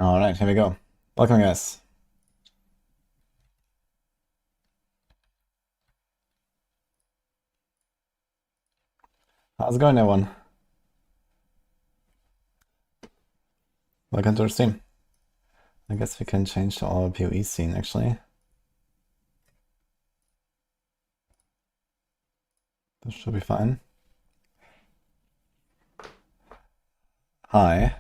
Alright, here we go. Welcome, guys. How's it going, everyone? Welcome to the stream. I guess we can change to our PoE scene, actually. This should be fine. Hi.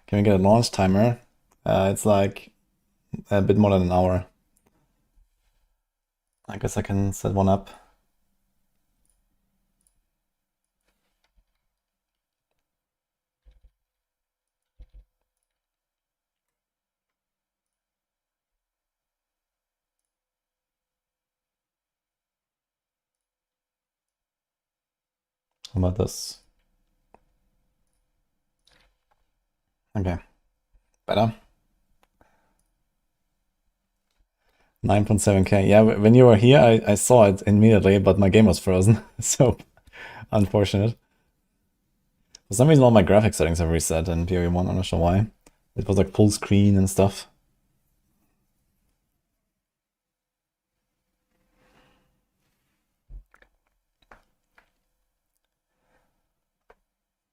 Can we get a launch timer? It's like a bit more than an hour. I guess I can set one up. How about this? Okay. Better. 9.7k. Yeah, when you were here, I saw it immediately, but my game was frozen. So, unfortunate. For some reason, all my graphic settings have reset in PoE 1. I'm not sure why. It was like full screen and stuff.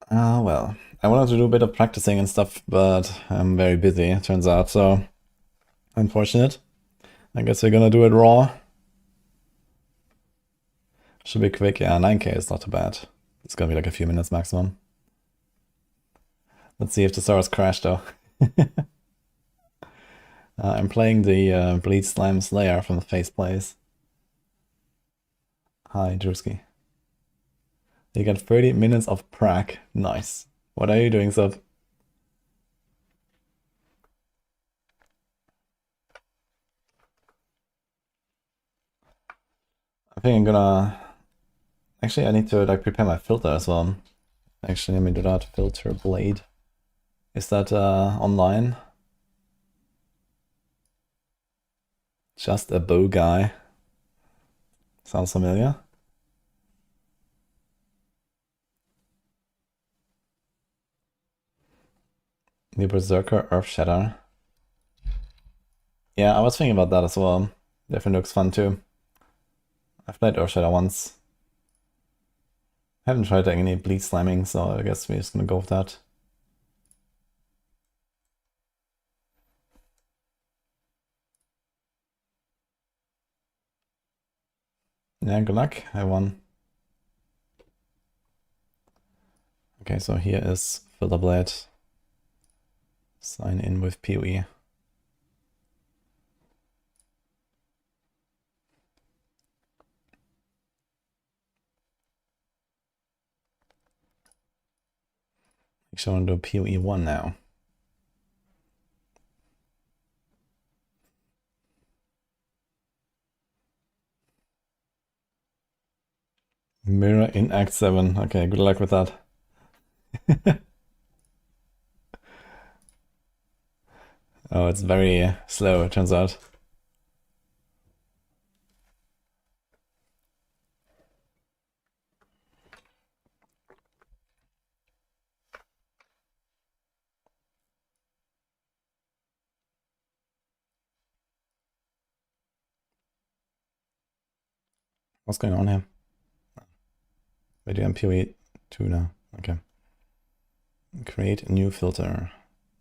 Well, I wanted to do a bit of practicing and stuff, but I'm very busy, it turns out, so unfortunate. I guess we're gonna do it raw. Should be quick. Yeah, 9k is not too bad. It's gonna be like a few minutes maximum. Let's see if the servers crash though. I'm playing the Bleed Slime Slayer from the Face Plays. Hi, Drewski. You get 30 minutes of prac. Nice. What are you doing, Sub? I think I'm gonna... Actually, I need to like prepare my filter as well. Actually, let me do that. Filter blade. Is that online? Just a bow guy. Sounds familiar. The Berserker Earthshatter. Yeah, I was thinking about that as well. Definitely looks fun too. I've played Earthshatter once. I haven't tried any bleed sliming, so I guess we're just gonna go with that. Yeah, good luck. I won. Okay, so here is Filter Blade. Sign in with PoE. Make sure I do PoE 1 now. Mirror in Act 7. Okay, good luck with that. Oh, it's very slow, it turns out. What's going on here? Wait, I'm PoE 2 now. Okay. Create a new filter.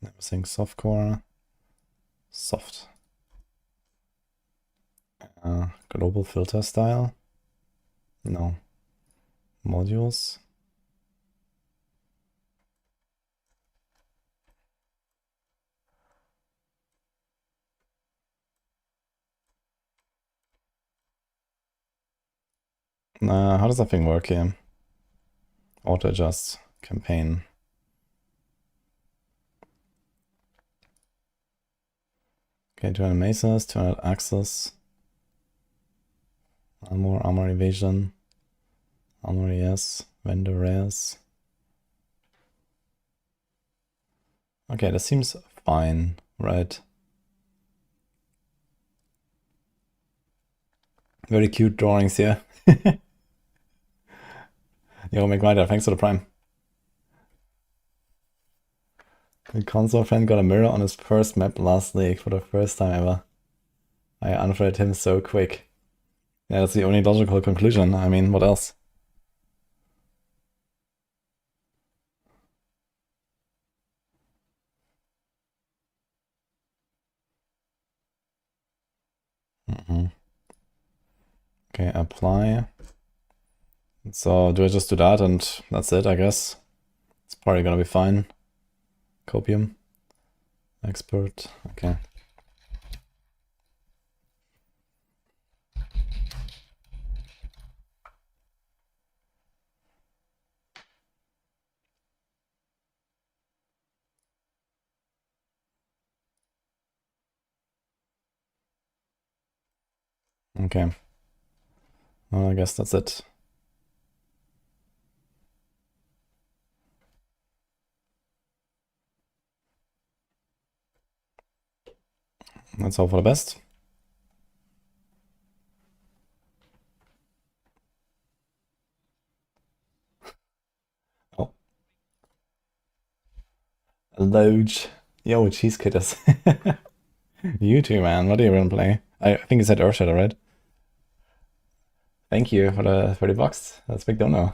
I'm saying softcore. Soft. Global filter style. No. Modules. How does that thing work here? Auto adjust campaign. Okay, 200 mesas, 200 axes. Armor evasion. Armor yes. Vendor rares. Okay, that seems fine, right? Very cute drawings here. Yo, McMider, thanks for the prime. A console friend got a mirror on his first map last league for the first time ever. I unfriended him so quick. Yeah, that's the only logical conclusion. I mean, what else? Okay, apply. So do I just do that and that's it, I guess? It's probably gonna be fine. Copium. Expert. Okay. Okay. Well, I guess that's it. Let's hope for the best. Oh. Loge. Yo, cheese kitters. You too, man. What do you want to play? I think you said Earthshadow, right? Thank you for the 30 bucks. That's a big dono.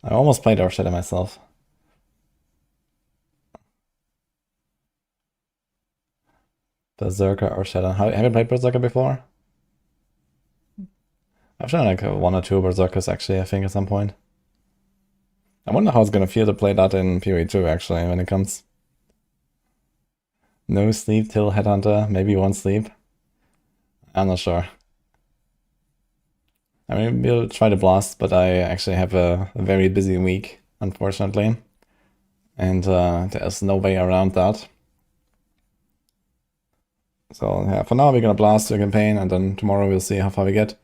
I almost played Earthshadow myself. Berserker, Earthshadow. Have you played Berserker before? I've done like one or two Berserkers actually, I think, at some point. I wonder how it's gonna feel to play that in PoE2 actually, when it comes. No sleep till Headhunter, maybe one sleep. I'm not sure. I mean, we'll try to blast, but I actually have a very busy week, unfortunately. And there's no way around that. So yeah, for now we're gonna blast the campaign, and then tomorrow we'll see how far we get.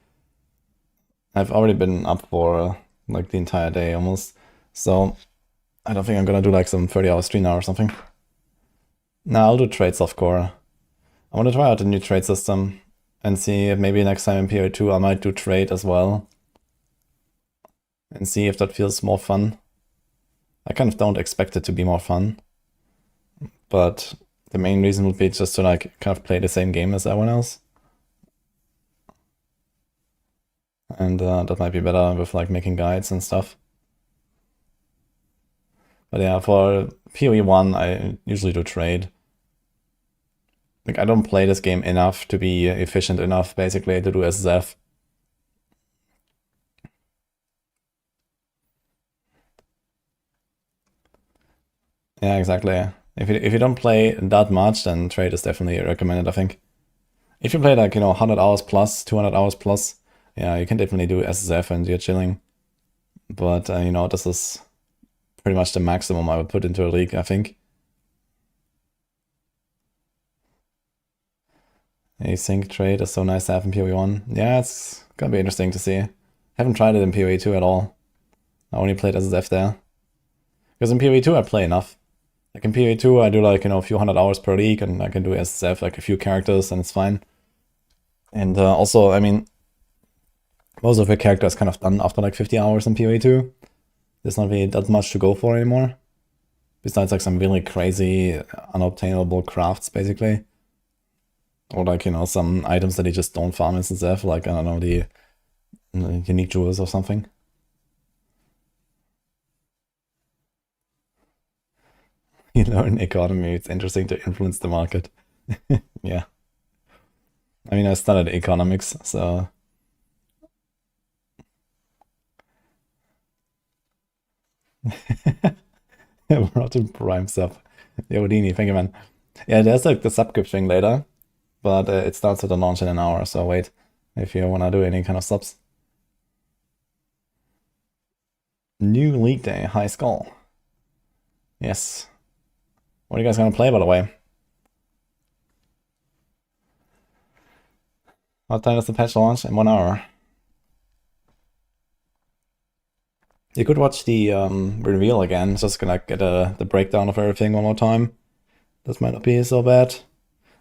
I've already been up for like the entire day almost, so I don't think I'm gonna do like some 30-hour stream now or something. No, I'll do trade softcore. I want to try out the new trade system and see if maybe next time in PoE2 I might do trade as well. And see if that feels more fun. I kind of don't expect it to be more fun. But the main reason would be just to like kind of play the same game as everyone else. And that might be better with like making guides and stuff. But yeah, for PoE1 I usually do trade. Like I don't play this game enough to be efficient enough basically to do SSF. Yeah, exactly. If you don't play that much, then trade is definitely recommended, I think. If you play like, 100 hours plus, 200 hours plus, yeah, you can definitely do SSF and you're chilling. But, this is pretty much the maximum I would put into a league, I think. Async trade is so nice to have in PoE1. Yeah, it's gonna be interesting to see. Haven't tried it in PoE2 at all. I only played SSF there. Because in PoE2 I play enough. Like in PoE2 I do like, a few hundred hours per league and I can do SSF, like a few characters and it's fine. And also, I mean, most of your character is kind of done after like 50 hours in PoE2. There's not really that much to go for anymore. Besides like some really crazy, unobtainable crafts, basically. Or like, some items that you just don't farm in SSF, like, I don't know, the unique jewels or something. You know, in economy, it's interesting to influence the market. Yeah. I mean, I studied economics, so... Rotten Prime sub. Yodini, thank you, man. Yeah, there's like the subscript thing later, but it starts at the launch in an hour, so wait if you wanna do any kind of subs. New League Day, High Skull. Yes. What are you guys gonna play, by the way? What time does the patch launch? In 1 hour. You could watch the reveal again, just gonna get the breakdown of everything one more time. This might not be so bad.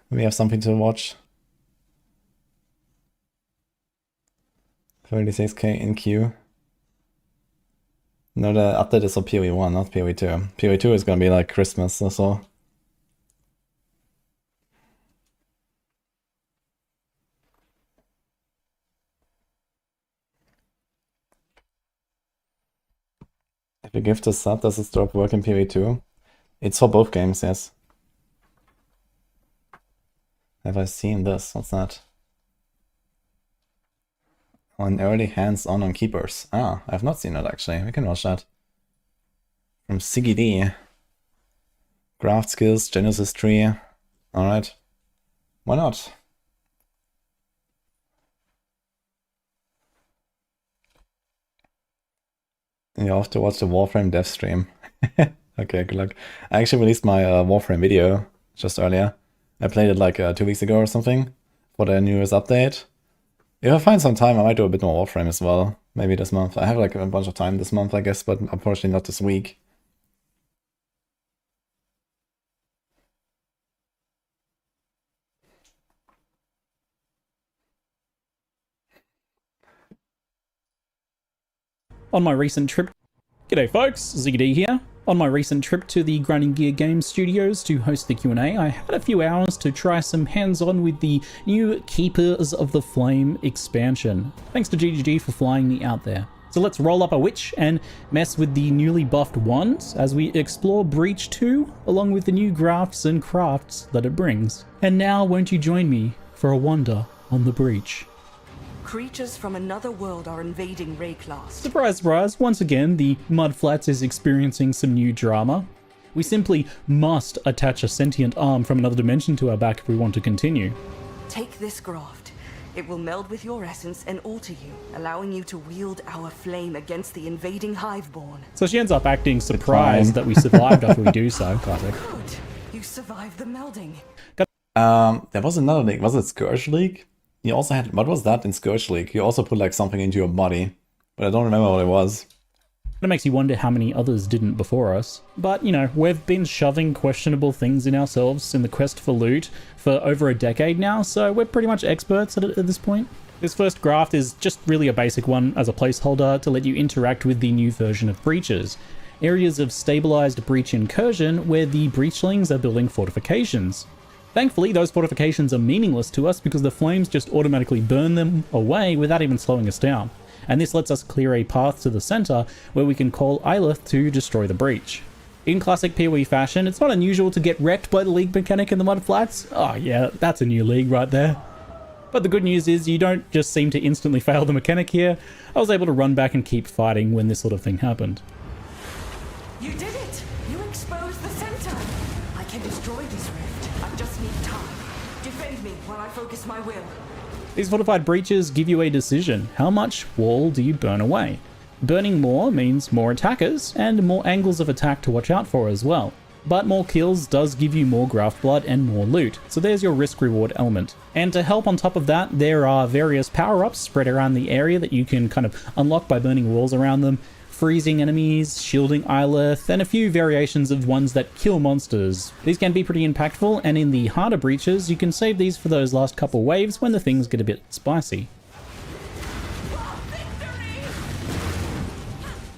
We have something to watch. 36k in queue. No, the update is for PoE 1, not PoE 2. PoE 2 is gonna be like Christmas or so. If you give the sub, does it drop work in PoE 2? It's for both games, yes. Have I seen this? What's that? On early hands-on on keepers. Ah, I've not seen it actually. We can watch that. From Siggy D. Craft skills, Genesis tree. Alright. Why not? You have to watch the Warframe dev stream. Okay, good luck. I actually released my Warframe video just earlier. I played it like 2 weeks ago or something for the newest update. If I find some time, I might do a bit more Warframe as well. Maybe this month. I have like a bunch of time this month, I guess, but unfortunately not this week. On my recent trip... G'day folks, ZD here. On my recent trip to the Grinding Gear Games studios to host the Q&A, I had a few hours to try some hands-on with the new Keepers of the Flame expansion. Thanks to GGG for flying me out there. So let's roll up a witch and mess with the newly buffed wands as we explore Breach 2, along with the new grafts and crafts that it brings. And now won't you join me for a wander on the Breach? Creatures from another world are invading Rayclast. Surprise, surprise, once again, the Mudflats is experiencing some new drama. We simply must attach a sentient arm from another dimension to our back if we want to continue. Take this graft. It will meld with your essence and alter you, allowing you to wield our flame against the invading Hiveborn. So she ends up acting surprised that we survived after we do so. Classic. Good. You survived the melding. There was another league. Was it Scourge League? You also had, what was that in Scourge League? You also put like something into your body, but I don't remember what it was. It makes you wonder how many others didn't before us. But, you know, we've been shoving questionable things in ourselves in the quest for loot for over a decade now, so we're pretty much experts at it at this point. This first graft is just really a basic one as a placeholder to let you interact with the new version of breaches. Areas of stabilized breach incursion where the breachlings are building fortifications. Thankfully, those fortifications are meaningless to us because the flames just automatically burn them away without even slowing us down. And this lets us clear a path to the center where we can call Ilith to destroy the breach. In classic PoE fashion, it's not unusual to get wrecked by the league mechanic in the Mudflats. Oh yeah, that's a new league right there. But the good news is you don't just seem to instantly fail the mechanic here. I was able to run back and keep fighting when this sort of thing happened. You did it! You exposed the center! I can destroy this rift. I just need time. Defend me while I focus my will. These fortified breaches give you a decision. How much wall do you burn away? Burning more means more attackers and more angles of attack to watch out for as well. But more kills does give you more graft blood and more loot, so there's your risk-reward element. And to help on top of that, there are various power-ups spread around the area that you can kind of unlock by burning walls around them, freezing enemies, shielding Ilith, and a few variations of ones that kill monsters. These can be pretty impactful, and in the harder breaches, you can save these for those last couple waves when the things get a bit spicy.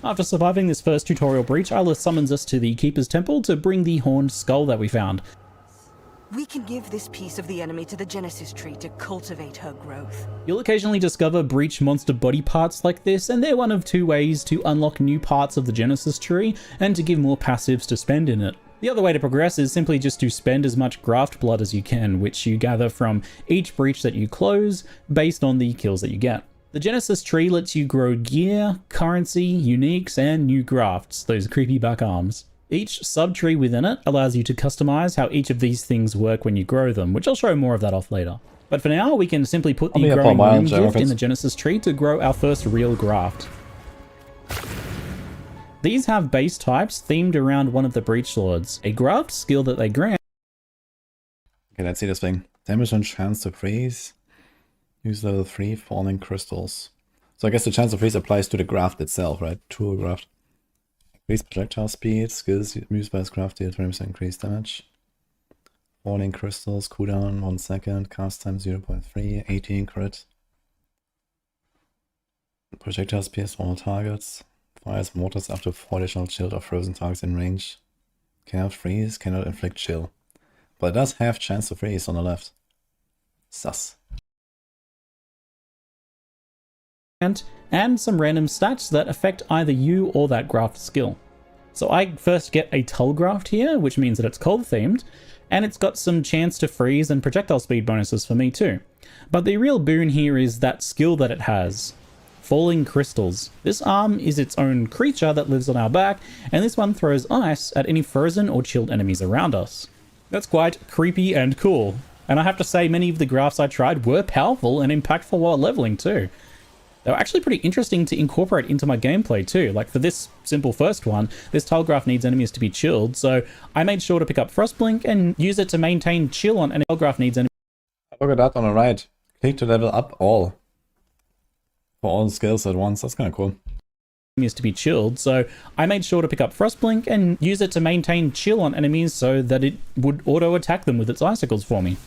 After surviving this first tutorial breach, Ilith summons us to the Keeper's Temple to bring the horned skull that we found. We can give this piece of the enemy to the Genesis tree to cultivate her growth. You'll occasionally discover breach monster body parts like this, and they're one of two ways to unlock new parts of the Genesis tree and to give more passives to spend in it. The other way to progress is simply just to spend as much graft blood as you can, which you gather from each breach that you close based on the kills that you get. The Genesis tree lets you grow gear, currency, uniques, and new grafts, those creepy back arms. Each sub-tree within it allows you to customize how each of these things work when you grow them, which I'll show more of that off later. But for now, we can simply put the growing room gift in the Genesis tree to grow our first real graft. These have base types themed around one of the Breach Lords, a graft skill that they grant. Okay, let's see this thing. Damage and chance to freeze. Use level 3 falling crystals. So I guess the chance to freeze applies to the graft itself, right? Tool graft. Increase projectile speed, skills used by this craft deal 20% increased damage. Falling crystals, cooldown 1 second, cast time 0.3, 18 crit. Projectiles pierce all targets, Fires mortars up to 4 additional chilled or frozen targets in range. Cannot freeze, cannot inflict chill. But it does have chance to freeze on the left. Sus. And some random stats that affect either you or that graft skill. So I first get a Tull graft here, which means that it's cold themed, and it's got some chance to freeze and projectile speed bonuses for me too. But the real boon here is that skill that it has. Falling Crystals. This arm is its own creature that lives on our back, and this one throws ice at any frozen or chilled enemies around us. That's quite creepy and cool. And I have to say, many of the grafts I tried were powerful and impactful while leveling too. They were actually pretty interesting to incorporate into my gameplay too. Like for this simple first one, this Tull graft needs enemies to be chilled, so I made sure to pick up Frostblink and use it to maintain chill on any Tull graft needs enemies. Look at that on the right. Click to level up all. For all skills at once, that's kind of cool. To be chilled, so I made sure to pick up Frostblink and use it to maintain chill on enemies so that it would auto attack them with its icicles for me.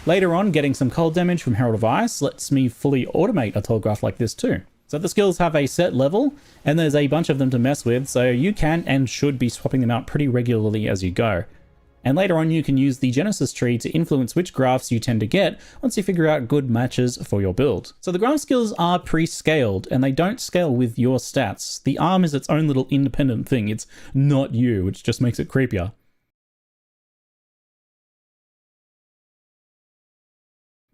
Later on, getting some cold damage from Herald of Ice lets me fully automate a Tull graft like this too. So the skills have a set level, and there's a bunch of them to mess with, so you can and should be swapping them out pretty regularly as you go. And later on, you can use the Genesis tree to influence which grafts you tend to get once you figure out good matches for your build. So the graft skills are pre-scaled, and they don't scale with your stats. The arm is its own little independent thing. It's not you, which just makes it creepier.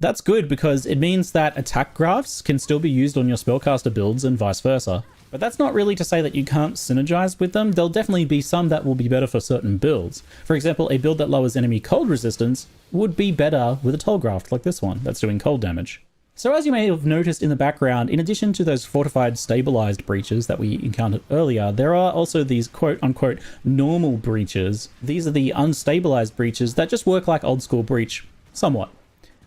That's good because it means that attack grafts can still be used on your spellcaster builds and vice versa. But that's not really to say that you can't synergize with them. There'll definitely be some that will be better for certain builds. For example, a build that lowers enemy cold resistance would be better with a Tull graft like this one that's doing cold damage. So as you may have noticed in the background, in addition to those fortified stabilized breaches that we encountered earlier, there are also these quote-unquote normal breaches. These are the unstabilized breaches that just work like old school breach, somewhat.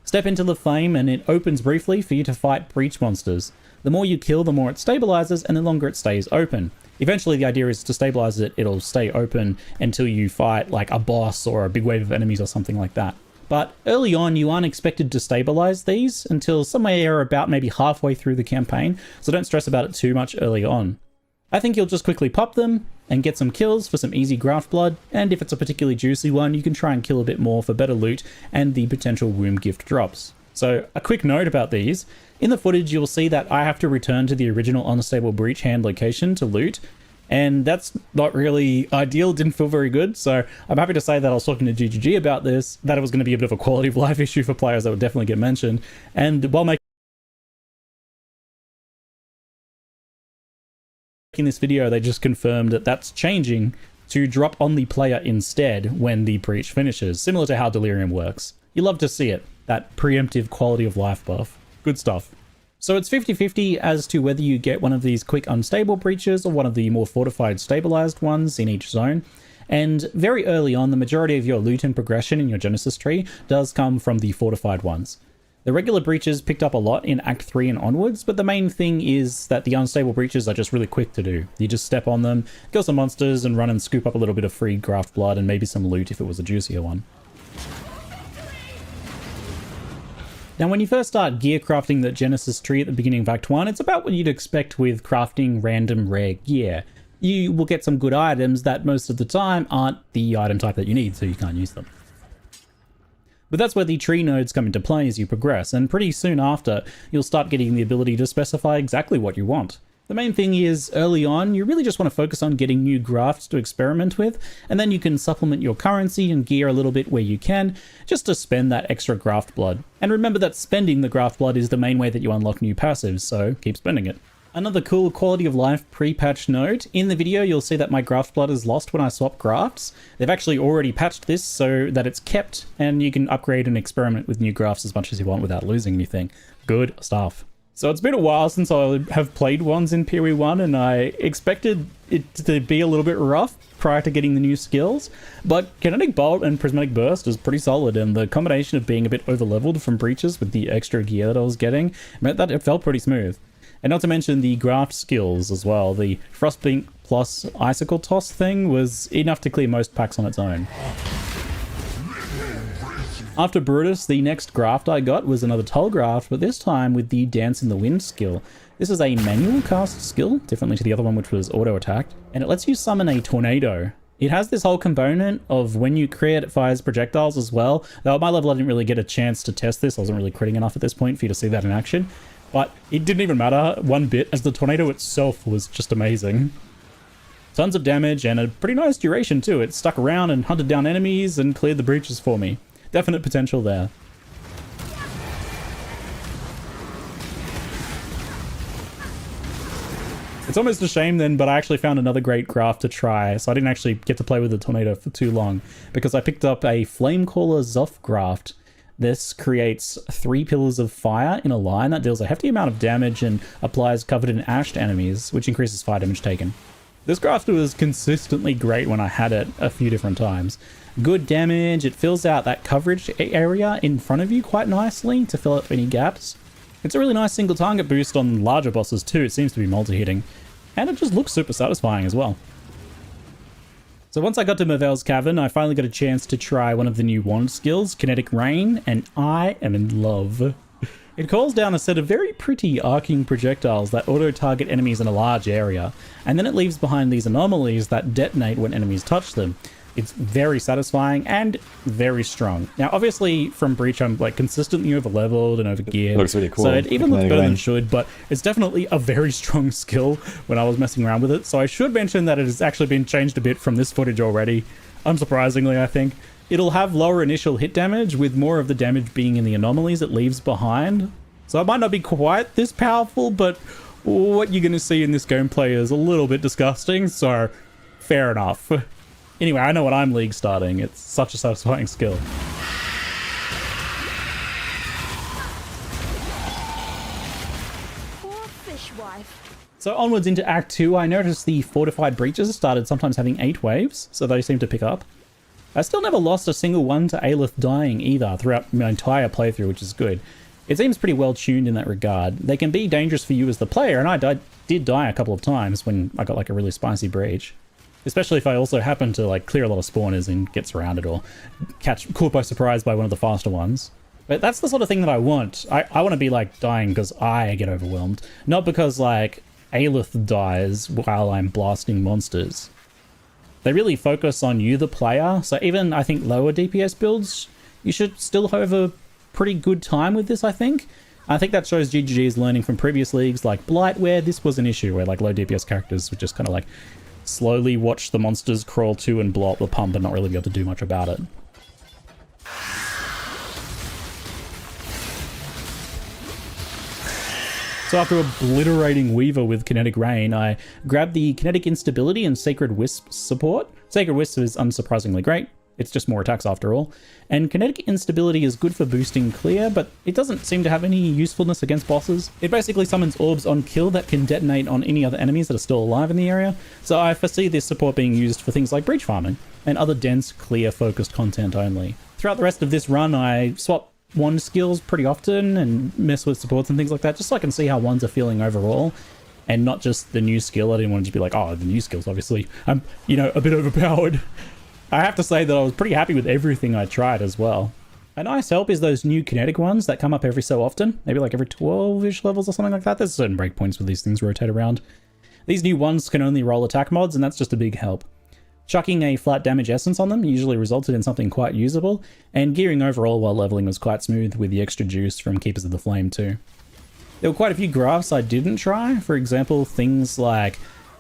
Step into the flame and it opens briefly for you to fight breach monsters. The more you kill, the more it stabilizes and the longer it stays open. Eventually the idea is to stabilize it, it'll stay open until you fight like a boss or a big wave of enemies or something like that. But early on you aren't expected to stabilize these until somewhere about maybe halfway through the campaign, so don't stress about it too much early on. I think you'll just quickly pop them and get some kills for some easy graft blood, and if it's a particularly juicy one, you can try and kill a bit more for better loot and the potential womb gift drops. So a quick note about these. In the footage, you'll see that I have to return to the original unstable breach hand location to loot, and that's not really ideal, didn't feel very good, so I'm happy to say that I was talking to GGG about this, that it was going to be a bit of a quality of life issue for players that would definitely get mentioned, and while making this video, they just confirmed that that's changing to drop on the player instead when the breach finishes, similar to how Delirium works. You love to see it, that preemptive quality of life buff. Good stuff. So it's 50-50 as to whether you get one of these quick unstable breaches or one of the more fortified stabilized ones in each zone. And very early on, the majority of your loot and progression in your Genesis tree does come from the fortified ones. The regular breaches picked up a lot in Act 3 and onwards, but the main thing is that the unstable breaches are just really quick to do. You just step on them, kill some monsters, and run and scoop up a little bit of free graft blood and maybe some loot if it was a juicier one. Now, when you first start gear crafting the Genesis tree at the beginning of Act 1, it's about what you'd expect with crafting random rare gear. You will get some good items that most of the time aren't the item type that you need, so you can't use them. But that's where the tree nodes come into play as you progress, and pretty soon after, you'll start getting the ability to specify exactly what you want. The main thing is, early on, you really just want to focus on getting new grafts to experiment with, and then you can supplement your currency and gear a little bit where you can, just to spend that extra graft blood. And remember that spending the graft blood is the main way that you unlock new passives, so keep spending it. Another cool quality of life pre-patch note, in the video you'll see that my graft blood is lost when I swap grafts. They've actually already patched this so that it's kept, and you can upgrade and experiment with new grafts as much as you want without losing anything. Good stuff. So it's been a while since I have played ones in PoE 1, and I expected it to be a little bit rough prior to getting the new skills, but Kinetic Bolt and Prismatic Burst is pretty solid, and the combination of being a bit over-leveled from breaches with the extra gear that I was getting meant that it felt pretty smooth. And not to mention the graft skills as well. The Frostblink plus Icicle Toss thing was enough to clear most packs on its own. After Brutus, the next graft I got was another Tull graft, but this time with the Dance in the Wind skill. This is a manual cast skill, differently to the other one which was auto-attacked, and it lets you summon a tornado. It has this whole component of when you crit, it fires projectiles as well. Though at my level I didn't really get a chance to test this, I wasn't really critting enough at this point for you to see that in action. But it didn't even matter one bit, as the tornado itself was just amazing. Tons of damage and a pretty nice duration too. It stuck around and hunted down enemies and cleared the breaches for me. Definite potential there. It's almost a shame then, but I actually found another great graft to try, so I didn't actually get to play with the tornado for too long, because I picked up a Flamecaller Zoff graft. This creates 3 pillars of fire in a line that deals a hefty amount of damage and applies covered in ash to enemies, which increases fire damage taken. This graft was consistently great when I had it a few different times. Good damage, it fills out that coverage area in front of you quite nicely to fill up any gaps. It's a really nice single target boost on larger bosses too, it seems to be multi-hitting. And it just looks super satisfying as well. So once I got to Mervel's Cavern, I finally got a chance to try one of the new wand skills, Kinetic Rain, and I am in love. It calls down a set of very pretty arcing projectiles that auto-target enemies in a large area, and then it leaves behind these anomalies that detonate when enemies touch them. It's very satisfying and very strong. Now, obviously, from Breach, I'm like consistently over-leveled and over-geared. It looks really cool. So it even looks better than it should, but it's definitely a very strong skill when I was messing around with it. So I should mention that it has actually been changed a bit from this footage already. Unsurprisingly, I think. It'll have lower initial hit damage, with more of the damage being in the anomalies it leaves behind. So it might not be quite this powerful, but what you're going to see in this gameplay is a little bit disgusting, so fair enough. Anyway, I know what I'm league starting. It's such a satisfying skill. Poor fishwife. So onwards into Act 2, I noticed the fortified breaches started sometimes having 8 waves, so they seem to pick up. I still never lost a single one to Aelith dying either throughout my entire playthrough, which is good. It seems pretty well tuned in that regard. They can be dangerous for you as the player, and I did die a couple of times when I got like a really spicy breach. Especially if I also happen to like clear a lot of spawners and get surrounded or caught by surprise by one of the faster ones. But that's the sort of thing that I want. I want to be like dying because I get overwhelmed, not because like Aelith dies while I'm blasting monsters. They really focus on you, the player, so even I think lower DPS builds, you should still have a pretty good time with this, I think. I think that shows GGG's learning from previous leagues like Blight, where this was an issue, where like low DPS characters would just kind of like slowly watch the monsters crawl to and blow up the pump and not really be able to do much about it. So after obliterating Weaver with Kinetic Rain, I grabbed the Kinetic Instability and Sacred Wisp support. Sacred Wisp is unsurprisingly great. It's just more attacks after all. And Kinetic Instability is good for boosting clear, but it doesn't seem to have any usefulness against bosses. It basically summons orbs on kill that can detonate on any other enemies that are still alive in the area, so I foresee this support being used for things like breach farming, and other dense, clear, focused content only. Throughout the rest of this run, I swap wand skills pretty often, and mess with supports and things like that, just so I can see how wands are feeling overall, and not just the new skill. I didn't want to just be like, oh, the new skills, obviously. I'm, a bit overpowered. I have to say that I was pretty happy with everything I tried as well. A nice help is those new kinetic ones that come up every so often, maybe like every 12-ish levels or something like that. There's certain breakpoints where these things rotate around. These new ones can only roll attack mods, and that's just a big help. Chucking a flat damage essence on them usually resulted in something quite usable, and gearing overall while leveling was quite smooth with the extra juice from Keepers of the Flame too. There were quite a few graphs I didn't try, for example things like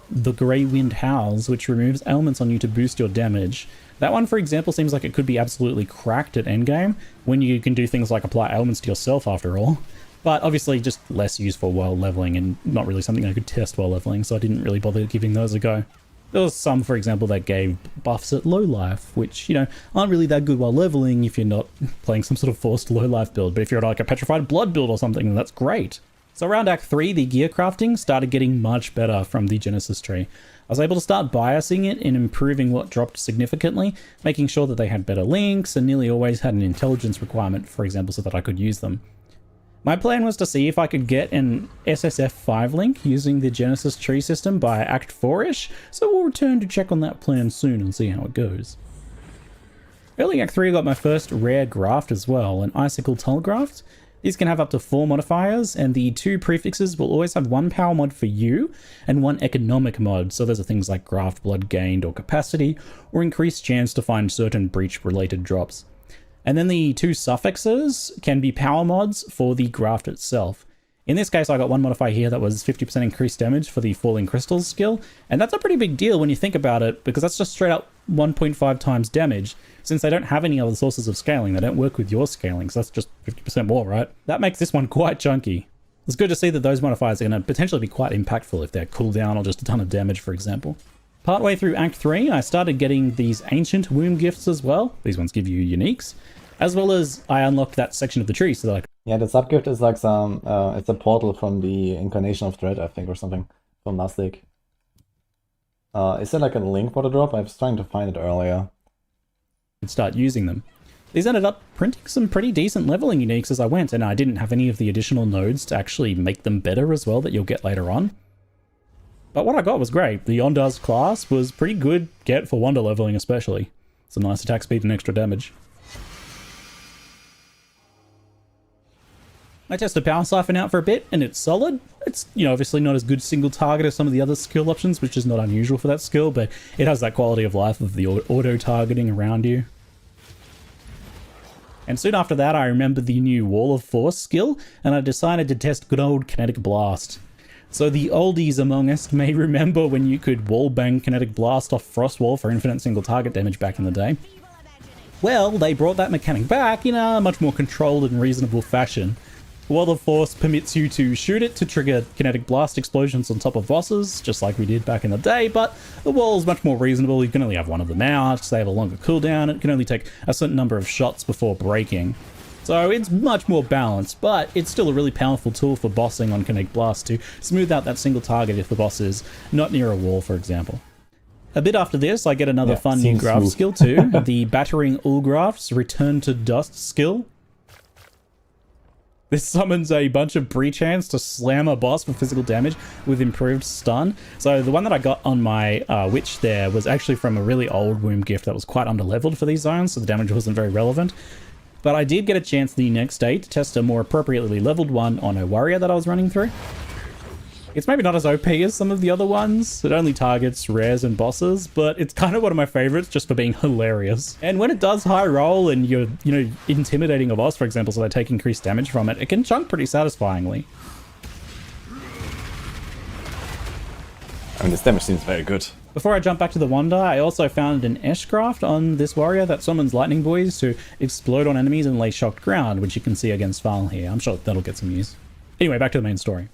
the Grey Wind Howls, which removes elements on you to boost your damage. That one, for example, seems like it could be absolutely cracked at endgame, when you can do things like apply elements to yourself after all. But obviously just less useful while leveling, and not really something I could test while leveling, so I didn't really bother giving those a go. There was some, for example, that gave buffs at low life, which, aren't really that good while leveling if you're not playing some sort of forced low life build. But if you're like a Petrified Blood build or something, then that's great. So around Act 3, the gear crafting started getting much better from the Genesis tree. I was able to start biasing it and improving what dropped significantly, making sure that they had better links and nearly always had an intelligence requirement, for example, so that I could use them. My plan was to see if I could get an SSF 5 link using the Genesis tree system by Act 4-ish, so we'll return to check on that plan soon and see how it goes. Early Act 3 I got my first rare graft as well, an Icicle Telegraft. These can have up to 4 modifiers, and the 2 prefixes will always have 1 power mod for you and 1 economic mod. So those are things like graft blood gained or capacity, or increased chance to find certain breach related drops. And then the 2 suffixes can be power mods for the graft itself. In this case, I got 1 modifier here that was 50% increased damage for the Falling Crystals skill, and that's a pretty big deal when you think about it, because that's just straight up 1.5 times damage. Since they don't have any other sources of scaling, they don't work with your scaling, so that's just 50% more, right? That makes this one quite chunky. It's good to see that those modifiers are going to potentially be quite impactful if they're cooldown or just a ton of damage, for example. Partway through Act 3, I started getting these Ancient Womb gifts as well. These ones give you uniques, as well as I unlocked that section of the tree so that I could... Yeah, the subgift is like some, it's a portal from the Incarnation of Dread, I think, or something, from last week. Is there like a link for the drop? I was trying to find it earlier. start using them. These ended up printing some pretty decent leveling uniques as I went, and I didn't have any of the additional nodes to actually make them better as well that you'll get later on. But what I got was great. The Ondar's class was pretty good get for wonder leveling especially. Some nice attack speed and extra damage. I tested Power Siphon out for a bit, and it's solid. It's, obviously not as good single target as some of the other skill options, which is not unusual for that skill, but it has that quality of life of the auto-targeting around you. And soon after that, I remembered the new Wall of Force skill, and I decided to test good old Kinetic Blast. So the oldies among us may remember when you could wallbang Kinetic Blast off Frost Wall for infinite single target damage back in the day. Well, they brought that mechanic back in a much more controlled and reasonable fashion. Wall of Force permits you to shoot it to trigger kinetic blast explosions on top of bosses, just like we did back in the day, but the wall is much more reasonable. You can only have one of them out, so they have a longer cooldown. It can only take a certain number of shots before breaking. So it's much more balanced, but it's still a really powerful tool for bossing on Kinetic Blast to smooth out that single target if the boss is not near a wall, for example. A bit after this, I get another fun new graft smooth. skill too, the Battering Ulgraf's Return to Dust skill. This summons a bunch of breach hands to slam a boss for physical damage with improved stun. So the one that I got on my witch there was actually from a really old womb gift that was quite underleveled for these zones, so the damage wasn't very relevant. But I did get a chance the next day to test a more appropriately leveled one on a warrior that I was running through. It's maybe not as OP as some of the other ones. It only targets rares and bosses, but it's kind of one of my favorites just for being hilarious. And when it does high roll and you're, intimidating a boss, for example, so they take increased damage from it, it can chunk pretty satisfyingly. I mean, this damage seems very good. Before I jump back to the Wonder, I also found an Eshcraft on this warrior that summons lightning boys to explode on enemies and lay shocked ground, which you can see against Val here. I'm sure that'll get some use. Anyway, back to the main story.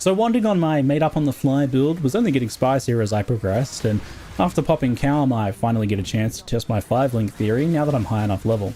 So wandering on my made-up-on-the-fly build was only getting spicier as I progressed, and after popping Calm, I finally get a chance to test my 5-link theory now that I'm high enough level.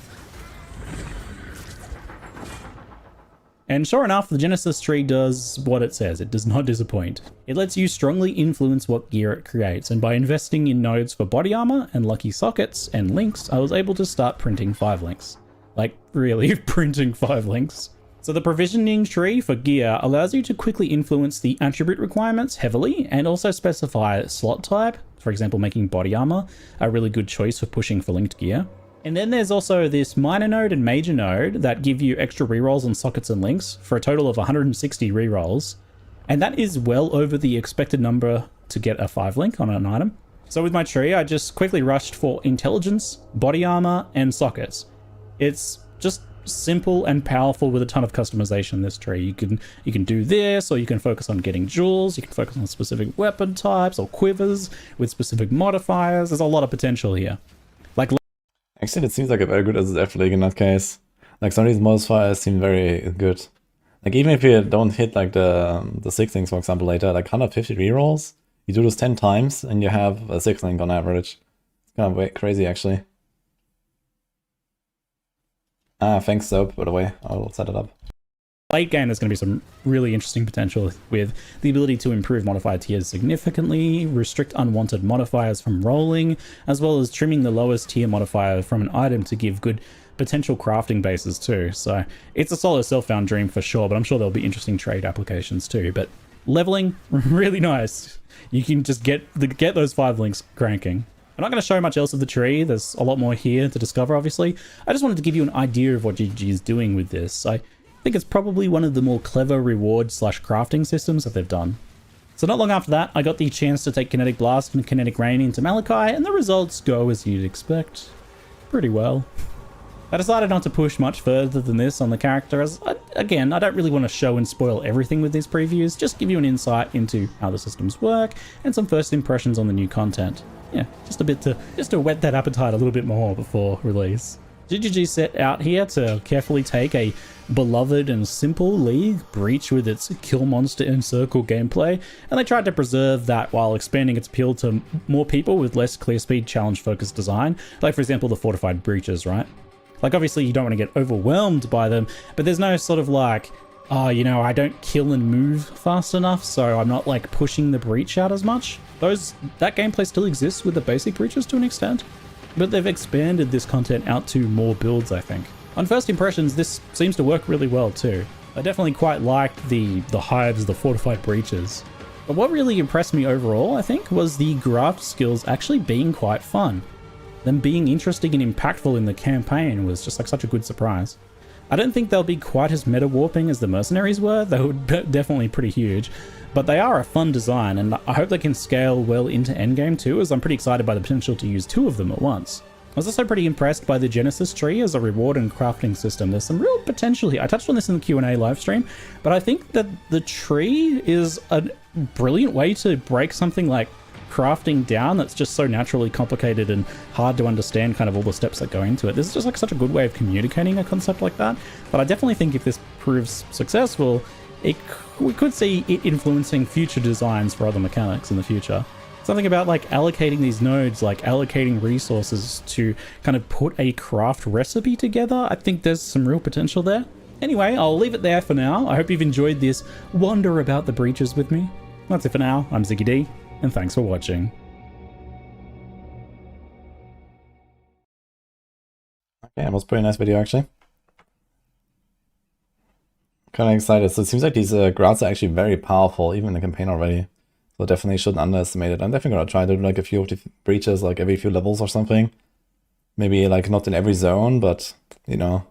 And sure enough, the Genesis tree does what it says. It does not disappoint. It lets you strongly influence what gear it creates, and by investing in nodes for body armor and lucky sockets and links, I was able to start printing 5 links. Like, really, printing 5 links. So the provisioning tree for gear allows you to quickly influence the attribute requirements heavily and also specify slot type, for example making body armor a really good choice for pushing for linked gear. And then there's also this minor node and major node that give you extra rerolls on sockets and links for a total of 160 rerolls. And that is well over the expected number to get a 5-link on an item. So with my tree, I just quickly rushed for intelligence, body armor, and sockets. It's just simple and powerful with a ton of customization in this tree. You can do this, or you can focus on getting jewels, you can focus on specific weapon types or quivers with specific modifiers. There's a lot of potential here. Actually, it seems like a very good SSF league in that case. Like, some of these modifiers seem very good. Like, even if you don't hit, like, the 6 links, for example, later, like 150 rerolls, you do this 10 times, and you have a 6 link on average. It's kind of crazy, actually. Thanks, Soap, by the way. I'll set it up. Late game, there's going to be some really interesting potential with the ability to improve modifier tiers significantly, restrict unwanted modifiers from rolling, as well as trimming the lowest tier modifier from an item to give good potential crafting bases too. So it's a solid self-found dream for sure, but I'm sure there'll be interesting trade applications too. But leveling, really nice. You can just get those 5 links cranking. I'm not going to show much else of the tree. There's a lot more here to discover, obviously. I just wanted to give you an idea of what GG is doing with this. I think it's probably one of the more clever reward/crafting systems that they've done. So not long after that, I got the chance to take Kinetic Blast and Kinetic Rain into Malachi, and the results go as you'd expect. Pretty well. I decided not to push much further than this on the character, as, again, I don't really want to show and spoil everything with these previews, just give you an insight into how the systems work, and some first impressions on the new content. Yeah, just to whet that appetite a little bit more before release. GGG set out here to carefully take a beloved and simple league, Breach, with its kill monster and circle gameplay, and they tried to preserve that while expanding its appeal to more people with less clear speed challenge focused design, like for example the fortified breaches, right? Like obviously you don't want to get overwhelmed by them, but there's no sort of like, oh, you know, I don't kill and move fast enough, so I'm not like pushing the breach out as much. That gameplay still exists with the basic breaches to an extent, but they've expanded this content out to more builds, I think. On first impressions, this seems to work really well too. I definitely quite liked the hives, the fortified breaches. But what really impressed me overall, I think, was the graft skills actually being quite fun. Them being interesting and impactful in the campaign was just like such a good surprise. I don't think they'll be quite as meta warping as the mercenaries were, they were definitely pretty huge, but they are a fun design, and I hope they can scale well into endgame too, as I'm pretty excited by the potential to use 2 of them at once. I was also pretty impressed by the Genesis tree as a reward and crafting system. There's some real potential here. I touched on this in the Q&A livestream, but I think that the tree is a brilliant way to break something like crafting down that's just so naturally complicated and hard to understand kind of all the steps that go into it. This is just like such a good way of communicating a concept like that. But I definitely think if this proves successful, we could see it influencing future designs for other mechanics in the future. Something about like allocating these nodes, like allocating resources to kind of put a craft recipe together. I think there's some real potential there. Anyway, I'll leave it there for now. I hope you've enjoyed this wander about the breaches with me. That's it for now. I'm Ziggy D, and thanks for watching. Okay, it was a pretty nice video actually. Kind of excited. So it seems like these grants are actually very powerful, even in the campaign already. So definitely shouldn't underestimate it. I'm definitely gonna try to do like a few of the breaches, like every few levels or something. Maybe like not in every zone, but you know,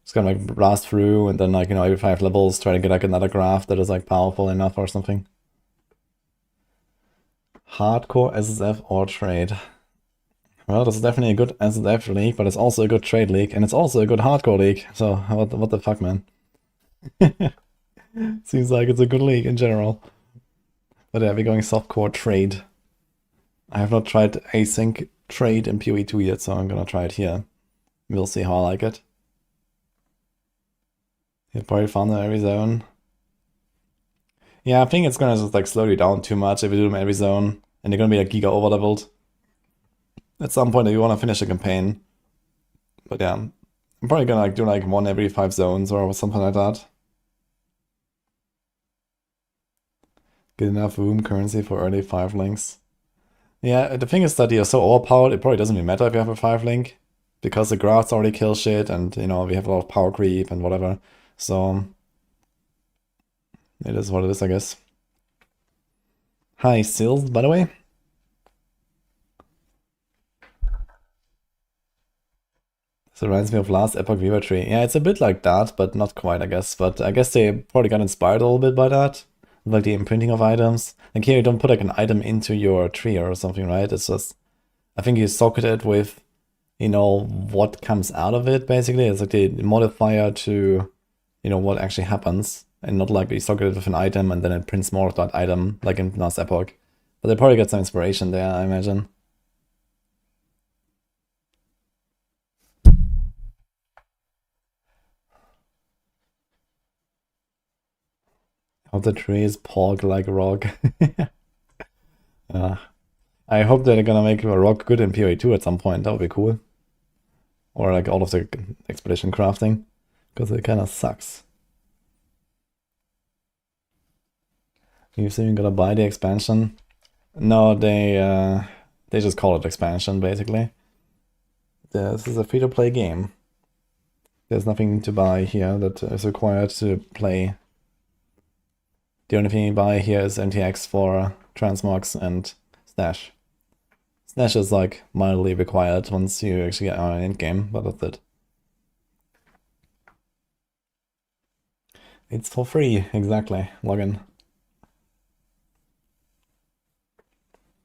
just gonna like blast through and then like, you know, every 5 levels try to get like another graph that is like powerful enough or something. Hardcore SSF or trade? Well, this is definitely a good SSF league, but it's also a good trade league, and it's also a good hardcore league. So what the fuck, man? Seems like it's a good league in general. But yeah, we're going softcore trade. I have not tried async trade in PoE 2 yet, so I'm gonna try it here. We'll see how I like it. You'll probably found in every zone. Yeah, I think it's gonna just like slow you down too much if you do them in every zone, and you're gonna be like giga over leveled. At some point if you wanna finish a campaign. But yeah, I'm probably gonna like do like 1 every 5 zones or something like that. Get enough room currency for early 5 links. Yeah, the thing is that you're so overpowered, it probably doesn't even matter if you have a 5 link, because the graphs already kill shit, and you know, we have a lot of power creep and whatever. So it is what it is, I guess. Hi, Sills, by the way. This reminds me of last Epoch Weaver tree. Yeah, it's a bit like that, but not quite, I guess. But I guess they probably got inspired a little bit by that. Like the imprinting of items. Like here you don't put like an item into your tree or something, right? It's just, I think you socket it with, you know, what comes out of it, basically. It's like the modifier to, you know, what actually happens. And not like you socket it with an item and then it prints more of that item, like in last Epoch. But they probably got some inspiration there, I imagine. Of the trees, pork like rock. I hope they're gonna make a rock good in PoE 2 at some point. That would be cool. Or like all of the expedition crafting, because it kind of sucks. You think you're gonna buy the expansion? No, they just call it expansion basically. This is a free-to-play game. There's nothing to buy here that is required to play. The only thing you buy here is MTX for transmogs and stash. Snash is like mildly required once you actually get on an end game, but that's it. It's for free, exactly. Login.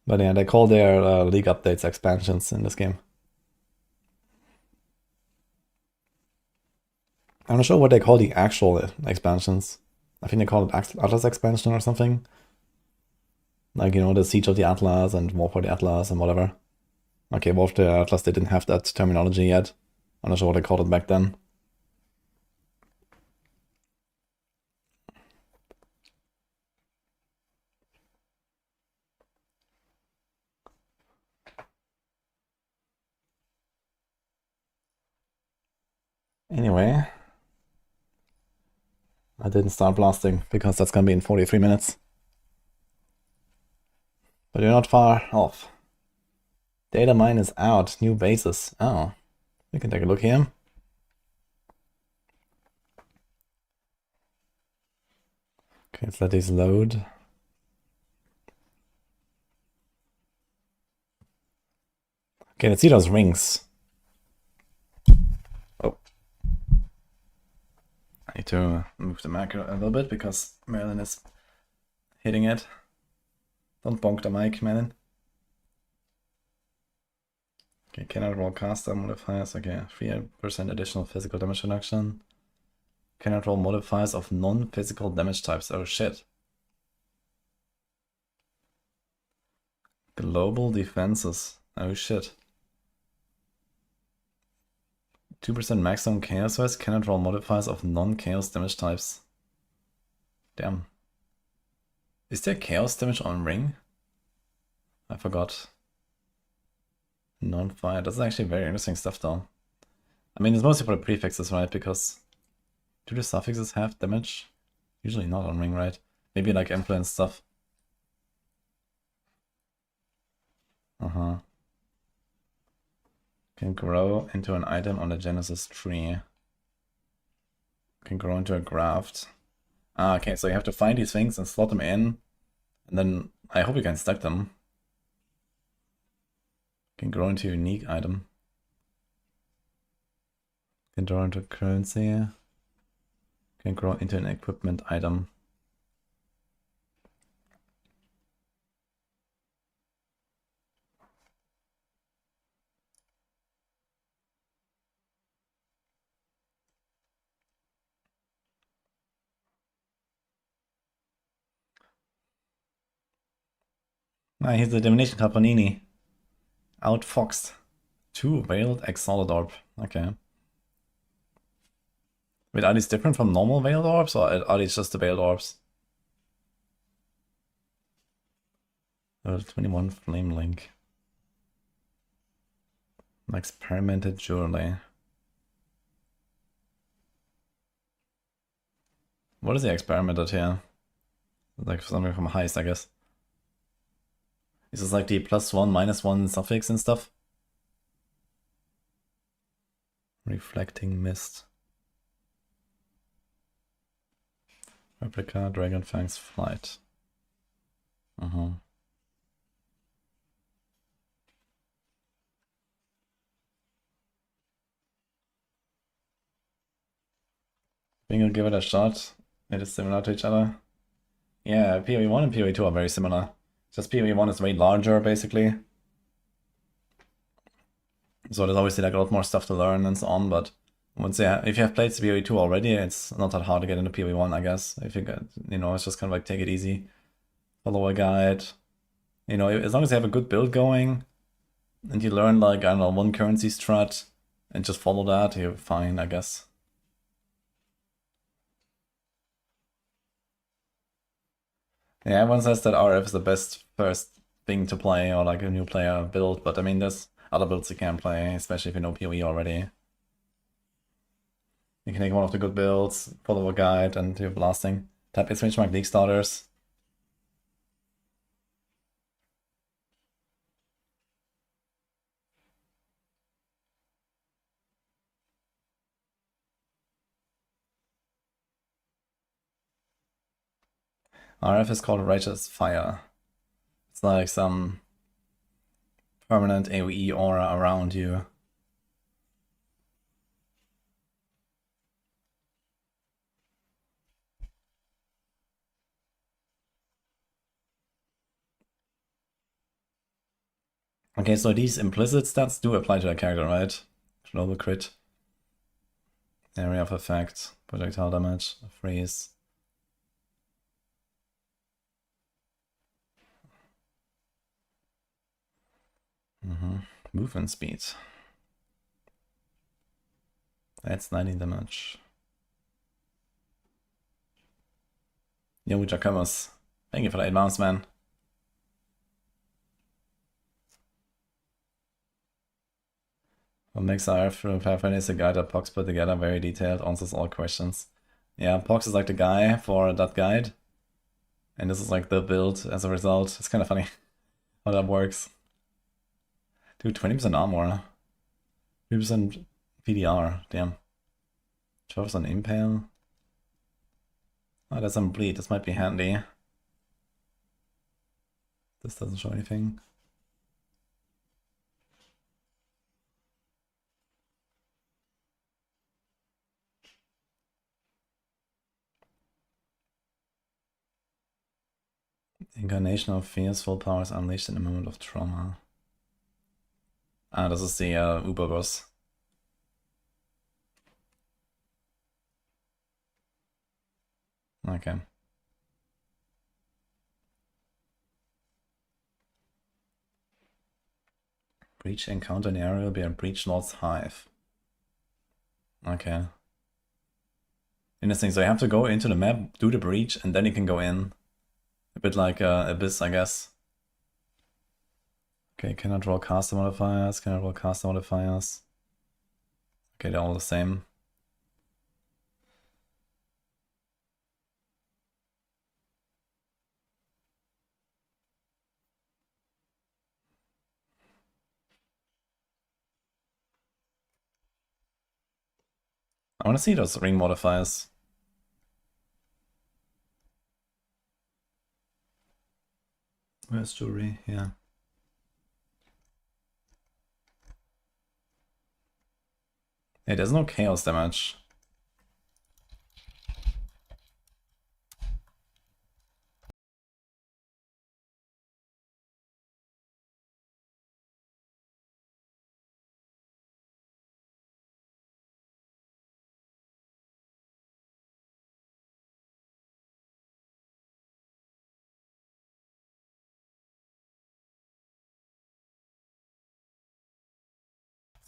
But yeah, they call their league updates expansions in this game. I'm not sure what they call the actual expansions. I think they call it Atlas expansion or something. Like, you know, the Siege of the Atlas and War for the Atlas and whatever. Okay, War for the Atlas, they didn't have that terminology yet. I'm not sure what they called it back then. Anyway, I didn't start blasting because that's gonna be in 43 minutes. But you're not far off. Data mine is out, new bases. Oh, we can take a look here. Okay, let's let these load. Okay, let's see those rings. Oh. I need to move the macro a little bit because Merlin is hitting it. Don't bonk the mic, Merlin. Okay, cannot roll caster modifiers. Okay, 3% additional physical damage reduction. Cannot roll modifiers of non-physical damage types. Oh shit. Global defenses. Oh shit. 2% maximum chaos rise. Cannot roll modifiers of non-chaos damage types. Damn. Is there chaos damage on ring? I forgot. Non-fire. That's actually very interesting stuff though. I mean, it's mostly for the prefixes, right? Because do the suffixes have damage? Usually not on ring, right? Maybe like influence stuff. Can grow into an item on the Genesis tree. Can grow into a graft. Ah, okay, so you have to find these things and slot them in. And then I hope you can stack them. Can grow into a unique item. Can grow into currency. Can grow into an equipment item. Ah, here's the Divination Caponini. Outfoxed. 2 Veiled Exiled Orb. Okay. Wait, are these different from normal Veiled Orbs, or are these just the Veiled Orbs? 21 Flame Link. Experimented Jewelry. What is the experimented here? Like something from Heist, I guess. Is this like the +1, -1 suffix and stuff? Reflecting Mist. Replica, Dragonfang's Flight. Think we'll give it a shot. It is similar to each other. Yeah, PoE1 and PoE2 are very similar. Just PoE1 is way larger, basically. So there's obviously like a lot more stuff to learn and so on, but once if you have played PoE2 already, it's not that hard to get into PoE1, I guess. If you get, you know, it's just kind of like take it easy. Follow a guide. You know, as long as you have a good build going, and you learn like, I don't know, one currency strat, and just follow that, you're fine, I guess. Yeah, everyone says that RF is the best first thing to play, or like a new player build, but I mean, there's other builds you can play, especially if you know PoE already. You can take one of the good builds, follow a guide, and you're blasting. Tap exchange mark league starters. RF is called Righteous Fire. It's like some permanent AoE aura around you. Okay, so these implicit stats do apply to the character, right? Global crit, area of effect, projectile damage, freeze. Movement speed. That's 90 damage. Yo, Jacobus. Thank you for the 8 months, man. What makes our Pathfinder is a guide that Pox put together, very detailed, answers all questions. Yeah, Pox is like the guy for that guide. And this is like the build as a result. It's kind of funny how that works. Dude, 20% armor. 3% PDR, damn. 12% impale. Oh, there's some bleed, this might be handy. This doesn't show anything. Incarnation of Fear's full powers unleashed in a moment of trauma. Ah, das ist die Uber-Boss. Okay. Breach encounter an area will be a Breach Lord's Hive. Okay. Interesting, so you have to go into the map, do the breach, and then you can go in. A bit like Abyss, I guess. Okay, cannot roll caster modifiers, cannot roll caster modifiers. Okay, they're all the same. I want to see those ring modifiers. Where's jewelry? Yeah. Hey, there's no chaos damage.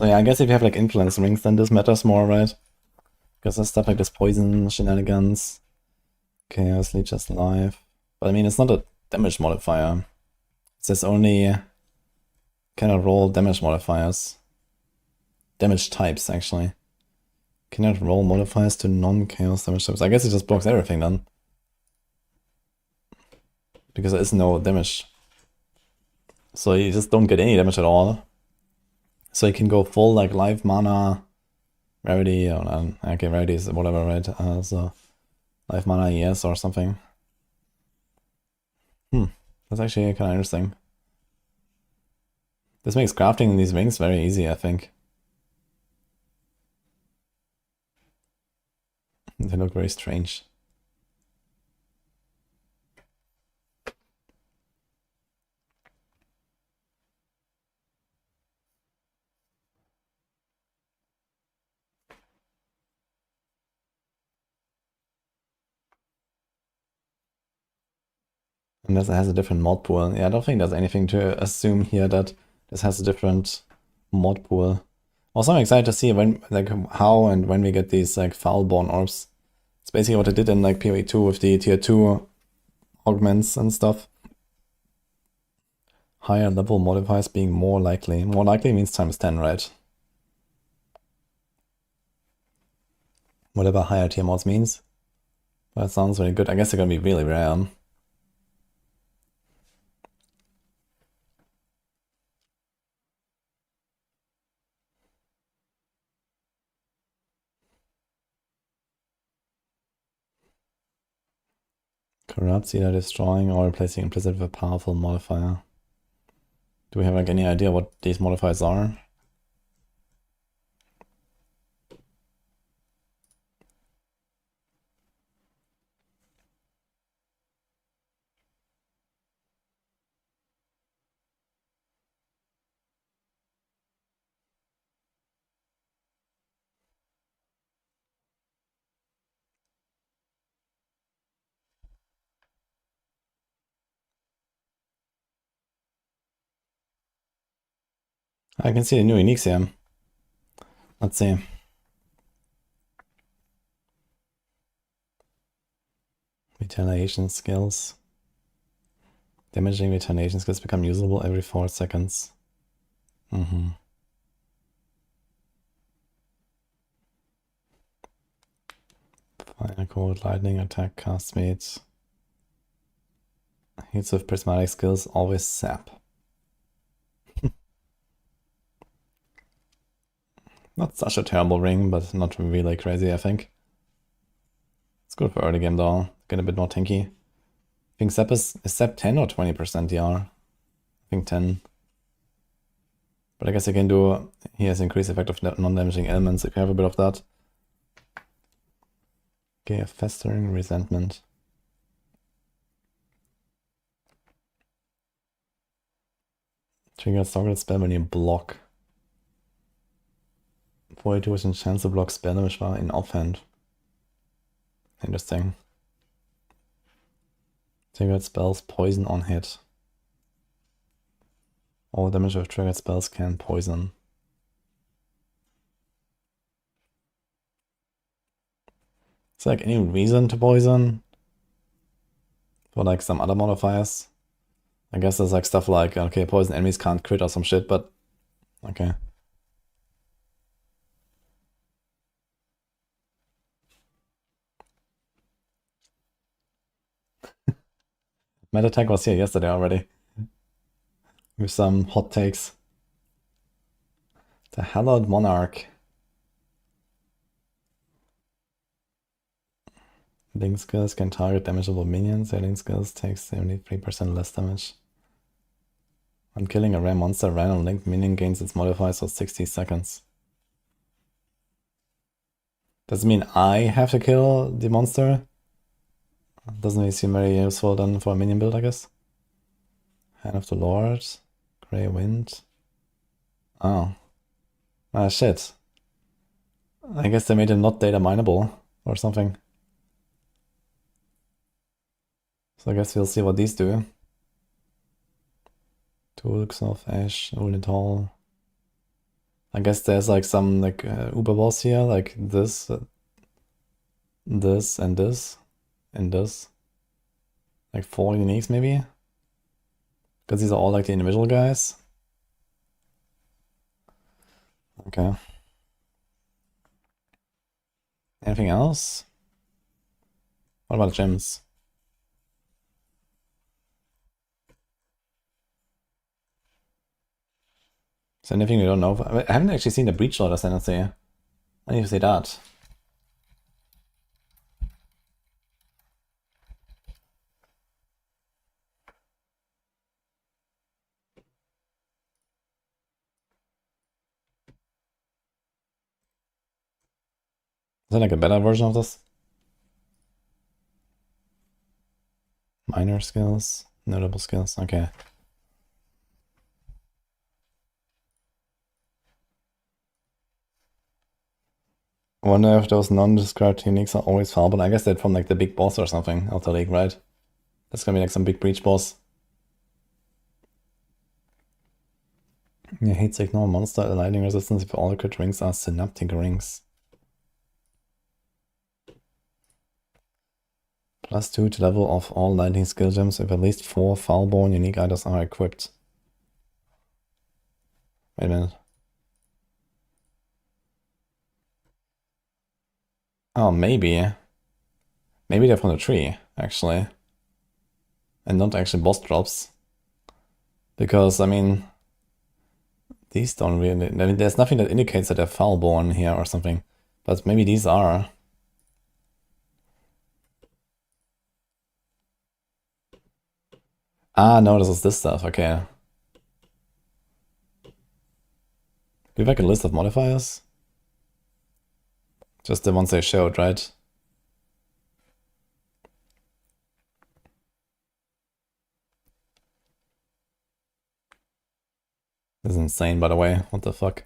So yeah, I guess if you have like influence rings, then this matters more, right? Because there's stuff like this poison shenanigans, chaos, leeches life. But I mean, it's not a damage modifier. It says only cannot roll damage modifiers. Damage types, actually. Cannot roll modifiers to non-chaos damage types. I guess it just blocks everything then. Because there is no damage. So you just don't get any damage at all. So you can go full like life mana, rarity, or okay, rarity is whatever, right? So life mana yes or something. That's actually kind of interesting. This makes crafting these rings very easy, I think. They look very strange. Unless it has a different mod pool. Yeah, I don't think there's anything to assume here that this has a different mod pool. Also, I'm excited to see when, like, how and when we get these like foulborn orbs. It's basically what I did in like PoE 2 with the tier 2 augments and stuff. Higher level modifiers being more likely. More likely means times 10, right? Whatever higher tier mods means. That sounds very good. I guess they're gonna be really rare. Corrupts, either destroying or replacing implicit with a powerful modifier. Do we have like any idea what these modifiers are? I can see the new uniques here. Let's see. Retaliation skills. Damaging retaliation skills become usable every 4 seconds. Fire, cold, lightning, attack, cast speed. Hits with prismatic skills always sap. Not such a terrible ring, but not really crazy, I think. It's good for early game though. Get a bit more tanky. I think sap is sap 10 or 20% DR? I think 10. But I guess you can do, he has increased effect of non-damaging elements if you have a bit of that. Okay, a festering resentment. Trigger target spell when you block. 42% chance to block spell damage while in offhand. Interesting. Triggered spells poison on hit. All damage of triggered spells can poison. Is there like any reason to poison? For like some other modifiers? I guess there's like stuff like, okay, poison enemies can't crit or some shit, but okay. Metatank was here yesterday already. With some hot takes. The Hallowed Monarch. Link skills can target damageable minions. Their link skills takes 73% less damage. When killing a rare monster, random linked minion gains its modifiers for 60 seconds. Does it mean I have to kill the monster? Doesn't really seem very useful then for a minion build, I guess. Hand of the Lord. Grey Wind. Oh. Ah, shit. I guess they made it not data mineable or something. So I guess we'll see what these do. Tools of Ash, Olden Hall. I guess there's like some like uber boss here, like this, this, and this, and this. Like 4 uniques maybe? Because these are all like the individual guys. Okay. Anything else? What about gems? Is there anything we don't know? I haven't actually seen the Breach Lord ascendancy. I need to see that. Is there like a better version of this? Minor skills, notable skills, okay. I wonder if those non-described uniques are always fallible. I guess they're from like the big boss or something of the league, right? That's gonna be like some big breach boss. Yeah, hits ignore monster lightning resistance if all crit rings are synaptic rings. +2 to level of all lightning skill gems if at least 4 foul-born unique items are equipped. Wait a minute. Oh, maybe. Maybe they're from the tree, actually. And not actually boss drops. Because, I mean, these don't really... I mean, there's nothing that indicates that they're foul-born here or something. But maybe these are. Ah, no, this is this stuff, okay. we have like a list of modifiers? Just the ones they showed, right? This is insane, by the way. What the fuck?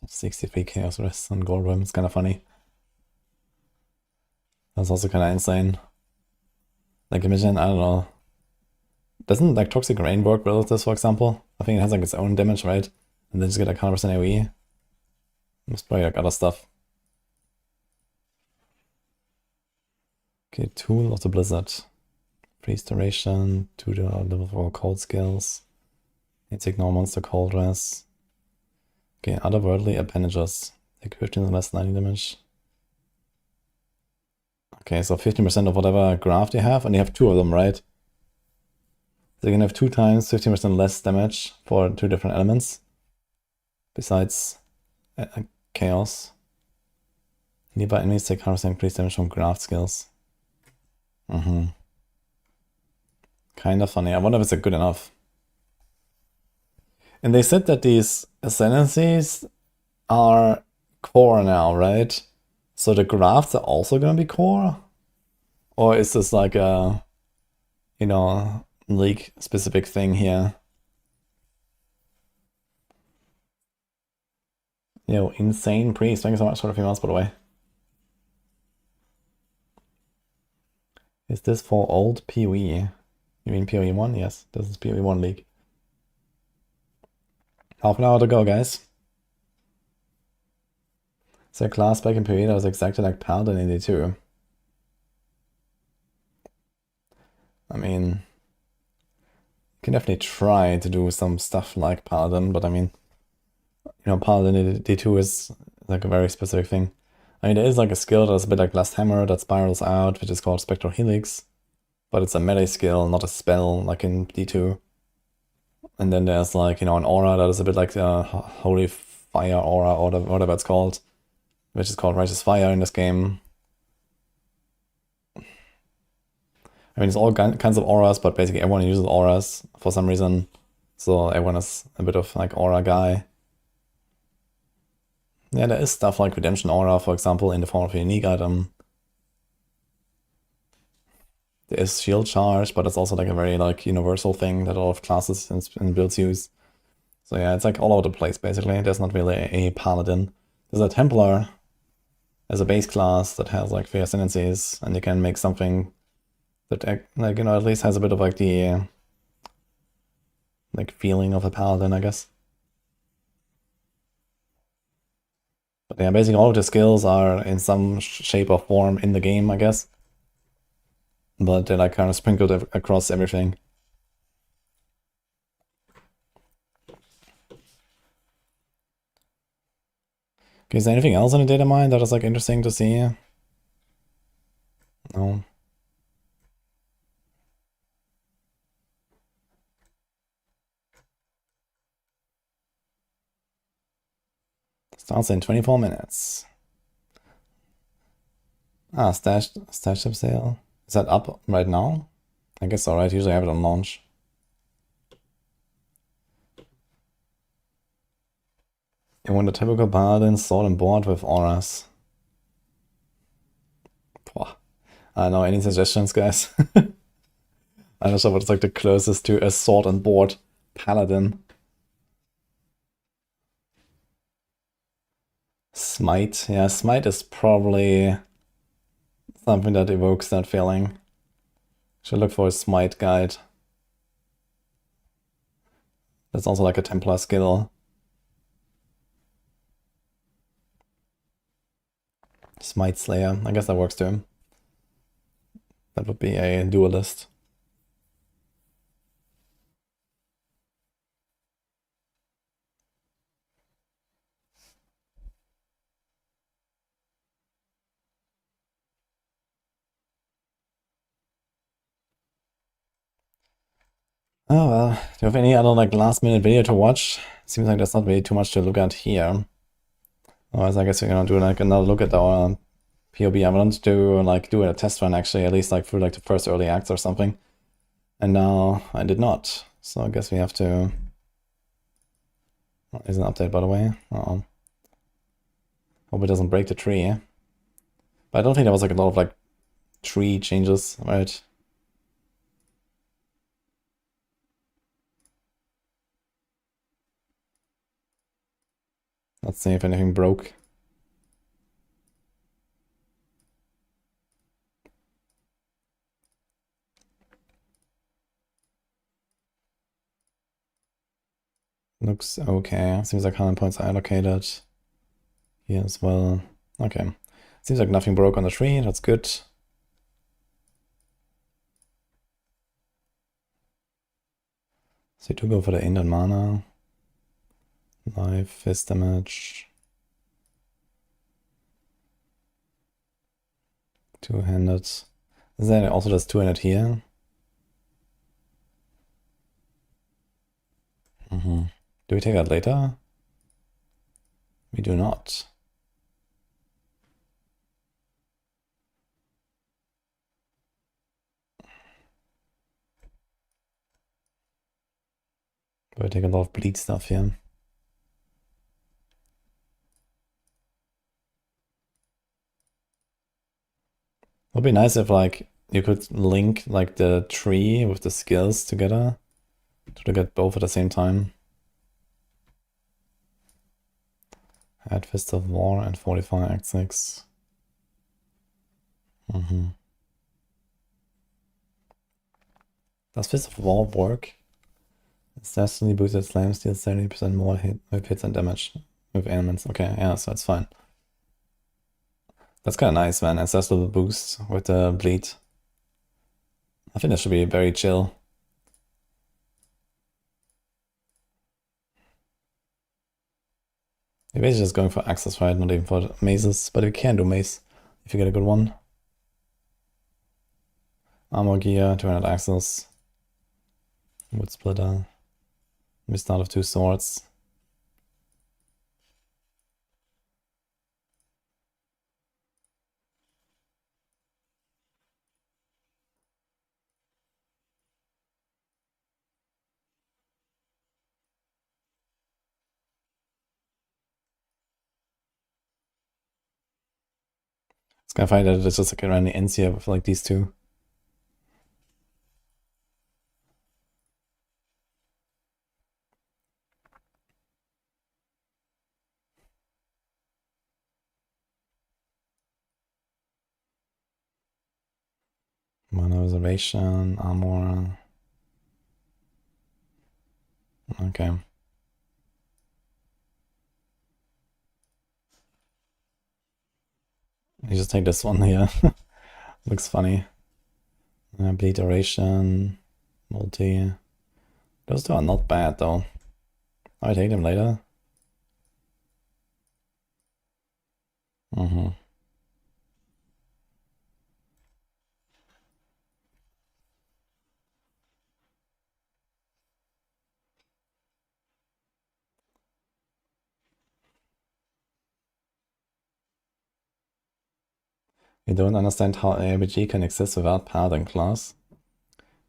$63 chaos rest on gold rim. It's kind of funny. That's also kind of insane. Like imagine, I don't know. Doesn't like Toxic Rain work well with this, for example? I think it has like its own damage, right? And then just get like 100% AoE. There's probably like other stuff. Okay, Tool of the Blizzard. Freeze duration, 2 level 4 cold skills. It's ignore monster cold res. Okay, otherworldly appendages. Take 15 less 90 damage. Okay, so 15% of whatever graft you have, and you have 2 of them, right? So you can have 2 times 15% less damage for 2 different elements. Besides chaos. Nearby enemies take 100% increased damage from graft skills. Kind of funny. I wonder if it's good enough. And they said that these ascendancies are core now, right? So the grafts are also gonna be core? Or is this like a, you know, league specific thing here? Yo, insane priest. Thank you so much for the few months, by the way. Is this for old PoE? You mean PoE 1? Yes, this is PoE 1 league. Half an hour to go, guys. So class back in PoE that was exactly like Paladin in D2. I mean, you can definitely try to do some stuff like Paladin, but I mean, you know, Paladin in D2 is like a very specific thing. I mean, there is like a skill that's a bit like Last Hammer that spirals out, which is called Spectral Helix, but it's a melee skill, not a spell like in D2. And then there's like, you know, an aura that is a bit like the Holy Fire aura or whatever it's called, which is called Righteous Fire in this game. I mean, it's all kinds of auras, but basically everyone uses auras for some reason. So everyone is a bit of like aura guy. Yeah, there is stuff like Redemption Aura, for example, in the form of a unique item. There is Shield Charge, but it's also like a very like universal thing that a lot of classes and builds use. So yeah, it's like all over the place basically. There's not really a Paladin. There's a Templar as a base class that has like 3 ascendancies, and you can make something that like, you know, at least has a bit of like the like feeling of a Paladin, I guess. But yeah, basically all of the skills are in some shape or form in the game, I guess. But they're like kind of sprinkled across everything. Okay, is there anything else in the data mine that is like interesting to see? No. Starts in 24 minutes. Ah, stash ship sale. Is that up right now? I guess alright, usually I have it on launch. You want a typical paladin sword and board with auras. Boah. I don't know, any suggestions, guys? I'm not sure what's like the closest to a sword and board paladin. Smite. Yeah, Smite is probably something that evokes that feeling. Should look for a Smite guide. That's also like a Templar skill. Smite Slayer. I guess that works too. That would be a duelist. Oh well, do you have any other like last minute video to watch? Seems like there's not really too much to look at here. Otherwise, I guess we're gonna do like another look at our POB. I wanted to like do a test run actually, at least like through like the first early acts or something. And now I did not. So I guess we have to... Is an update by the way? Uh-oh. Hope it doesn't break the tree. But I don't think there was like a lot of like tree changes, right? Let's see if anything broke. Looks okay. Seems like 100 points are allocated here as well. Okay. Seems like nothing broke on the tree. That's good. So you do go for the Indon mana. Life, fist damage. Two-handed. Is there also just two-handed here? Do we take that later? We do not. But we take a lot of bleed stuff here. It would be nice if like you could link like the tree with the skills together to get both at the same time. Add Fist of War and 45 Act 6. Does Fist of War work? It's destiny boosted slams deals 70% more hits and damage with ailments. Okay, yeah, so it's fine. That's kind of nice, man. Ancestral boost with the bleed. I think that should be very chill. Maybe it's just going for axes, right? Not even for mazes, but we can do maze if you get a good one. Armor gear, 200 axes. Wood splitter. We start with 2 swords. It's gonna find that it's just like around the ends here with like these two. Mana reservation, armor. Okay. You just take this one here. Looks funny. Bleed duration, multi. Those two are not bad though. I'll take them later. You don't understand how ARPG can exist without paladin class.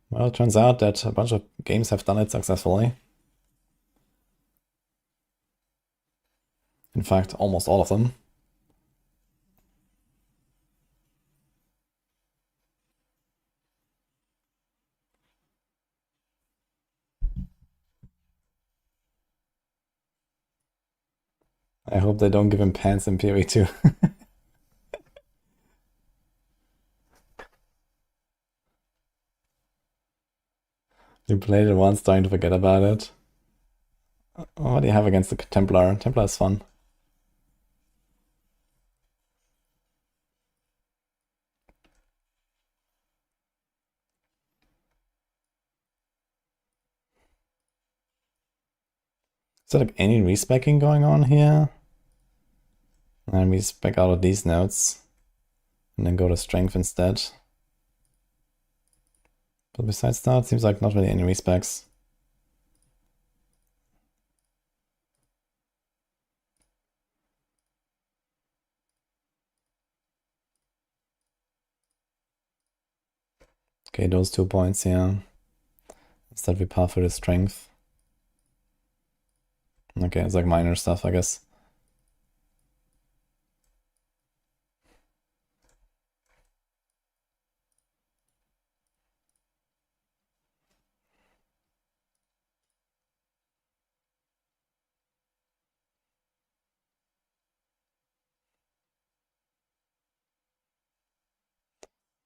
Well, it turns out that a bunch of games have done it successfully. In fact, almost all of them. I hope they don't give him pants in PoE too. You played it once, trying to forget about it. What do you have against the Templar? Templar is fun. Is there like any respecking going on here? And we spec out of these notes. And then go to strength instead. But besides that, it seems like not really any respecs. Okay, those 2 points here. Instead we path for the strength. Okay, it's like minor stuff, I guess.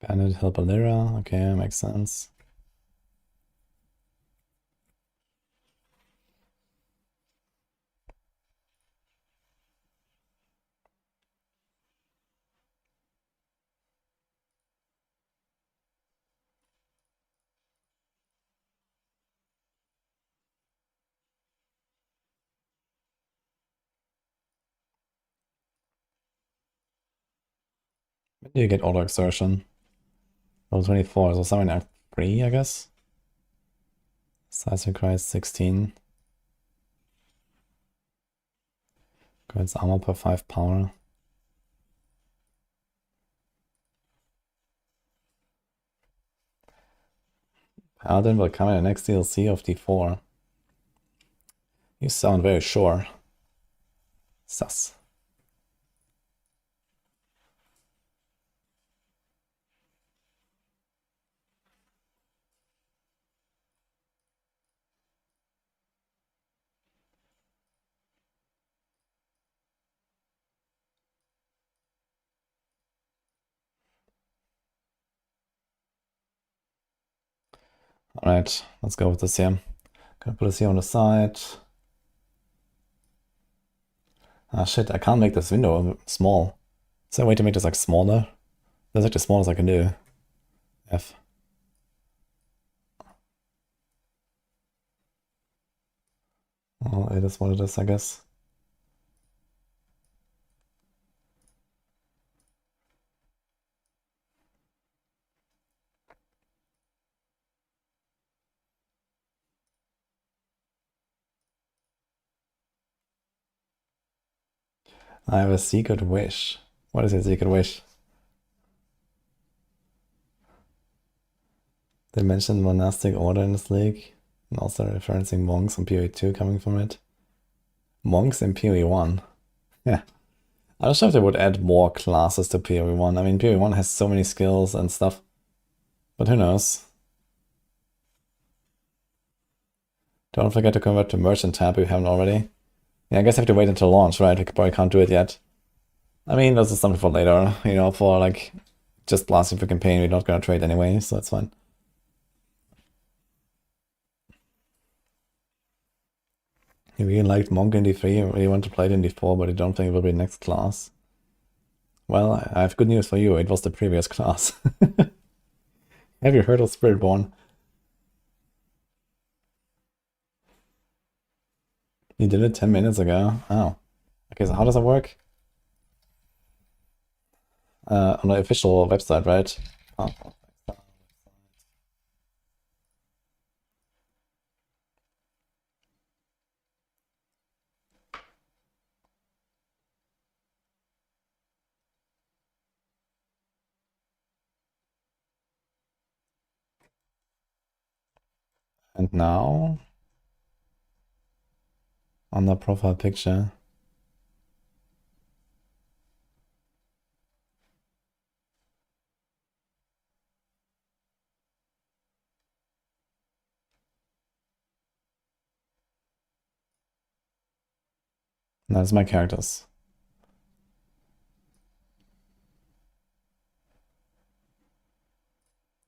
Bandit, help a Lyra. Okay, makes sense. When do you get auto exertion? Level 24, so something like 3, I guess. Size requires 16. Grants armor per 5 power. Paladin will come in the next DLC of D4. You sound very sure. Sus. Alright, let's go with this here. Gonna put this here on the side. Ah shit, I can't make this window small. Is there a way to make this like smaller? That's like the smallest I can do. F. Well, it is what it is, I guess. I have a secret wish. What is your secret wish? They mentioned monastic order in this league, and also referencing monks on PoE 2 coming from it. Monks in PoE 1. Yeah. I don't know if they would add more classes to PoE 1. I mean, PoE 1 has so many skills and stuff. But who knows? Don't forget to convert to Merchant tab if you haven't already. Yeah, I guess I have to wait until launch, right? I probably can't do it yet. I mean, this is something for later, you know, for like just lasting for campaign. We're not gonna trade anyway, so that's fine. You really liked Monk in D3, you really want to play it in D4, but you don't think it will be the next class. Well, I have good news for you, it was the previous class. Have you heard of Spiritborn? You did it 10 minutes ago. Oh. Okay, so how does it work? On the official website, right? Oh. And now, on the profile picture, that's my characters.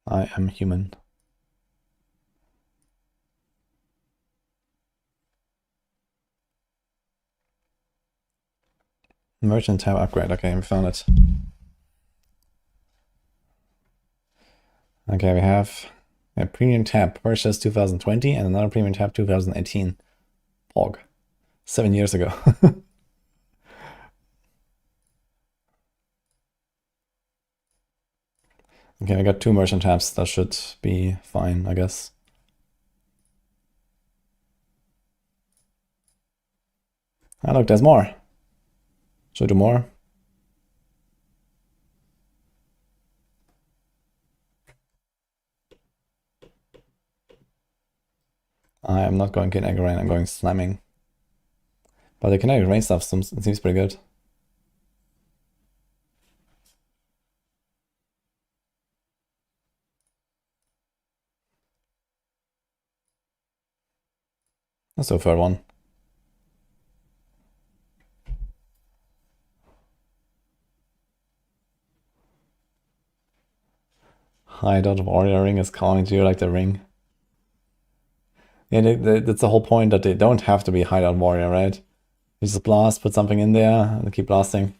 I am human. Merchant tab upgrade. Okay, we found it. Okay, we have a premium tab purchase 2020 and another premium tab 2018. Pog. 7 years ago. Okay, I got 2 merchant tabs. That should be fine, I guess. Ah, look, there's more. Should we do more? I am not going kinetic rain, I'm going slamming. But the kinetic rain stuff seems pretty good. Let's do a third one. Hideout Warrior Ring is calling to you like the ring. Yeah, that's the whole point, that they don't have to be Hideout Warrior, right? You just blast, put something in there, and keep blasting.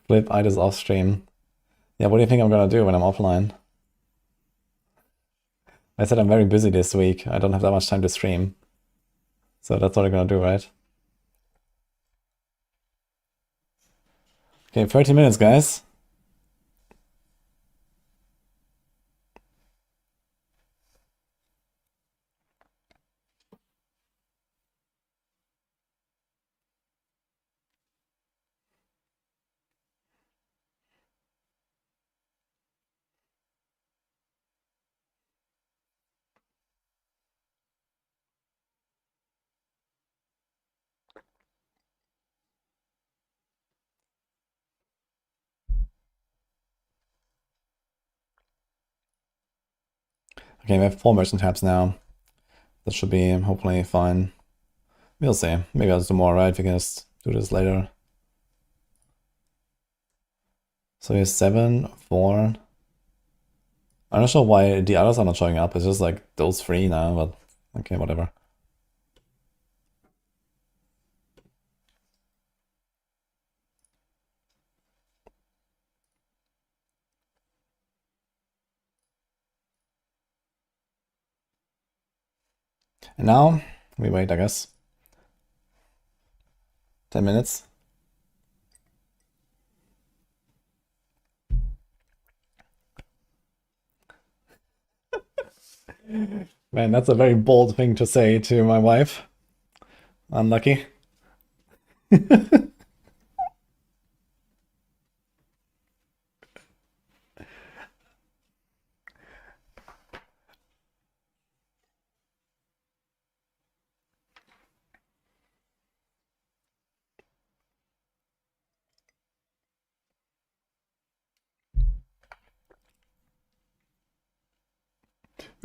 Flip idols off stream. Yeah, what do you think I'm gonna do when I'm offline? I said I'm very busy this week. I don't have that much time to stream. So that's what I'm gonna do, right? Okay, 30 minutes, guys. Okay, we have 4 merchant tabs now. That should be hopefully fine. We'll see. Maybe I'll do more, right? We can just do this later. So here's 7, 4. I'm not sure why the others are not showing up. It's just like those 3 now, but okay, whatever. And now we wait, I guess. 10 minutes. Man, that's a very bold thing to say to my wife. Unlucky.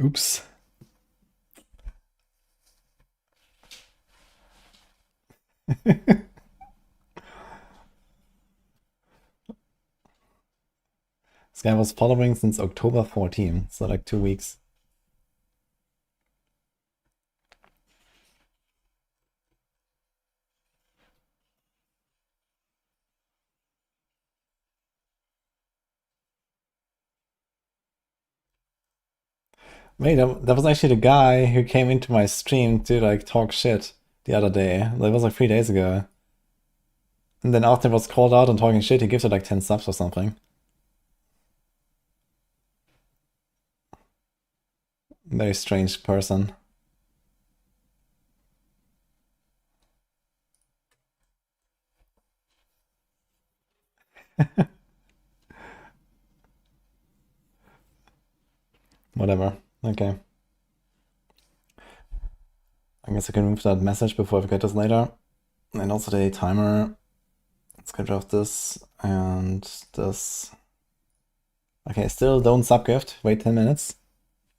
Oops. This guy was following since October 14, so like 2 weeks. Wait, that was actually the guy who came into my stream to like talk shit the other day. That was like 3 days ago. And then after he was called out on talking shit, he gives it like 10 subs or something. Very strange person. Whatever. Okay. I guess I can move that message before I forget this later. And also the timer. Let's get rid of this and this. Okay, still don't subgift. Wait 10 minutes.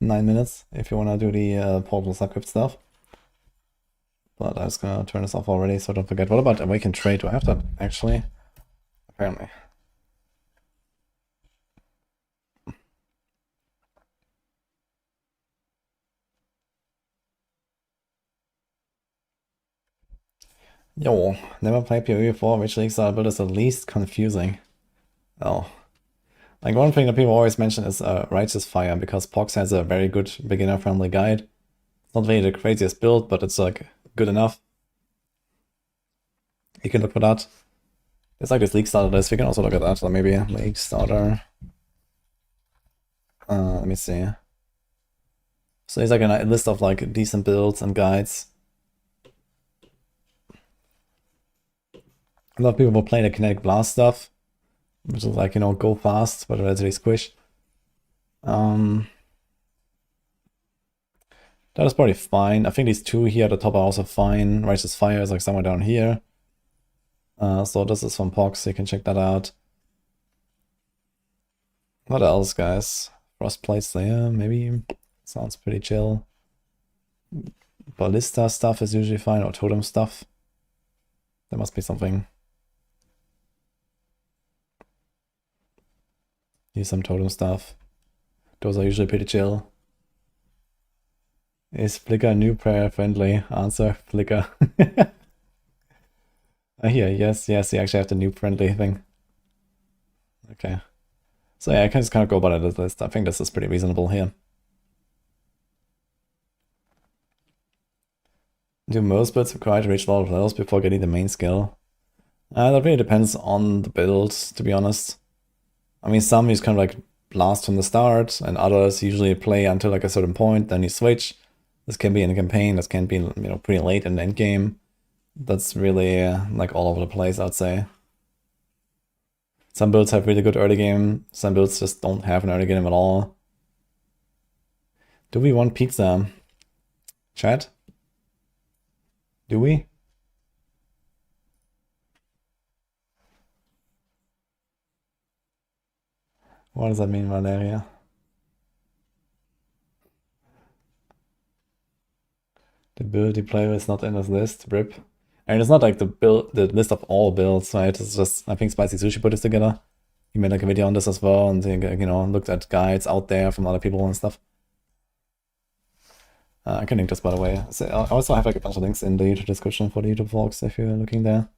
9 minutes if you want to do the portal subgift stuff. But I was gonna turn this off already, so don't forget. What about Awaken Trade? Do I have that actually? Apparently. Yo, never played PoE before. Which Exile build is the least confusing? Oh. Like one thing that people always mention is Righteous Fire, because Pox has a very good beginner-friendly guide. It's not really the craziest build, but it's like good enough. You can look for that. It's like this League Starter list. We can also look at that. So maybe League Starter. Let me see. So there's like a list of like decent builds and guides. A lot of people will play the Kinetic Blast stuff, which is like, you know, go fast, but relatively squish. That is probably fine. I think these two here at the top are also fine. Righteous Fire is like somewhere down here. So this is from Pox, so you can check that out. What else, guys? Frost plates there, maybe. Sounds pretty chill. Ballista stuff is usually fine, or totem stuff. There must be something. Here's some totem stuff. Those are usually pretty chill. Is Flickr new prayer friendly? Answer, Flickr. Here, yes, you actually have the new friendly thing. Okay. So yeah, I can just kind of go about it list. I think this is pretty reasonable here. Do most builds require to reach a lot of levels before getting the main skill? That really depends on the build, to be honest. I mean, some you just kind of like blast from the start, and others usually play until like a certain point, then you switch. This can be in a campaign, this can be, you know, pretty late in the end game. That's really like all over the place, I'd say. Some builds have really good early game, some builds just don't have an early game at all. Do we want pizza? Chat? Do we? What does that mean, Valeria? The ability player is not in this list, rip. And it's not like the list of all builds, right? It's just, I think Spicy Sushi put this together. He made like a video on this as well, and he, you know, looked at guides out there from other people and stuff. I can link this, by the way. So I also have like a bunch of links in the YouTube description for the YouTube vlogs if you're looking there.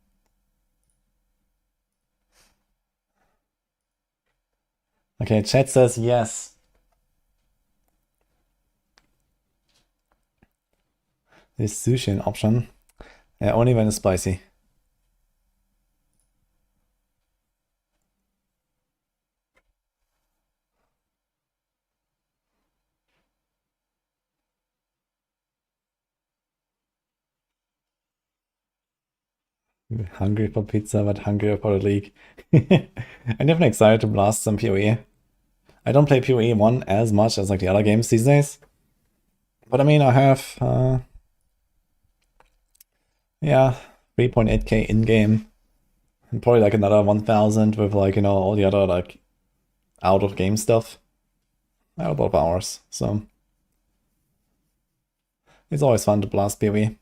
Okay, chat says yes. Is sushi an option? Yeah, only when it's spicy. Hungry for pizza, but hungrier for the league. I'm definitely excited to blast some PoE. I don't play PoE 1 as much as like the other games these days. But I mean, I have, yeah, 3.8k in-game. And probably like another 1000 with like, you know, all the other like out-of-game stuff. I have a lot of hours, so it's always fun to blast PoE.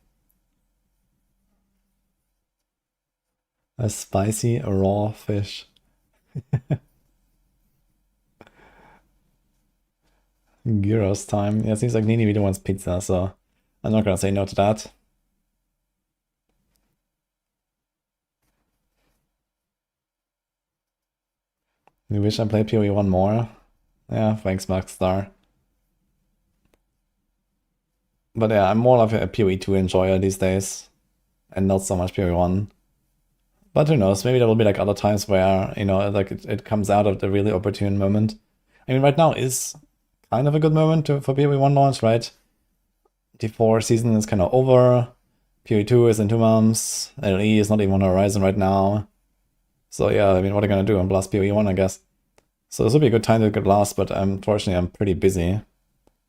A spicy raw fish. Gyros time. Yeah, it seems like Nini really wants pizza, so I'm not gonna say no to that. You wish I played PoE 1 more? Yeah, thanks, Maxstar. But yeah, I'm more of a PoE 2 enjoyer these days, and not so much PoE 1. But who knows, maybe there will be like other times where, you know, like it comes out of the really opportune moment. I mean, right now is kind of a good moment for PoE 1 launch, right? D4 season is kind of over. PoE 2 is in 2 months. LE is not even on the horizon right now. So yeah, I mean, what are you gonna do? Blast PoE 1, I guess. So this would be a good time to get blast, but unfortunately I'm pretty busy.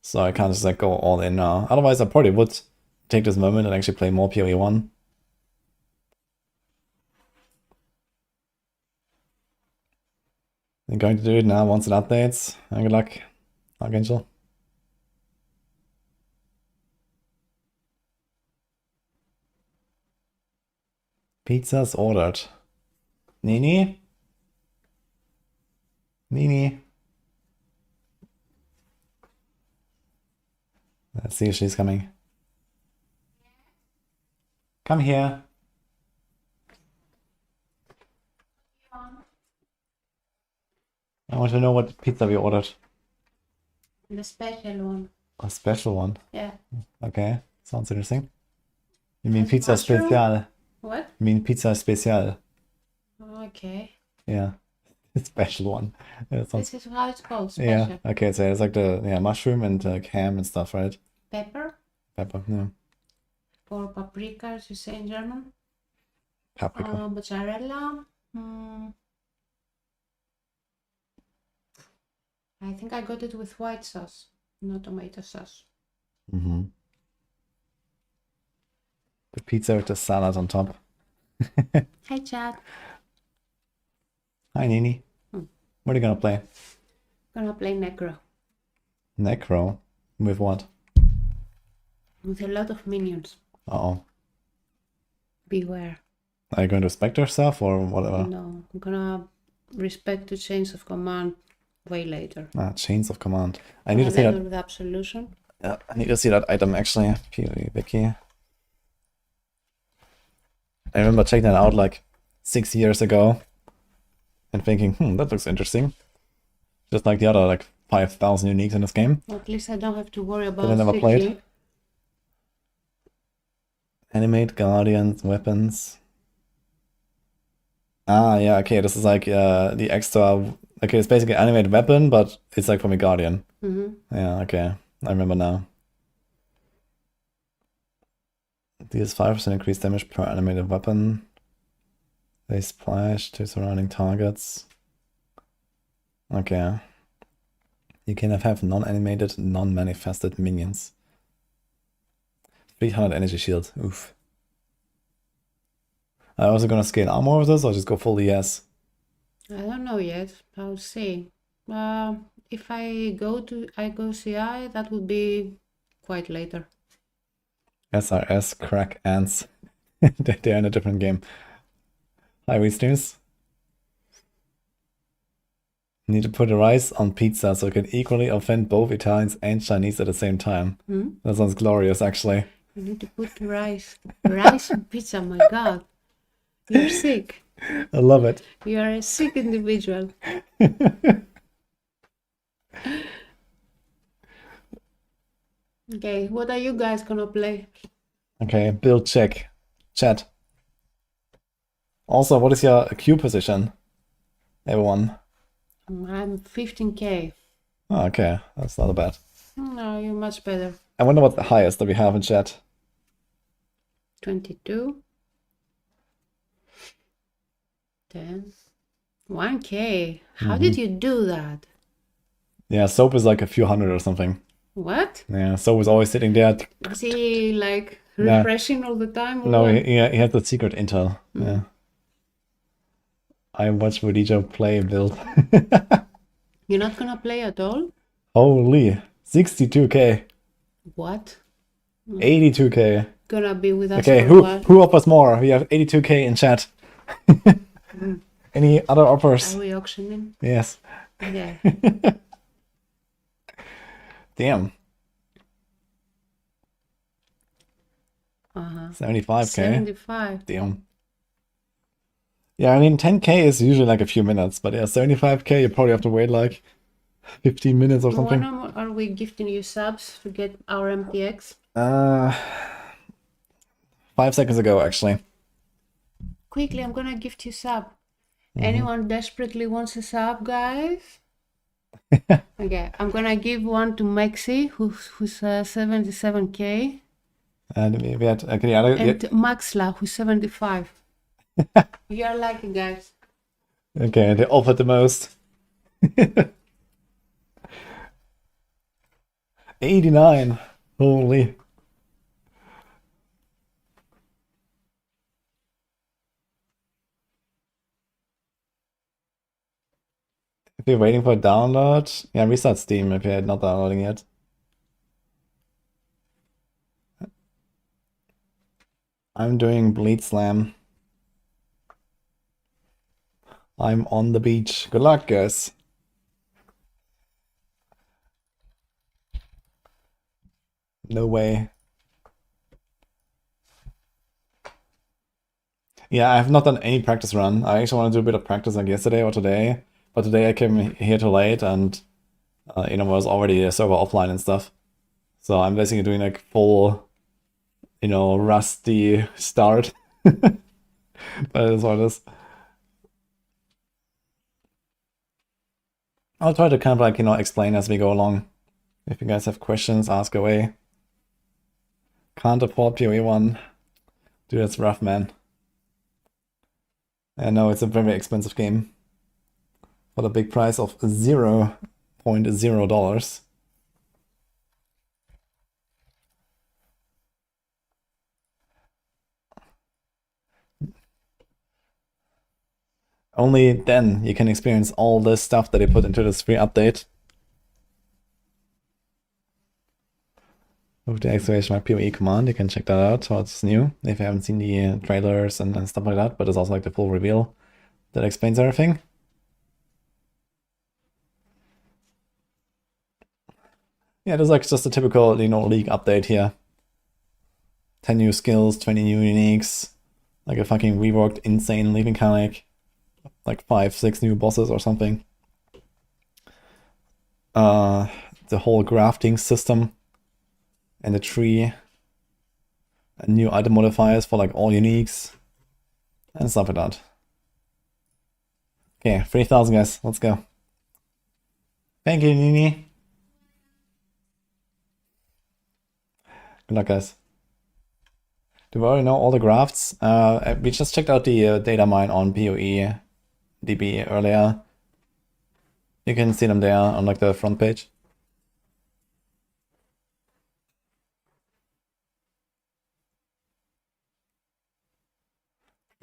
So I can't just like go all in now. Otherwise I probably would take this moment and actually play more PoE 1. I'm going to do it now once it updates. Good luck, Archangel. Pizza's ordered. Nini? Nini? Let's see if she's coming. Come here. I want to know what pizza we ordered. The special one. A special one? Yeah. Okay, sounds interesting. You mean Has pizza mushroom? special? What? You mean pizza special? Okay. Yeah, special one. Yeah, it sounds, This is how it's called, yeah, special. okay, so it's like the mushroom and ham and stuff, right? Pepper Pepper, yeah. or paprika, as you say in German. Paprika. Mozzarella. I think I got it with white sauce, not tomato sauce. Mm-hmm. The pizza with the salad on top. Hi, Chad. Hi, Nini. What are you gonna play? Gonna play Necro Necro? With what? with a lot of minions. Uh-oh. Beware. Are you going to Spectre stuff or whatever? No, I'm gonna respect the chains of command way later. Ah, Chains of Command. I need to see Later that. with Absolution. Yeah, I need to see that item actually. PoE Wiki. I remember checking that out like 6 years ago and thinking, that looks interesting. Just like the other like 5,000 uniques in this game. At least I don't have to worry That I about never sick played. leave. Animate, Guardians, Weapons. Ah, yeah, okay, this is like the extra... Okay, it's basically animated weapon, but it's like from a Guardian. Yeah, okay. I remember now. Deals 5% increased damage per animated weapon. They splash to surrounding targets. Okay. You can have non-animated, non-manifested minions. 300 energy shield. Oof. Are you also gonna scale armor with this or just go full ES? I don't know yet. I'll see. If I go CI, that would be quite later. SRS, crack ants. They're in a different game. Hi, Weasters. Need to put a rice on pizza so it can equally offend both Italians and Chinese at the same time. That sounds glorious, actually. You need to put rice on pizza, my god. You're sick. I love it. You are a sick individual. Okay, what are you guys gonna play? Okay, build check. Chat. Also, what is your Q position? Everyone. I'm 15k. Oh, okay, that's not bad. No, you're much better. I wonder what the highest that we have in chat. 22. 10. 1k. How did you do that? Yeah, Soap is like a few hundred or something. What? Yeah, Soap is always sitting there. Is he like Yeah. refreshing all the time? or No, what? he has the secret intel. Yeah. I watch wudijo play build. You're not gonna play at all? Holy, 62k, What? 82k. Gonna be with us Okay, for a while? who offers more? We have 82k in chat. Any other offers? Are we auctioning? Yes. Yeah. Damn. 75k. 75. Damn. Yeah, I mean 10k is usually like a few minutes, but yeah, 75k you probably have to wait like 15 minutes or When something. are we gifting you subs to get our MTX? 5 seconds ago actually. Quickly, I'm gonna gift you sub. Anyone desperately wants a sub, guys? Okay, I'm gonna give one to Maxi, who's 77k, And we had okay, and Maxla, who's 75. You're lucky, guys. okay, they offered the most. 89. Holy. If you're waiting for a download, yeah, restart Steam if you're not downloading yet. I'm doing Bleed Slam. I'm on the beach. Good luck, guys. No way. Yeah, I have not done any practice run. I actually want to do a bit of practice like yesterday or today. But today I came here too late and, was already a server offline and stuff. So I'm basically doing like full, rusty start. But it is what it is. I'll try to kind of like, explain as we go along. If you guys have questions, ask away. Can't afford PoE 1. Dude, that's rough, man. I know it's a very expensive game. For the big price of $0.0. Only then you can experience all this stuff that they put into this free update. With the exclamation mark PoE command, you can check that out, so it's new, if you haven't seen the trailers and stuff like that, but it's also like the full reveal that explains everything. Yeah, there's like just a typical, you know, League update here. 10 new skills, 20 new uniques, like a fucking reworked insane League mechanic, like 5-6 new bosses or something. The whole crafting system and the tree, and new item modifiers for like all uniques and stuff like that. Okay, 3,000 guys, let's go. Thank you, Nini. Good luck, guys. Do we already know all the grafts? We just checked out the data mine on PoE DB earlier. You can see them there on like the front page.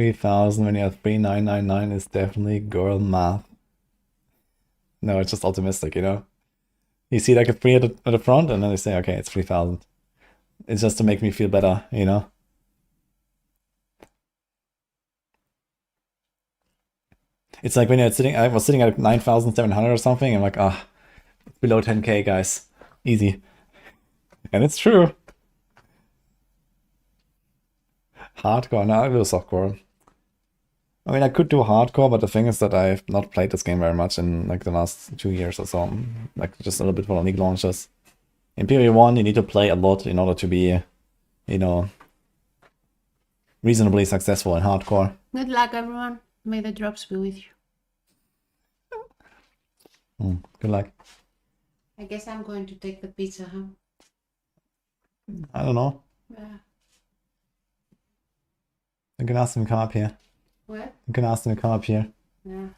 $3,000 when you have 3,999 is definitely girl math. No, it's just optimistic, you know? You see like a 3 at the front and then they say, okay, it's 3,000. It's just to make me feel better, you know? It's like when you're sitting, I was sitting at 9,700 or something, I'm like, ah, below 10k, guys. Easy. And it's true. Hardcore, no, I will softcore. I mean, I could do hardcore, but the thing is that I've not played this game very much in like the last 2 years or so. Like just a little bit for the League launches. In Period 1, you need to play a lot in order to be, you know, reasonably successful in hardcore. Good luck, everyone. May the drops be with you. Good luck. I guess I'm going to take the pizza, huh? I don't know. Yeah. You can ask them to come up here. What? You can ask them to come up here. Yeah.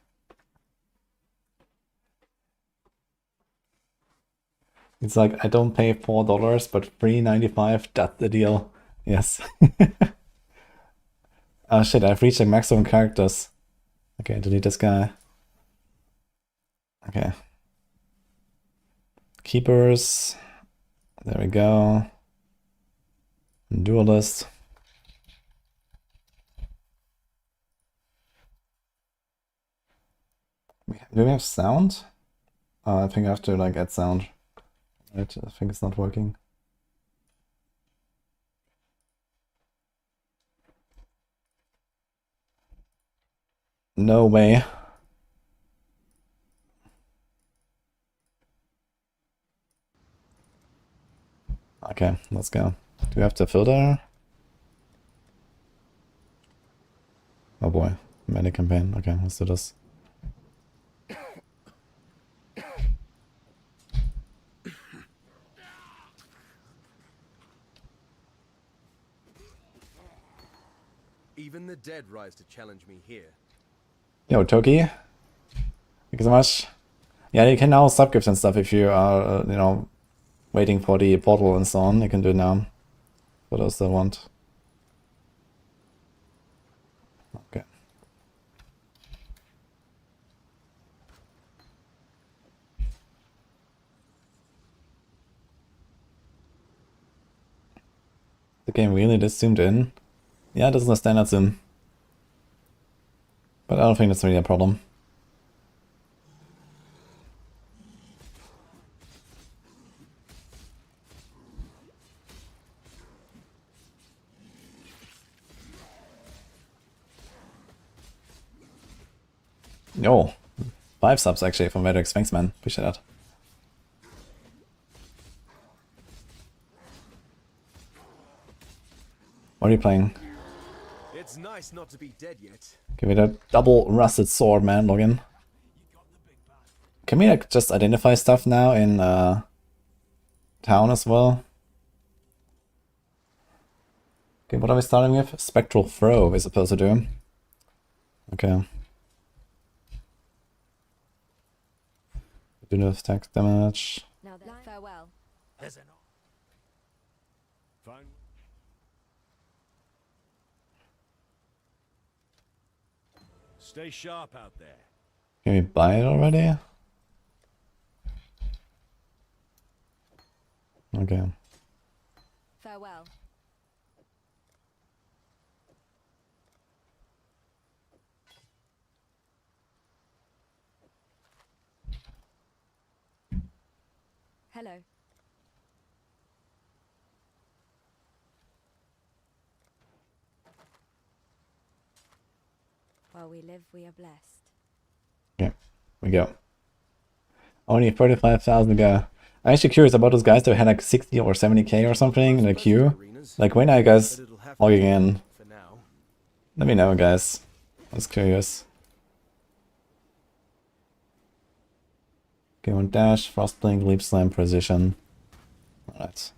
It's like, I don't pay $4, but $3.95, that's the deal. Yes. Oh shit, I've reached the maximum characters. Okay, delete this guy. Okay. Keepers. There we go. Duelist. Do we have sound? I think I have to like add sound. Right, I think it's not working. No way. Okay, let's go. Do we have to filter? Oh boy, many campaign. Okay, let's do this. Even the dead rise to challenge me here. Yo, Toki. Thank you so much. Yeah, you can now subgift and stuff if you are, you know, waiting for the portal and so on. You can do it now. For those that want. Okay. The game really just zoomed in. Yeah, this is a standard zoom. But I don't think that's really a problem. Yo, 5 subs actually from Vedrix. Thanks, man. Appreciate that. What are you playing? It's nice not to be dead yet. Give me that double rusted sword, man, Logan. Can we like just identify stuff now in town as well? Okay, what are we starting with? Spectral Throw we're supposed to do. Okay. Do no attack damage. Now then, farewell. Fine. Stay sharp out there. Can we buy it already? Okay. Farewell. Hello. While we live, we are blessed. Okay, we go. Only 35,000 to go. I'm actually curious about those guys that had like 60 or 70k or something in the queue. Like, when are you guys logging in? For now. Let me know, guys. I was curious. Okay, one dash, frostblink, leap slam, precision. Alright.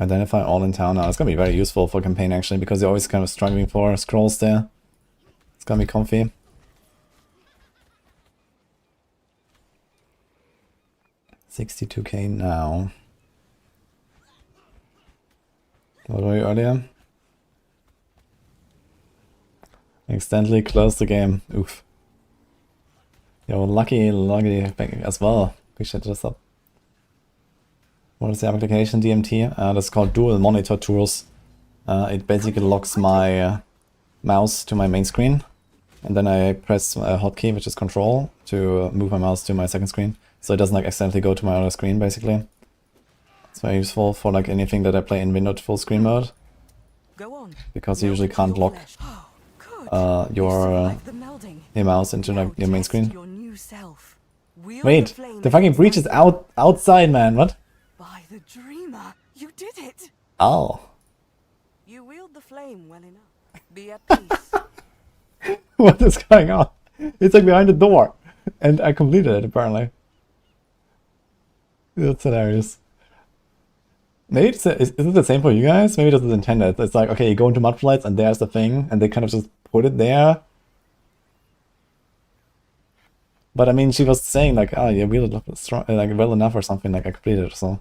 Identify all in town now. It's gonna be very useful for campaign actually, because you're always kind of struggling for scrolls there. It's gonna be comfy. $62k now. What were you earlier? Accidentally closed the game. Oof. Yo, lucky as well. Appreciate this up. What is the application? DMT? That's called Dual Monitor Tools. It basically locks my mouse to my main screen, and then I press a hotkey, which is Control, to move my mouse to my second screen, so it doesn't like accidentally go to my other screen. Basically, it's very useful for like anything that I play in windowed full screen mode, Go on. because you usually can't lock Oh, good. your The melding. mouse into like your main Test screen. Your new self. Wield Wait, flame the fucking against breach is outside, man. What? By the dreamer, you did it. Oh. You wield the flame well enough. Be at peace. What is going on? It's like behind the door, and I completed it apparently. That's hilarious. Maybe is it the same for you guys? Maybe this is intended. It's like, okay, you go into Mudflights and there's the thing, and they kind of just put it there. But I mean, she was saying like, oh, you wielded strong, like well enough or something. Like I completed it, so.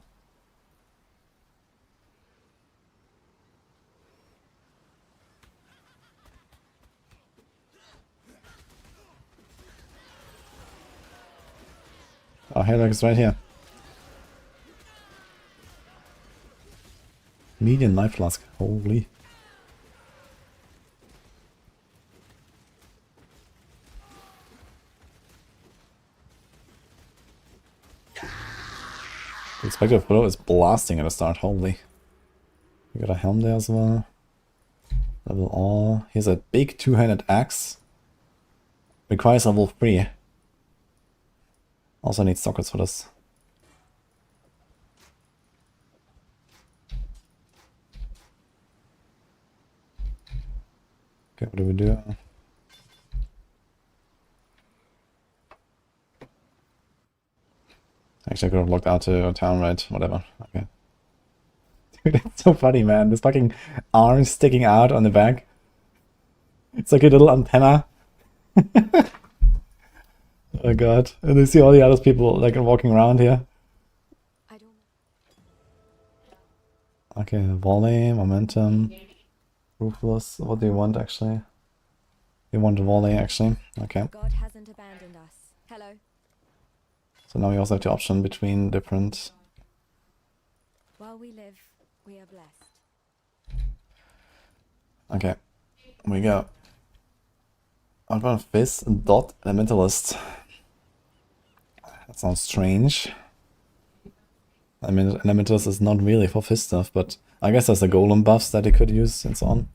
Oh, Hairlock is right here. Median life flask. Holy. The Spectre Flow is blasting at the start. Holy. We got a helm there as well. Level all. Here's a big two-handed axe. Requires level 3. Also need sockets for this. Okay, what do we do? Actually, I could have looked out to a town, right? Whatever. Okay. Dude, it's so funny, man. This fucking arm sticking out on the back. It's like a little antenna. Oh god. And you see all the other people like walking around here. I don't. Okay, volley, momentum, ruthless. What do you want actually? You want the volley actually? Okay. God hasn't abandoned us. Hello. So now we also have the option between different. While we live, we are blessed. Okay. Here we go. Outbound Fizz dot Elementalist. That sounds strange. I mean, Elementalist is not really for Fizz stuff, but I guess there's the golem buffs that they could use and so on.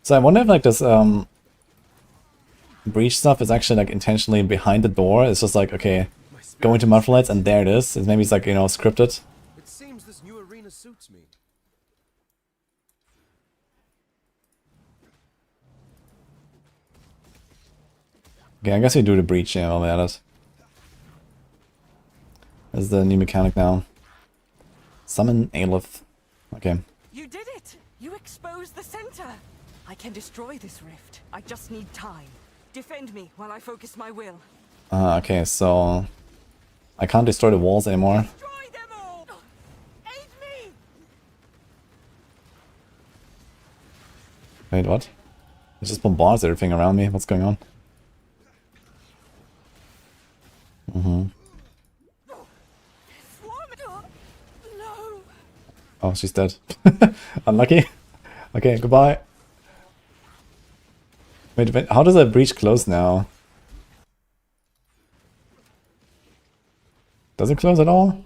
So I wonder if like this breach stuff is actually like intentionally behind the door. It's just like, okay, go into Mudflights and there it is. Maybe it's like, you know, scripted. It seems this new arena suits me. Okay, I guess we do the breach, yeah, while we're at it. This is the new mechanic now. Summon Aleph. Okay. You did it! You exposed the center! I can destroy this rift. I just need time. Defend me while I focus my will. Okay, so I can't destroy the walls anymore. Destroy them all! Aid me! Wait, what? It just bombards everything around me. What's going on? Swarm! No! Oh, she's dead. Unlucky. Okay, goodbye. Wait, how does that breach close now? Does it close at all?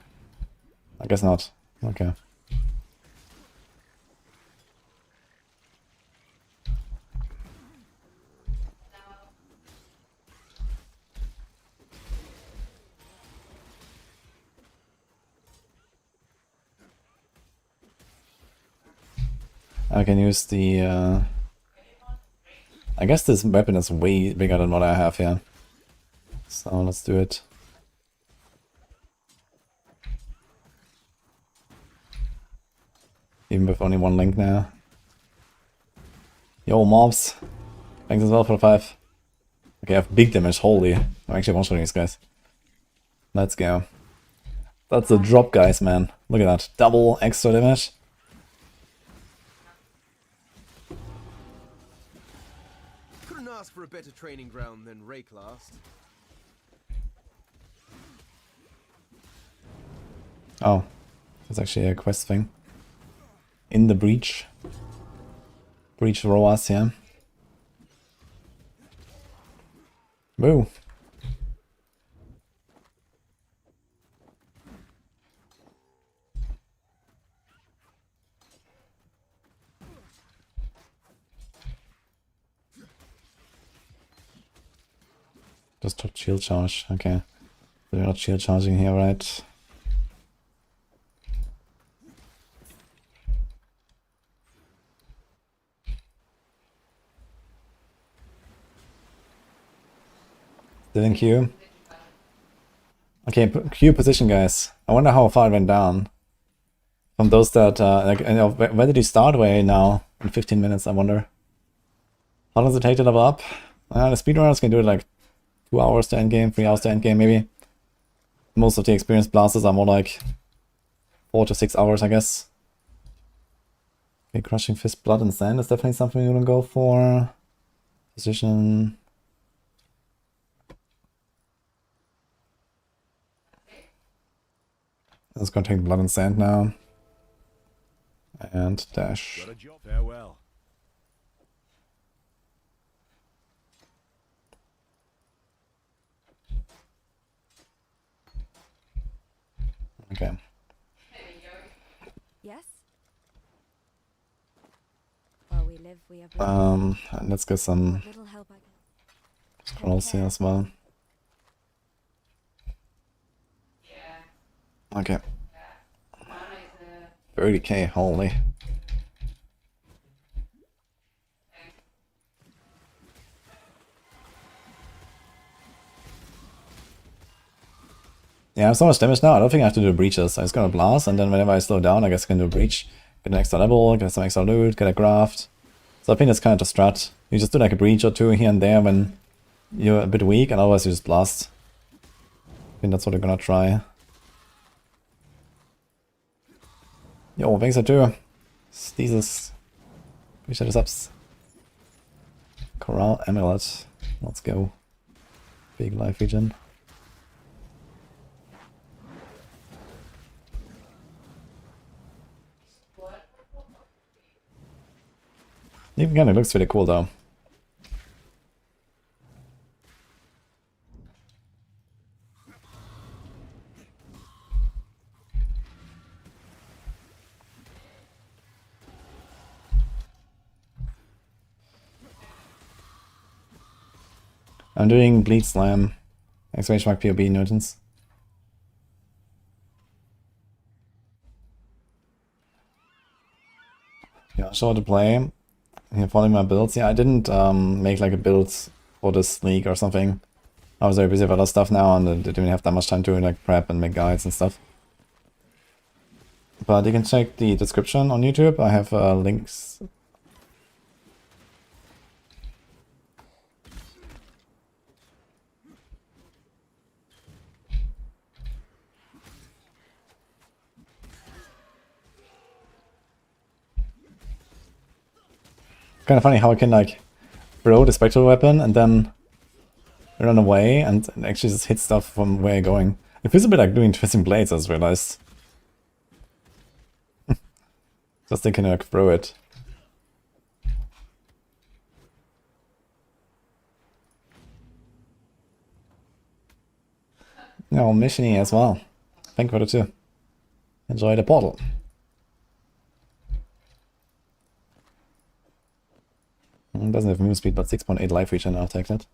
I guess not. Okay. I can use the... I guess this weapon is way bigger than what I have here. So let's do it. Even with only one link now. Yo, mobs. Thanks as well for the 5. Okay, I have big damage. Holy. I'm actually one-shotting these guys. Let's go. That's a drop, guys, man. Look at that. Double extra damage. Couldn't ask for a better training ground than Rake last. Oh. That's actually a quest thing. In the breach. Breach ROAS, yeah. Woo. Just top shield charge, okay. We're not shield charging here, right? Still in queue. Okay, queue position, guys. I wonder how far it went down. From those that, like, you know, where did you start? Where are you now? In 15 minutes, I wonder. How does it take to level up? The speedrunners can do it like 2 hours to endgame, 3 hours to endgame, maybe. Most of the experienced blasters are more like 4 to 6 hours, I guess. Okay, Crushing Fist, Blood and Sand is definitely something you want to go for. Position. Let's go take Blood and Sand now. And dash. Got a job. Farewell. Okay. Yes? While we live, we have blood. And let's get some Little help I can. scrolls here as well. Okay. 30k, holy. Yeah, I have so much damage now, I don't think I have to do breaches. I'm just gonna blast, and then whenever I slow down, I guess I can do a breach. Get an extra level, get some extra loot, get a graft. So I think that's kind of the strat. You just do like a breach or two here and there when you're a bit weak, and otherwise you just blast. I think that's what we're gonna try. Yo, thanks for 2. Jesus. Appreciate the subs. Corral Amulet. Let's go. Big life regen. Even kind of looks really cool though. I'm doing Bleed Slam. Exclamation mark POB Newtons. Yeah, show how to play. You're following my builds. Yeah, I didn't make like a build for this league or something. I was very busy with other stuff now and I didn't even have that much time to like prep and make guides and stuff. But you can check the description on YouTube. I have links. Kind of funny how I can like throw the spectral weapon and then run away and actually just hit stuff from where I'm going. It feels a bit like doing twisting blades, I just realized. Just thinking like throw it. No, missiony as well. Thank you for the two. Enjoy the portal. Doesn't have move speed, but 6.8 life regen, I'll take that.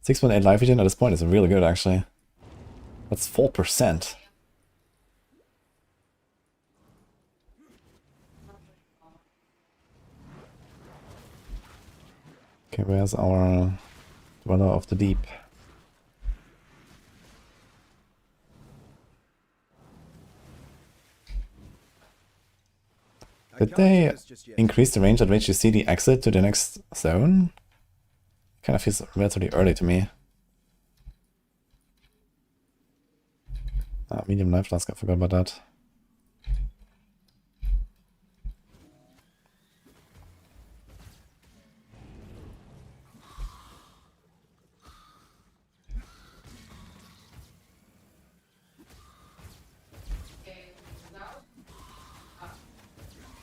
6.8 life regen at this point is really good, actually. That's 4%. Okay, where's our Dweller of the Deep? Did they increase the range at which you see the exit to the next zone? Kind of feels relatively early to me. Medium life flask, I forgot about that.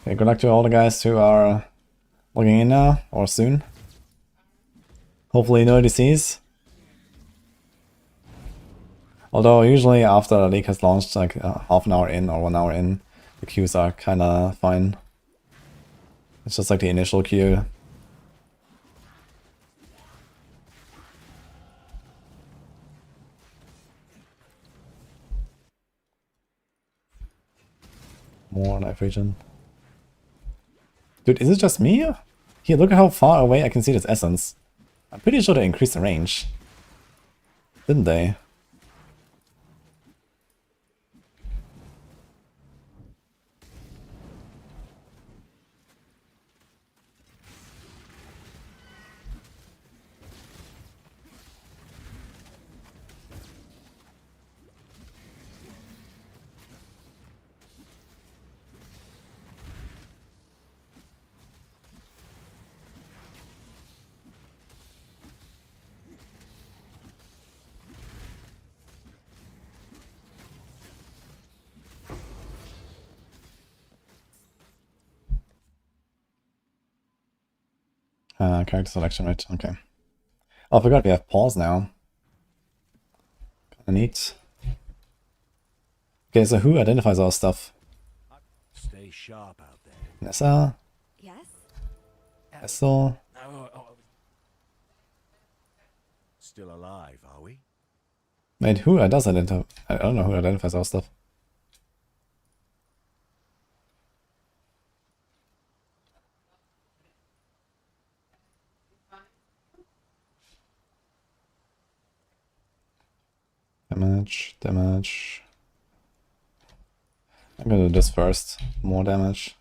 Okay, good luck to all the guys who are logging in now, or soon. Hopefully no disease. Although usually after the league has launched, like half an hour in or 1 hour in, the queues are kinda fine. It's just like the initial queue. More life region. Dude, is it just me? Here, look at how far away I can see this essence. I'm pretty sure they increased the range. Didn't they? Character selection, right? Okay. Oh, I forgot we have pause now. Kinda neat. Okay, so who identifies our stuff? Stay sharp out there. Nessa? Yes? Essel? Still alive, are we? Wait, who does identify? I don't know who identifies our stuff. Damage, damage. I'm gonna do this first. More damage.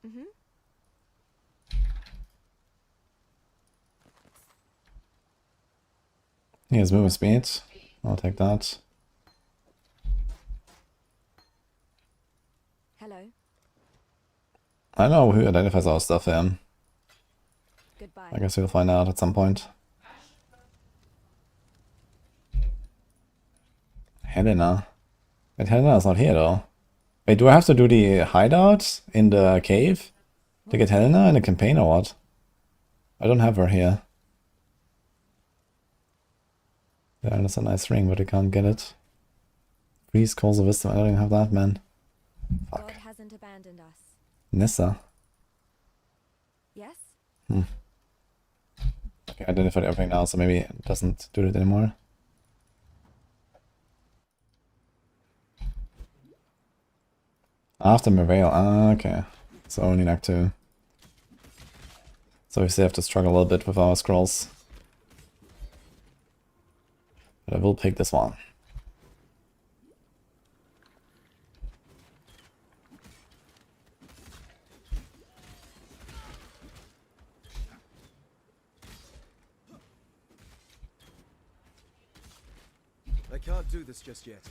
Mm-hmm. Here's movement speed. I'll take that. Hello. I don't know who identifies our stuff here. Goodbye. I guess we'll find out at some point. Helena. Wait, Helena's not here though. Wait, do I have to do the hideout in the cave to get Helena in the campaign or what? I don't have her here. Yeah, that's a nice ring, but I can't get it. Priest calls of wisdom. I don't even have that, man. Fuck. God hasn't abandoned us. Nissa. Yes? Okay, I identified everything now, so maybe it doesn't do it anymore. After Merveil. Ah, okay. So only like 2. So we still have to struggle a little bit with our scrolls. But I will pick this one. I can't do this just yet.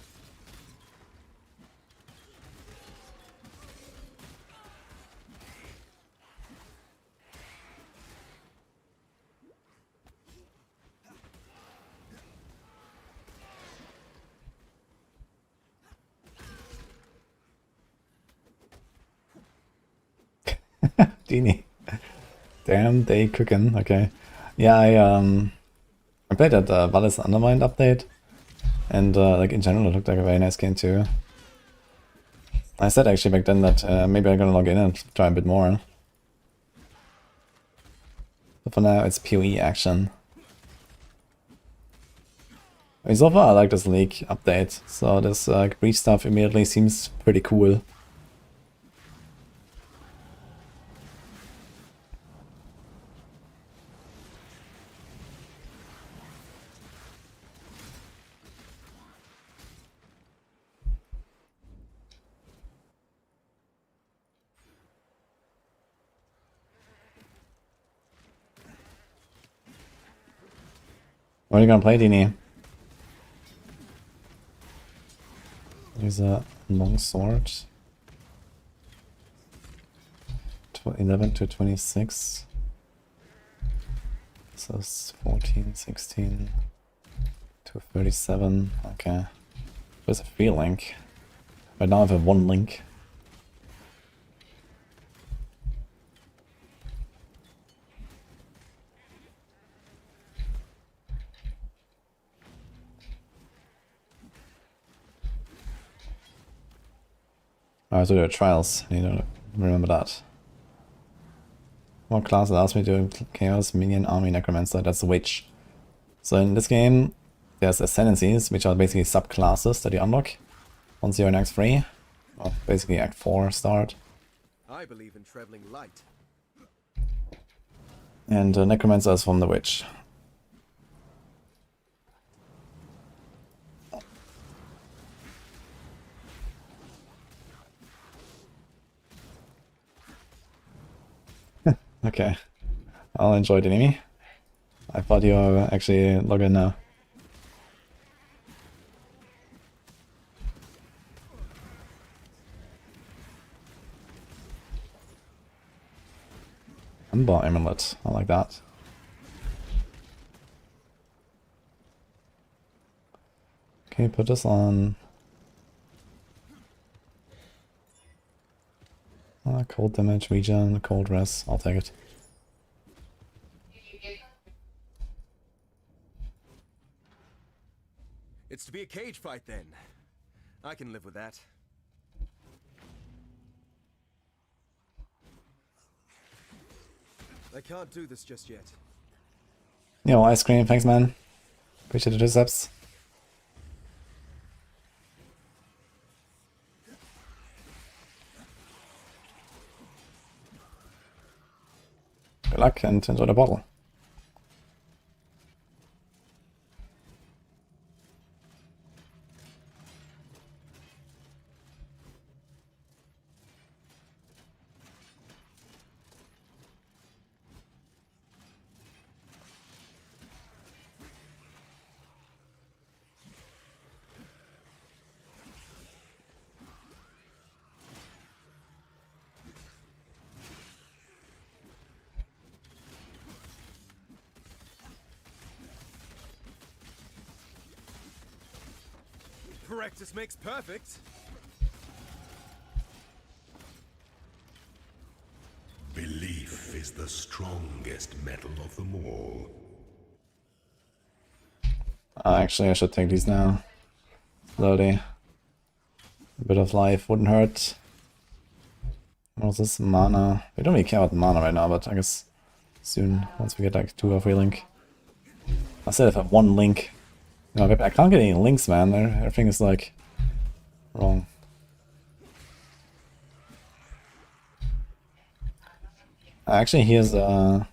Dini. Damn, they cooking. Okay. Yeah, I played that Valis Undermined update, and like in general, it looked like a very nice game too. I said actually back then that maybe I'm gonna log in and try a bit more. But for now, it's PoE action. I mean, so far, I like this league update, so this breach stuff immediately seems pretty cool. What are you gonna play, Dini? There's a long sword. 11 to 26. So it's 14, 16 to 37. Okay. There's a free link. Right now I have one link. Alright, so there are trials. I need to remember that. What class allows me to Chaos, Minion, Army, Necromancer? That's Witch. So in this game, there's Ascendancies, which are basically subclasses that you unlock once you're in Act 3. Well, basically Act 4 start. I believe in traveling light. And Necromancer is from the Witch. Okay, I'll enjoy the enemy. I thought you were actually log in now. Ember Amulet, I like that. Okay, put this on. Cold damage, regen, cold res, I'll take it. It's to be a cage fight then. I can live with that. I can't do this just yet. Yo, ice cream, thanks man. Appreciate the 2 subs. Good luck and enjoy the bottle. Practice makes perfect. Belief is the strongest metal of them all. Actually, I should take these now. Slowly. A bit of life wouldn't hurt. What's this? Mana. We don't really care about mana right now, but I guess soon, once we get like 2 or 3 link. I said if I have 1 link. No, I can't get any links, man. Everything is like wrong. Actually, here's a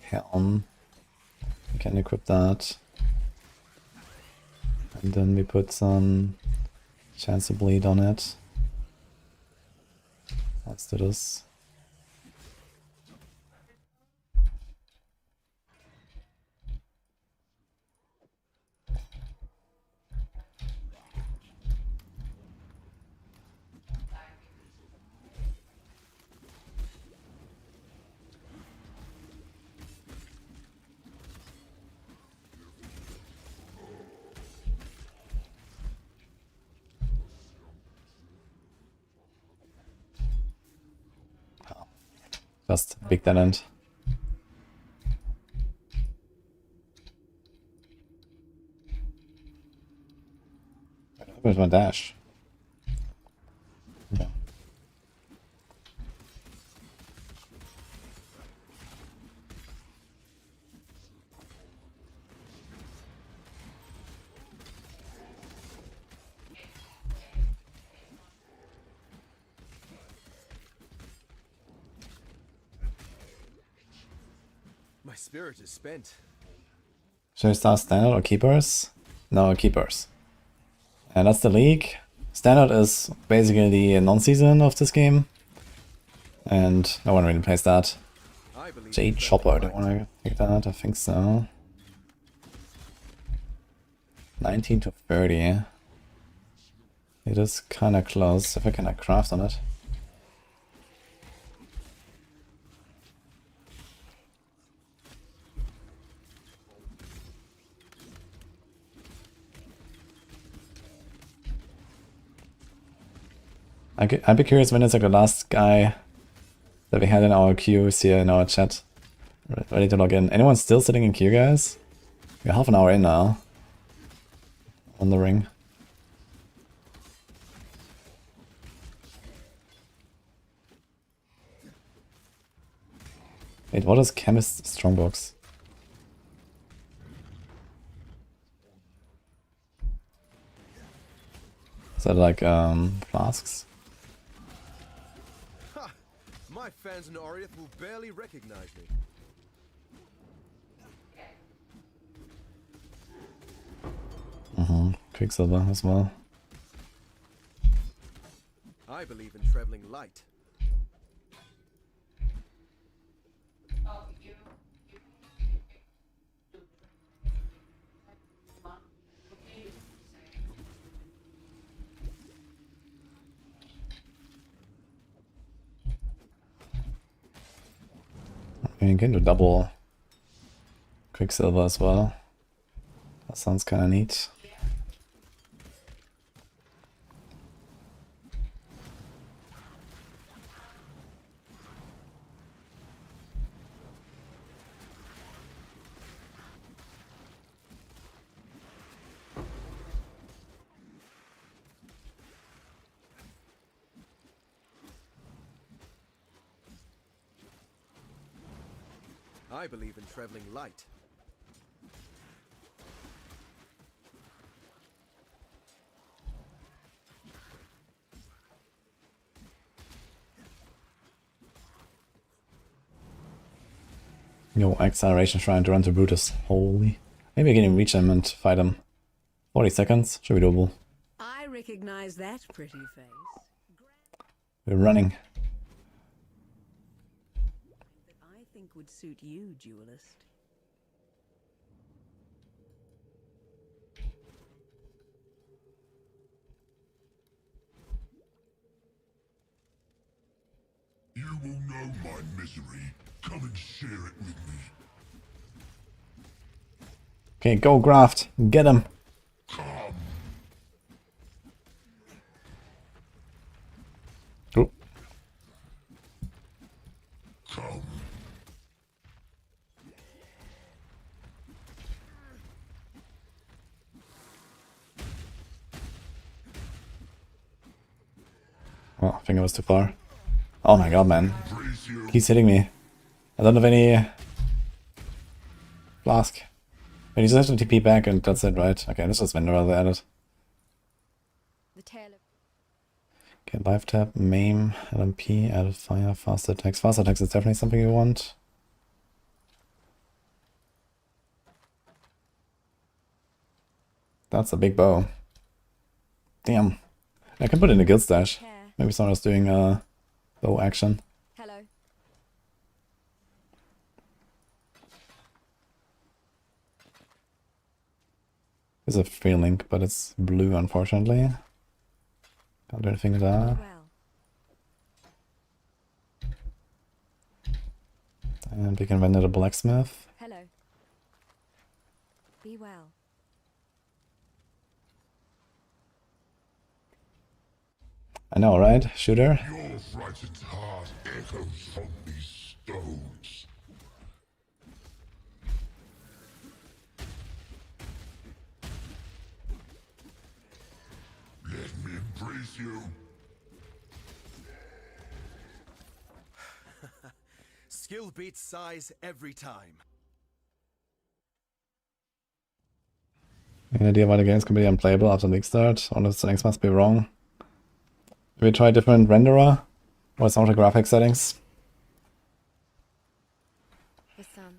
helm. We can equip that. And then we put some chance to bleed on it. Let's do this. Just big talent. Where's my dash? Yeah. My spirit is spent. Should we start standard or keepers? No, keepers. And that's the league. Standard is basically the non-season of this game. And no one really plays that. I believe Jade in Chopper, do traveling you light. want to take that? I think so. 19 to 30. It is kinda close, if I can craft on it. I'd be curious when it's like the last guy that we had in our queues here in our chat. Ready to log in. Anyone still sitting in queue, guys? We're half an hour in now. On the ring. Wait, what is Chemist Strongbox? Is that like flasks? Ha! My fans in Oriath will barely recognize me. Quicksilver as well. I believe in traveling light. You can do double Quicksilver as well. That sounds kind of neat. I believe in traveling light. Yo, acceleration trying to run to Brutus. Holy. Maybe I can even reach him and fight him. 40 seconds. Should be doable. I recognize that pretty face. We're running. That I think would suit you, duelist. You will know my misery. Come and share it with me. Okay, go Graft. Get him. Come. Oh. Come. Oh, I think it was too far. Oh my god, man. Praise you. He's hitting me. I don't have any flask. And you just have to TP back and that's it, right? Okay, this is Vendor rather added. The tail of Okay, live tap, maim, LMP, added fire, fast attacks. Fast attacks is definitely something you want. That's a big bow. Damn. I can put it in a guild stash. care. Maybe someone's doing bow action. Hello. There's a free link, but it's blue, unfortunately. Can't do anything with that. Well. And we can render the blacksmith. Hello. Be well. I know, right? Shooter? Your frightened heart echoes from these stones. Let me embrace you. Skill beats size every time. Any idea why the game's completely unplayable after league start? All the settings must be wrong. Did we try different renderer? Or some of the graphic settings? For some.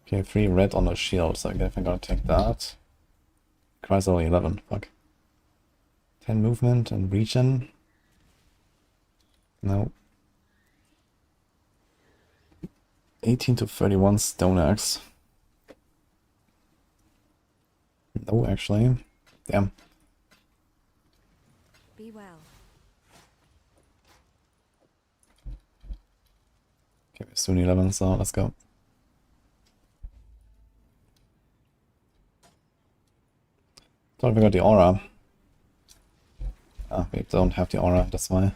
Okay, 3 red on the shield, so I guess I'm gonna take that. Requires only 11, fuck. 10 movement and regen. No. 18 to 31 stone axe. No, actually. Damn. Be well. Okay, we're soon 11, so let's go. Thought we got the aura. Ah, we don't have the aura, that's why.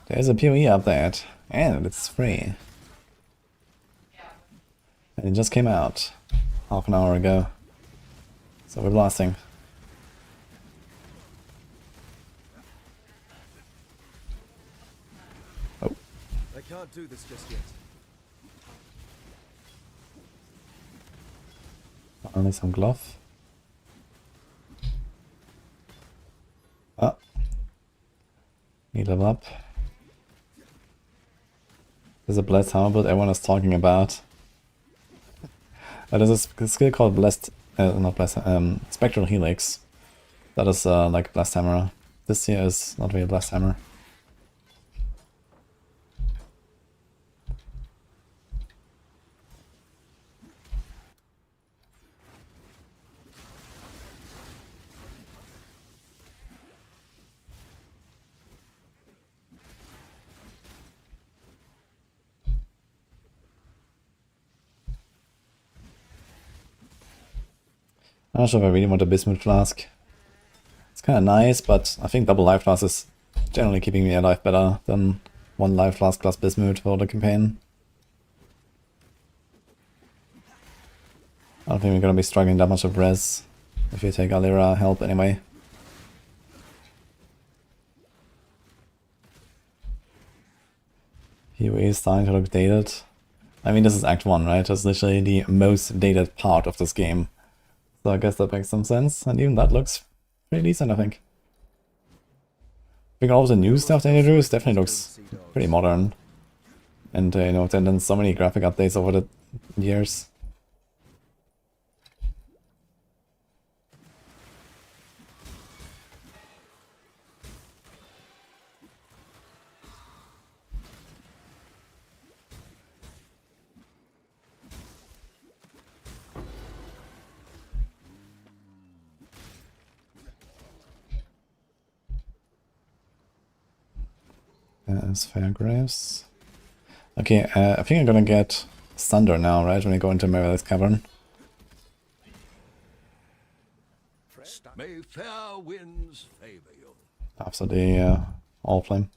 There's a PoE update, and it's free. And it just came out half an hour ago. So we're blasting. Oh, I can't do this just yet. only some glove. Ah. Need level up. There's a blessed hammer build everyone is talking about. There's a skill called blessed, not blessed, spectral helix. That is like blessed hammer. This here is not really a blessed hammer. I'm not sure if I really want a Bismuth Flask. It's kind of nice, but I think double life flask is generally keeping me alive better than one life flask plus Bismuth for the campaign. I don't think we're gonna be struggling that much of res if you take Alira help anyway. PoE is starting to look dated. I mean, this is Act 1, right? That's literally the most dated part of this game. So I guess that makes some sense, and even that looks pretty decent, I think. I think all of the new stuff they introduced definitely looks pretty modern. And, you know, then so many graphic updates over the years. As Fairgraves. Okay, I think I'm gonna get Thunder now, right? When I go into Meredith's Cavern. May fair winds favor you. After the All Flame.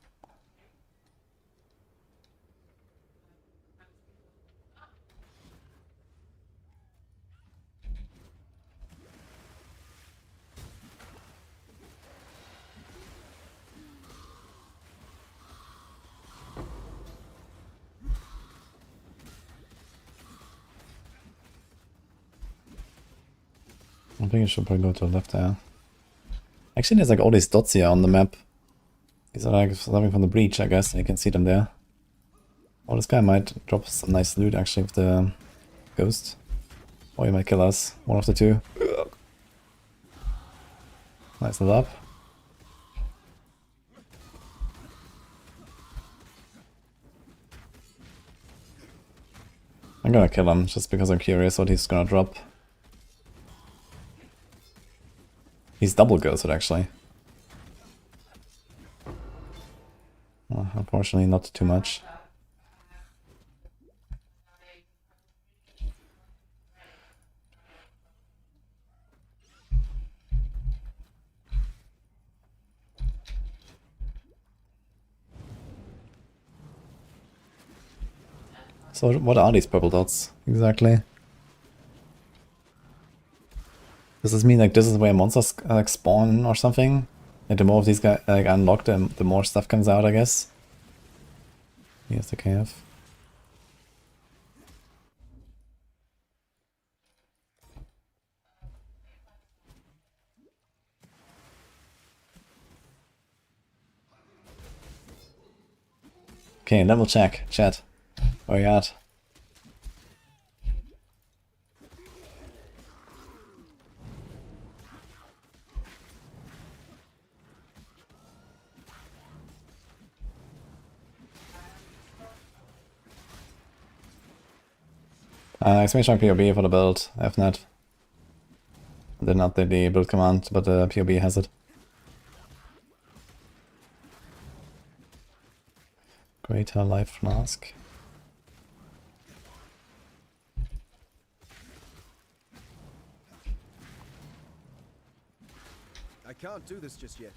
I think I should probably go to the left there. Actually, there's like all these dots here on the map. These are like something from the breach, I guess, and you can see them there. Oh, this guy might drop some nice loot actually with the ghost. Or he might kill us. One of the two. Nice level up. I'm gonna kill him just because I'm curious what he's gonna drop. He's double ghosted actually. Well, unfortunately not too much. So what are these purple dots exactly? Does this mean like this is where monsters like spawn or something? And the more of these guys like unlock, the more stuff comes out, I guess. Here's the cave. Okay, level check, chat. Where you at? Exclamation POB for the build, FNet. Didn't update the build command, but the POB has it. Greater Life Flask. I can't do this just yet.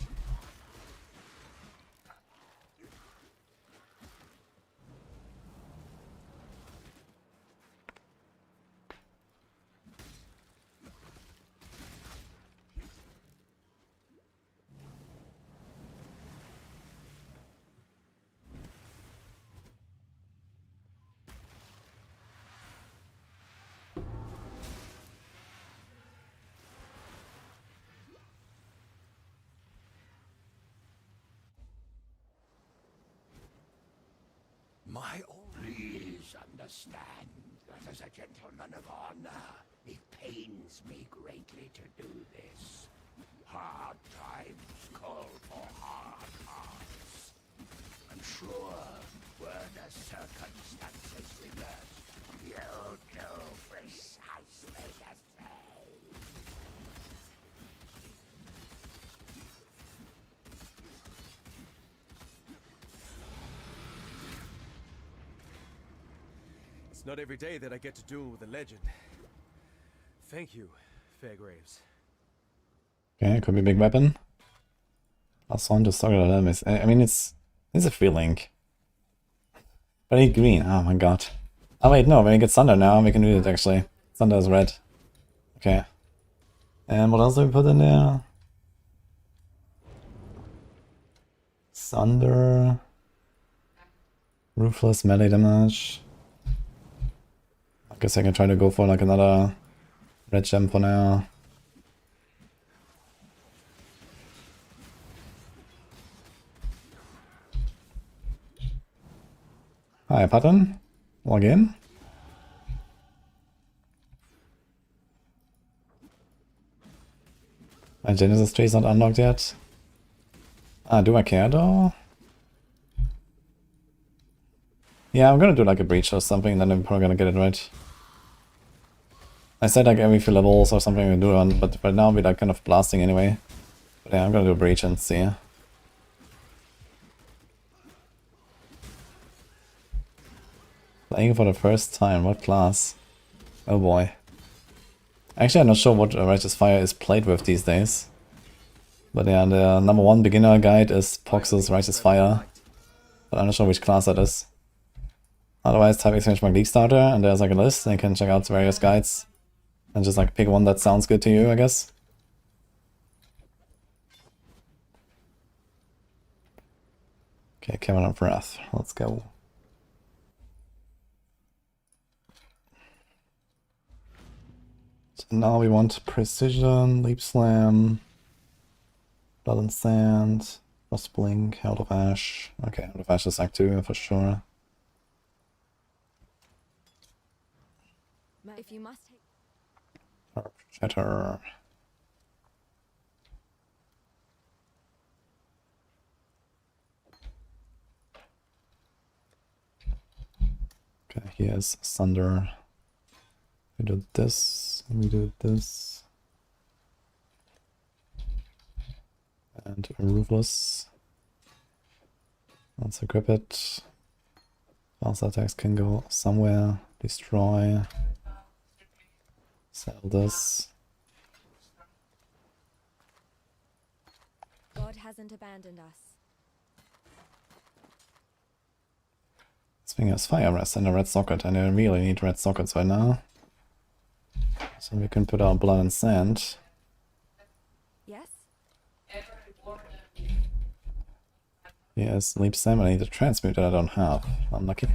My please understand that as a gentleman of honor, it pains me greatly to do this. Hard times call for hard hearts. I'm sure were the circumstances reversed, you'd do precisely the same. It's not every day that I get to duel with a legend. Thank you, Fairgraves. Okay, could be a big weapon. Plus one to target enemies. I mean, it's a feeling. But I need green. Oh my god. Oh wait, no, when we get Thunder now, we can do it actually. Thunder is red. Okay. And what else do we put in there? Thunder. Ruthless melee damage. I guess I can try to go for like another red gem for now. Hi, pattern. Log in. My Genesis tree is not unlocked yet. Do I care though? Yeah, I'm gonna do like a breach or something, then I'm probably gonna get it right. I said like every few levels or something we do one, but right now we're like kind of blasting anyway. But yeah, I'm gonna do a breach and see. Playing for the first time, what class? Oh boy. Actually, I'm not sure what Righteous Fire is played with these days. But yeah, the #1 beginner guide is Pox's Righteous Fire. But I'm not sure which class that is. Otherwise, type exclamation mark League Starter, and there's like a list, and you can check out various guides. And just like pick one that sounds good to you, I guess. Okay, Cavern of Wrath, let's go. So now we want Precision, Leap Slam, Blood and Sand, Frost Blink, Out of Ash. Okay, Out of Ash is Act 2 for sure. If you must take Shatter. Okay, here's Thunder. We do this, and we do this. And Ruthless. Let's equip it. Fast attacks can go somewhere. Destroy. Sell this. God hasn't abandoned us. Thing is fire rest and a red socket, and I really need red sockets right now. So we can put our blood and sand. Yes? Yes, leap salmon. I need a transmute that I don't have. Unlucky.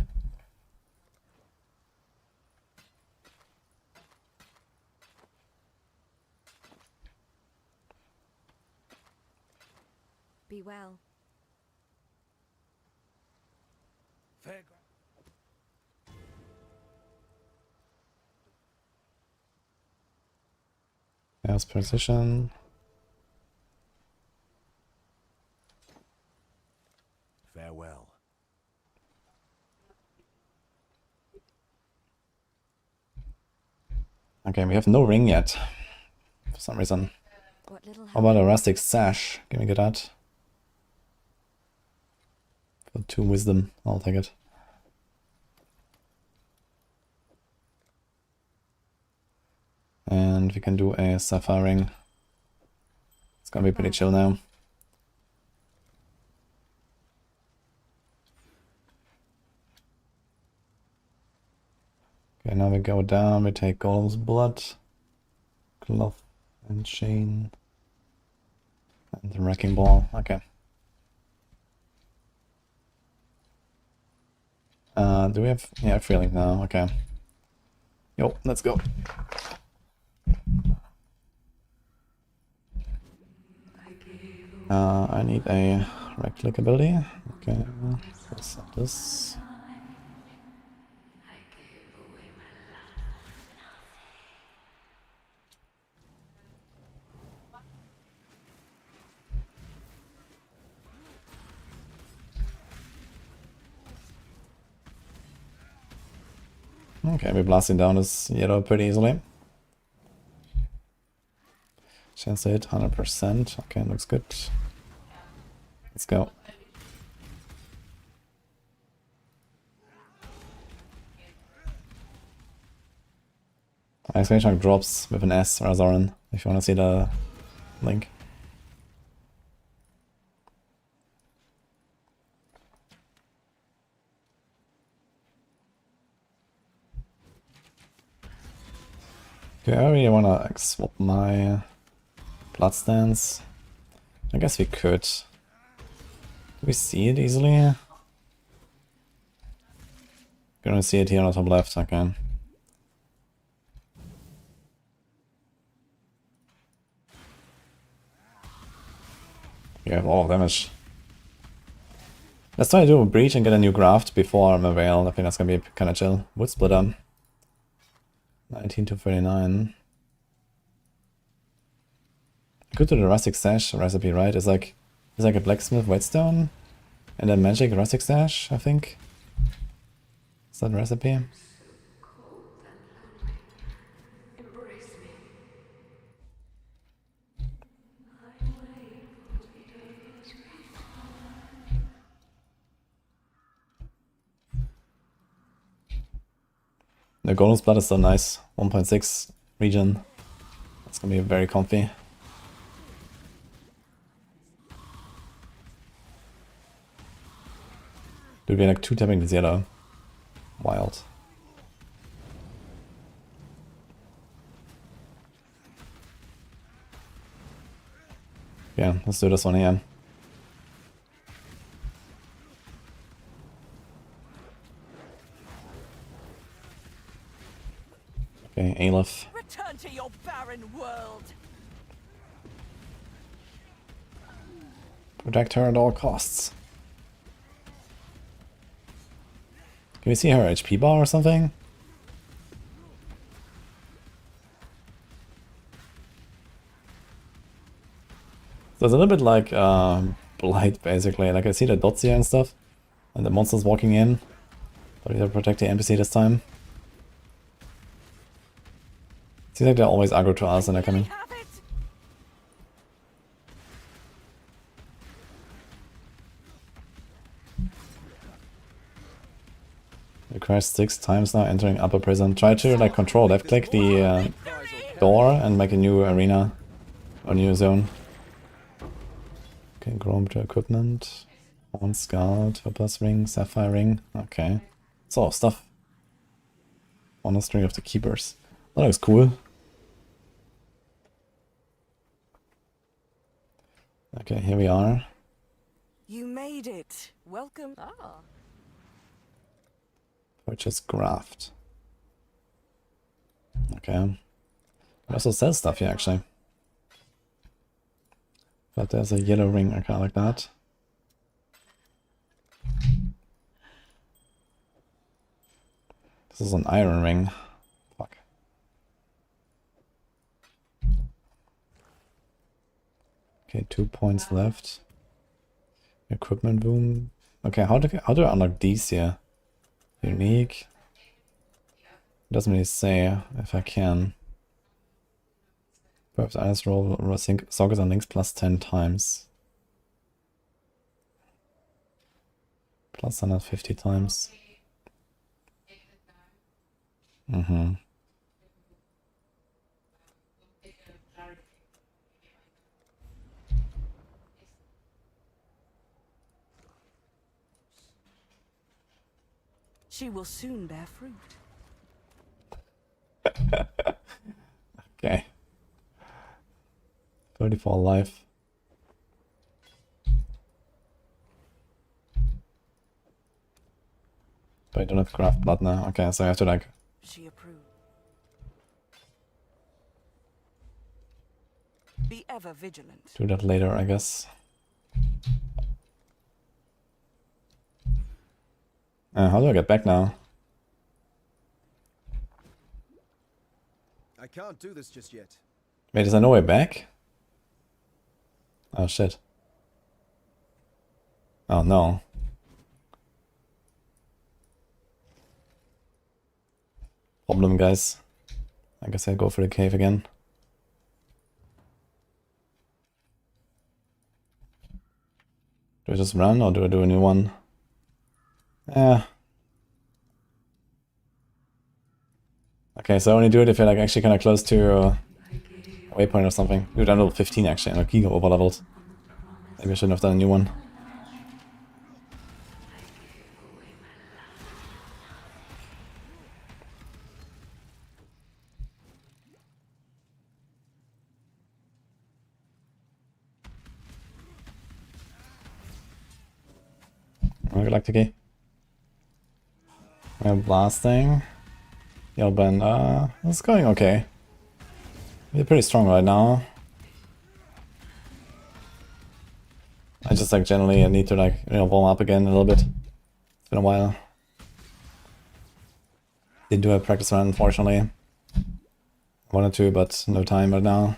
Be well. There's precision. Farewell. Okay, we have no ring yet. For some reason. What little How about a rustic sash? Can we get that? For 2 wisdom, I'll take it. And we can do a sapphire ring. It's gonna be pretty chill now. Okay, now we go down, we take Golem's blood, cloth and chain, and the wrecking ball. Okay. Do we have... yeah, feeling now, okay. Yo, let's go. I need a right click ability. Okay, let's set this. Okay, we're blasting down this yellow pretty easily. Chance to hit 100%. Okay, looks good. Let's go. Exclamation mark drops with an S or Azoran, if you want to see the link. Okay, I really want to swap my blood stance. I guess we could. Do we see it easily? Gonna see it here on the top left, okay. You have a lot of damage. Let's try to do a breach and get a new graft before I'm availed. I think that's gonna be kinda chill. Wood splitter. 19 to 39. Go to the rustic sash recipe, right? It's like a blacksmith whetstone and a magic rustic sash, I think. Is that the recipe? The Golem's blood is so nice. 1.6 regen. That's gonna be very comfy. Dude, we're like 2-tapping the zero. Wild. Yeah, let's do this one here. Okay, Aleph. Return to your barren world. Protect her at all costs. Can we see her HP bar or something? So it's a little bit like Blight, basically. Like I see the dots here and stuff, and the monsters walking in, but we have to protect the NPC this time. Seems like they're always aggro to us and they're coming. Have it. We crashed 6 times now, entering upper prison. Try to like control left click the door and make a new arena or new zone. Okay, grow to equipment. Horn Scout, Opus Ring, Sapphire Ring. Okay. So, stuff. Monastery of the Keepers. That looks cool. Okay, here we are. You made it. Welcome. Ah. Purchase craft. Okay. We also sell stuff here actually. But there's a yellow ring, I kinda like that. This is an iron ring. Fuck. Okay, 2 points left. Equipment boom. Okay, how do I unlock these here? Unique. Doesn't really say if I can. Perhaps ice roll sockets and links plus 10 times. Plus 150 times. Mm-hmm. She will soon bear fruit. Okay. 34 life. But I don't have craft blood now. Okay, so I have to like She approved. Be ever vigilant. do that later, I guess. How do I get back now? I can't do this just yet. Wait, is there no way back? Oh shit. Oh no. Problem, guys. I guess I'll go for the cave again. Do I just run or do I do a new one? Yeah. Okay, so I only do it if you're like actually kind of close to a waypoint or something. Dude, I'm level 15 actually, I'm like giga over leveled. Maybe I shouldn't have done a new one. Good luck, Tiki. We're blasting. Yelben, it's going okay. We're pretty strong right now. I just like generally I need to like, you know, warm up again a little bit. It's been a while. Didn't do a practice run, unfortunately. Wanted to, but no time right now.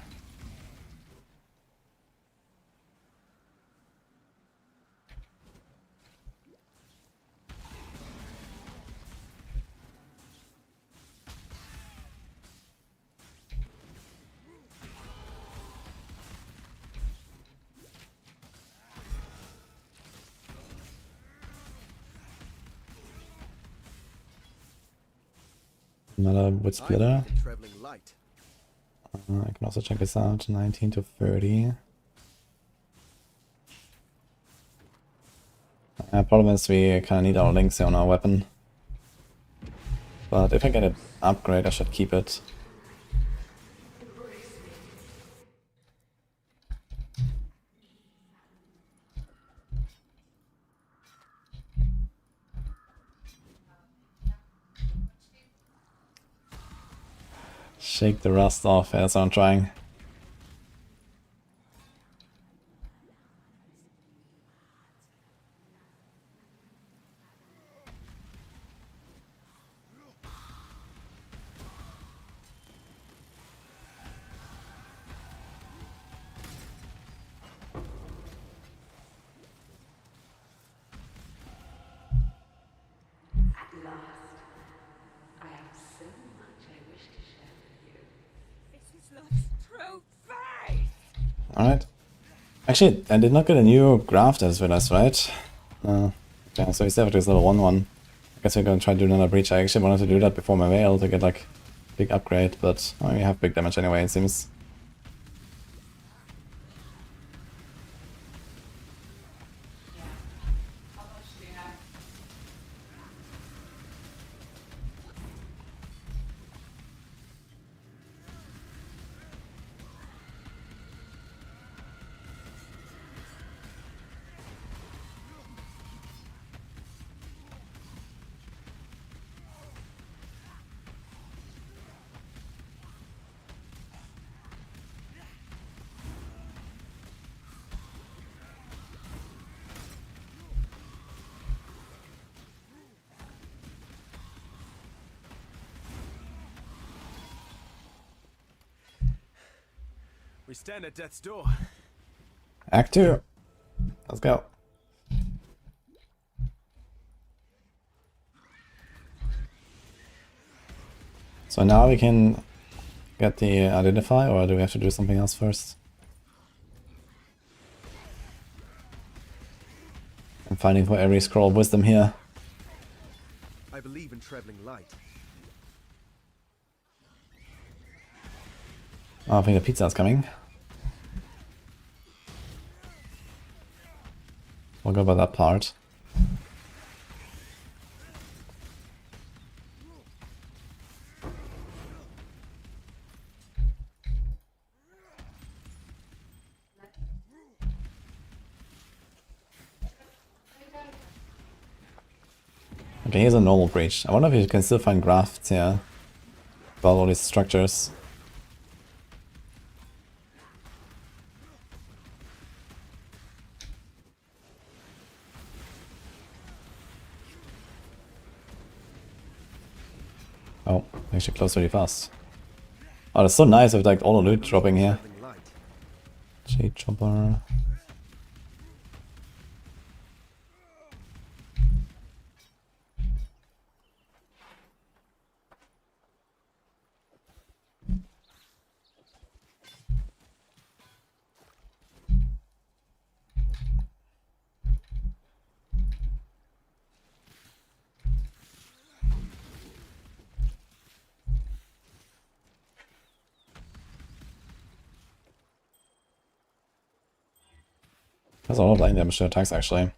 Another wood splitter. Traveling light. I can also check this out. 19 to 30. Problem is we kind of need our links here on our weapon. But if I get an upgrade, I should keep it. Shake the rust off, that's what I'm trying. Alright. Actually, I did not get a new graft as well as, right? Okay, so we still have this level 1. I guess we're gonna try to do another breach. I actually wanted to do that before my veil to get like big upgrade, but I mean, we have big damage anyway, it seems. We stand at death's door. Act 2. Let's go. So now we can get the identify, or do we have to do something else first? I'm fighting for every scroll of wisdom here. I believe in traveling light. Oh, I think the pizza's coming. We'll go by that part. Okay, here's a normal breach. I wonder if you can still find grafts here about all these structures. Oh, they should close really fast. Oh, that's so nice with like all the loot dropping here. Traveling light. Jade chopper. There's a lot of line damage to attacks actually.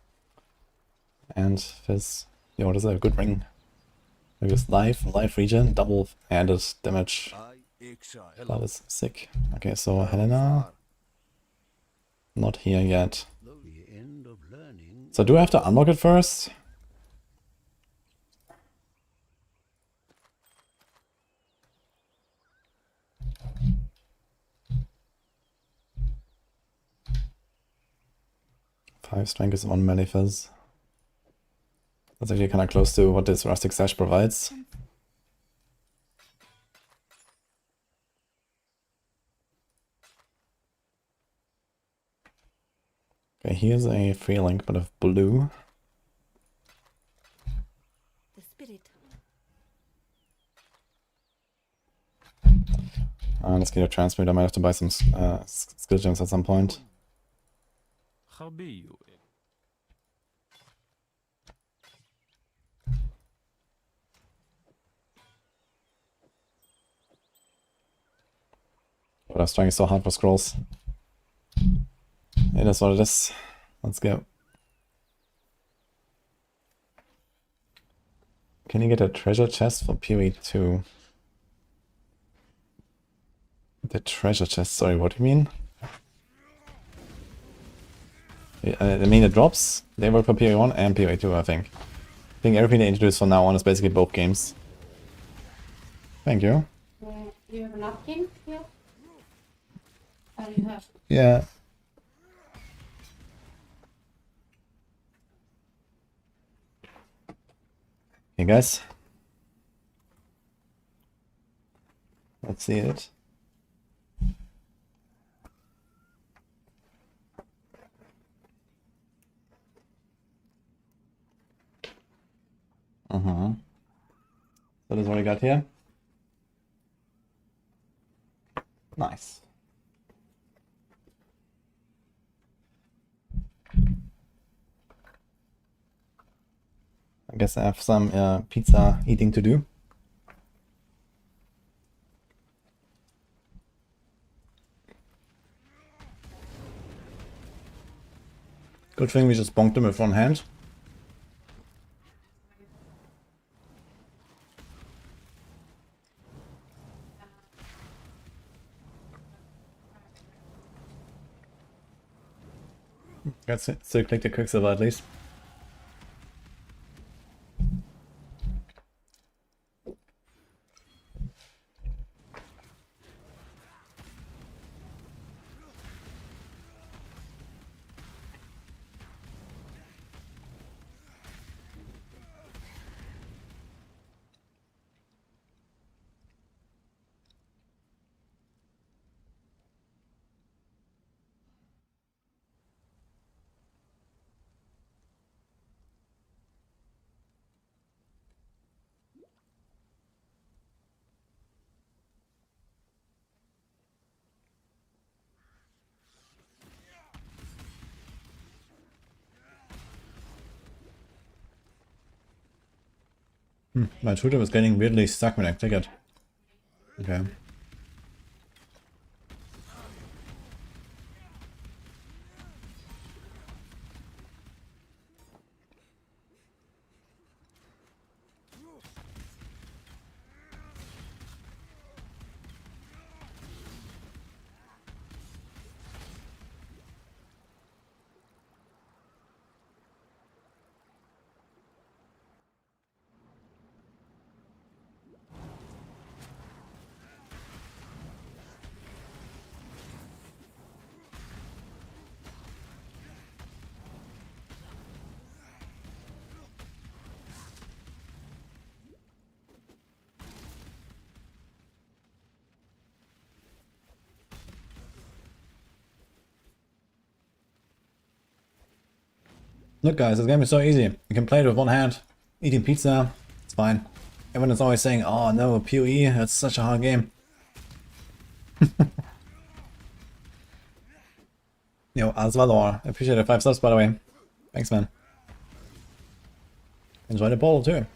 And this, yo, this is a good ring. Maybe it's life regen, double added damage. Exile. That is sick. Okay, so Helena, not here yet. The end of learning. So do I have to unlock it first? Five strength is one melee fizz. That's actually kind of close to what this rustic sash provides. Okay, here's a free link, but of blue. The spirit. Let's get a transmute. I might have to buy some skill gems at some point. How be you? But I was trying so hard for scrolls. It is what it is. Let's go. Can you get a treasure chest for PoE2? The treasure chest, sorry, what do you mean? I mean it drops. They work for PoE1 and PoE2, I think. I think everything they introduced from now on is basically both games. Thank you. Do you have a napkin here? Oh, you have. Yeah. Hey guys. Let's see it. So that's what I got here. Nice. I guess I have some pizza eating to do. Good thing we just bonked him with one hand. That's it. So click the Quicksilver at least. My shooter was getting weirdly stuck when I click it. Okay. Look guys, this game is so easy. You can play it with one hand. Eating pizza, it's fine. Everyone is always saying, oh no, PoE, that's such a hard game. Yo, Asvalor, I appreciate the 5 subs by the way. Thanks man. Enjoy the ball too.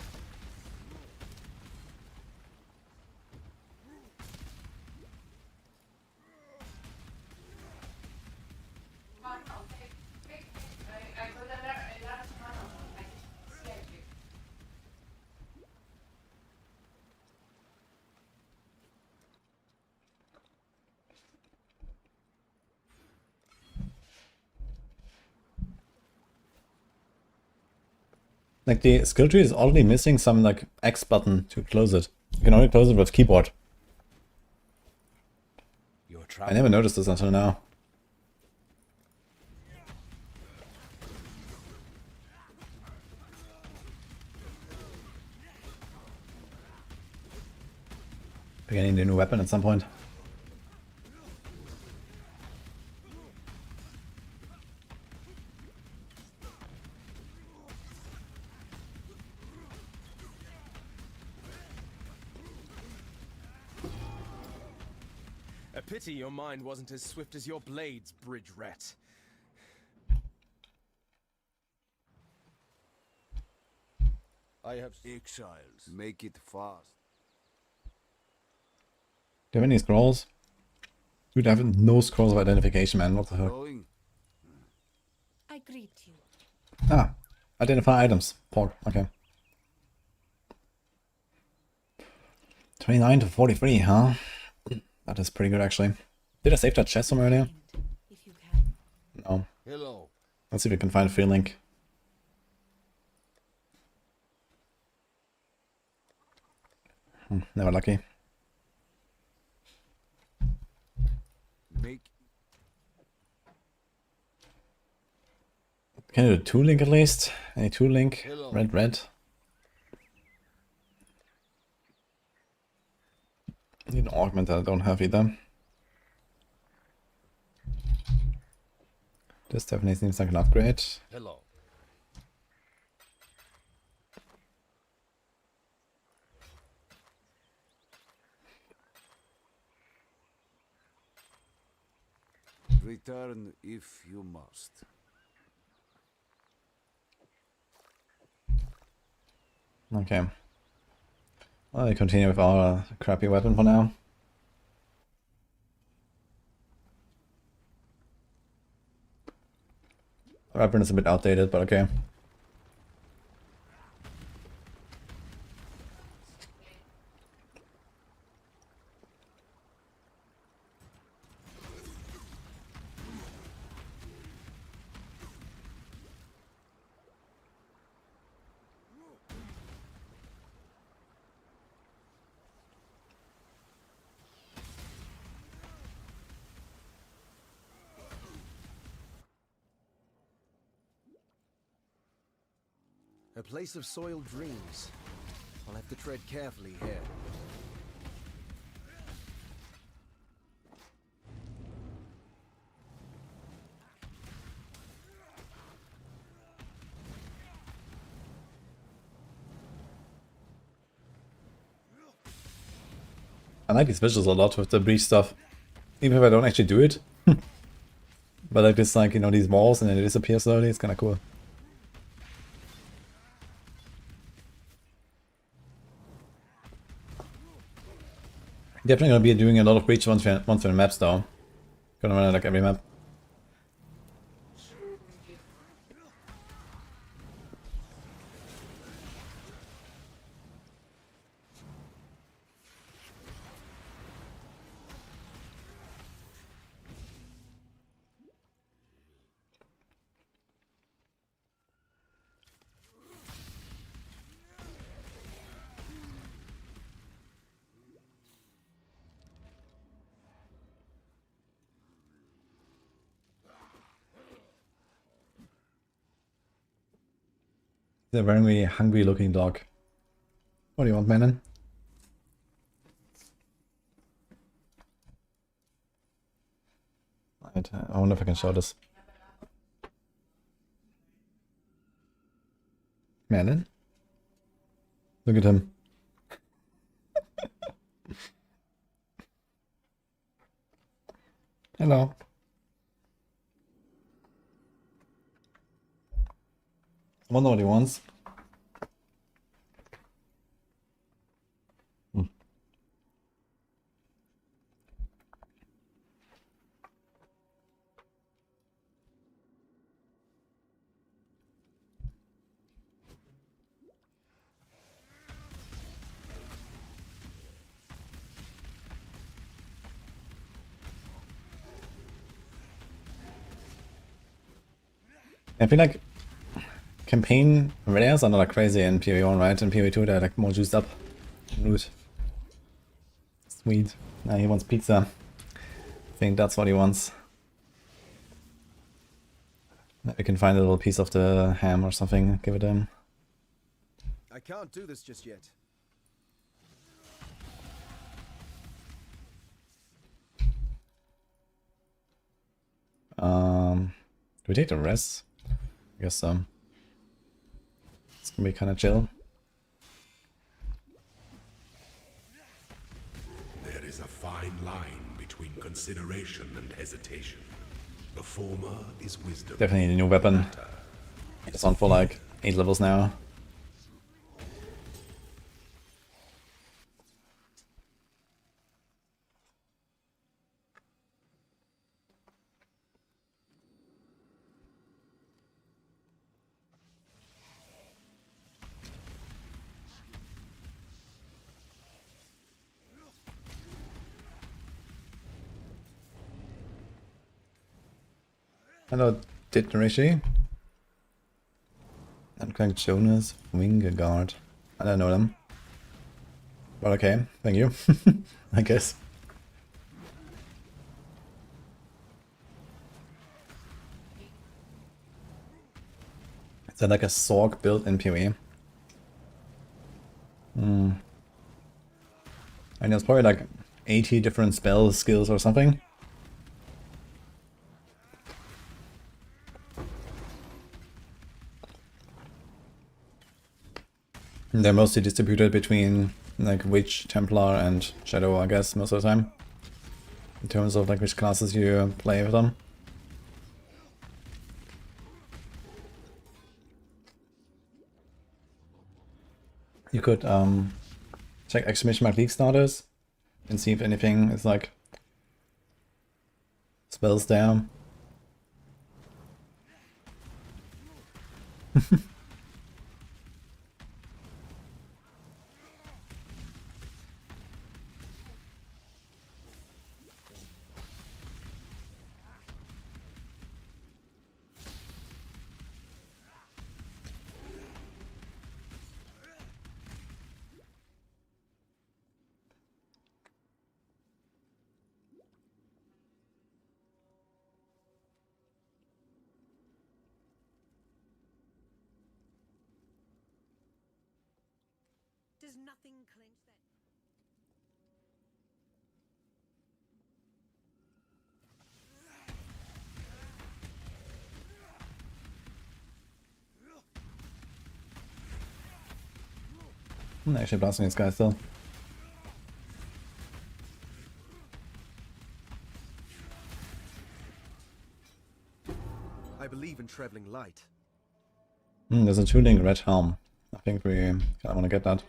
Like the skill tree is already missing some like X button to close it. You can only close it with keyboard. I never noticed this until now. Beginning the new weapon at some point. A pity your mind wasn't as swift as your blades, bridge rat. I have exiles. Make it fast. Do you have any scrolls? Dude, I have no scrolls of identification, man. What the heck? I greet you. Ah, identify items. Pork. Okay. 29 to 43, huh? That is pretty good, actually. Did I save that chest from earlier? If you can. No. Hello. Let's see if we can find a field link. Never lucky. Make Can you do 2 link at least? Any 2 link? Hello. Red, red. Need an augment that I don't have either. This definitely seems like an upgrade. hello. Return if you must. Okay. Well, we continue with our crappy weapon for now. Our weapon is a bit outdated, but okay. A place of soiled dreams. I'll have to tread carefully here. I like these visuals a lot with the breach stuff. Even if I don't actually do it. But like this, like, you know, these walls and then it disappears slowly, it's kinda cool. Definitely gonna be doing a lot of breach once we're in maps though. Gonna run it like every map. He's a very hungry looking dog. What do you want, Manon? Right, I wonder if I can show this. Manon? Look at him. Hello. I wonder what he wants. I feel like campaign rares are not like crazy in PoE1, right? In PoE2 they're like more juiced up. Loot. Sweet. Now he wants pizza. I think that's what he wants. Maybe we can find a little piece of the ham or something, give it him. I can't do this just yet. Do we take the rest? I guess so. It's gonna be kinda chill. There is a fine line between consideration and hesitation. The former is wisdom. Definitely a new weapon. It's on for like 8 levels now. Hello, Rishi. Uncracked Jonas, Wingegaard. I don't know them. But okay, thank you. I guess. Is that like a Sorg build in PoE? And there's probably like 80 different spell skills or something. They're mostly distributed between like Witch, Templar and Shadow, I guess, most of the time. In terms of like which classes you play with them. You could check exclamation mark league starters and see if anything is like spells down. Does nothing clinch that? I'm actually blasting this guy still. I believe in traveling light. There's a 2-link red helm. I think we kind of want to get that.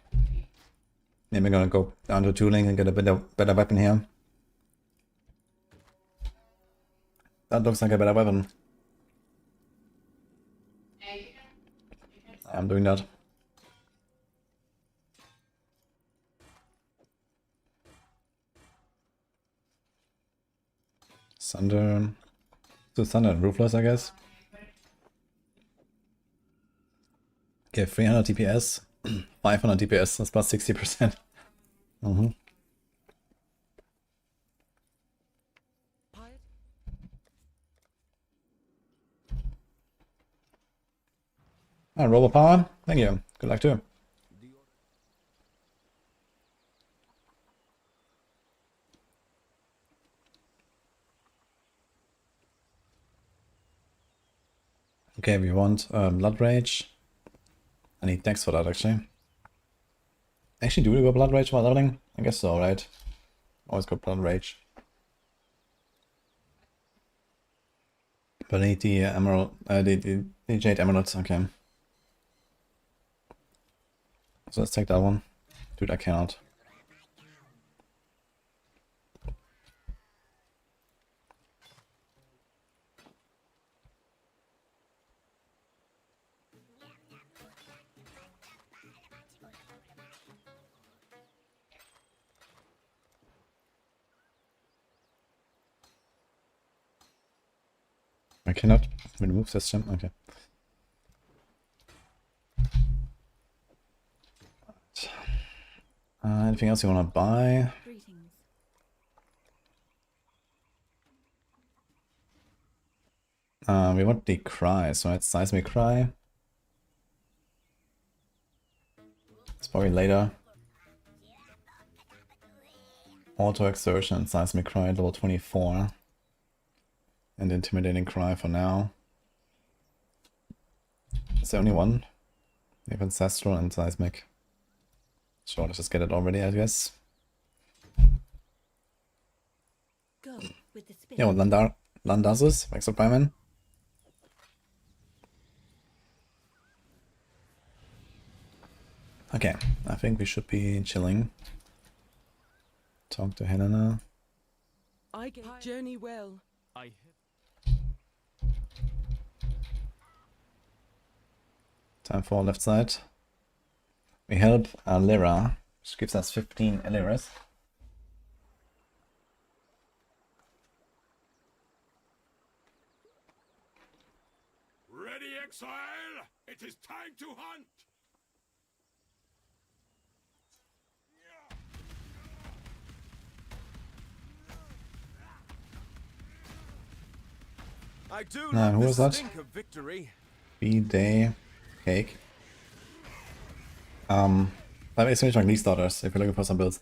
Maybe I'm gonna go down to tooling and get a better weapon here. That looks like a better weapon. I'm doing that. Thunder. So Thunder and Ruthless, I guess. Okay, 300 DPS, 500 DPS, that's plus 60%. Ah, Robo Power, thank you. Good luck too. Okay, we want Blood Rage. I need Dex for that actually. Actually, do we go Blood Rage while leveling? I guess so, right? Always go Blood Rage. But I need the Emerald, the Jade Emeralds, okay. So let's take that one. Dude, I cannot. I cannot remove system, okay. Anything else you want to buy? We want the cry, so it's Seismic Cry. It's probably later. Auto Exertion and Seismic Cry, level 24. And Intimidating Cry for now. Is there only one? We have Ancestral and Seismic. Sure, let's just get it already, I guess. Go with the spin. Yeah, well, Landazus, Exo Primeman. Okay, I think we should be chilling. Talk to Helena. I get journey well. I Time for left side. We help Lyra, which gives us 15 Illyris. Ready, Exile? It is time to hunt! I do Who love was the that? stink of victory. B-Day Cake. That makes me like these starters if you're looking for some builds.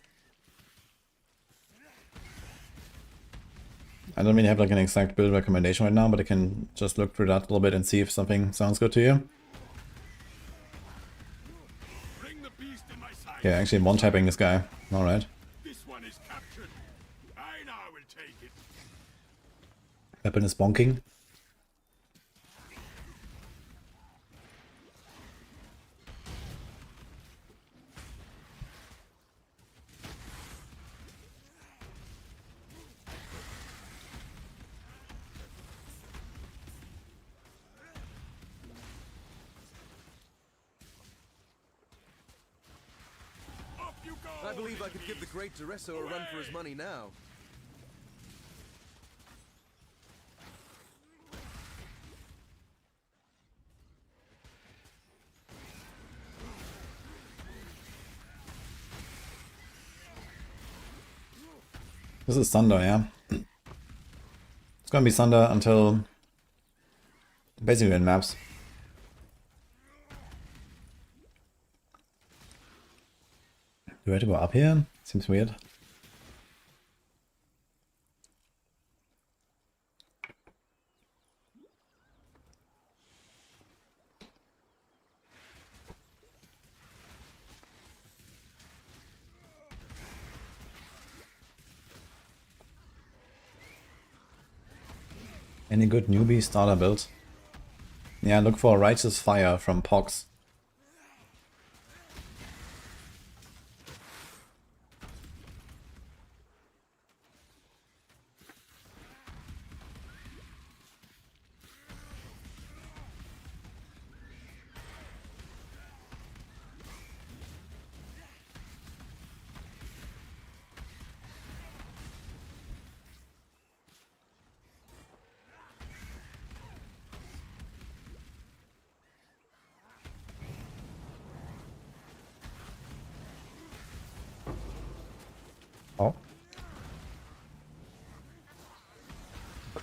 I don't really have like an exact build recommendation right now, but I can just look through that a little bit and see if something sounds good to you. Bring the beast in my sight. Yeah, actually one-tapping this guy. Alright. This one is captured. I now will take it. Weapon is bonking. I believe I could give the great Duresso a run for his money now. This is Thunder, yeah. It's gonna be Thunder until basically in maps. Do I have to go up here? Seems weird. Any good newbie starter build? Yeah, look for Righteous Fire from Pox.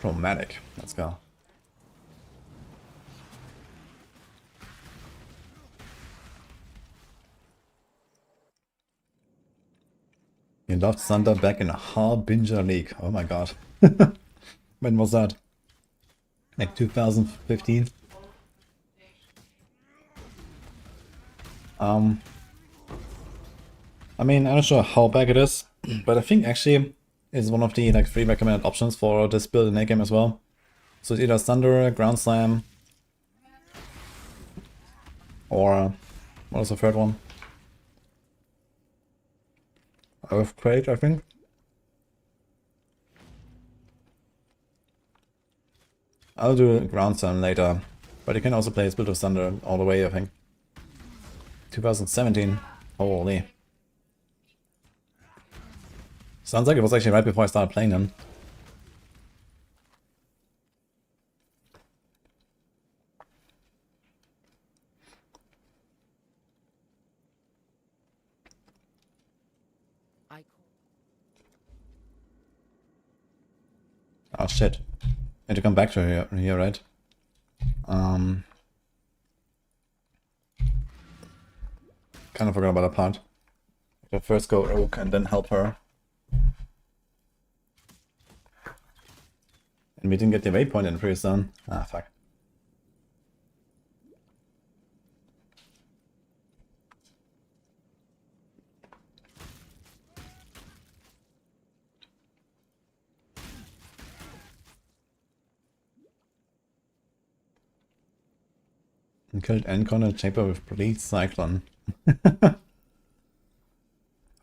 Chromatic. Let's go. You loved Thunder back in a Harbinger League. Oh my god. When was that? Like 2015? I mean, I'm not sure how back it is, but I think actually it's one of the like 3 recommended options for this build in late game as well. So it's either Thunder, Ground Slam, or what was the third one? Earthquake, I think. I'll do Ground Slam later, but you can also play Spirit of Thunder all the way, I think. 2017. Holy. Sounds like it was actually right before I started playing them. Oh shit. I need to come back to here, right? Kind of forgot about that part. To first go Oak and then help her. And we didn't get the waypoint in previous zone. Ah, fuck. And killed Encon and Chamber with Bleed Cyclone.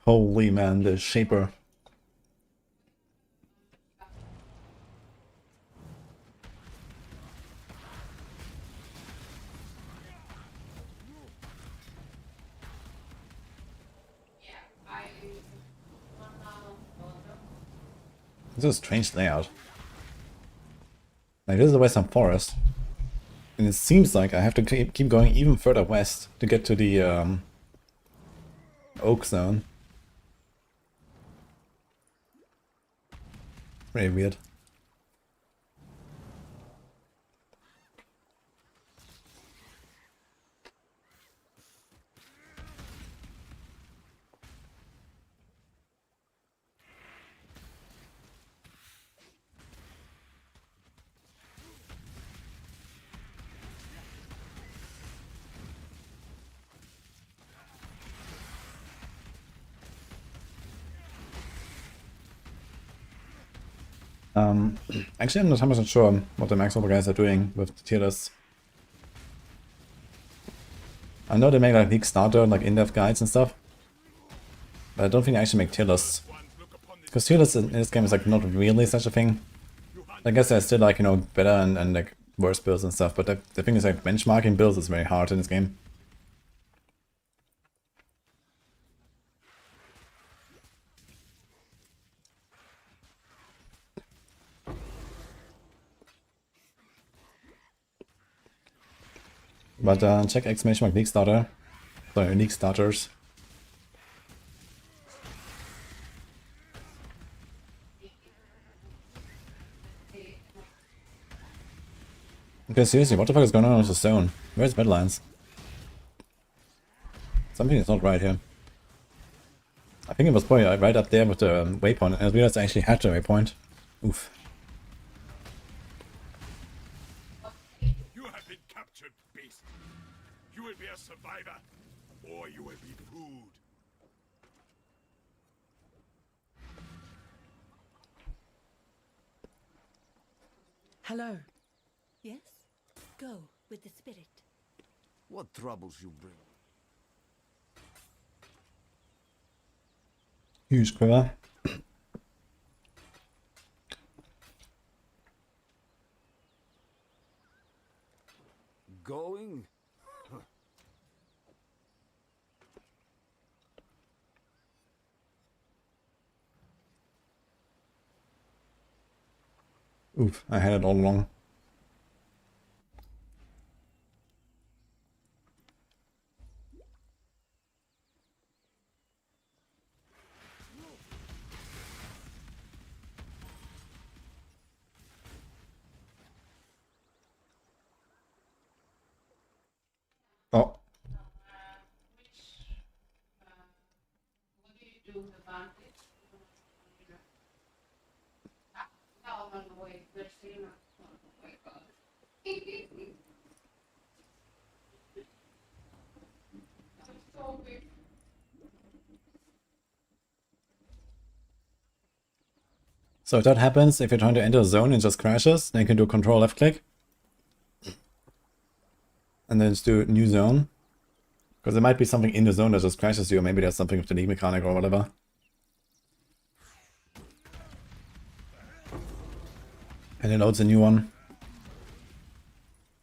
Holy man, the Shaper. This is a strange layout. Like, this is the Western Forest. And it seems like I have to keep going even further west to get to the Oak Zone. Pretty weird. Actually, I'm not 100% sure what the max level guys are doing with the tier lists. I know they make like league starter, like in-depth guides and stuff, but I don't think they actually make tier lists. Because tier lists in this game is like not really such a thing. I guess there's still like, you know, better and like worse builds and stuff, but the thing is like benchmarking builds is very hard in this game. But check exclamation mark league starter. Sorry, league starters. Okay, seriously, what the fuck is going on with the zone? Where's Badlands? Something is not right here. I think it was probably right up there with the waypoint, and I realized I actually had the waypoint. Oof. You have been captured, beast. You will be a survivor, or you will be food. Hello. Yes? Go with the spirit. What troubles you bring? Huge quiver. Going? Oof, I had it all along. So if that happens, if you're trying to enter a zone and just crashes, then you can do control left click. And then just do new zone. Because there might be something in the zone that just crashes you, or maybe there's something with the league mechanic or whatever. And it loads a new one.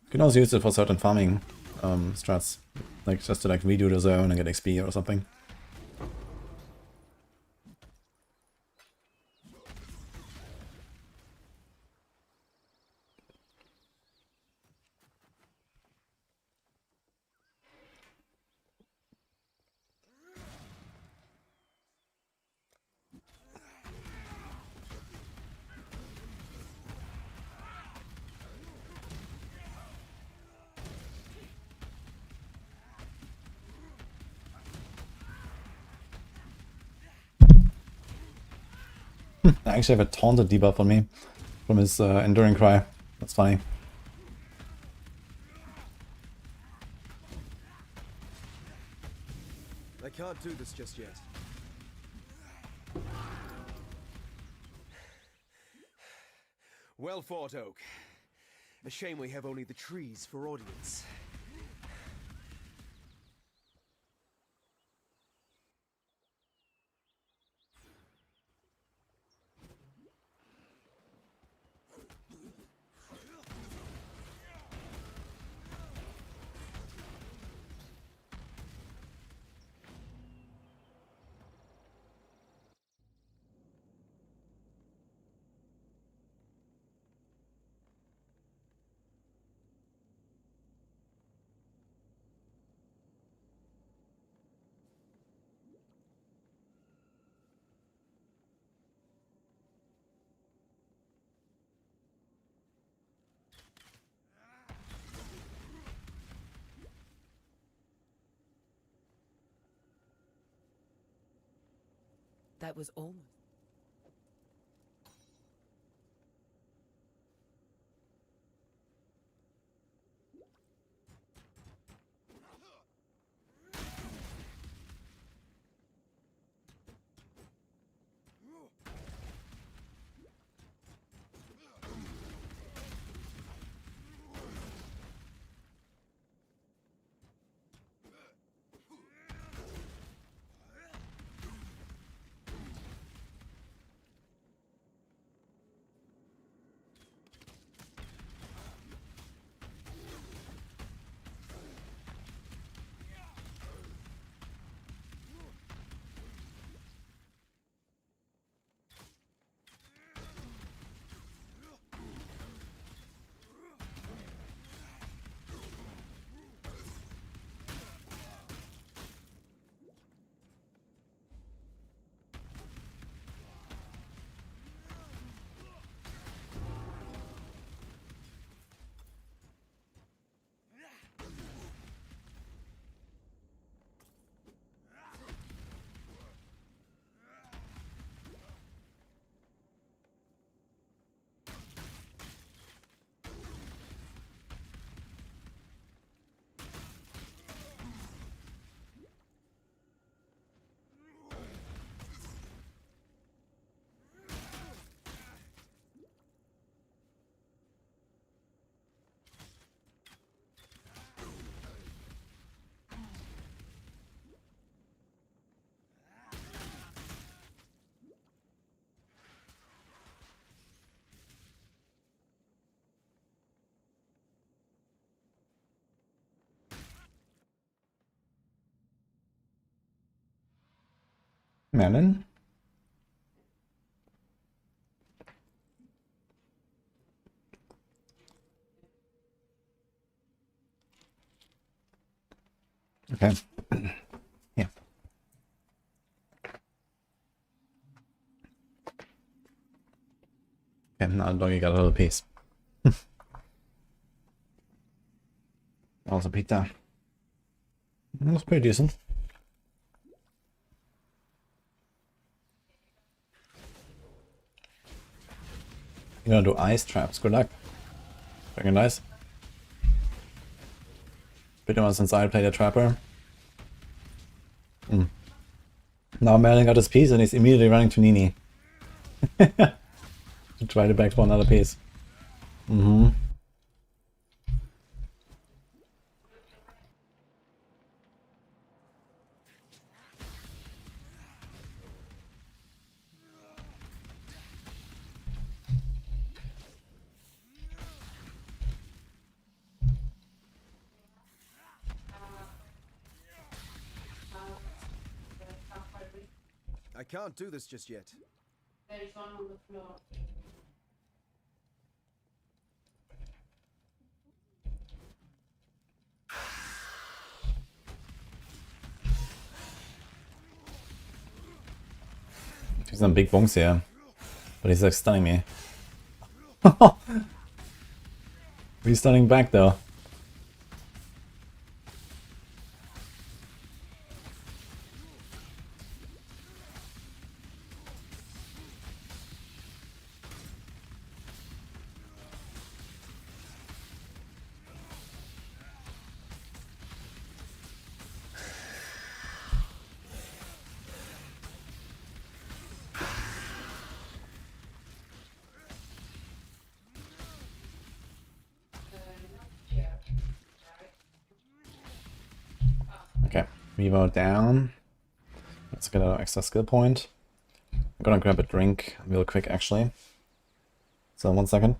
You can also use it for certain farming strats. Like just to like redo the zone and get XP or something. I actually have a taunted debuff on me from his enduring cry. That's funny. I can't do this just yet. Well fought, Oak. A shame we have only the trees for audience. That was almost. Melon? Okay. Yeah. Okay, now doggy got a little piece. Also pizza. That's pretty decent. You're gonna do ice traps. Good luck. Very nice. Bit of since I played a trapper. Now Merlin got his piece and he's immediately running to Nini. Try to back for another piece. Mm-hmm. I can't do this just yet. There is one on the floor. He's some big bonks here. But he's like stunning me. He's stunning back though. Okay, Revo down. Let's get an extra skill point. I'm gonna grab a drink real quick actually. So 1 second.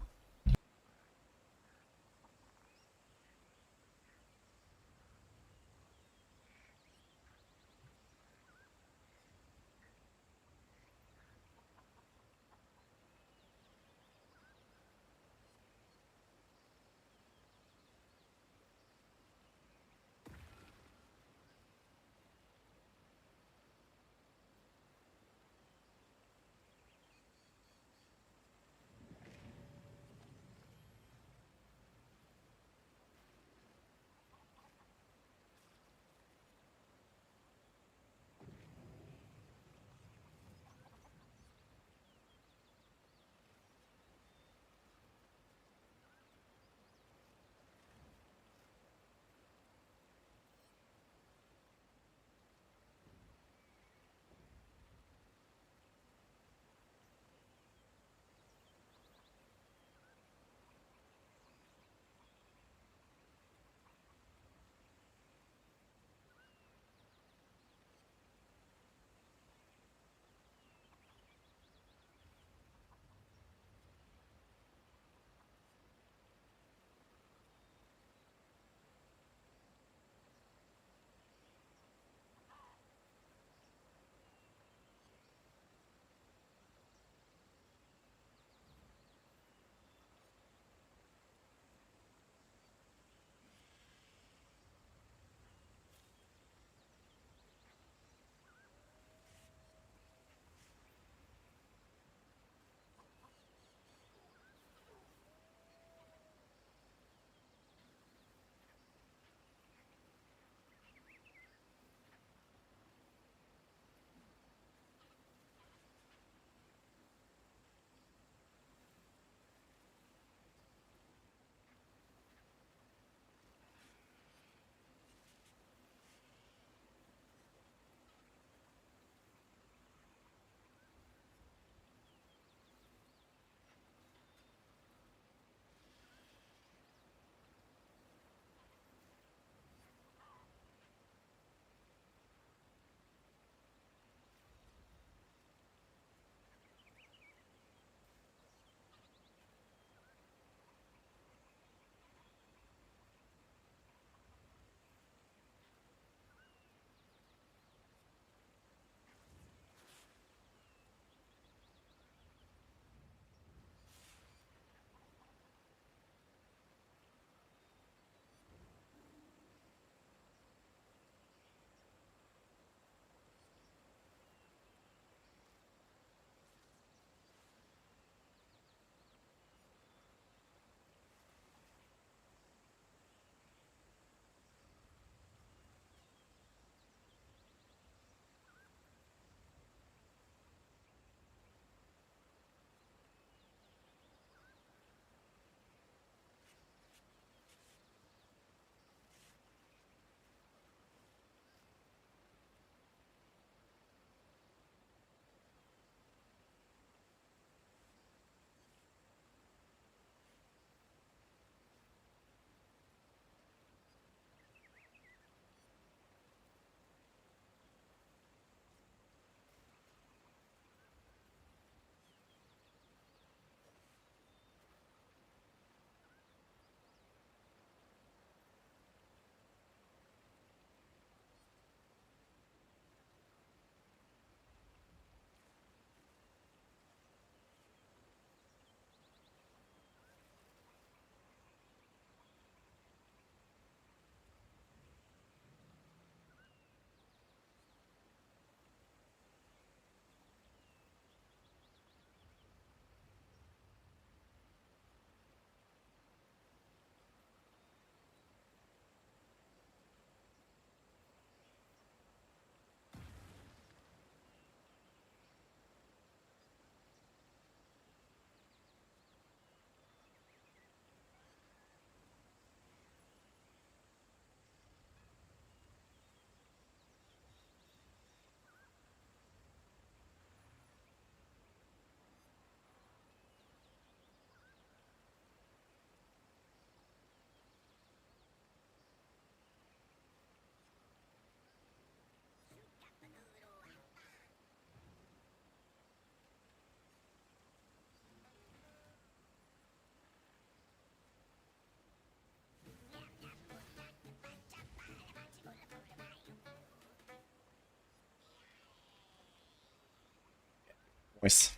Nice.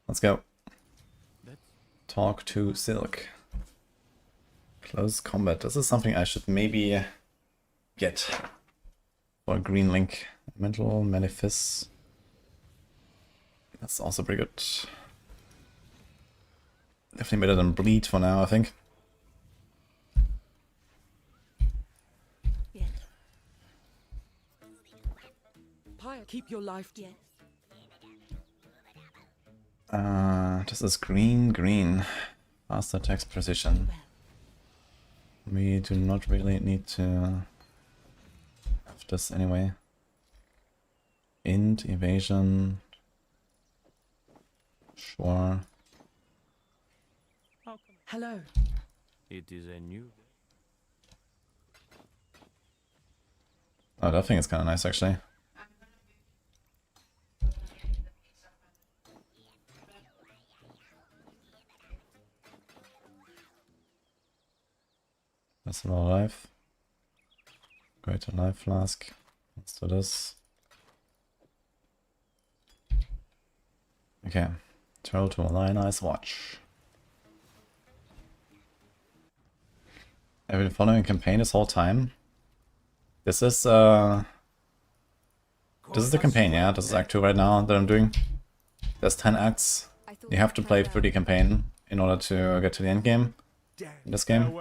Let's go. Talk to Silk. Close combat. This is something I should maybe get for a green link. Mental Manifest. That's also pretty good. Definitely better than Bleed for now, I think. Yes. Pyre, keep your life. Yes. This is green. Faster text precision. We do not really need to have this anyway. Int, evasion. Sure. Hello. It is a new. Oh, that thing is kind of nice actually. That's our life. Greater life flask. Let's do this. Okay. Travel to align eyes watch. I've been following a campaign this whole time. This is the campaign, yeah. This is Act 2 right now that I'm doing. There's 10 acts. You have to play through the campaign in order to get to the end game in this game.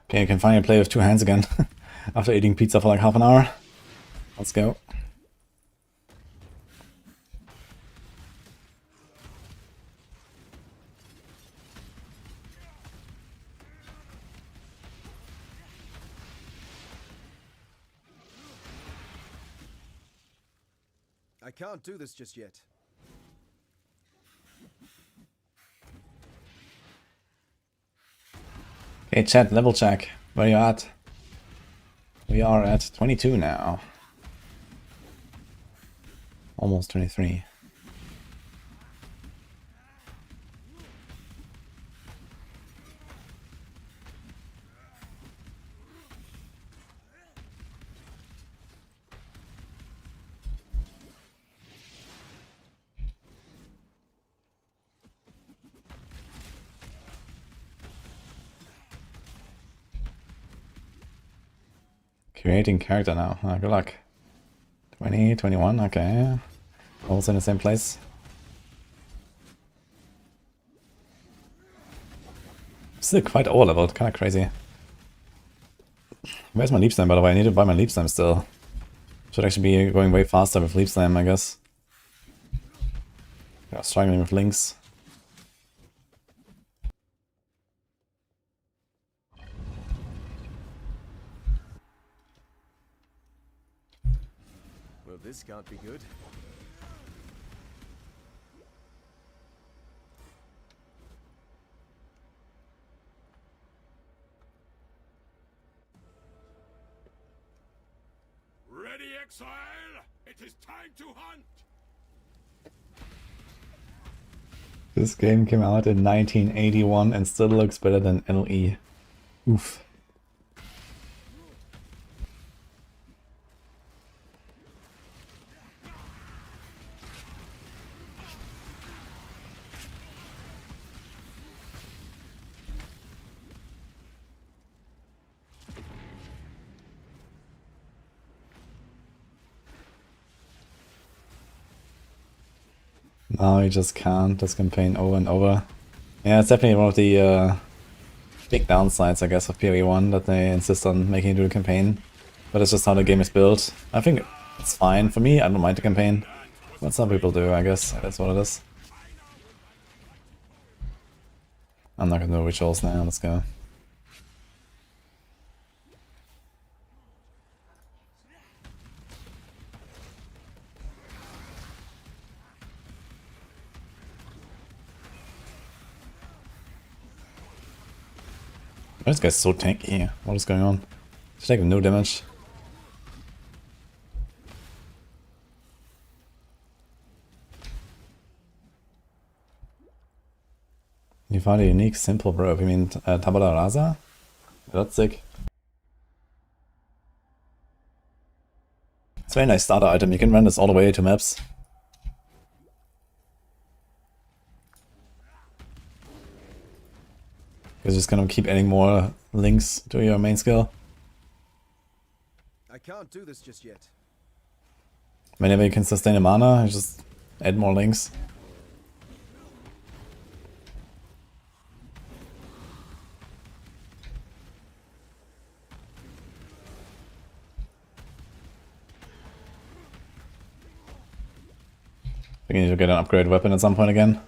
Okay, I can finally play with two hands again after eating pizza for like half an hour. Let's go. I can't do this just yet. Okay, chat, level check. Where you at? We are at 22 now. Almost 23. Creating character now. Ah, good luck. 20, 21, okay. Also in the same place. Still quite over-leveled, kinda crazy. Where's my leap slam, by the way? I need to buy my leap slam still. Should actually be going way faster with leap slam, I guess. Yeah, struggling with links. Well, this can't be good. Ready, Exile? It is time to hunt! This game came out in 1981 and still looks better than LE. Oof. Now you just can't this campaign over and over. Yeah, it's definitely one of the big downsides, I guess, of PoE1, that they insist on making you do a campaign. But it's just how the game is built. I think it's fine for me, I don't mind the campaign. What some people do, I guess. That's what it is. I'm not gonna do rituals now, let's go. This guy's so tanky. What is going on? He's taking no damage. You found a unique simple rope. You mean Tabula Rasa? That's sick. It's a very nice starter item. You can run this all the way to maps. You're just gonna keep adding more links to your main skill. I can't do this just yet. Whenever you can sustain a mana, you just add more links. We need to get an upgrade weapon at some point again.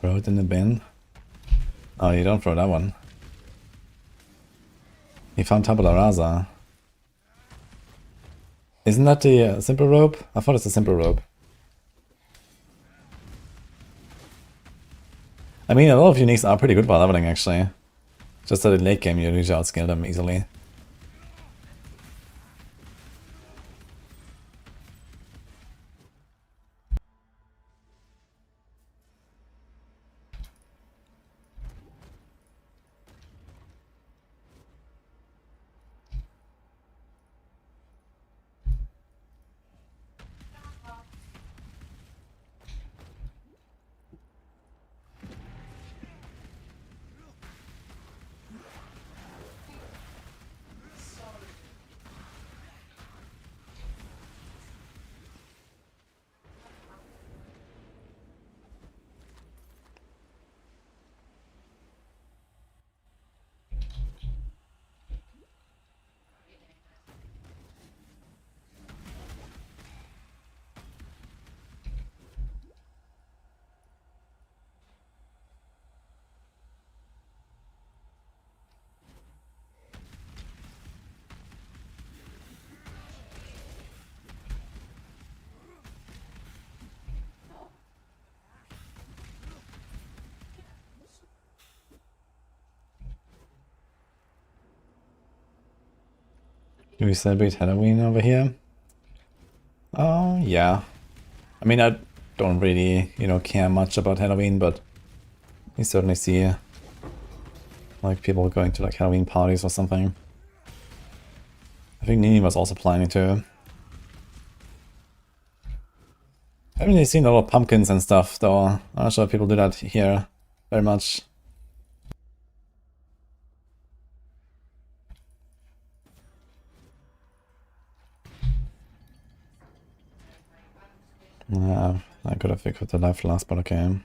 Throw it in the bin. Oh, you don't throw that one. You found Tabula Rasa. Isn't that the simple rope? I thought it's a simple rope. I mean, a lot of uniques are pretty good while leveling, actually. Just that in late game you usually outscale them easily. Do we celebrate Halloween over here? Oh, yeah. I mean, I don't really, care much about Halloween, but you certainly see, like, people going to, like, Halloween parties or something. I think Nini was also planning to. I haven't really seen a lot of pumpkins and stuff, though. I'm not sure if people do that here very much. I could have figured the life last, but okay.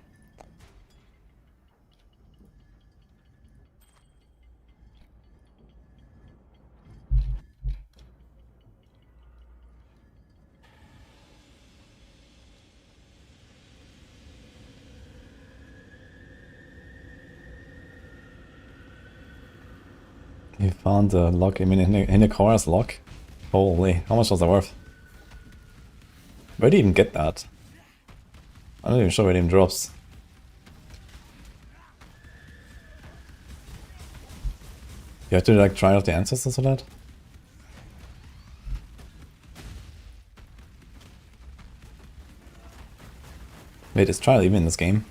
You found the lock, I mean, in the chorus lock? Holy, how much was that worth? Where do you even get that? I'm not even sure where it even drops. You have to like try out the ancestors for that? Wait, is trial even in this game?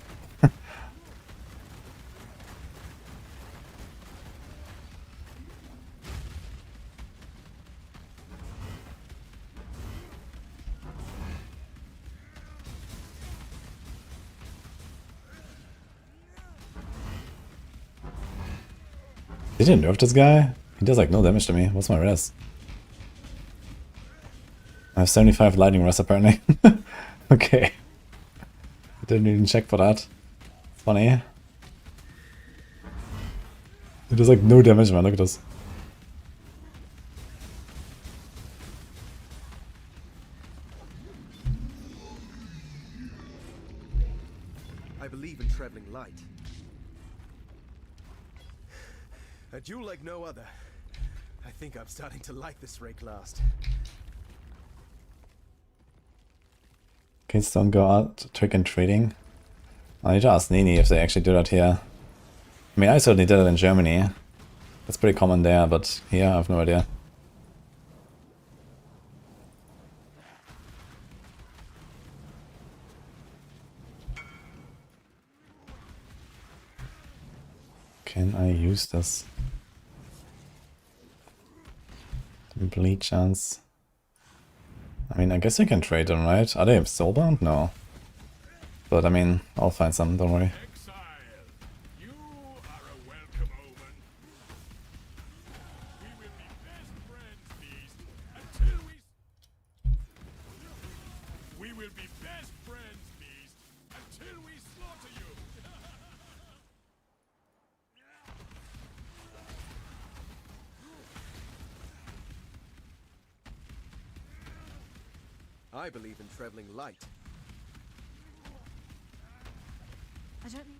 Did you nerf this guy? He does like no damage to me. What's my res? I have 75 lightning res apparently. Okay. I didn't even check for that. Funny. It does like no damage, man. Look at this. I believe in traveling light. A duel like no other. I think I'm starting to like this rake last. Kids don't go out trick and treating. I need to ask Nini if they actually do that here. I mean, I certainly did it in Germany. That's pretty common there, but here I have no idea. Can I use this? Bleed chance. I mean, I guess I can trade them, right? Are they soulbound? No. But I mean, I'll find some, don't worry. Exile, you are a welcome omen. We will be best friends, Beast, until we will be best friends, Beast, until we slaughter you. I believe in traveling light. I don't need...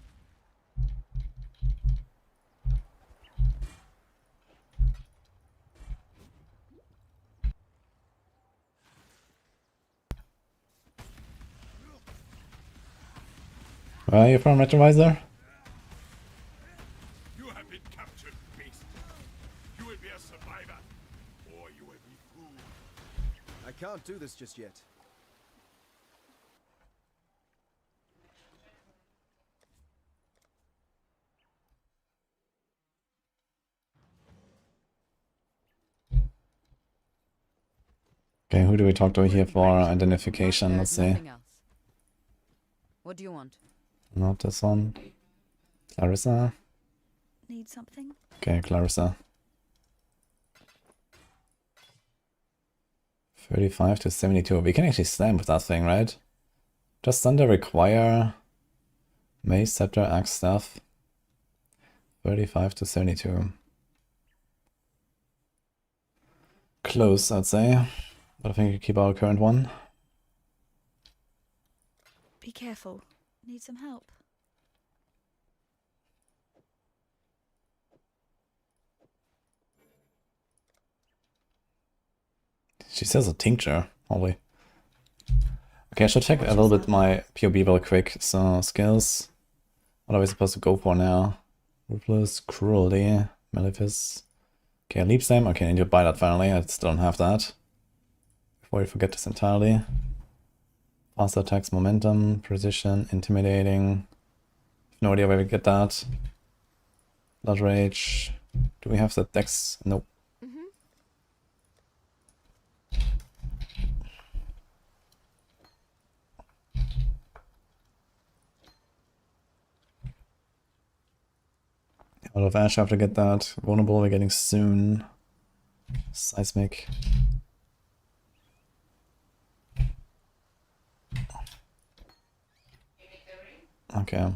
Where are you from, Retrovisor? You have been captured, Beast. You will be a survivor, or you will be fooled. I can't do this just yet. Okay, who do we talk to here for identification? Let's see. What do you want? Not this one. Clarissa? Need something? Okay, Clarissa. 35 to 72. We can actually slam with that thing, right? Just thunder require mace, scepter, axe, staff. 35 to 72. Close, I'd say. But I think we keep our current one. Be careful. Need some help. She says a tincture, probably. Okay, I should check a little bit my POB real quick. So, skills. What are we supposed to go for now? Ruthless, Cruelty, Malefice. Okay, Leap Slam. Okay, I need to buy that finally. I still don't have that. Before I forget this entirely. Fast attacks, momentum, precision, intimidating. No idea where we get that. Blood Rage. Do we have the dex? Nope. Out of Ash, I have to get that. Vulnerable, we're getting soon. Seismic. Okay.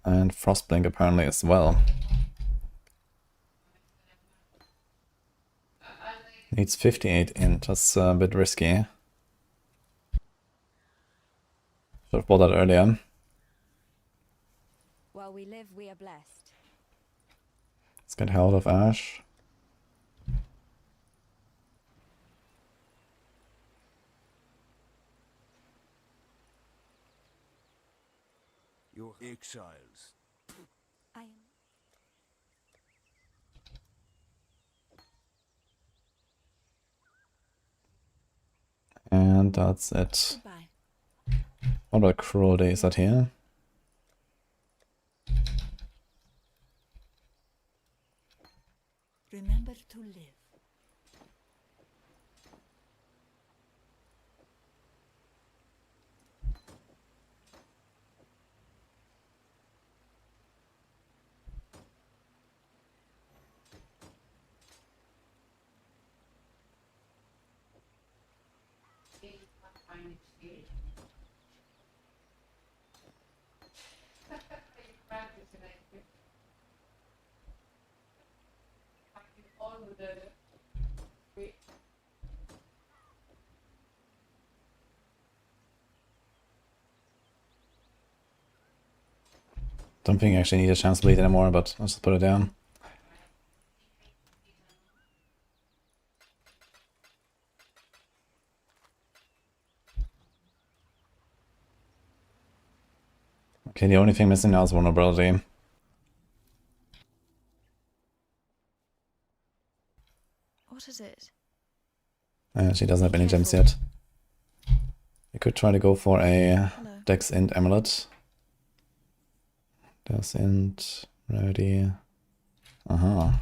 And Frostblink apparently as well. Needs 58 int, that's a bit risky. Should have bought that earlier. While we live, we are blessed. Let's get Herald of Ash. Your exiles. I am... And that's it. Goodbye. What about cruelty? Is that here? Remember to live. Don't think I actually need a chance bleed anymore, but I'll just put it down. Okay, the only thing missing now is vulnerability. What is it? She doesn't have any gems yet. I could try to go for a Dex Int Amulet. Dex Int, ready. Shall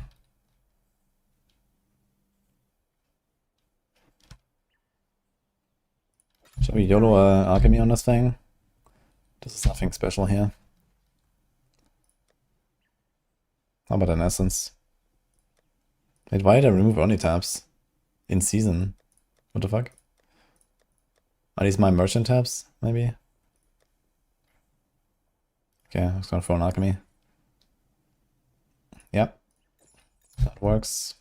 we YOLO Alchemy on this thing? This is nothing special here. How about an Essence? Wait, why did I remove only tabs? In season? What the fuck? Are these my merchant tabs, maybe? Okay, I'm just gonna throw an alchemy. Yep. That works.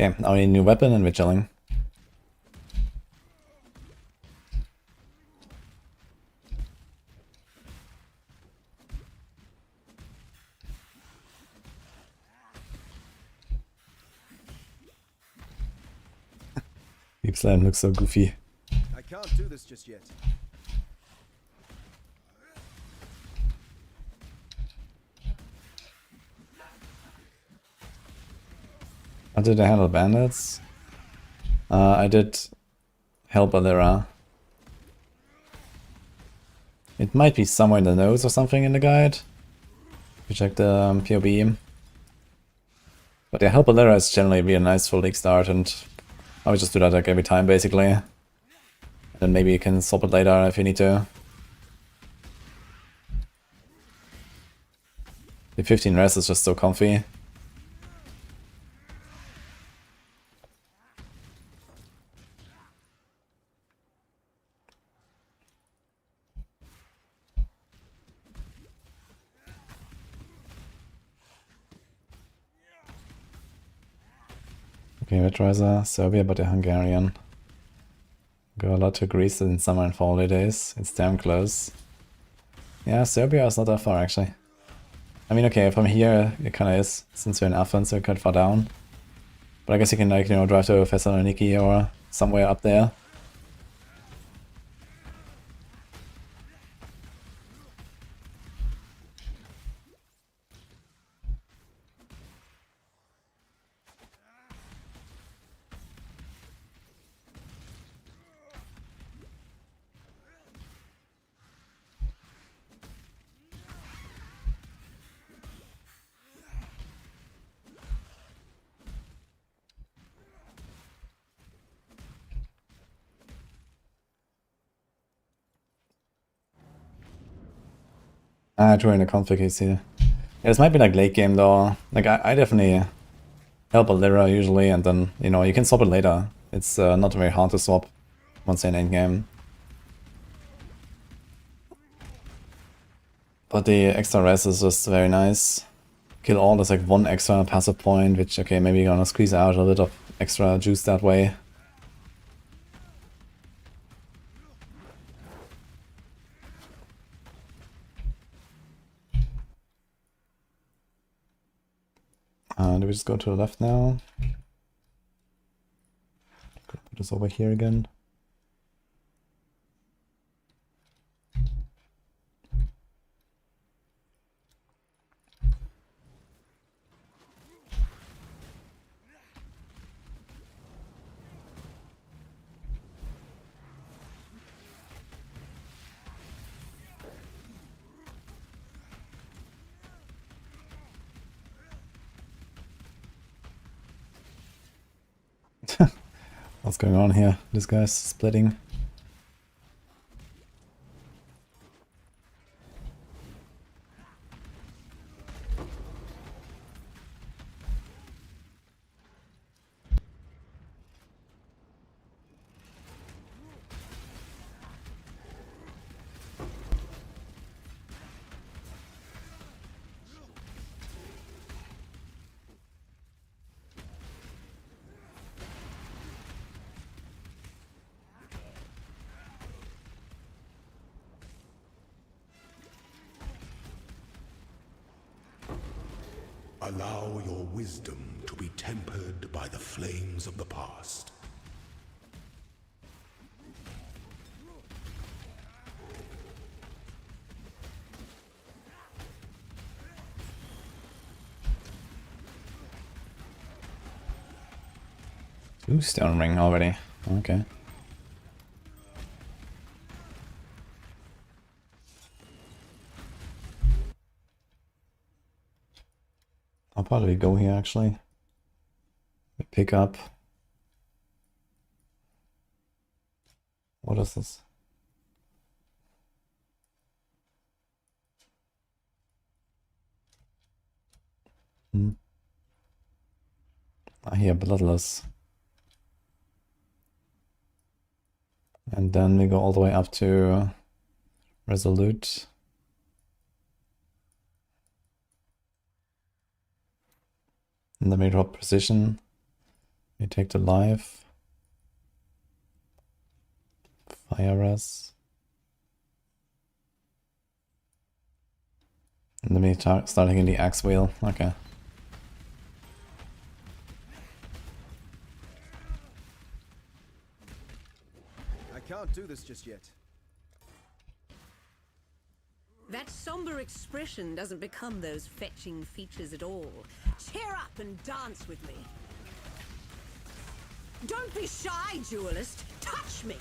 Okay, now we need a new weapon and we're chilling. Deep Slime looks so goofy. I can't do this just yet. How did I handle bandits? I did help Alira. It might be somewhere in the notes or something in the guide. We check the POB. But yeah, help Alira is generally be a nice full league start, and I would just do that like every time basically. And then maybe you can swap it later if you need to. The 15 rest is just so comfy. Okay, Red Riser, Serbia, but a Hungarian. Go a lot to Greece in summer and fall holidays. It's damn close. Yeah, Serbia is not that far actually. I mean, okay, from here it kinda is, since we're in Athens, we're quite far down. But I guess you can, like, you know, drive to Thessaloniki or somewhere up there. During the conflict is here. Yeah, this might be like late game though. Like I definitely help Alira usually, and then, you know, you can swap it later. It's not very hard to swap once you're in end game. But the extra res is just very nice. Kill all is like one extra passive point, which, okay, maybe you're gonna squeeze out a bit of extra juice that way. Do we just go to the left now? Could put this over here again. What's going on here? This guy's splitting. Allow your wisdom to be tempered by the flames of the past. Two stone ring already. Okay. How far do we go here actually? We pick up. What is this? I hear bloodless. And then we go all the way up to resolute. And then we drop precision. We take the life. Fire res. And then we start hitting the axe wheel. Okay. I can't do this just yet. That somber expression doesn't become those fetching features at all. Cheer up and dance with me. Don't be shy, duelist. Touch me.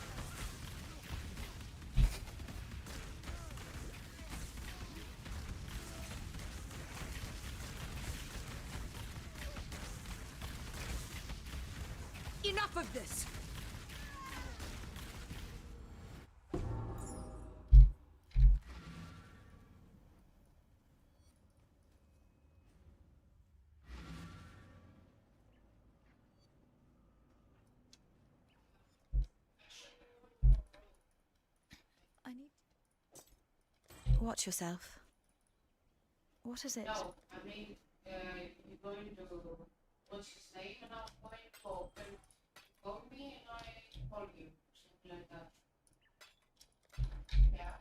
Enough of this. Watch yourself. What is it? No, I mean, you're going to, what's his name, and I'm going to open, call me and I call you, something like that. Yeah.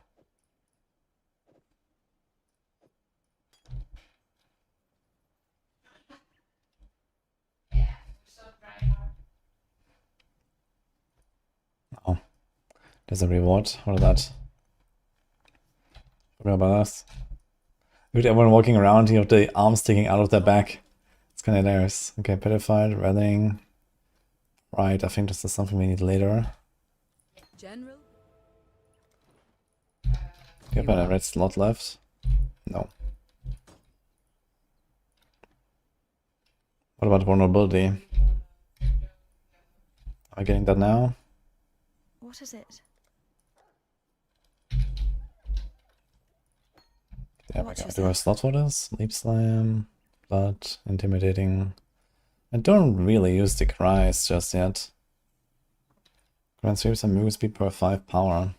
Yeah, so try hard. Oh, there's a reward. What is that? Forgot about us. Dude, everyone walking around here with the arms sticking out of their back. It's kind of hilarious. Okay, petrified, writhing. Right, I think this is something we need later. General? Okay, but a red slot left. No. What about vulnerability? Am I getting that now? What is it? There we go. Do I have a slot for this? Leap slam, blood, intimidating. I don't really use the cries just yet. Grant sweeps and movement speed per 5 power.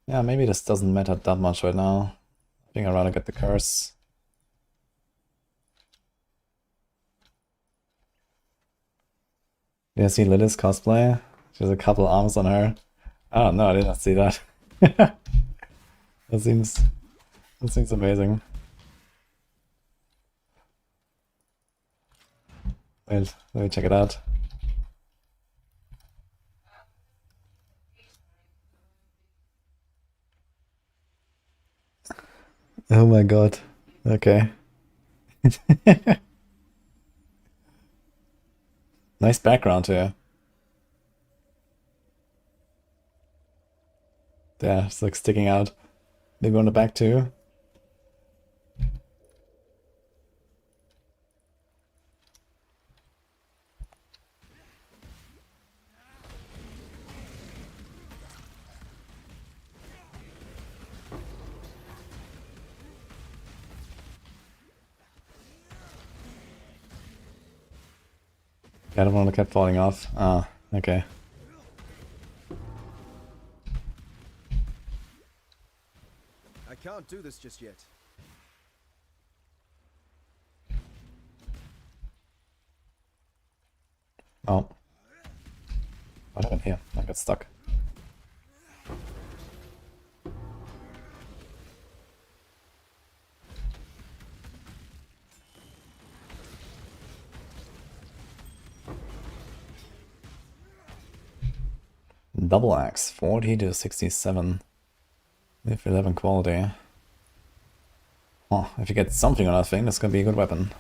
Yeah, maybe this doesn't matter that much right now. I think I'd rather get the curse. Did you see Lilith's cosplay? She has a couple arms on her. Oh no, I did not see that. That seems amazing. Wait, let me check it out. Oh my god. Okay. Nice background here. Yeah, it's like sticking out. Maybe on the back too. Yeah, I don't want to keep falling off. Ah, okay. I can't do this just yet. Oh. What happened here? I got stuck. Double axe, 40 to 67. With 11 quality. Oh, if you get something on that thing, that's gonna be a good weapon.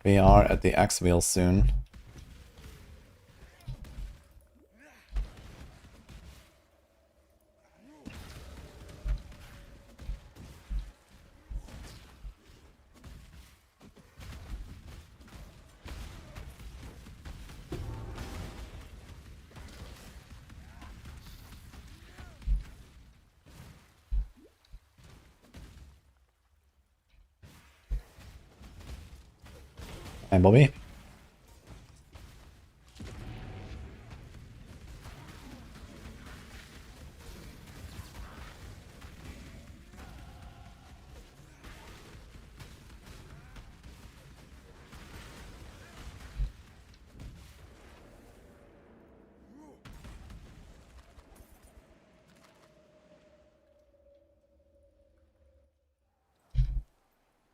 We are at the axe wheel soon. And Bobby.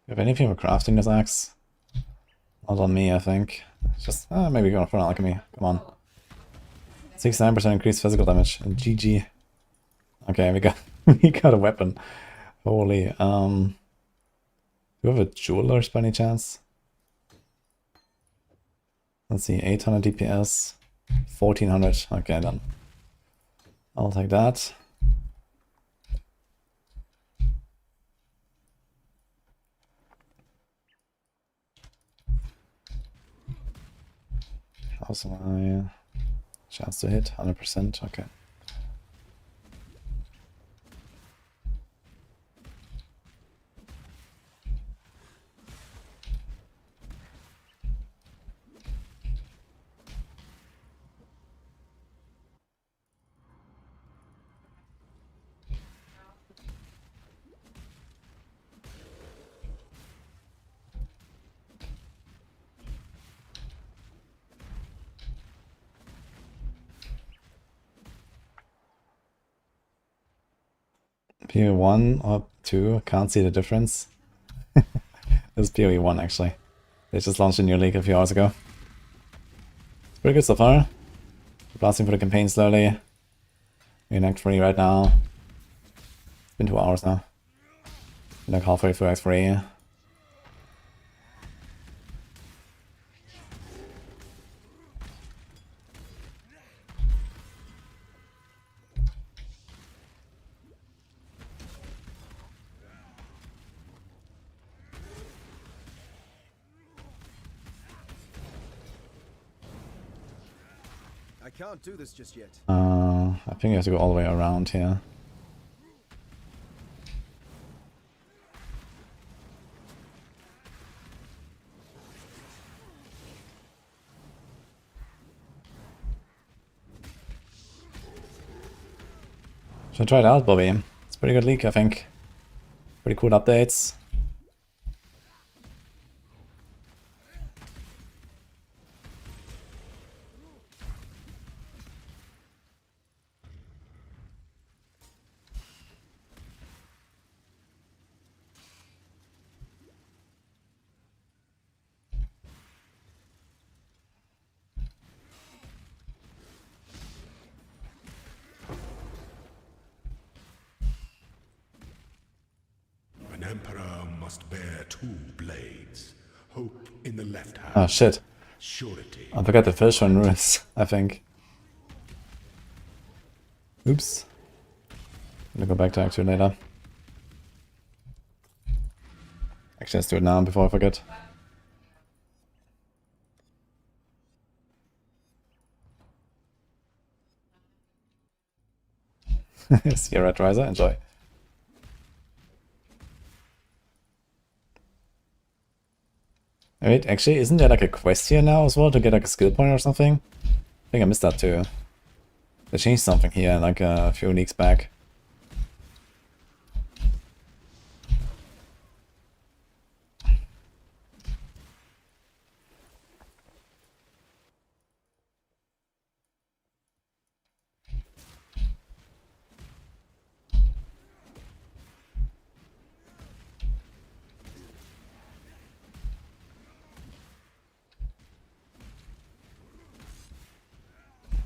Have anything for crafting this axe? Not on me, I think. It's just maybe going for an alchemy. Come on. 69% increased physical damage. And GG. Okay, we got we got a weapon. Holy. Do you have a jewelers by any chance? Let's see, 800 DPS, 1400. Okay, then. I'll take that. How's my chance to hit? 100%. Okay. PoE 1 or 2, can't see the difference. It's PoE 1 actually. They just launched a new league a few hours ago. It's pretty good so far. Blasting for the campaign slowly. We're in Act 3 right now. It's been 2 hours now. Been like halfway through Act 3. I can't do this just yet. I think you have to go all the way around here. Should try it out, Bobby. It's a pretty good league, I think. Pretty cool updates. emperor must bear 2 blades. Hope in the left hand. Oh shit. Surety. I forgot the first one ruins, I think. Oops. I'm gonna go back to Active later. Actually, let's do it now before I forget. See you, Red Riser. Enjoy. Wait, actually, isn't there like a quest here now as well to get like a skill point or something? I think I missed that too. They changed something here like a few weeks back.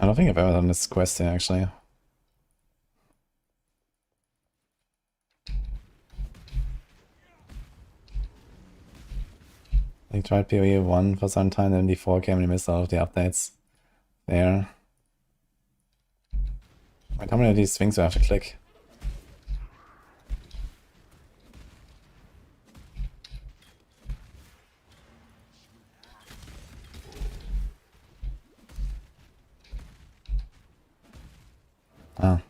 I don't think I've ever done this quest here, actually. I tried PoE 1 for some time, then D4 came and missed all of the updates. There. Wait, how many of these things do I have to click? Ah.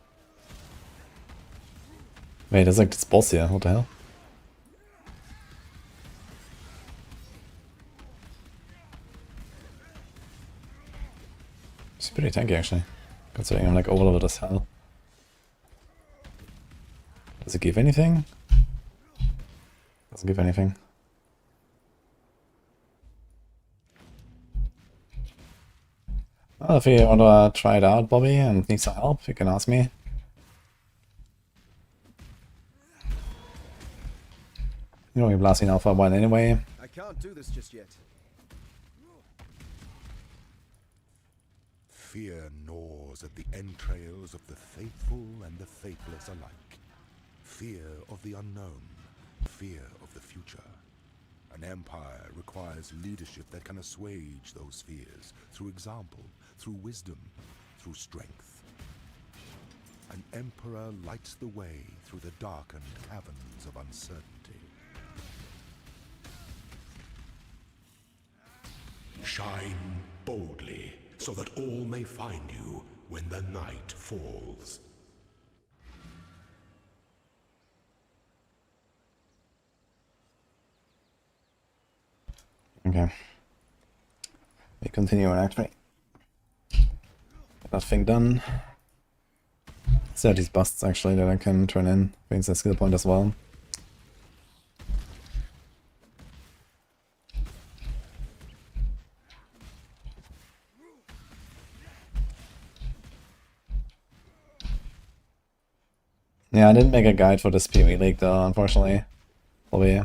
Wait, there's like this boss here, what the hell? It's pretty tanky actually, considering I'm like overloaded as hell. Does it give anything? Doesn't give anything. Well, if you want to try it out, Bobby, and need some help, you can ask me. You know, we're blasting Alpha 1 anyway. I can't do this just yet. Fear gnaws at the entrails of the faithful and the faithless alike. Fear of the unknown. Fear of the future. An empire requires leadership that can assuage those fears through example, through wisdom, through strength. An emperor lights the way through the darkened caverns of uncertainty. Shine boldly, so that all may find you when the night falls. Okay. We continue on Act 3. Get that thing done. So these busts actually that I can turn in. Brings a skill point as well. Yeah, I didn't make a guide for this PvE League though, unfortunately. Probably.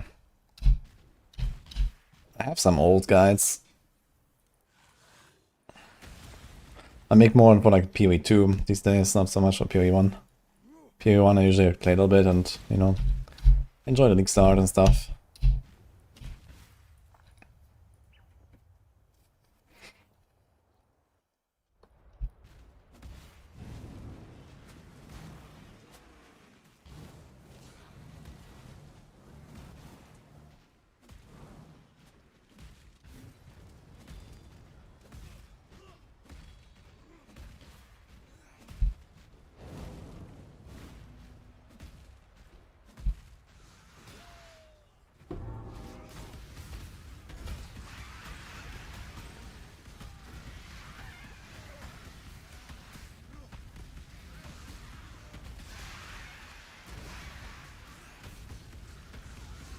I have some old guides. I make more for like PoE 2 these days, not so much for PoE 1. PoE 1 I usually play a little bit and, you know, enjoy the league start and stuff.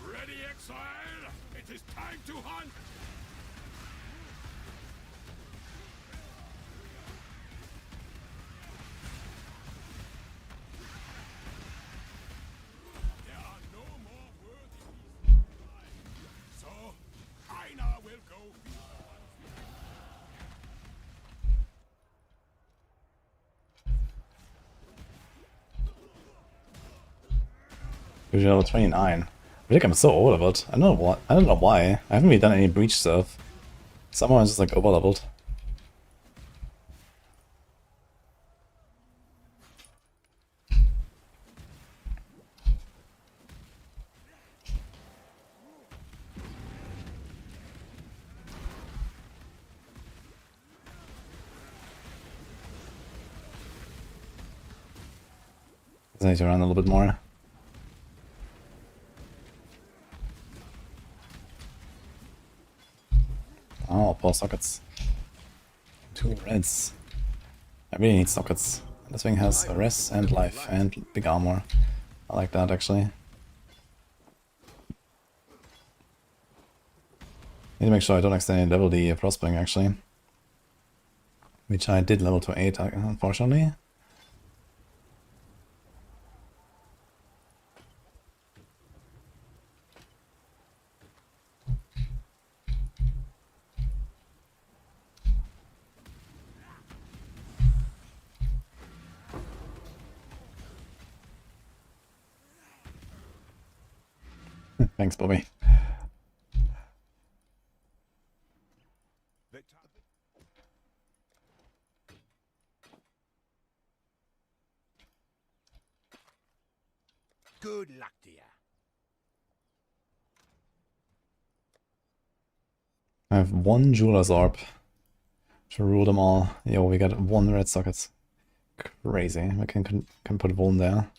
Ready, Exile? It is time to hunt! There are no more worthy beasts alive. So, Einer will go. Usually level 29. I think I'm so overleveled. I don't know what. I don't know why. I haven't really done any breach stuff. Somehow I'm just like overleveled. I need to run a little bit more. Oh, 4 sockets. 2 reds. I really need sockets. This thing has res and life and big armor. I like that actually. Need to make sure I don't accidentally level the prospering actually. Which I did level to 8 unfortunately. Thanks, Bobby. Good luck to you. I have 1 jeweler's orb to rule them all. Yo, we got 1 red socket. Crazy. We can put 1 there.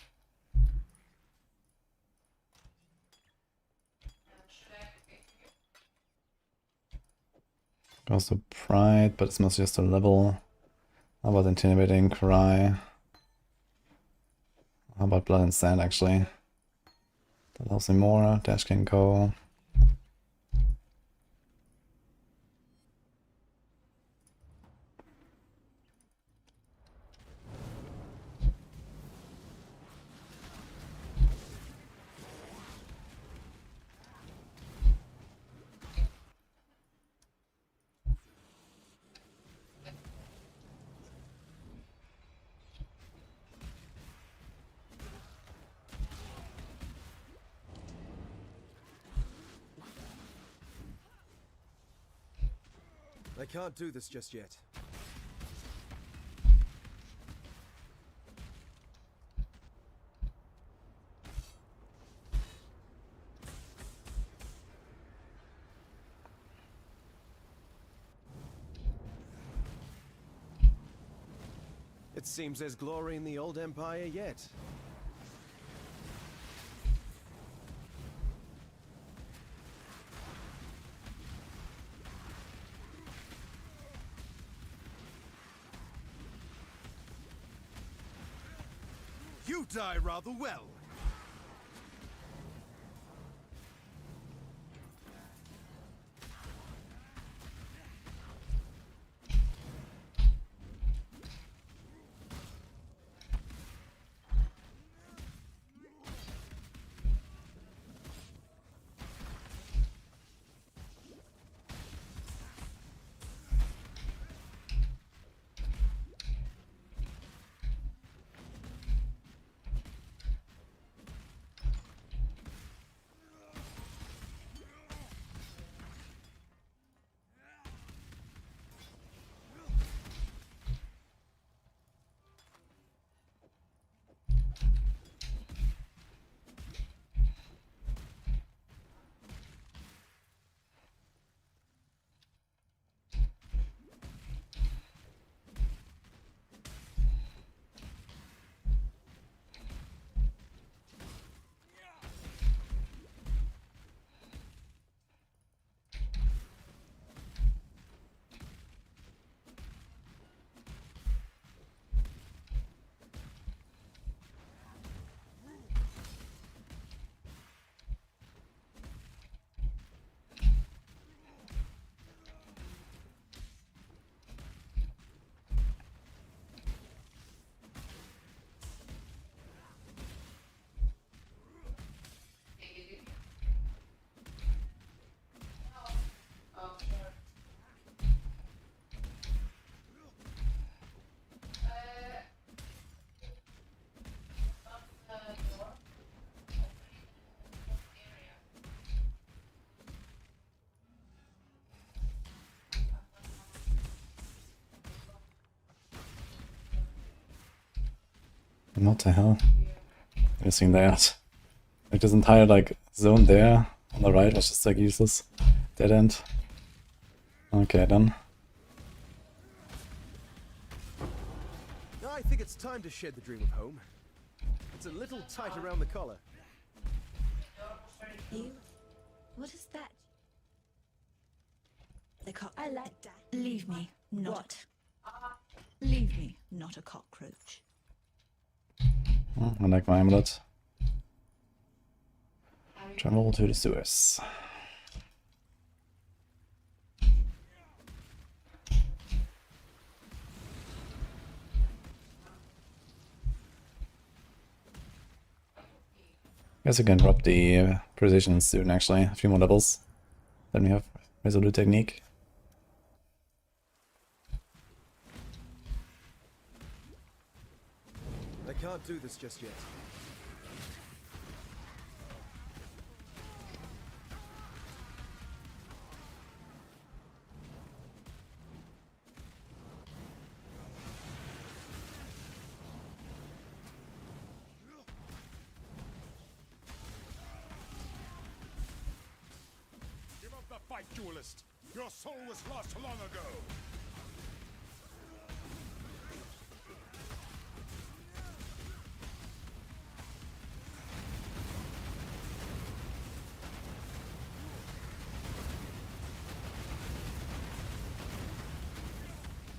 Goes to pride, but it's mostly just a level. How about intimidating cry? How about blood and sand actually? That helps me more. Dash can go. I can't do this just yet. It seems there's glory in the old empire yet. You die rather well. What the hell? Missing that. Like this entire like zone there on the right was just like useless. Dead end. Okay, done. I think it's time to shed the dream of home. It's a little tight around the collar. You? What is that? The I like that. Leave me, not. What? Leave me, not a cockroach. I like my amulet. Travel to the sewers. Guess we can drop the precision soon actually. A few more levels. Then we have resolute technique. I can't do this just yet. Give up the fight, duelist! Your soul was lost long ago!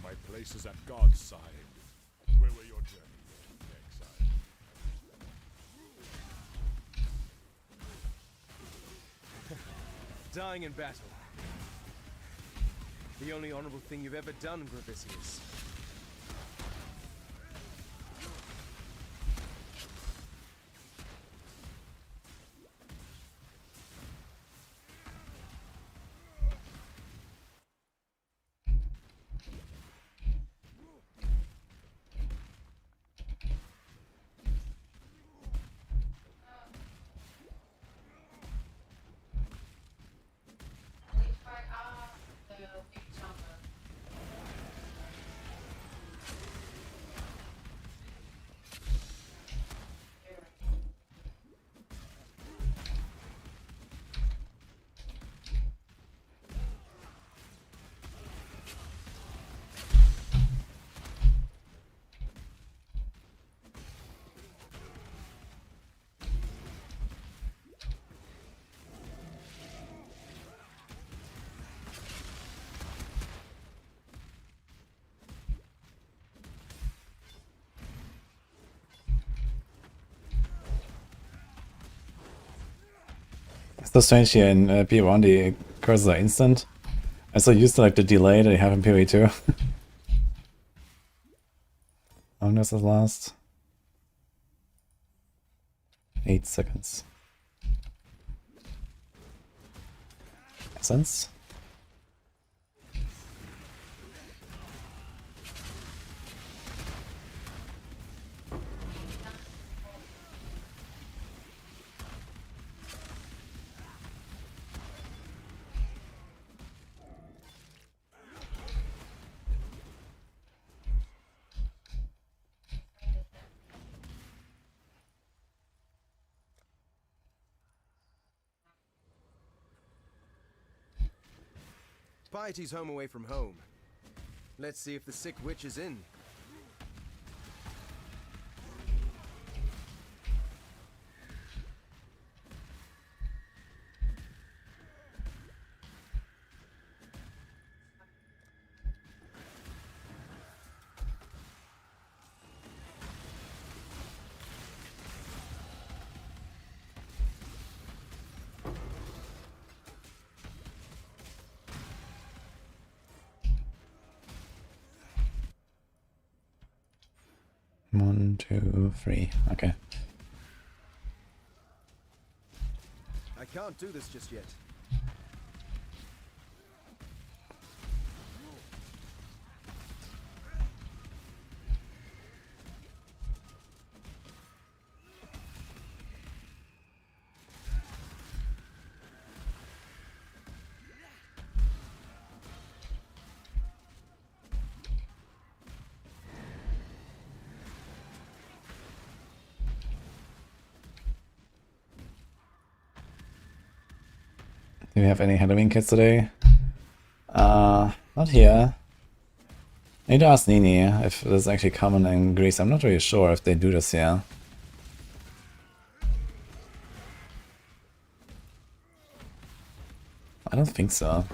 My place is at God's side. Where were your journey, Exile? Dying in battle. The only honorable thing you've ever done, Gravisius. It's so strange here in PO1 the cursors are instant. I'm so used to like the delay that you have in PoE2. How long does this last? 8 seconds. Sense? Piety's home away from home. Let's see if the sick witch is in. One, two, three. Okay. I can't do this just yet. Do we have any Halloween kids today? Not here. I need to ask Nini if this is actually common in Greece. I'm not really sure if they do this here. I don't think so.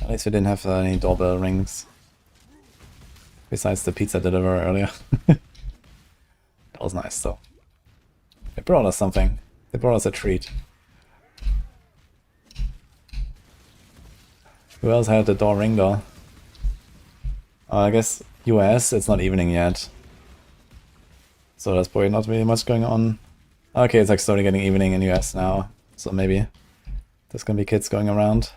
At least we didn't have any doorbell rings. Besides the pizza deliverer earlier. That was nice though. They brought us something. They brought us a treat. Who else had the door ring though? I guess US, it's not evening yet. So there's probably not really much going on. Okay, it's like slowly getting evening in US now. So maybe there's gonna be kids going around.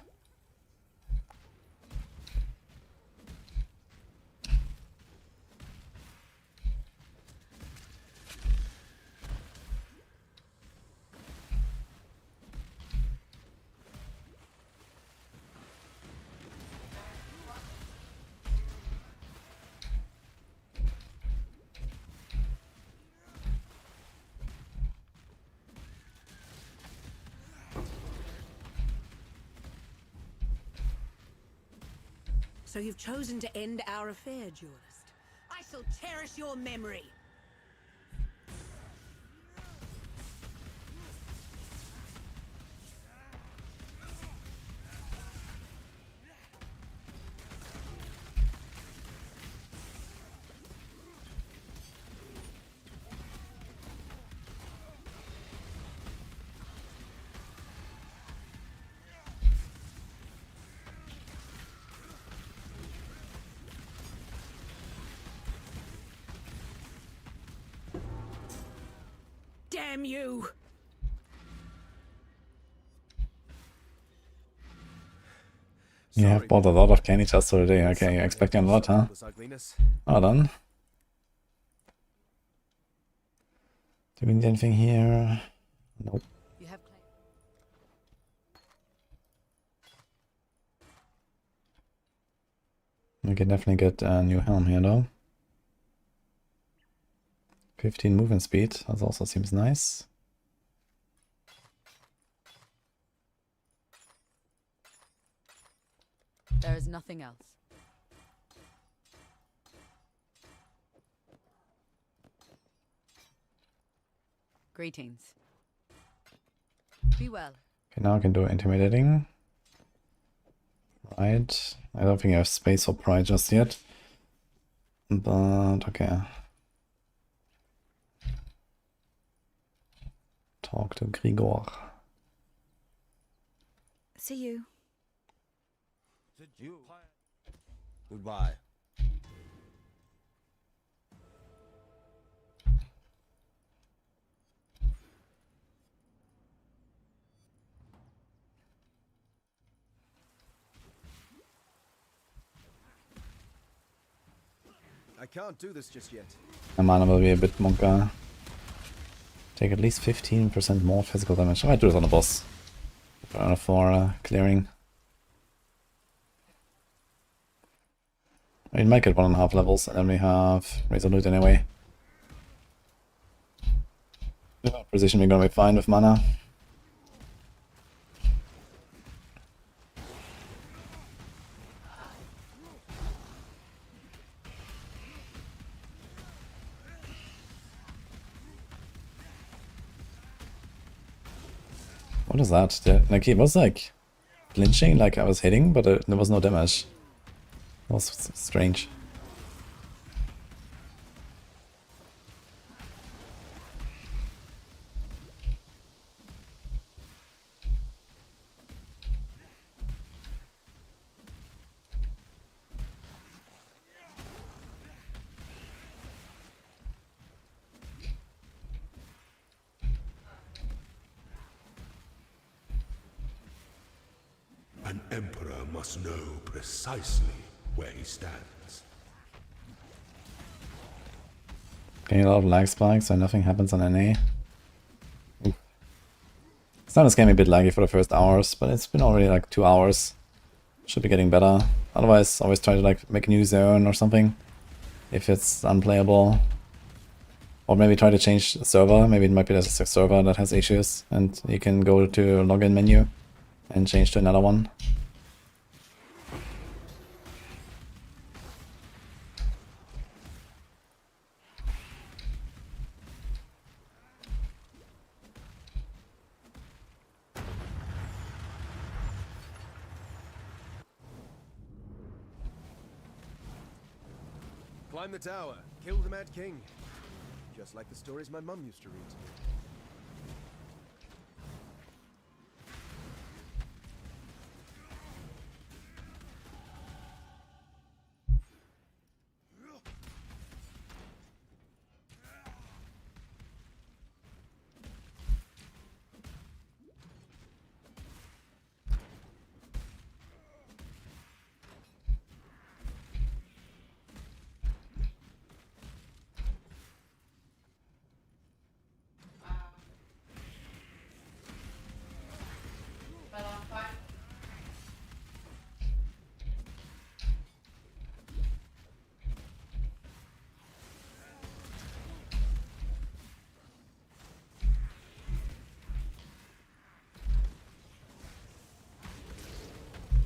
So you've chosen to end our affair, duelist. I shall cherish your memory. Damn you! You have bought a lot of candy just for today. Okay, you're expecting a lot, huh? Oh, done. Do we need anything here? Nope. We can definitely get a new helm here though. 15 movement speed, that also seems nice. There is nothing else. Greetings. Be well. Okay, now I can do intimidating. Right. I don't think I have space for pride just yet. But okay. Talk to Grigor. See you. Goodbye. I can't do this just yet. My mana will be a bit monka. Take at least 15% more physical damage. I might do this on the boss. For clearing. I might get 1.5 levels and then we have Resolute anyway. Position we're gonna be fine with mana. What is that? Like it was like flinching, like I was hitting, but there was no damage. That was strange. An emperor must know precisely where he stands. Getting a lot of lag spikes so nothing happens on NA. Starting this game a bit laggy for the first hours, but it's been already like 2 hours. Should be getting better. Otherwise, always try to like make a new zone or something if it's unplayable. Or maybe try to change the server. Maybe it might be there's a server that has issues and you can go to login menu and change to another one. Climb the tower, kill the Mad King. Just like the stories my mum used to read to me.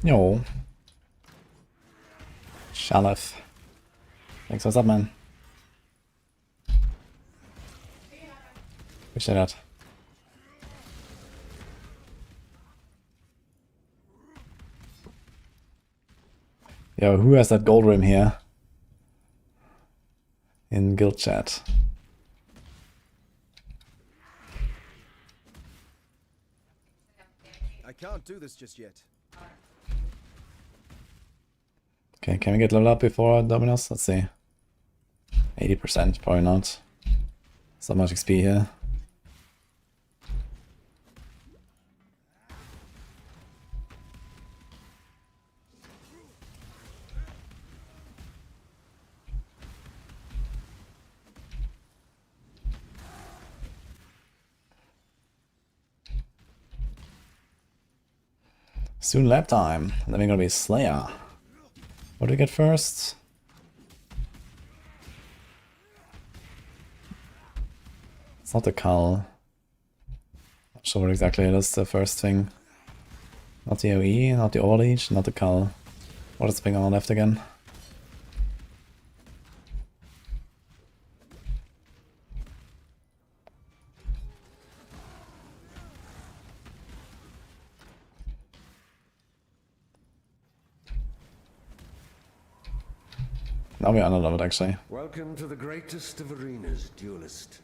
Yo. Shalif. Thanks, what's up, man? Appreciate that. Yo, who has that gold rim here? In guild chat. I can't do this just yet. Okay, can we get leveled up before Dominus? Let's see. 80%, probably not. So much XP here. Soon lab time. Then we're gonna be Slayer. What do we get first? It's not the Cull. Not sure what exactly it is, the first thing. Not the OE, not the Overleech, not the Cull. What is being on left again? Now we're under-leveled, actually. Welcome to the greatest of arenas, duelist.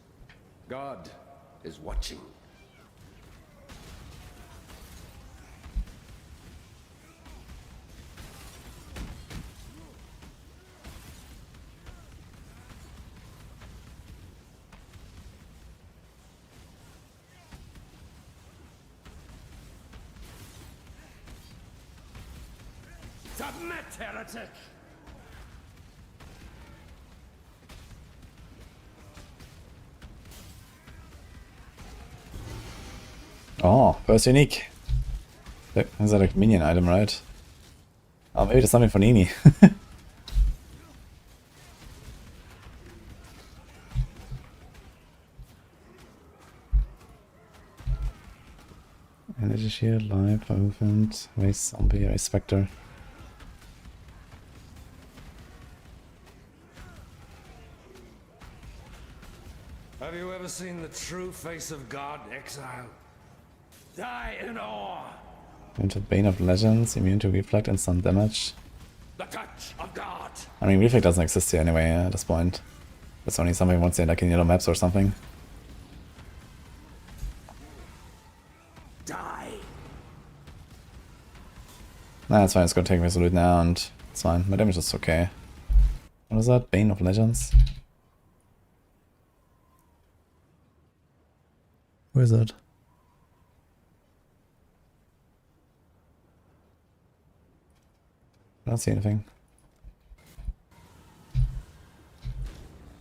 God is watching. Submit, heretic! Oh, first unique. Is that a minion item, right? Oh, maybe there's something for Nini. Energy shield, life, movement, race zombie, race spectre. Have you ever seen the true face of God, Exile? Die in awe! Immune to Bane of Legends, immune to Reflect and some damage. The touch of God! I mean, Reflect doesn't exist here anyway at this point. That's only something once in like in yellow maps or something. Die! Nah, it's fine, it's gonna take Resolute now and it's fine. My damage is okay. What is that? Bane of Legends? Where is it? I don't see anything.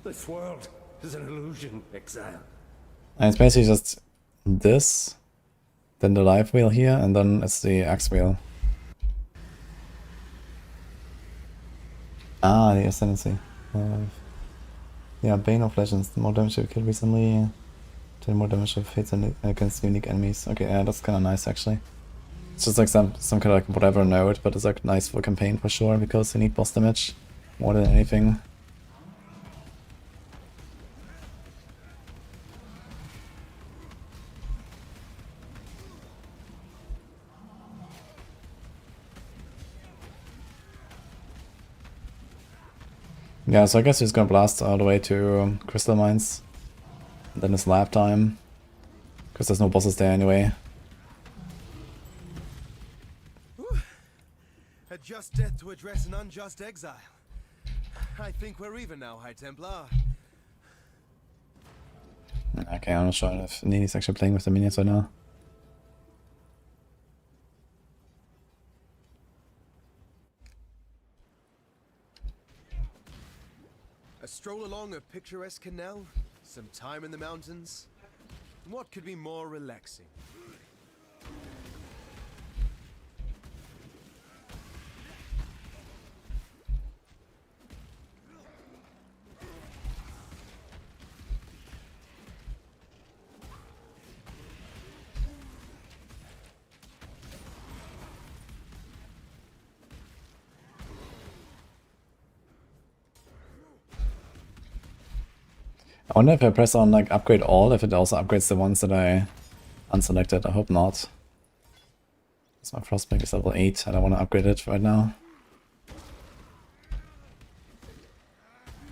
This world is an illusion, Exile. And it's basically just this, then the life wheel here, and then it's the axe wheel. Ah, the ascendancy. Yeah, Bane of Legends. More damage you've killed recently. 10 more damage of hits against unique enemies. Okay, yeah, that's kind of nice actually. It's just like some kind of like whatever node, but it's like nice for campaign for sure because you need boss damage more than anything. Yeah, so I guess he's gonna blast all the way to Crystal Mines. Then it's lab time. Because there's no bosses there anyway. A just death to address an unjust exile. I think we're even now, High Templar. Okay, I'm not sure if Nini's actually playing with the minions right now. A stroll along a picturesque canal, some time in the mountains. What could be more relaxing? I wonder if I press on like upgrade all, if it also upgrades the ones that I unselected. I hope not. Because my Frostbank is level 8. I don't want to upgrade it right now.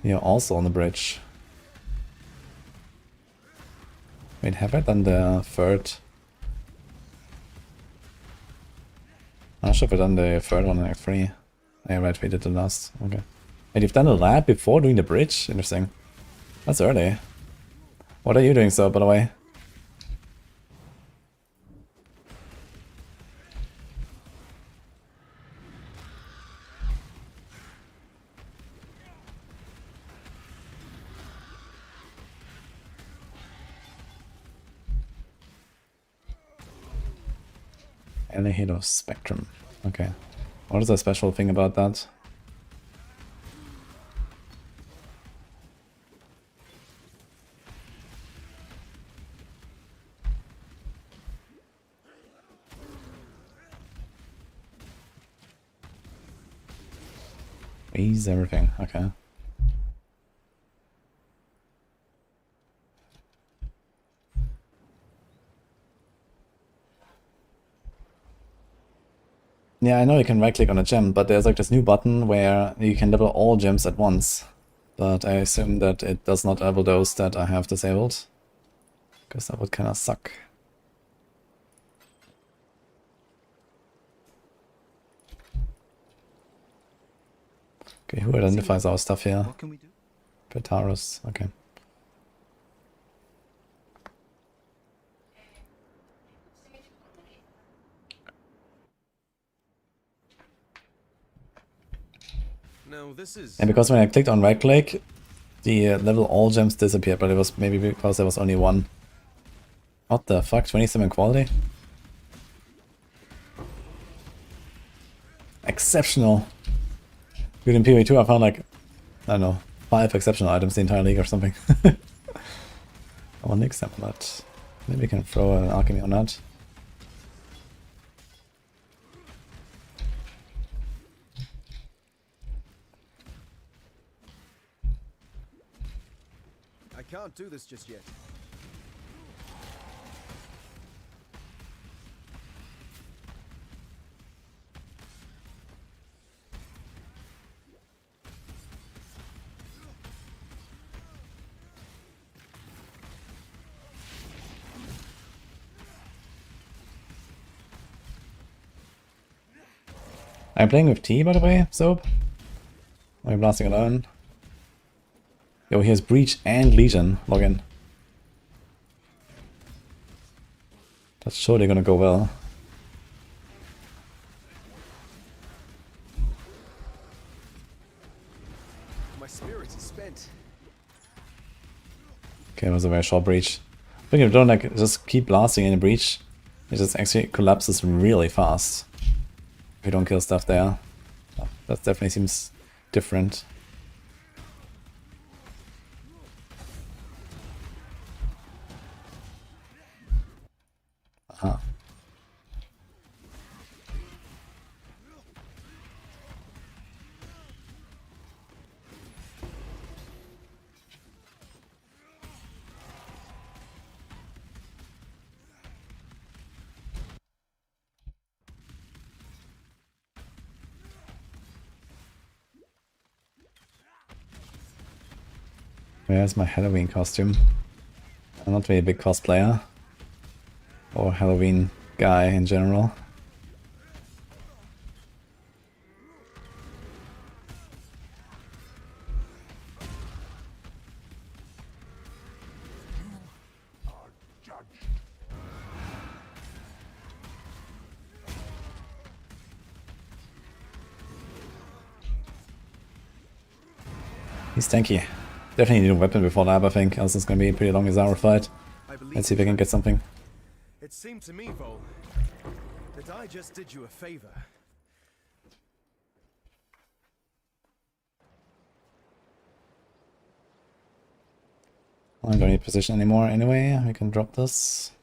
Yeah, also on the bridge. Wait, have I done the third? I'm not sure if I've done the third one in Act 3. Yeah, right, we did the last. Okay. Wait, you've done a lab before doing the bridge? Interesting. That's early. What are you doing, so, by the way? Halo Spectrum. Okay. What is the special thing about that? Ease everything, okay. Yeah, I know you can right click on a gem, but there's like this new button where you can level all gems at once. But I assume that it does not level those that I have disabled. Because that would kinda suck. Okay, who identifies our stuff here? What can we do? Petarus, okay. No, this is... And because when I clicked on right click, the level all gems disappeared, but it was maybe because there was only one. What the fuck, 27 quality? Exceptional! Good in PvE 2 I found like, I don't know, 5 exceptional items the entire league or something. I want to example that. Maybe we can throw an alchemy on that. I can't do this just yet. I'm playing with T, by the way, Soap. Are you blasting alone? Yo, here's Breach and Legion. Login. That's surely gonna go well. My spirit is spent. Okay, it was a very short breach. I think if you don't like just keep blasting in a breach, it just actually collapses really fast. If you don't kill stuff there. That definitely seems different. Ah. Where's my Halloween costume? I'm not really a big cosplayer. Or Halloween guy in general. He's tanky. Definitely need a weapon before lab, I think, else it's gonna be a pretty long Azara fight. Let's see if I can get something. It seemed to me, Vol, that I just did you a favor. I don't need position anymore anyway, we can drop this.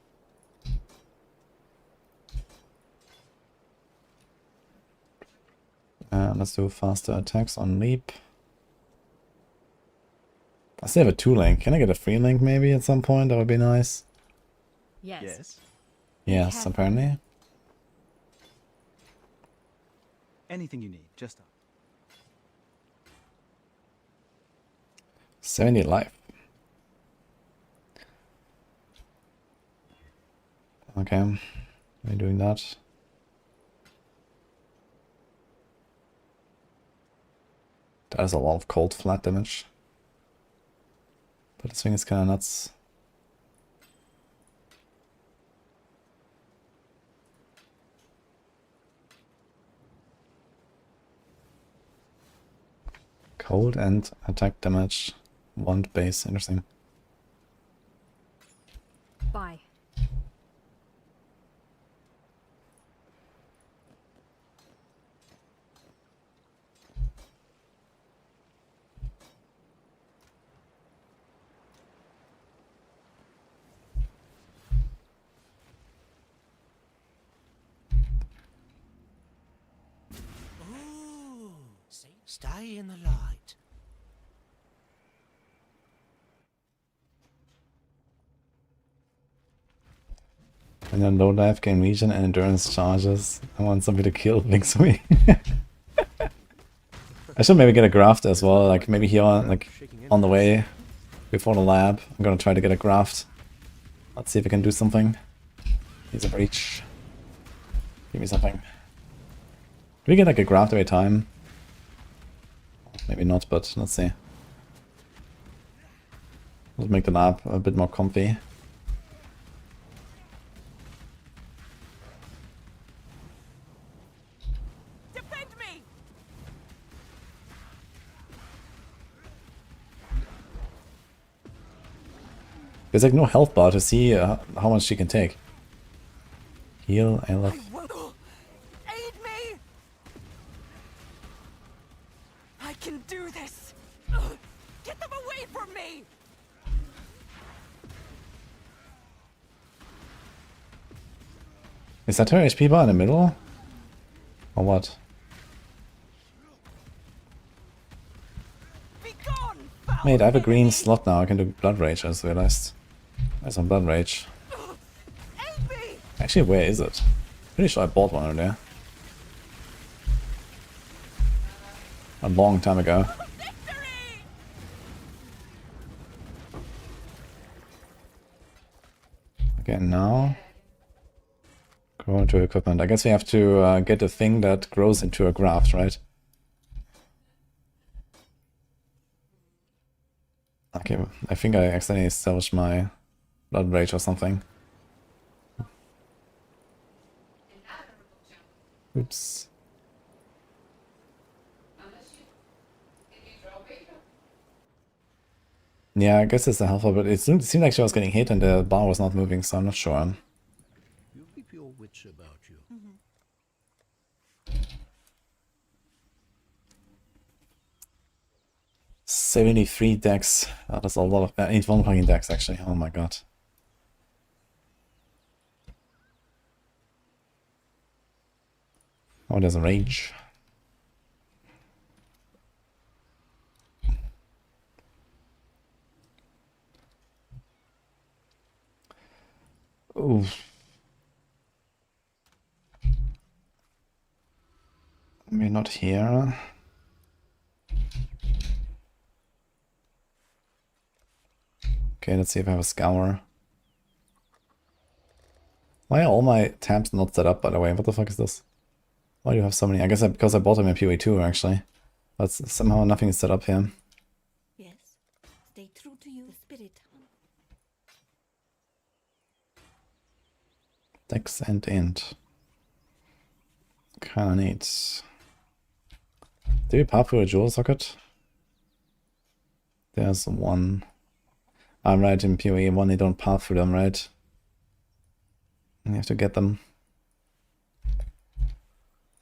Let's do faster attacks on leap. I still have a 2-link. Can I get a 3-link maybe at some point? That would be nice. Yes. Yes, apparently. Anything you need, just up. 70 life. Okay, we're doing that. That is a lot of cold flat damage. But this thing is kinda nuts. Cold and attack damage. Wand base, interesting. Bye. Ooh, see? Stay in the light. And then low life gain region and endurance charges. I want somebody to kill Vixby. I should maybe get a graft as well, like maybe here like on the way before the lab. I'm gonna try to get a graft. Let's see if I can do something. Here's a breach. Give me something. Do we get like a graft every time? Maybe not, but let's see. Let's make the lab a bit more comfy. There's like no health bar to see how much she can take. Heal, I love. Aid me! I can do this! Get them away from me! Is that her HP bar in the middle? Or what? Mate, I have a green slot now, I can do Blood Rage, I just realized. There's some Blood Rage. Actually, where is it? Pretty sure I bought one over there. A long time ago. Okay, now... Grow into equipment. I guess we have to get a thing that grows into a graft, right? Okay, I think I accidentally established my Blood Rage or something. Oops. Yeah, I guess it's a helpful, but it seemed like she was getting hit and the bar was not moving, so I'm not sure. You keep your wits about you. 73 decks. That's a lot of... I need one fucking decks, actually. Oh my god. Oh, there's a rage. Ooh. We're not here. Okay, let's see if I have a scour. Why are all my tabs not set up, by the way? What the fuck is this? Why do you have so many? I guess because I bought them in PoE2, actually. But somehow nothing is set up here. Yes. Stay true to you, the spirit. Dex and int. Kinda neat. Do we path through a jewel socket? There's one. I'm right, in PoE1 they don't path through them, right? You have to get them.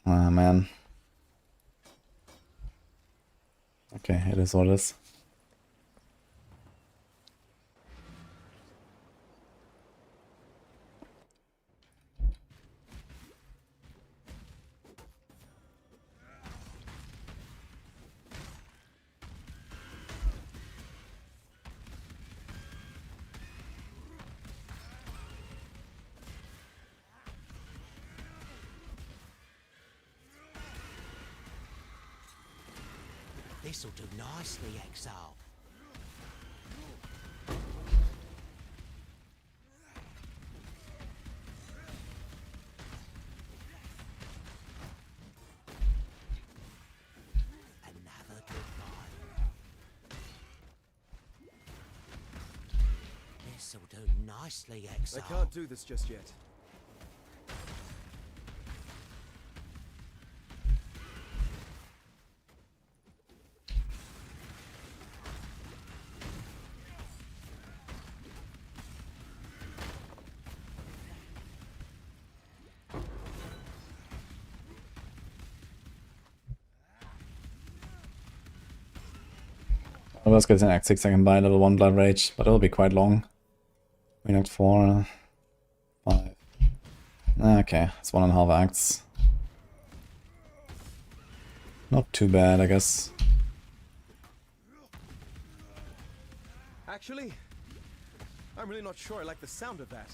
Ah, man. Okay, it is what it is. This'll do nicely, Exile. Another goodbye. This'll do nicely, Exile. I can't do this just yet. I was getting Act 6 I can buy level 1 Blood Rage, but it'll be quite long. We need 4, 5. Okay, it's 1.5 acts. Not too bad, I guess. Actually, I'm really not sure I like the sound of that.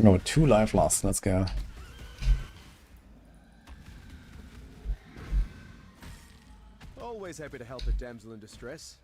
Oh, 2 life lost, let's go. Always happy to help a damsel in distress.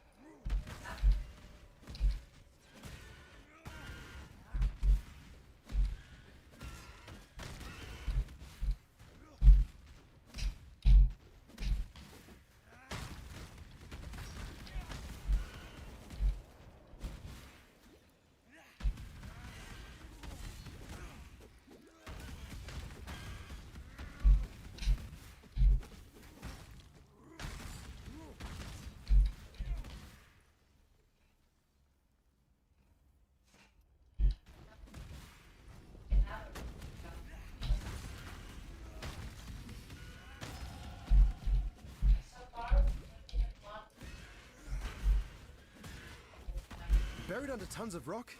Buried under tons of rock?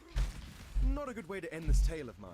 Not a good way to end this tale of mine.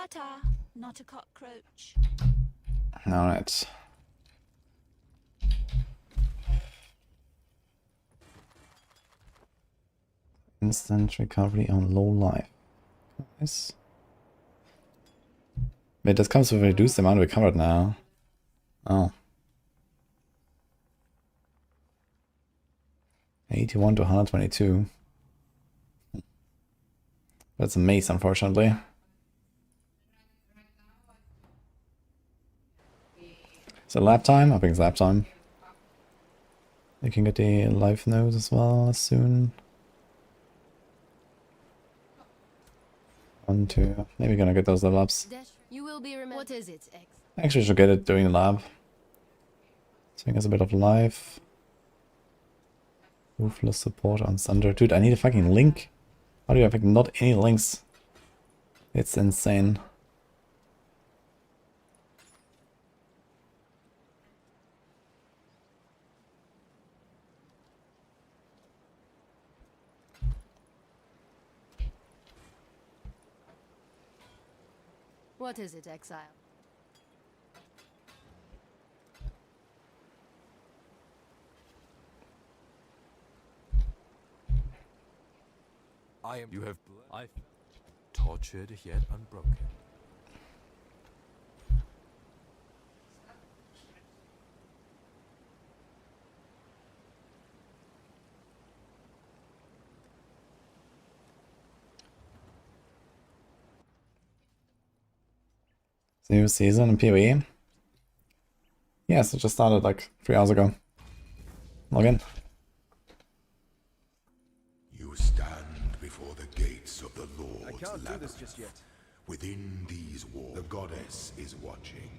Ta-ta, not a cockroach. Alright. Instant recovery on low life. Nice. Wait, this comes with a reduced amount recovered now. Oh. 81 to 122. That's a mace, unfortunately. Is it lap time? I think it's lap time. You can get the life nodes as well soon. 1, 2. Maybe gonna get those level ups. You will be remembered. What is it, X? Actually, should get it during the lab. Swing has a bit of life. Ruthless support on Thunder. Dude, I need a fucking link. How do you have not any links? It's insane. What is it, Exile? I am. You have. I tortured yet unbroken. New season in PoE? Yes, it just started like 3 hours ago. Log in. You stand before the gates of the Lord's I can't do this labyrinth. just yet. Within these walls, the goddess is watching.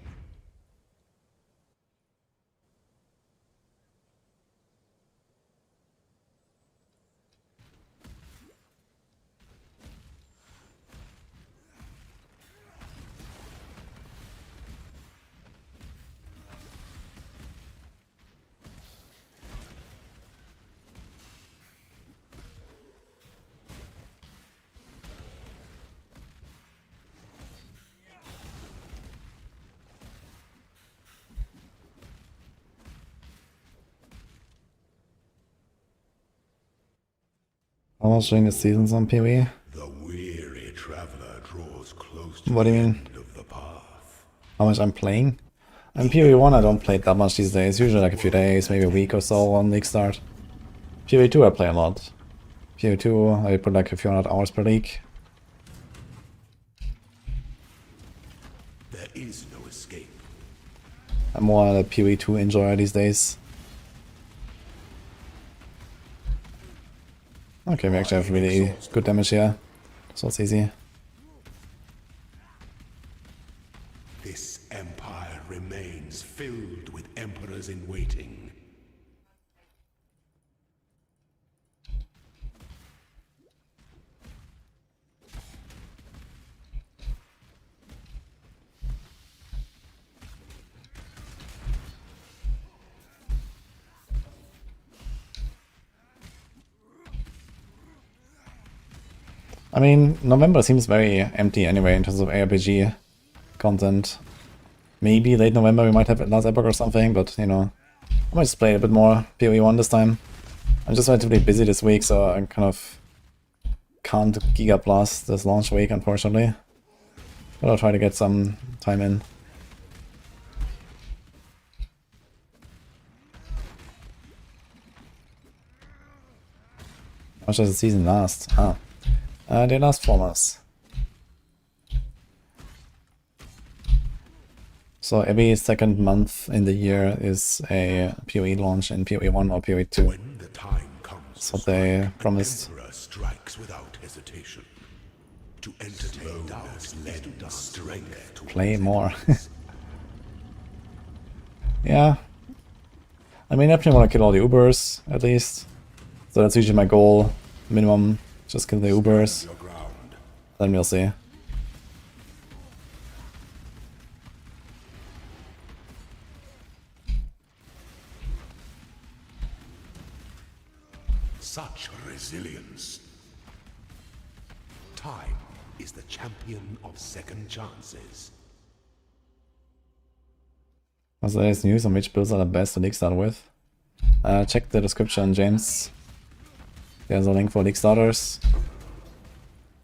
How much during the seasons on PoE? The weary traveler draws close to What do you the mean? end of the path. How much I'm playing? On PoE 1 I don't play it that much these days, usually like a few days, maybe a week or so on league start. PoE 2 I play a lot. PoE 2 I put like a few hundred hours per league. There is no escape. I'm more a PoE 2 enjoyer these days. Okay, we actually have really good damage here, so it's easy. This empire remains filled with emperors in waiting. I mean, November seems very empty anyway in terms of ARPG content. Maybe late November we might have last Epoch or something, but you know, I might just play a bit more PoE 1 this time. I'm just relatively busy this week, so I kind of can't Giga Blast this launch week, unfortunately. But I'll try to get some time in. How much does the season last? Huh. They last 4 months. So every second month in the year is a PoE launch in PoE 1 or PoE 2. When the time comes, that's what they promised. Emperor strikes without hesitation. To entertain doubts lend strength to Play more. Yeah. I mean, I definitely want to kill all the Ubers, at least. So that's usually my goal. Minimum, just kill the Ubers. Then we'll see. Such resilience. Time is the champion of second chances. Also, there's news on which builds are the best to league start with. Check the description, James. There's a link for league starters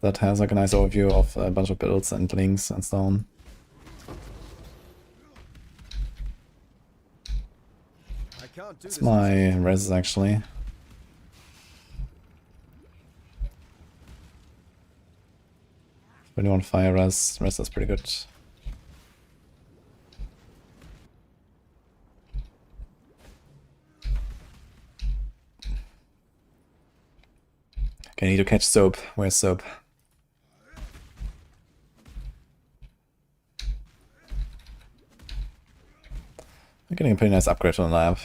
that has like a nice overview of a bunch of builds and links and so on. It's my res actually. 21 fire res, the rest is pretty good. Okay, I need to catch Soap. Where's Soap? I'm getting a pretty nice upgrade from the lab.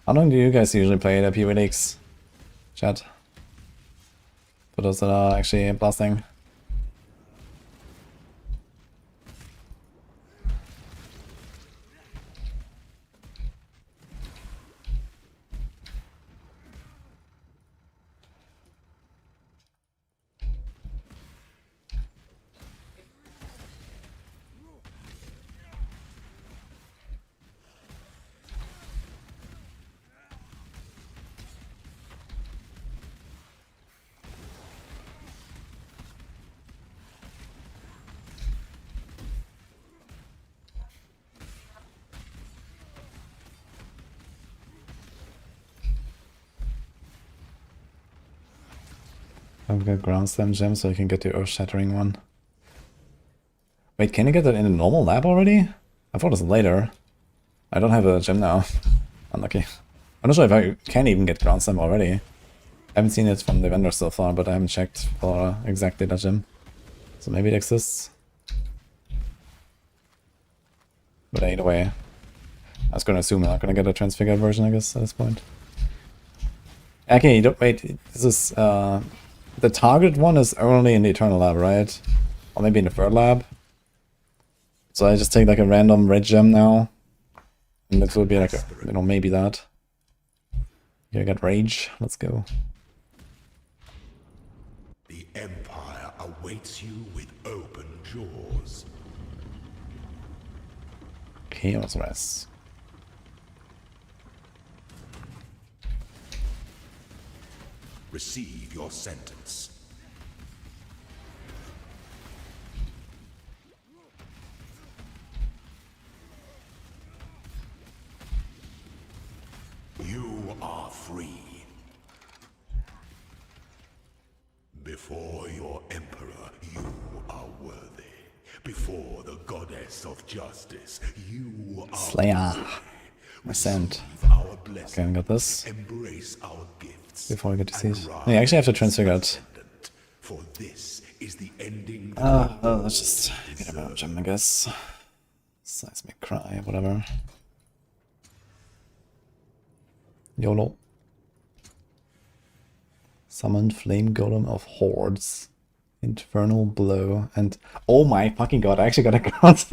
How long do you guys usually play the PvE leagues? Chat. For those that are actually blasting. I've got ground slam gem so you can get the earth shattering one. Wait, can you get that in the normal lab already? I thought it was later. I don't have a gem now. Unlucky. I'm not sure if I can even get ground slam already. I haven't seen it from the vendor so far, but I haven't checked for exactly that gem. So maybe it exists. But either way, I was gonna assume I'm not gonna get a transfigured version, I guess, at this point. Okay, wait, this is the target one is only in the Eternal Lab, right? Or maybe in the third lab. So I just take like a random red gem now. And this will be like a, you know, maybe that. Here I got Rage, let's go. The Empire awaits you with open jaws. Chaos Res. Receive your sentence. You are free. Before your emperor, you are worthy. Before the goddess of justice, you are Slayer. Receive Our blessing. Okay, I got this. Embrace our gifts. Before I get to see it. I actually have to transfigure it. For this is the ending. Well, let's just get a better gem, I guess. Seismic Cry, whatever. YOLO. Summon Flame Golem of Hordes. Infernal Blow. And oh my fucking god, I actually got a ground.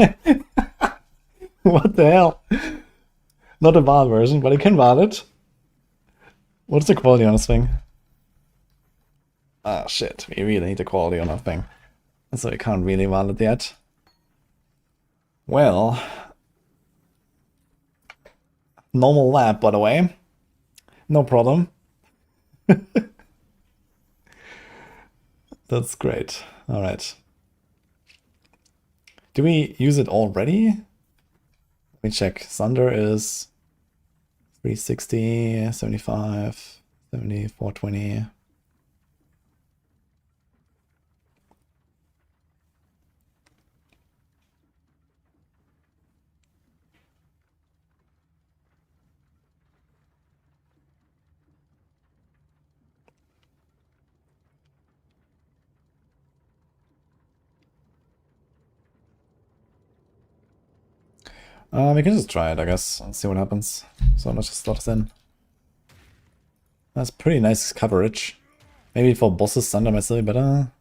What the hell? Not a VAR version, but I can VAR it. What's the quality on this thing? Ah shit, we really need the quality on that thing. So I can't really VAR it yet. Well, normal lab, by the way. No problem. That's great. Alright. Do we use it already? Let me check. Thunder is 360, 75, 70, 420. We can just try it, I guess, and see what happens. So let's just slot us in. That's pretty nice coverage. Maybe for bosses, Thunder might still be better.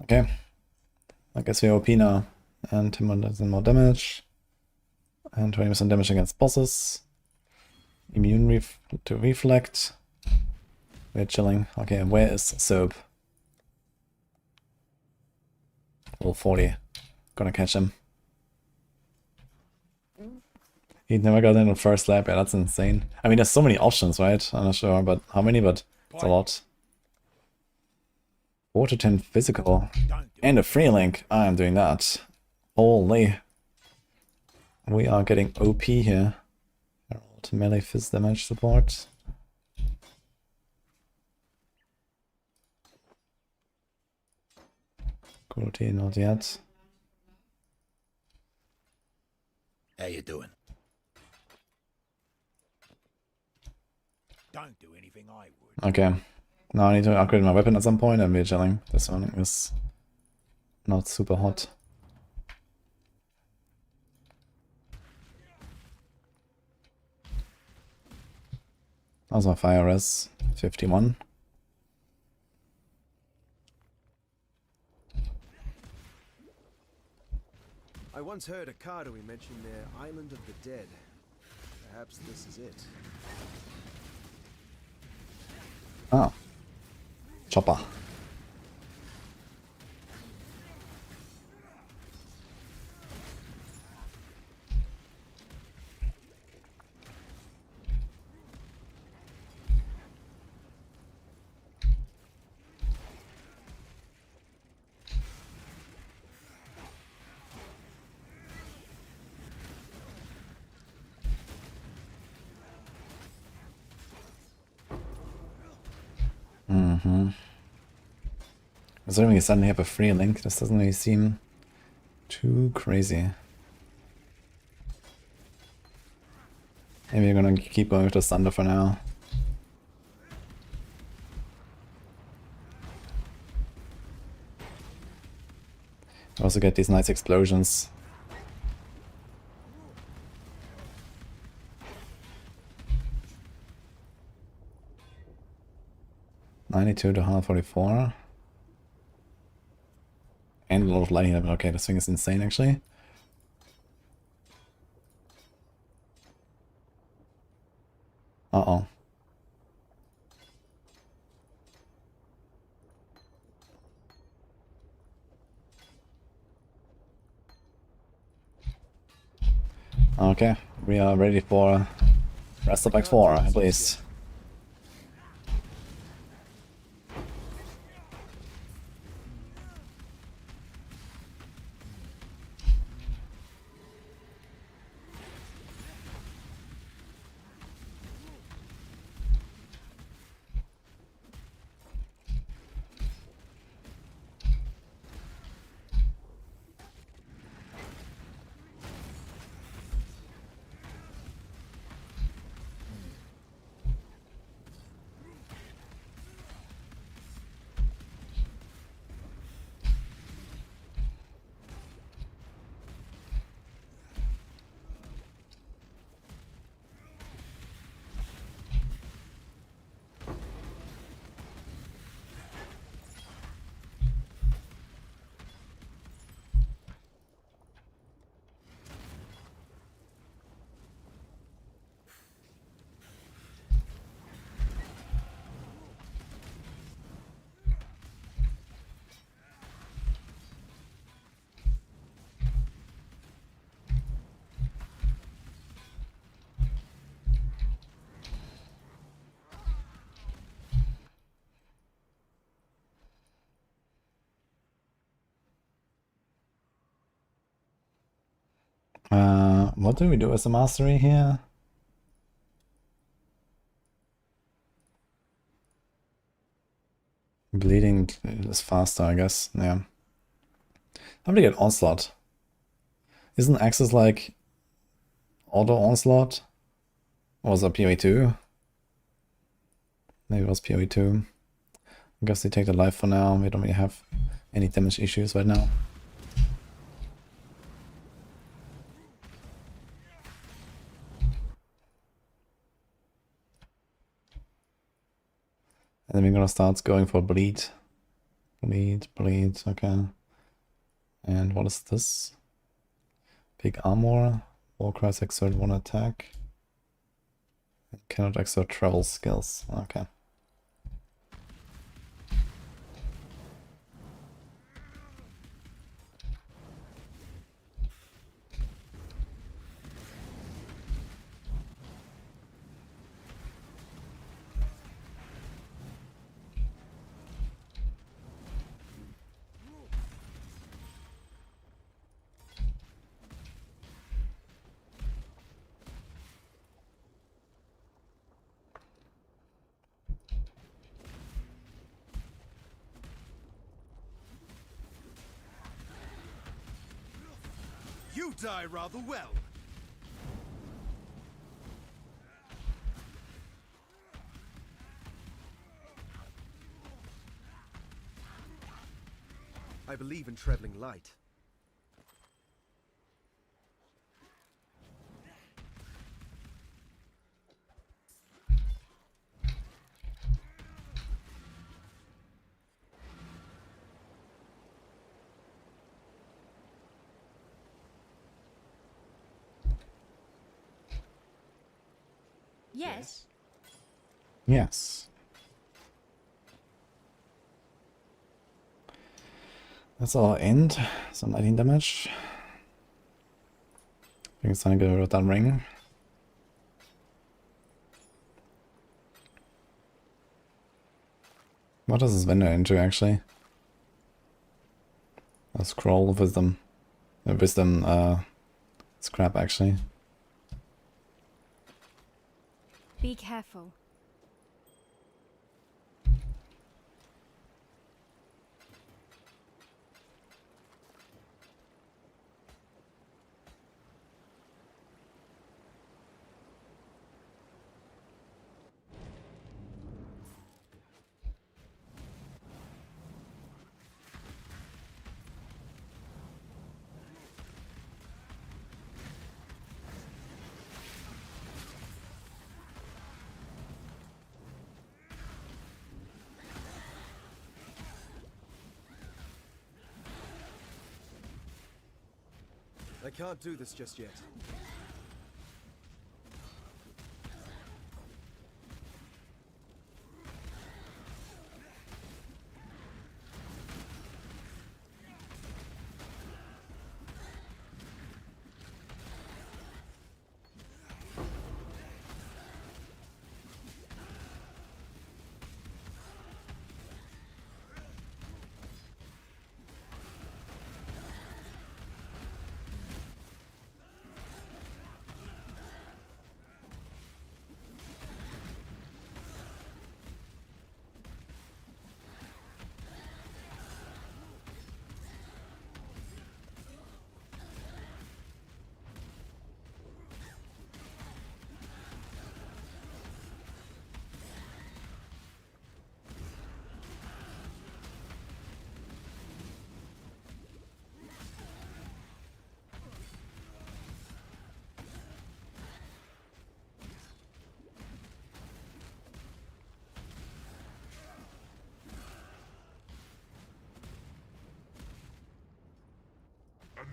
Okay. I guess we're OP now. And Timon does more damage. And 20% damage against bosses. Immune to reflect. We're chilling. Okay, where is Soap? Level 40. Gonna catch him. He never got in the first lap. Yeah, that's insane. I mean, there's so many options, right? I'm not sure, but how many? But it's a lot. 4 to 10 physical. And a free link. I'm doing that. Holy. We are getting OP here. Herald, melee fist damage support. Cruelty, not yet. How you doing? Don't do anything I would. Okay. Now I need to upgrade my weapon at some point and we're chilling. This one is not super hot. How's my fire res? 51. I once heard a Karui mention their Island of the Dead. Perhaps this is it. Ah. Chopper. Considering we suddenly have a free link, this doesn't really seem too crazy. Maybe we're gonna keep going with the Thunder for now. We also get these nice explosions. $92 to $144. And a lot of lighting level. Okay, this thing is insane actually. Uh-oh. Okay, we are ready for rest of X4 at least. What do we do as a mastery here? Bleeding is faster, I guess. Yeah. How do you get Onslaught? Isn't Access like auto Onslaught? Or was it PoE 2? Maybe it was PoE 2. I guess they take the life for now. We don't really have any damage issues right now. And then we're gonna start going for bleed. Bleed, okay. And what is this? Big armor, All cries exert 1 attack. And cannot exert travel skills. Okay. You die rather well. I believe in traveling light. Yes. Yes. That's all end. Some 19 damage. I think it's time to go with that ring. What does this vendor into actually? A scroll of wisdom. Scrap actually. Be careful. I can't do this just yet.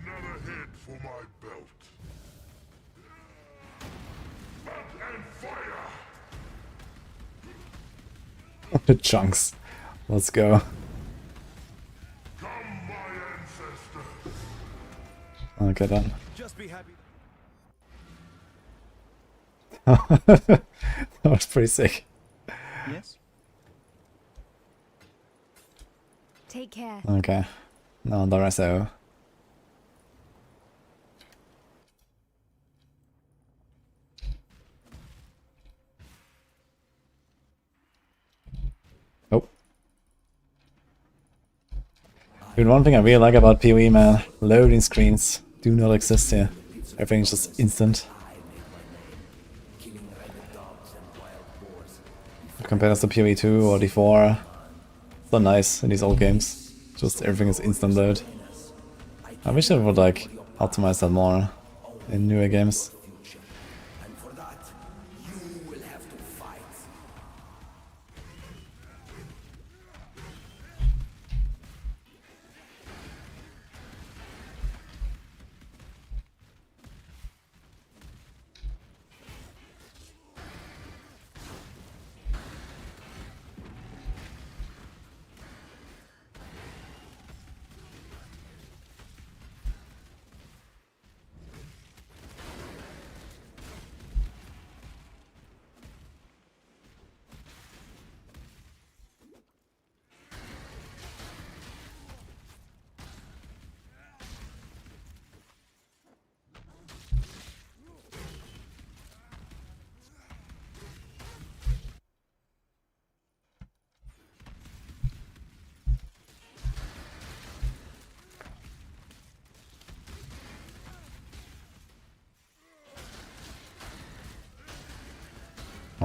Another hit for my belt. Blood and fire! The chunks. Let's go. Come, my ancestors. Okay then. Just be happy. That was pretty sick. Yes. Take care. Okay. Now the rest out. Oh. Dude, one thing I really like about PoE, man, loading screens do not exist here. Everything's just instant. Compared to PoE 2 or D4, so nice in these old games. Just everything is instant load. I wish I would like optimize that more in newer games.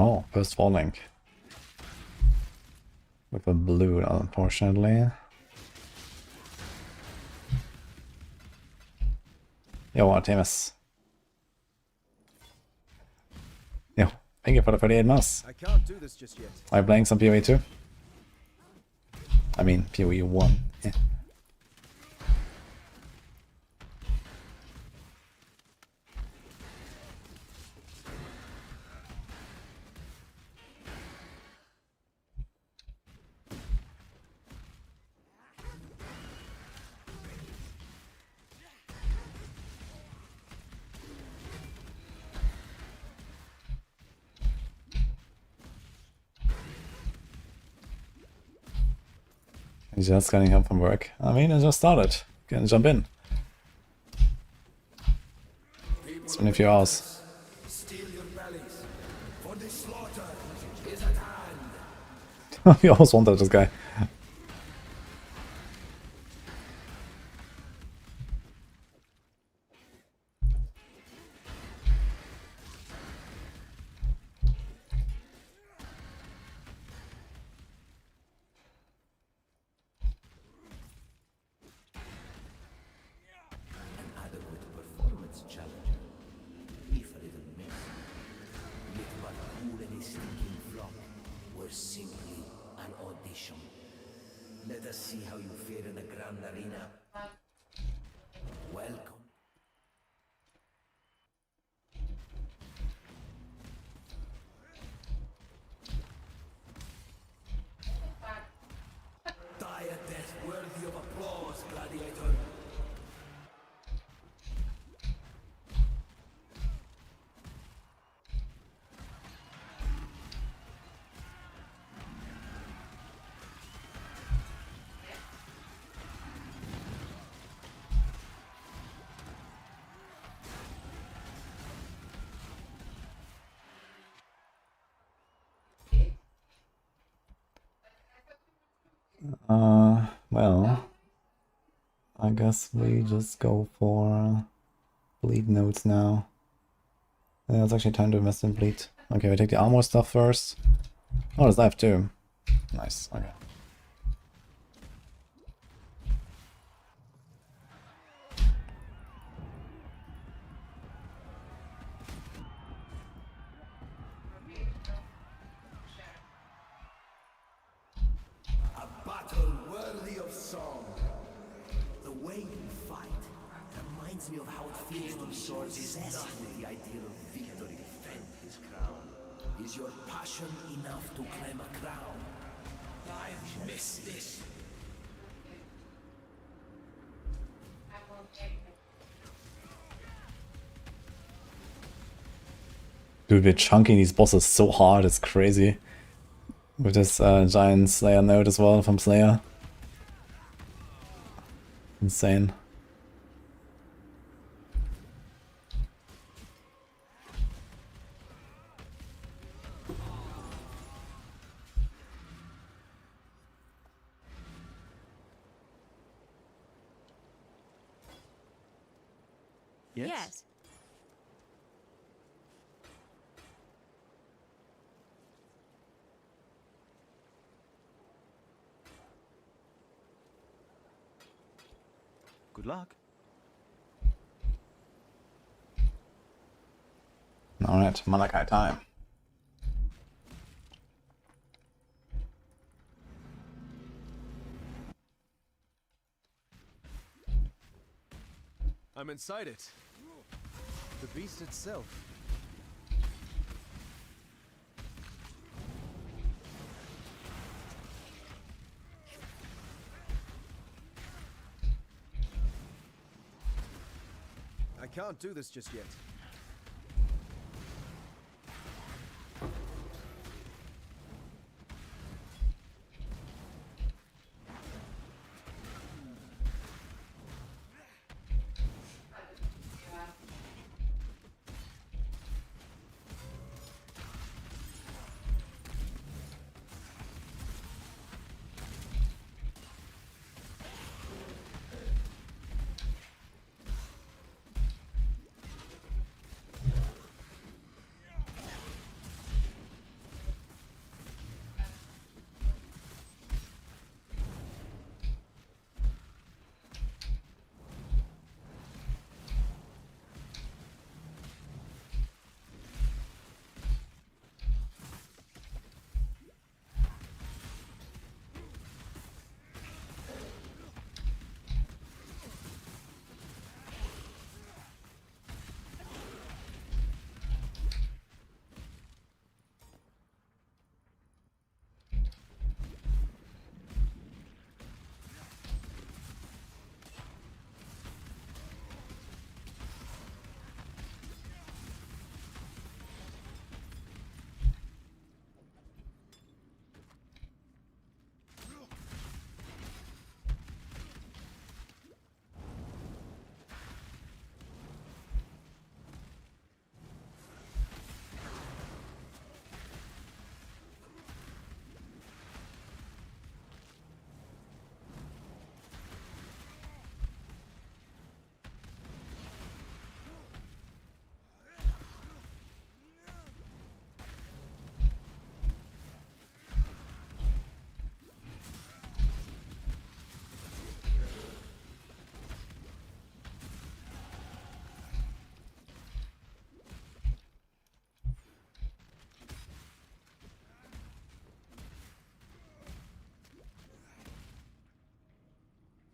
Oh, first falling. With a blue, unfortunately. Jo, Artemis. Yo, thank you for the 38 mouse. I can't do this just yet. Are you playing some PoE 2? I mean, PoE 1. Yeah. He's just getting home from work. I mean, I just started. Can jump in. It's been a few hours. Steel your bellies, for the slaughter is at hand. We always wanted this guy. Let us see how you fare in the grand arena. Welcome. Die a death worthy of applause, gladiator. Well, I guess we just go for bleed nodes now. Yeah, it's actually time to invest in bleed. Okay, we take the armor stuff first. Oh, there's life too. Nice, okay. A battle worthy of song. The way you fight reminds me of how it feels when swords possess with the ideal of victory. Defend his crown. Is your passion enough to claim a crown? I've missed this. Dude, we're chunking these bosses so hard, it's crazy. With this giant Slayer node as well from Slayer. Insane. Yes. Good luck. Alright, Malachi time. I'm inside it. The beast itself. I can't do this just yet.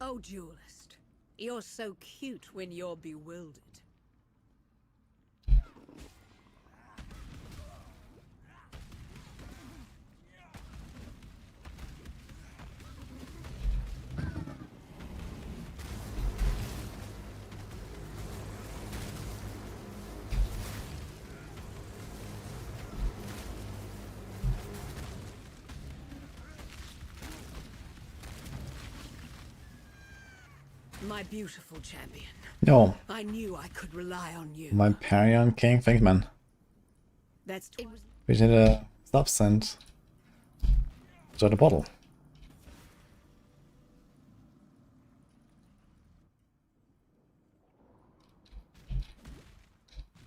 Oh, duelist. You're so cute when you're bewildered. My beautiful champion. Yo. I knew I could rely on you. My Parion King, thanks man. That's it was We did a subs and enjoy the bottle.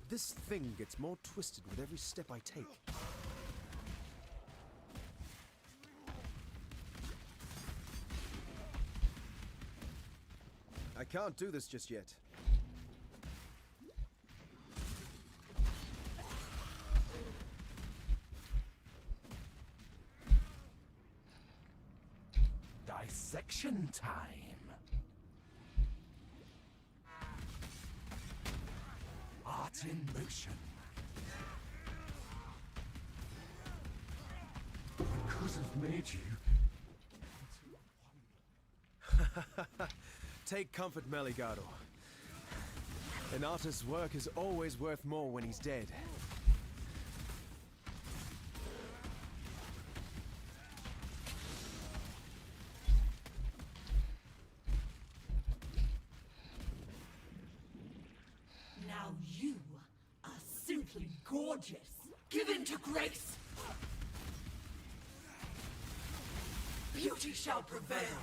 This thing gets more twisted with every step I take. I can't do this just yet. Dissection time. Art in motion. I could have made you. Take comfort, Meligado. An artist's work is always worth more when he's dead. Now you are simply gorgeous. Give in to grace. Beauty shall prevail.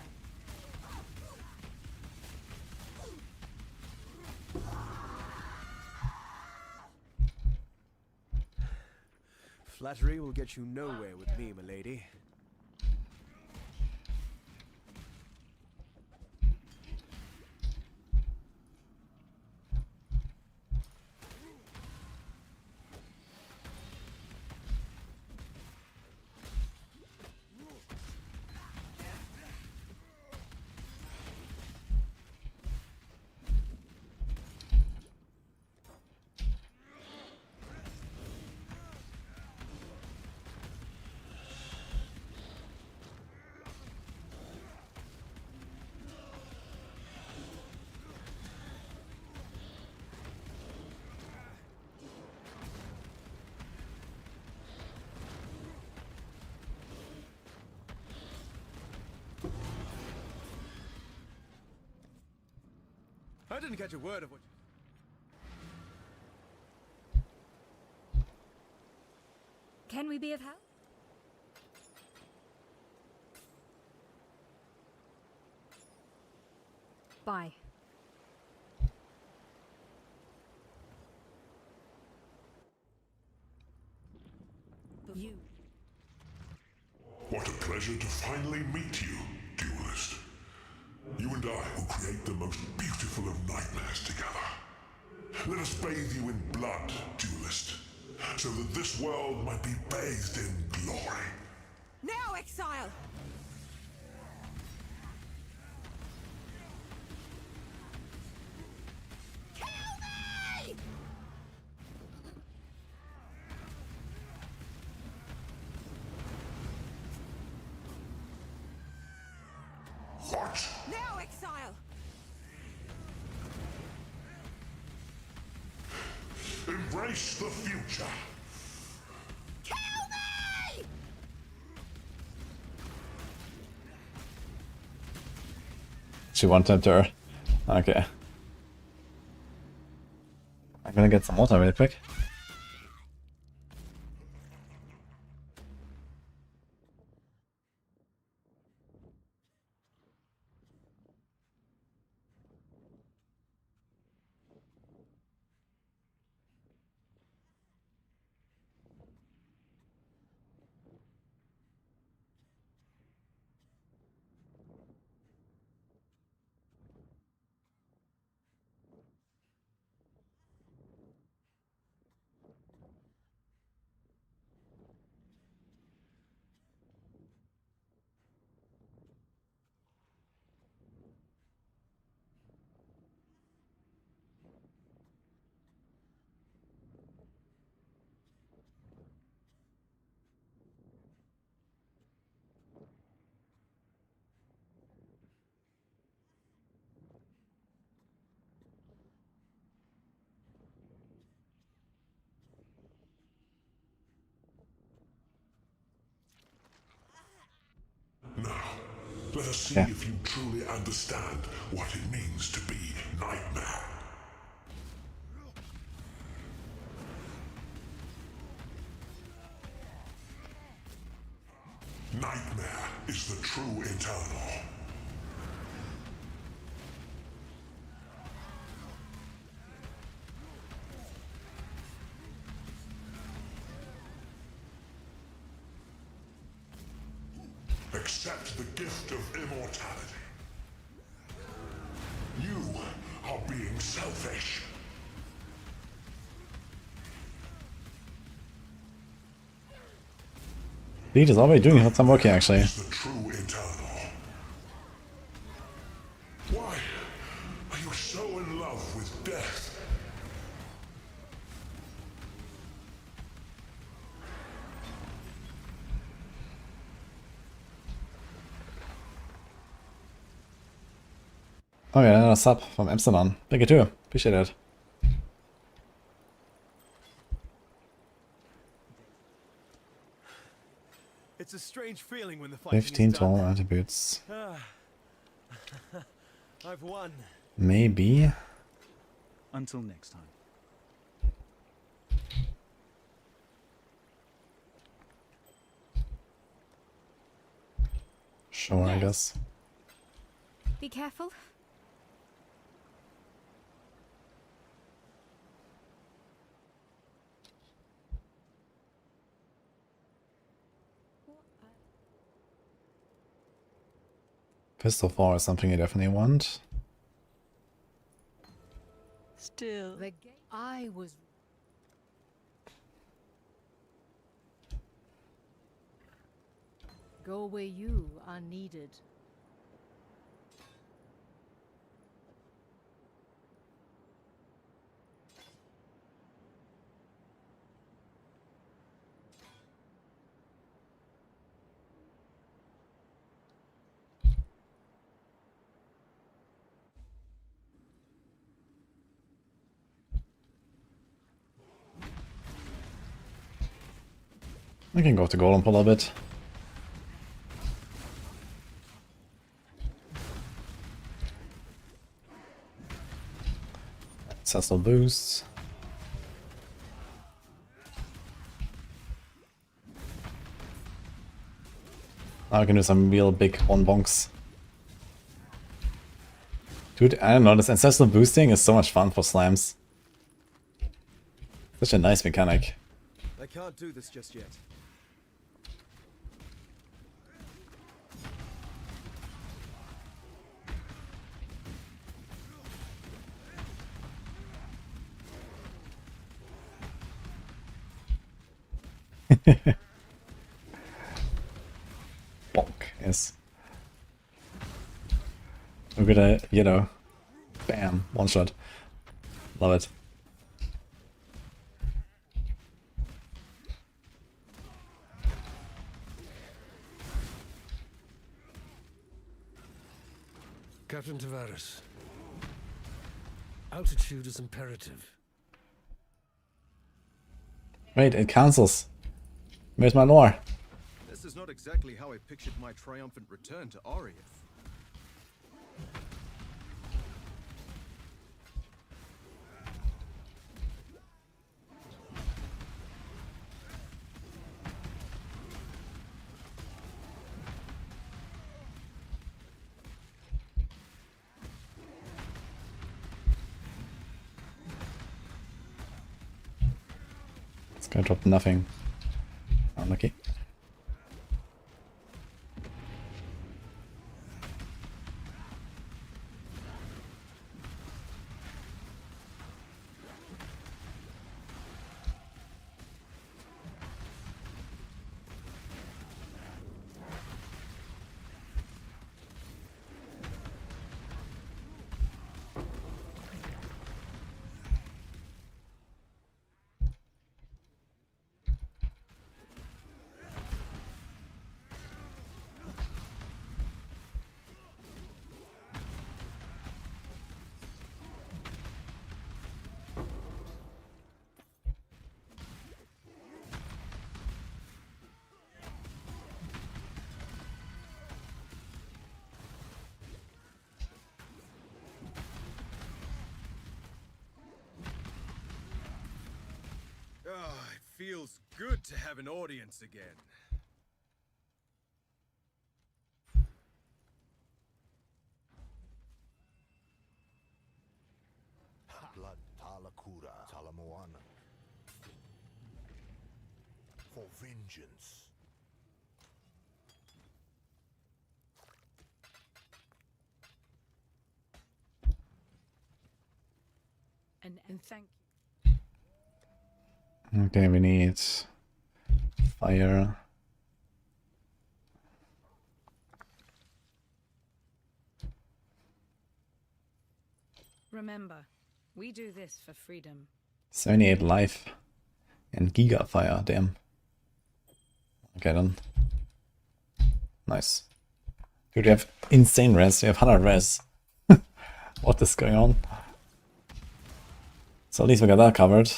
Flattery will get you nowhere with me, milady. I didn't catch a word of what you... Can we be of help? Bye. You. What a pleasure to finally meet you, duelist. You and I will create the most beautiful of nightmares together. Let us bathe you in blood, duelist, so that this world might be bathed in glory. Now, Exile! Kill me! What? Now, Exile! Embrace the future. Kill me! She one-tapped her. Okay. I'm gonna get some water really quick. Let us see Yeah. if you truly understand what it means to be Nightmare. Nightmare is the true Eternal. Accept the gift of immortality. You are being selfish. Lead is already doing some working actually. The true Eternal. Why are you so in love with death? Oh yeah, another sub from Amsterdam. Thank you too. Appreciate it. It's a strange feeling when the fighting 15 is done. total attributes. I've won. Maybe. Until next time. Sure, I guess. Be careful. Pistol 4 is something you definitely want. Still. I was. Go where you are needed. I can go to Golem for a little bit. Ancestral boosts. Now I can do some real big one bonks. Dude, I don't know, this ancestral boosting is so much fun for slams. Such a nice mechanic. I can't do this just yet. Bonk, yes. We're gonna, you know, bam, one shot. Love it. Captain Tavares. Altitude is imperative. Wait, it cancels. Where's my lore? This is not exactly how I pictured my triumphant return to Arieth. It's gonna drop nothing. Unlucky. feels good to have an audience again. Blood Talakura Talamoana. For vengeance. And thank Okay, we need fire. Remember, we do this for freedom. 78 life and Giga Fire, damn. Okay then. Nice. Dude, we have insane res, we have 100 res. What is going on? So at least we got that covered.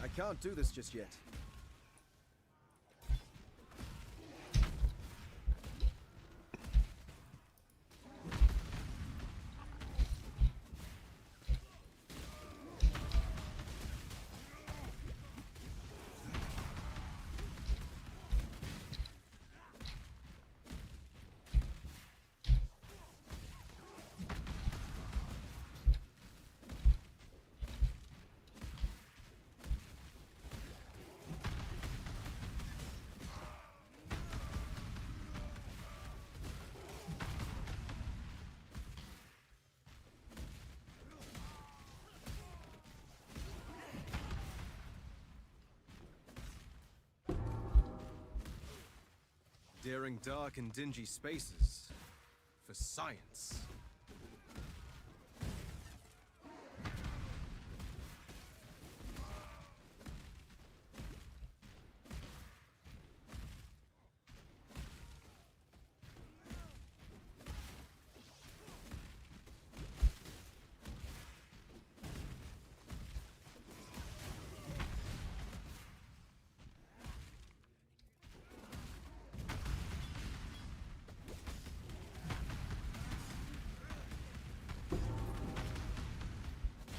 I can't do this just yet. Daring dark and dingy spaces for science.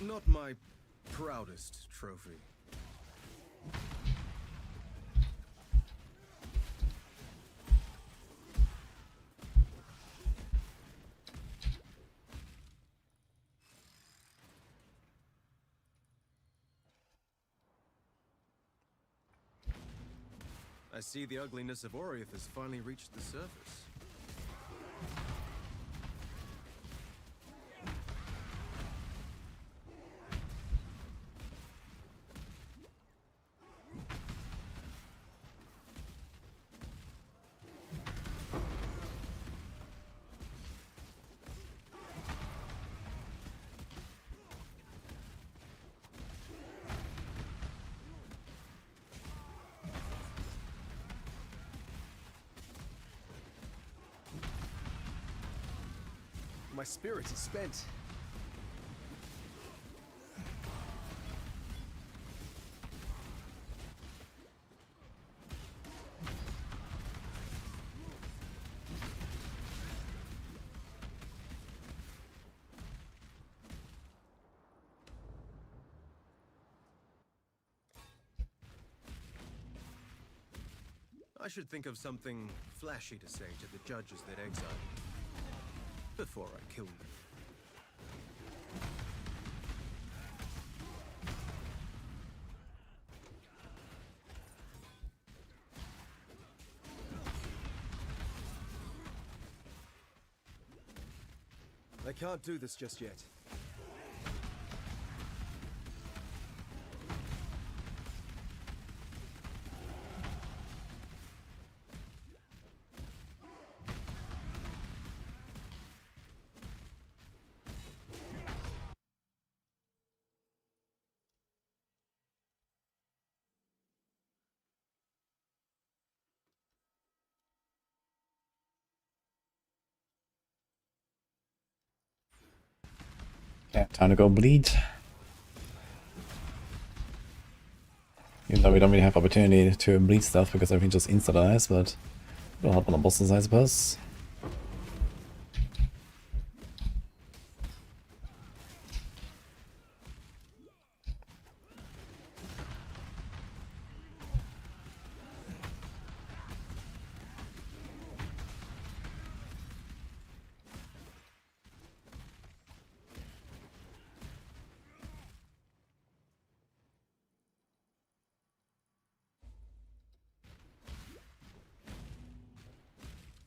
Not my proudest trophy. I see the ugliness of Oriath has finally reached the surface. My spirit is spent. I should think of something flashy to say to the judges that exile me before I kill them. I can't do this just yet. Yeah, time to go bleed. Even though we don't really have opportunity to bleed stuff because everything just insta-dies, but it'll help on the bosses, I suppose.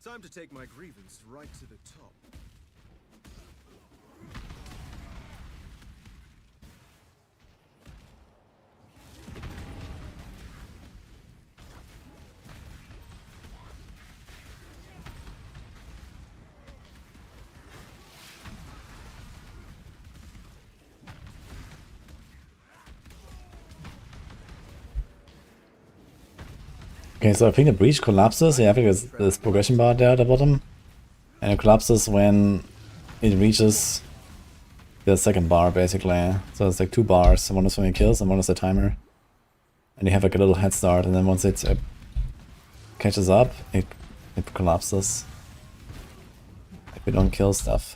Time to take my grievance right to the top. Okay, so I think the breach collapses. Yeah, I think there's this progression bar there at the bottom. And it collapses when it reaches the second bar, basically. So it's like 2 bars. One is when it kills and one is the timer. And you have like a little head start, and then once it catches up, it collapses. If we don't kill stuff.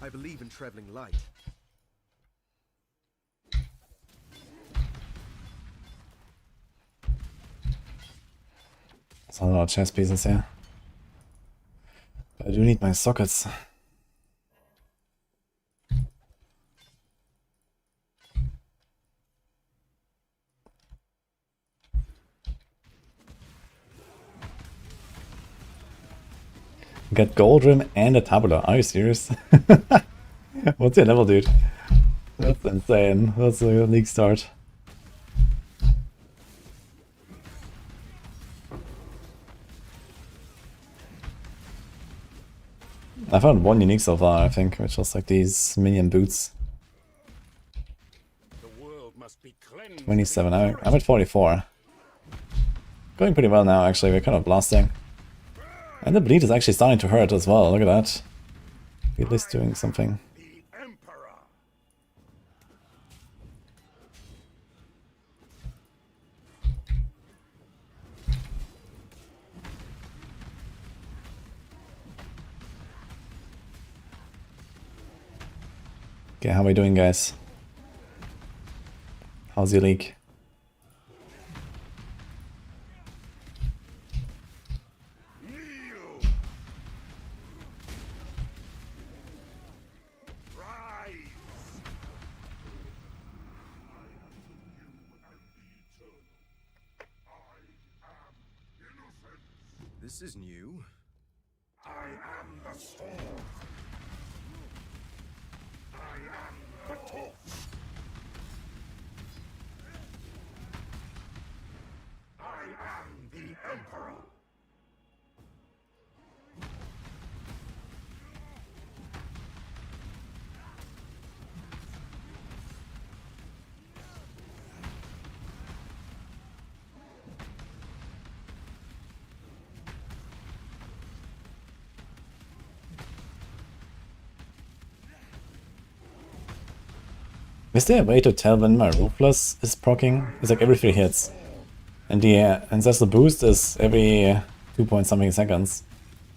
I believe in traveling light. There's a lot of chess pieces here. But I do need my sockets. Got gold rim and a tabula. Are you serious? What's your level, dude? That's insane. That's a league start. I found one unique so far, I think, which was like these minion boots. 27. I'm at 44. Going pretty well now, actually. We're kind of blasting. And the bleed is actually starting to hurt as well. Look at that. At least doing something. Okay, how are we doing, guys? How's your league? This is new. I am the storm. I am the torch. I am the Emperor. Is there a way to tell when my Ruthless is proccing? It's like every 3 hits. And the Ancestral Boost is every 2 point something seconds.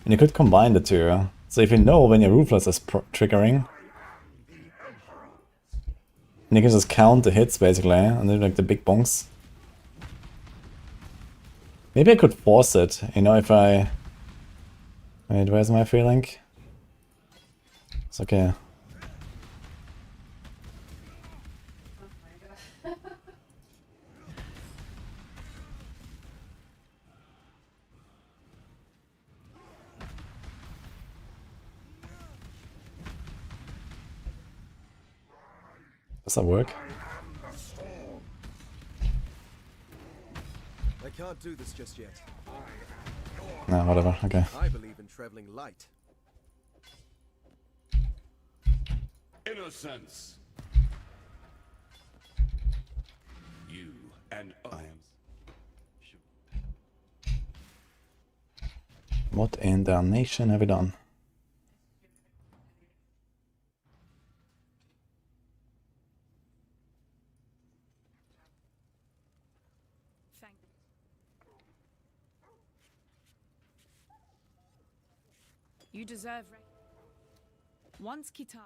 And you could combine the two. So if you know when your Ruthless is triggering, and you can just count the hits basically, and then like the big bonks. Maybe I could force it, you know, if I... Wait, where's my free link? It's okay. Does that work? I can't do this just yet. Nah, whatever, okay. I believe in traveling light. Innocence. You and I. What in damnation have we done? You deserve once Kitava.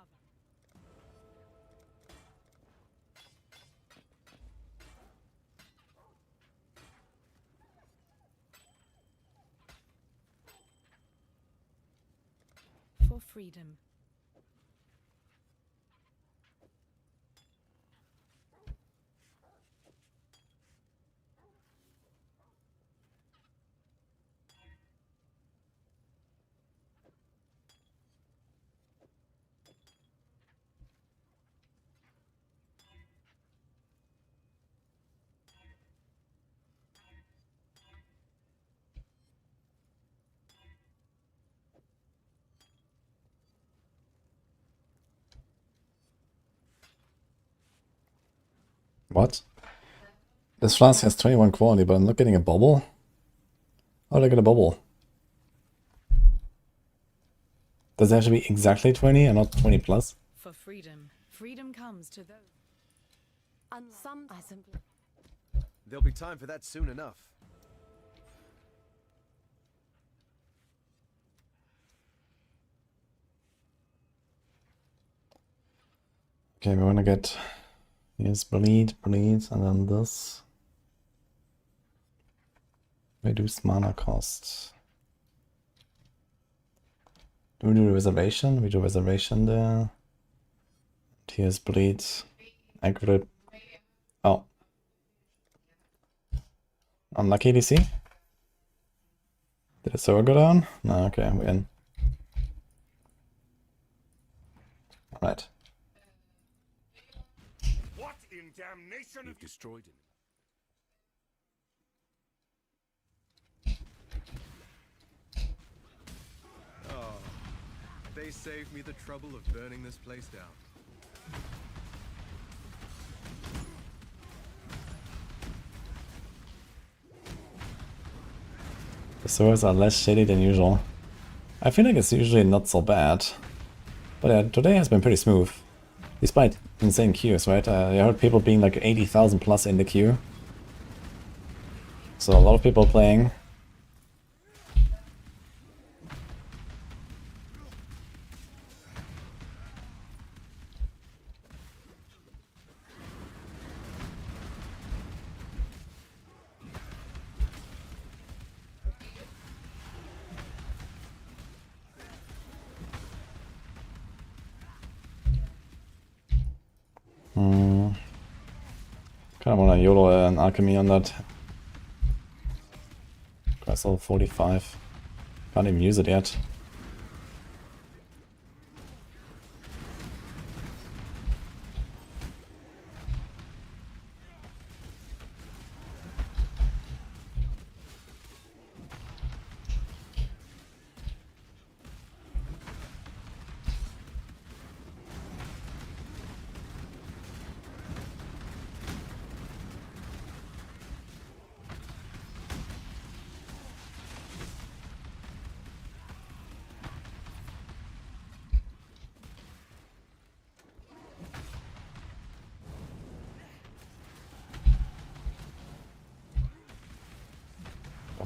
For freedom. What? This flask has 21 quality, but I'm not getting a bubble? How did I get a bubble? Does it have to be exactly 20 and not 20 plus? For freedom. Freedom comes to those. Some I simply. There'll be time for that soon enough. Okay, we're gonna get... Here's bleed, and then this. Reduce mana cost. Do we do reservation? We do reservation there. Here's bleed. Accurate. Oh. Unlucky DC? Did the server go down? No, okay, we're in. Alright. What in damnation? You've destroyed him. Oh, they saved me the trouble of burning this place down. The servers are less shady than usual. I feel like it's usually not so bad. But yeah, today has been pretty smooth. Despite insane queues, right? I heard people being like 80,000 plus in the queue. So a lot of people playing. Kind of want to YOLO an alchemy on that. Crystal 45. Can't even use it yet.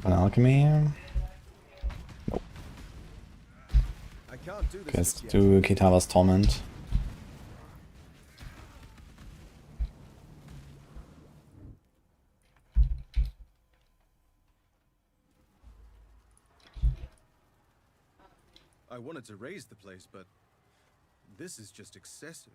An alchemy. Nope. I can't do this. Okay, let's do Kitava's Torment. I wanted to raise the place, but this is just excessive.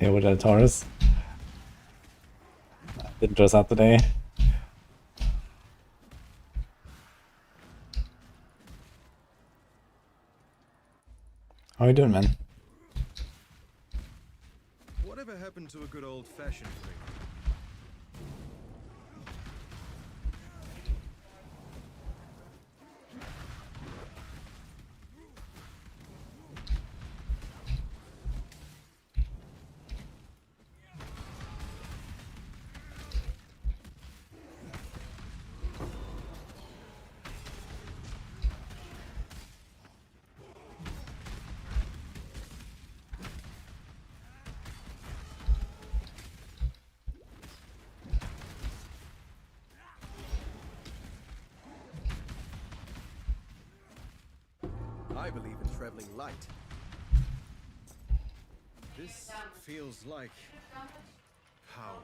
here with El Taurus. Didn't dress up today. How you doing, man? Whatever happened to a good old-fashioned ring? I believe in traveling light. This feels like power.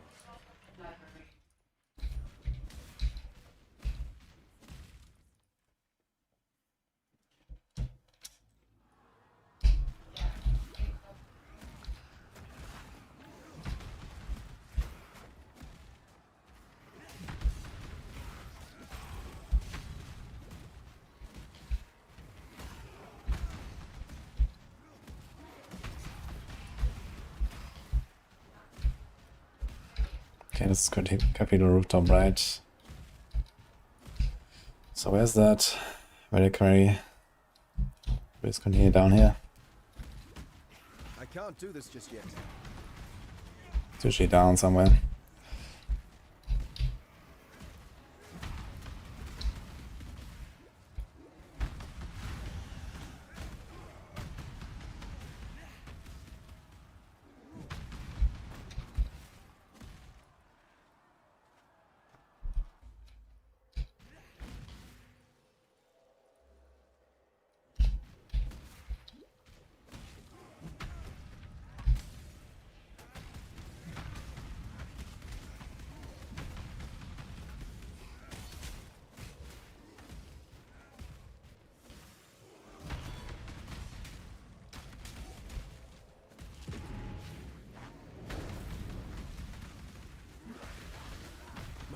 Okay, this is Capital Rooftop, right? So where's that? Reliquary. Let's continue down here. I can't do this just yet. It's usually down somewhere.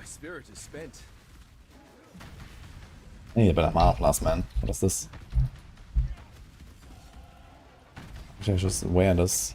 Spirit is spent. I need a bit of mana plus, man. What is this? I should just wear this.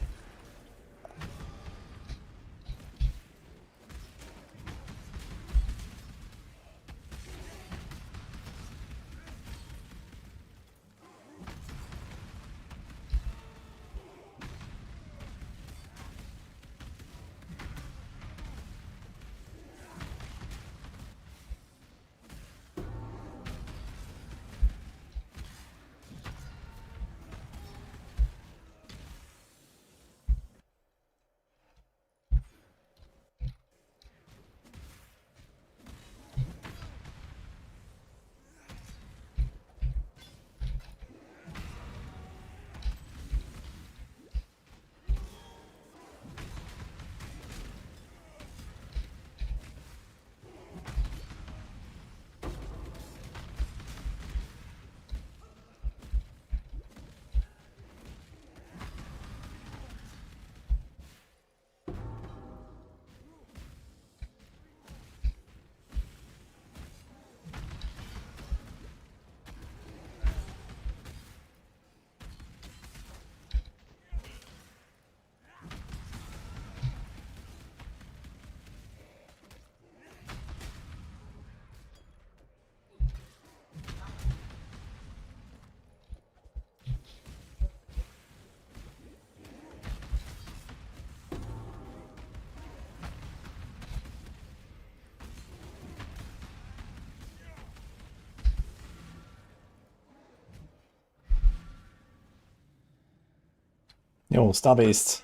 Yo, Starbased.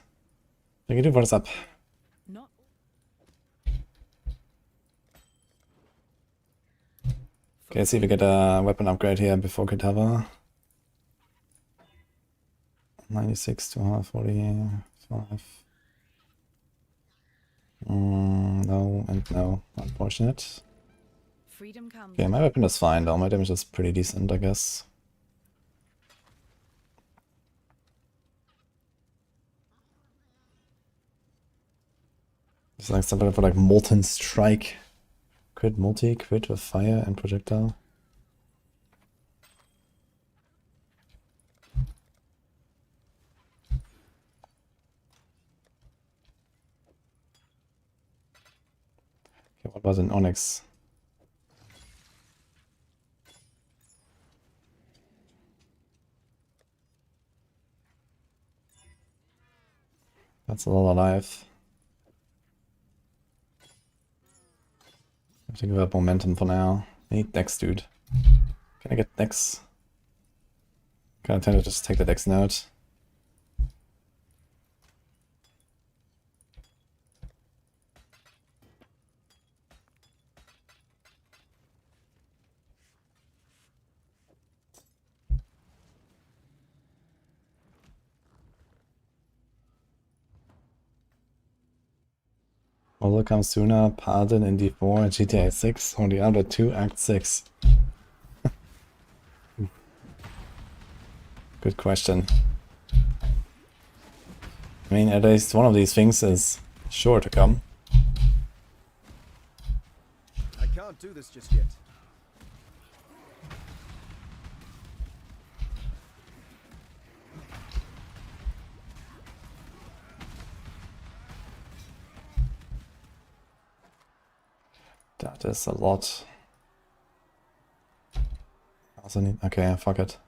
What is up? Okay, let's see if we get a weapon upgrade here before Kitava. 96 to 145. No and no. Unfortunate. Freedom comes. Okay, my weapon is fine though. My damage is pretty decent, I guess. It's like something for like Molten Strike. Crit multi, crit with fire and projectile. Okay, what was an Onyx? That's a lot of life. I have to give up momentum for now. I need Dex, dude. Can I get Dex? Kinda tempted to just take the Dex note. Will come sooner? Pardon in D4, GTA 6, or Diablo 2 Act 6? Good question. I mean, at least one of these things is sure to come. I can't do this just yet. That is a lot. I also need... Okay, fuck it.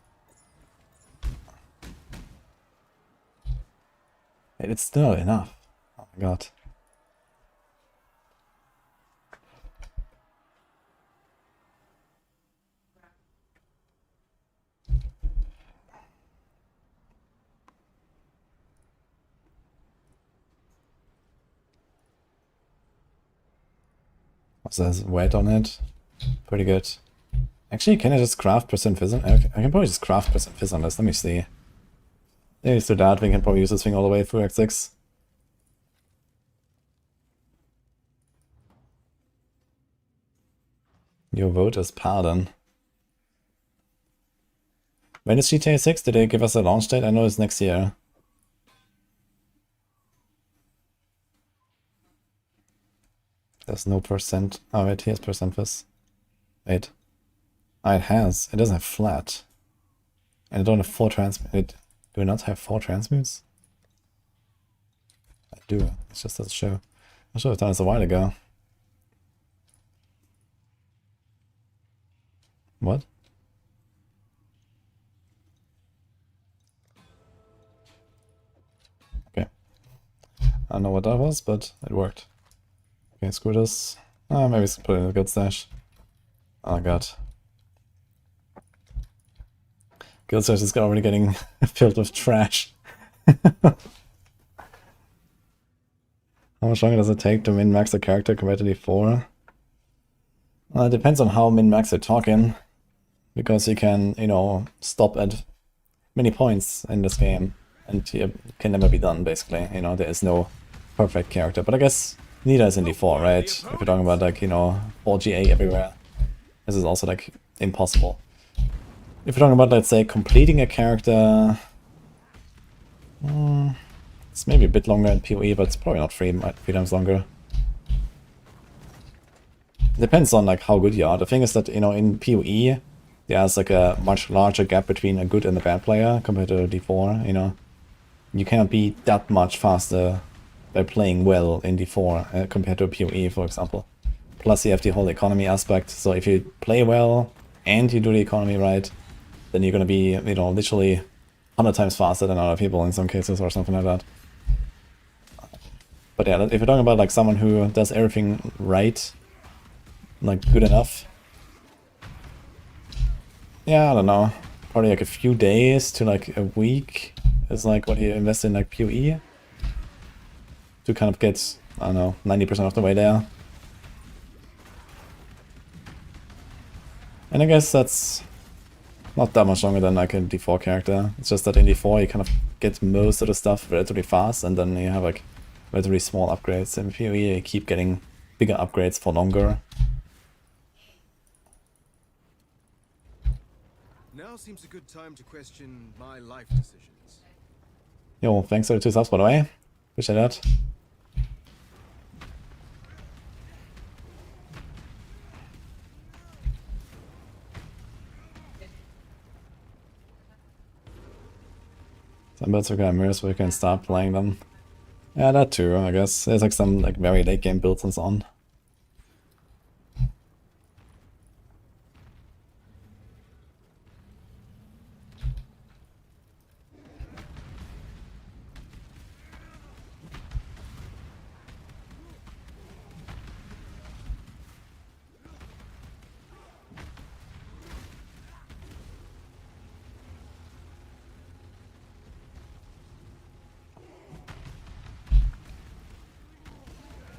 It's still enough. Oh my god. There's weight on it. Pretty good. Actually, can I just craft percent fizz on? I can probably just craft percent fizz on this. Let me see. Maybe to that we can probably use this thing all the way through X6. Your vote is pardon. When is GTA 6? Did they give us a launch date? I know it's next year. There's no percent. Oh wait, here's percent fizz. Wait. Ah, it has. It doesn't have flat. And I don't have 4 transmute. Do I not have 4 transmutes? I do. It just doesn't show. I should have done this a while ago. What? Okay. I don't know what that was, but it worked. Okay, screw this. Maybe put it in a good stash. Oh god. Guild stash is already getting filled with trash. How much longer does it take to min-max a character compared to D4? Well, it depends on how min-max you're talking. Because you can, you know, stop at many points in this game. And it can never be done, basically. You know, there is no perfect character. But I guess neither is in D4, right? If you're talking about, like, you know, 4GA everywhere. This is also, like, impossible. If you're talking about, let's say, completing a character... it's maybe a bit longer in PoE, but it's probably not 3 times longer. It depends on, like, how good you are. The thing is that, you know, in PoE, there's, like, a much larger gap between a good and a bad player compared to D4, you know. You cannot be that much faster by playing well in D4 compared to PoE, for example. Plus you have the whole economy aspect, so if you play well and you do the economy right, then you're gonna be, you know, literally 100 times faster than other people in some cases or something like that. But yeah, if you're talking about like someone who does everything right, like good enough, yeah, I don't know, probably like a few days to like a week is like what you invest in like PoE to kind of get, I don't know, 90% of the way there. And I guess that's not that much longer than like a D4 character. It's just that in D4 you kind of get most of the stuff relatively fast, and then you have like relatively small upgrades. In PoE you keep getting bigger upgrades for longer. Now seems a good time to question my life decisions. Yo, thanks for the 2 subs by the way. Appreciate that. Some builds require mirrors where you can start playing them. Yeah, that too, I guess. There's like some like very late game builds and so on.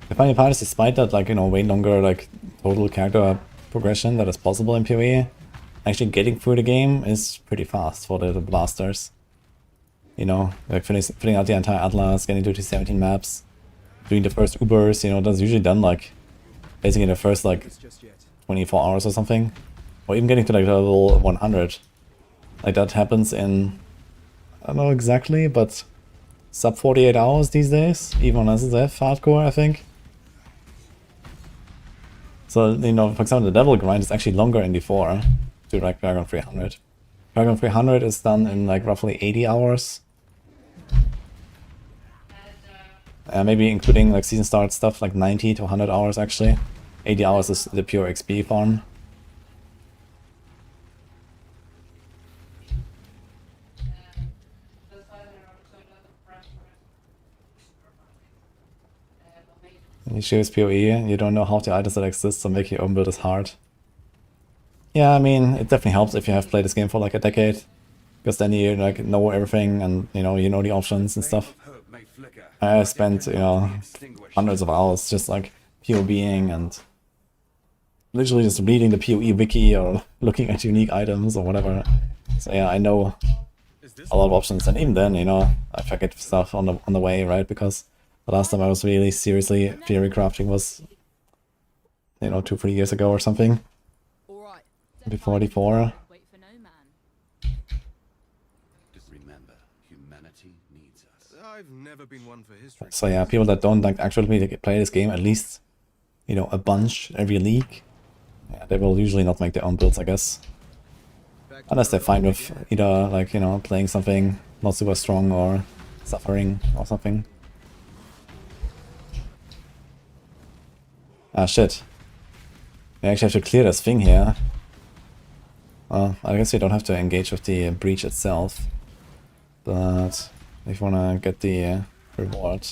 The funny part is, despite that, like, you know, way longer, like, total character progression that is possible in PoE, actually getting through the game is pretty fast for the blasters. You know, like, filling out the entire Atlas, getting to the 17 maps, doing the first Ubers, you know, that's usually done, like, basically in the first, like, 24 hours or something. Or even getting to, like, level 100. Like, that happens in, I don't know exactly, but sub 48 hours these days, even on SSF hardcore, I think. So, you know, for example, the devil grind is actually longer in D4 to like Paragon 300. Paragon 300 is done in like roughly 80 hours. Maybe including like season start stuff, like 90 to 100 hours actually. 80 hours is the pure XP farm. You choose PoE, you don't know how the items that exist, so make your own build is hard. Yeah, I mean, it definitely helps if you have played this game for like a decade. Because then you like know everything and you know the options and stuff. I spent, you know, hundreds of hours just like PoEing and literally just reading the PoE wiki or looking at unique items or whatever. So yeah, I know a lot of options, and even then, you know, I forget stuff on the way, right? Because the last time I was really seriously theory crafting was, you know, 2-3 years ago or something. Before D4. Remember, humanity needs us. I've never been one for history. So yeah, people that don't like actually play this game at least, you know, a bunch every league, yeah, they will usually not make their own builds, I guess. Unless they're fine with either, like, you know, playing something not super strong or suffering or something. Ah, shit. We actually have to clear this thing here. Well, I guess we don't have to engage with the breach itself. But if you wanna get the reward,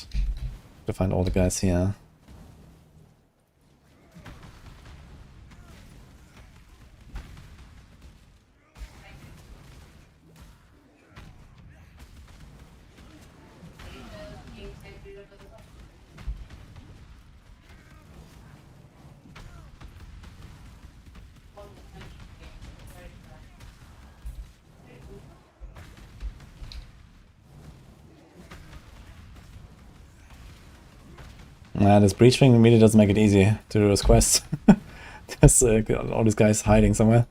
to find all the guys here. This breach thing really doesn't make it easy to do this quest. There's all these guys hiding somewhere.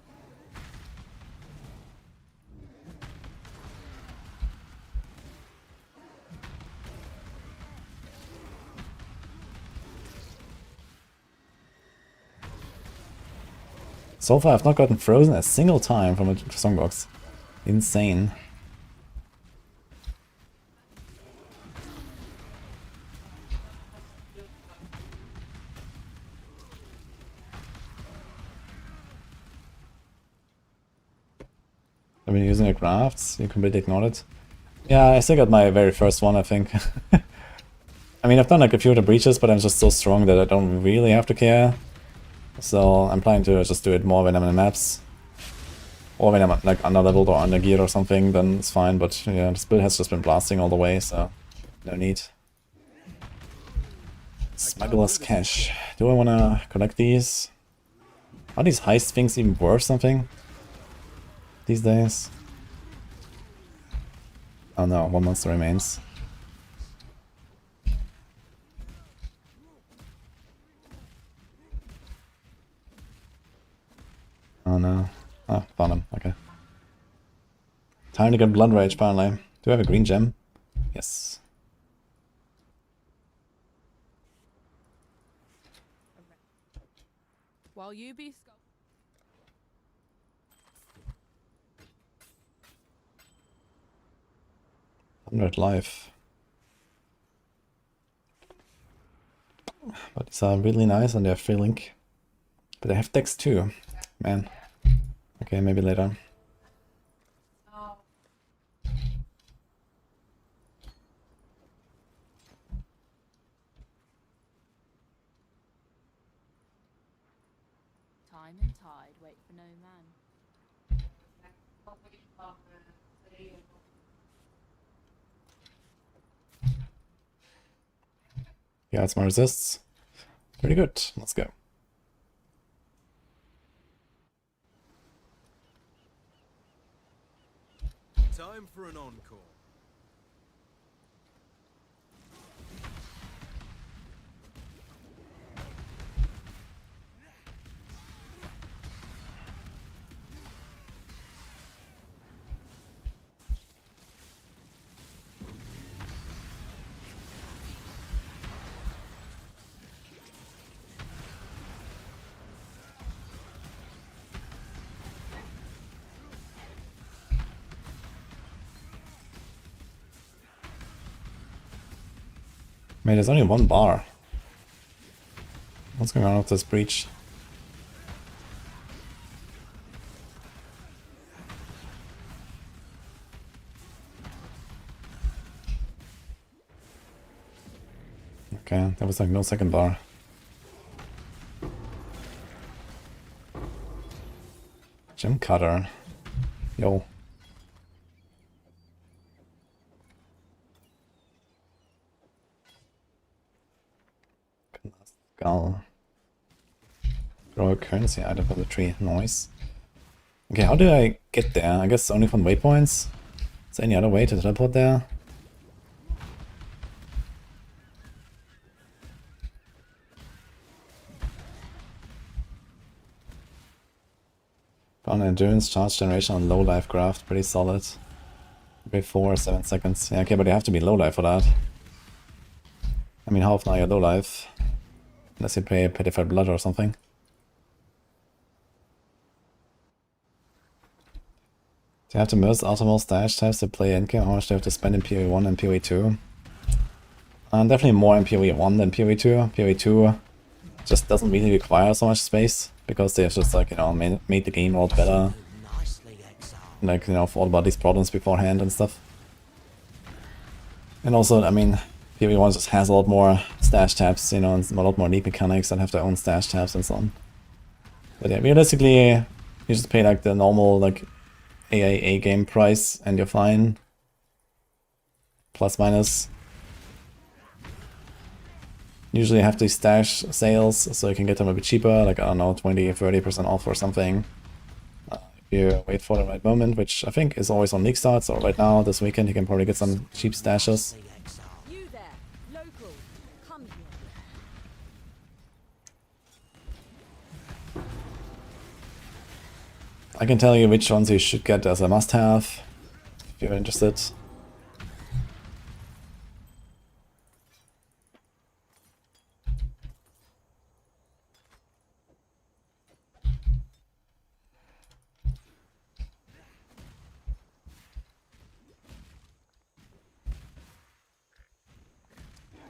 So far I've not gotten frozen a single time from a songbox. Insane. I've been using the crafts, you completely ignored it. Yeah, I still got my very first one, I think. I mean, I've done like a few of the breaches, but I'm just so strong that I don't really have to care. So I'm planning to just do it more when I'm in the maps. Or when I'm like under-leveled or under-geared or something, then it's fine, but yeah, this build has just been blasting all the way, so no need. Smuggler's Cash. Do I want to collect these? Are these heist things even worth something these days? Oh no, one monster remains. Oh no. Ah, found him, okay. Time to get Blood Rage, apparently. Do I have a green gem? Yes. While you be 100 life. But these are really nice and they're free link. But they have decks too. Man. Okay, maybe later. Time and tide wait for no man. Yeah, it's my resists. Pretty good. Let's go. Time for an encore. Man, there's only one bar. What's going on with this breach? Okay, there was like no second bar. Gem cutter. Yo. Skull. Grow a currency item from the tree. Nice. Okay, how do I get there? I guess only from waypoints? Is there any other way to teleport there? Found endurance, charge generation on low life craft. Pretty solid. Wave 4, 7 seconds. Yeah, okay, but you have to be low life for that. I mean, how often are you low life? Unless you pay Petified Blood or something. Do you have to merge optimal stash types to play endgame? How much do you have to spend in PoE 1 and PoE 2? Definitely more in PoE 1 than PoE 2. PoE 2 just doesn't really require so much space, because they've just, like, you know, made the game a lot better. Like, you know, thought about these problems beforehand and stuff. And also, I mean, PoE 1 just has a lot more stash tabs, you know, and a lot more league mechanics that have their own stash tabs and so on. But yeah, realistically, you just pay like the normal, like, AAA game price and you're fine. Plus minus. Usually have these stash sales, so you can get them a bit cheaper, like, I don't know, 20-30% off or something. If you wait for the right moment, which I think is always on league starts, or right now, this weekend, you can probably get some cheap stashes. You there, local, come here. I can tell you which ones you should get as a must-have, if you're interested.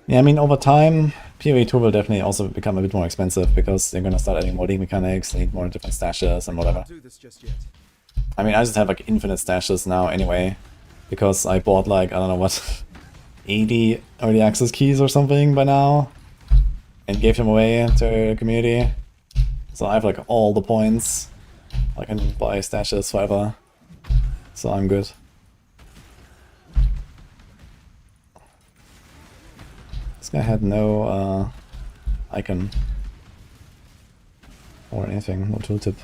Yeah, I mean, over time, PoE 2 will definitely also become a bit more expensive, because they're gonna start adding more league mechanics, need more different stashes and whatever. I mean, I just have like infinite stashes now anyway, because I bought like, I don't know what, 80 early access keys or something by now, and gave them away to the community. So I have like all the points. I can buy stashes forever, so I'm good. This guy had no icon or anything, no tooltip.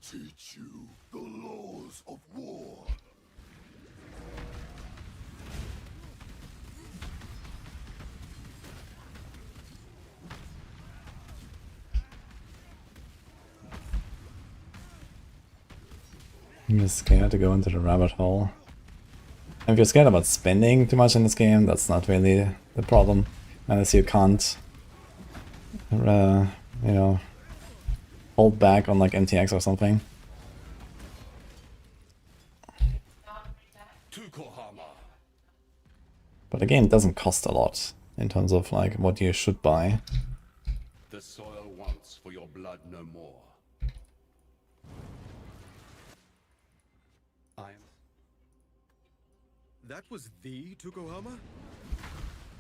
teach you the laws of war. I'm just scared to go into the rabbit hole. And if you're scared about spending too much in this game, that's not really the problem. Unless you can't, you know, hold back on like MTX or something. But the game doesn't cost a lot in terms of like what you should buy. The soil wants for your blood no more. That was the Tukohama?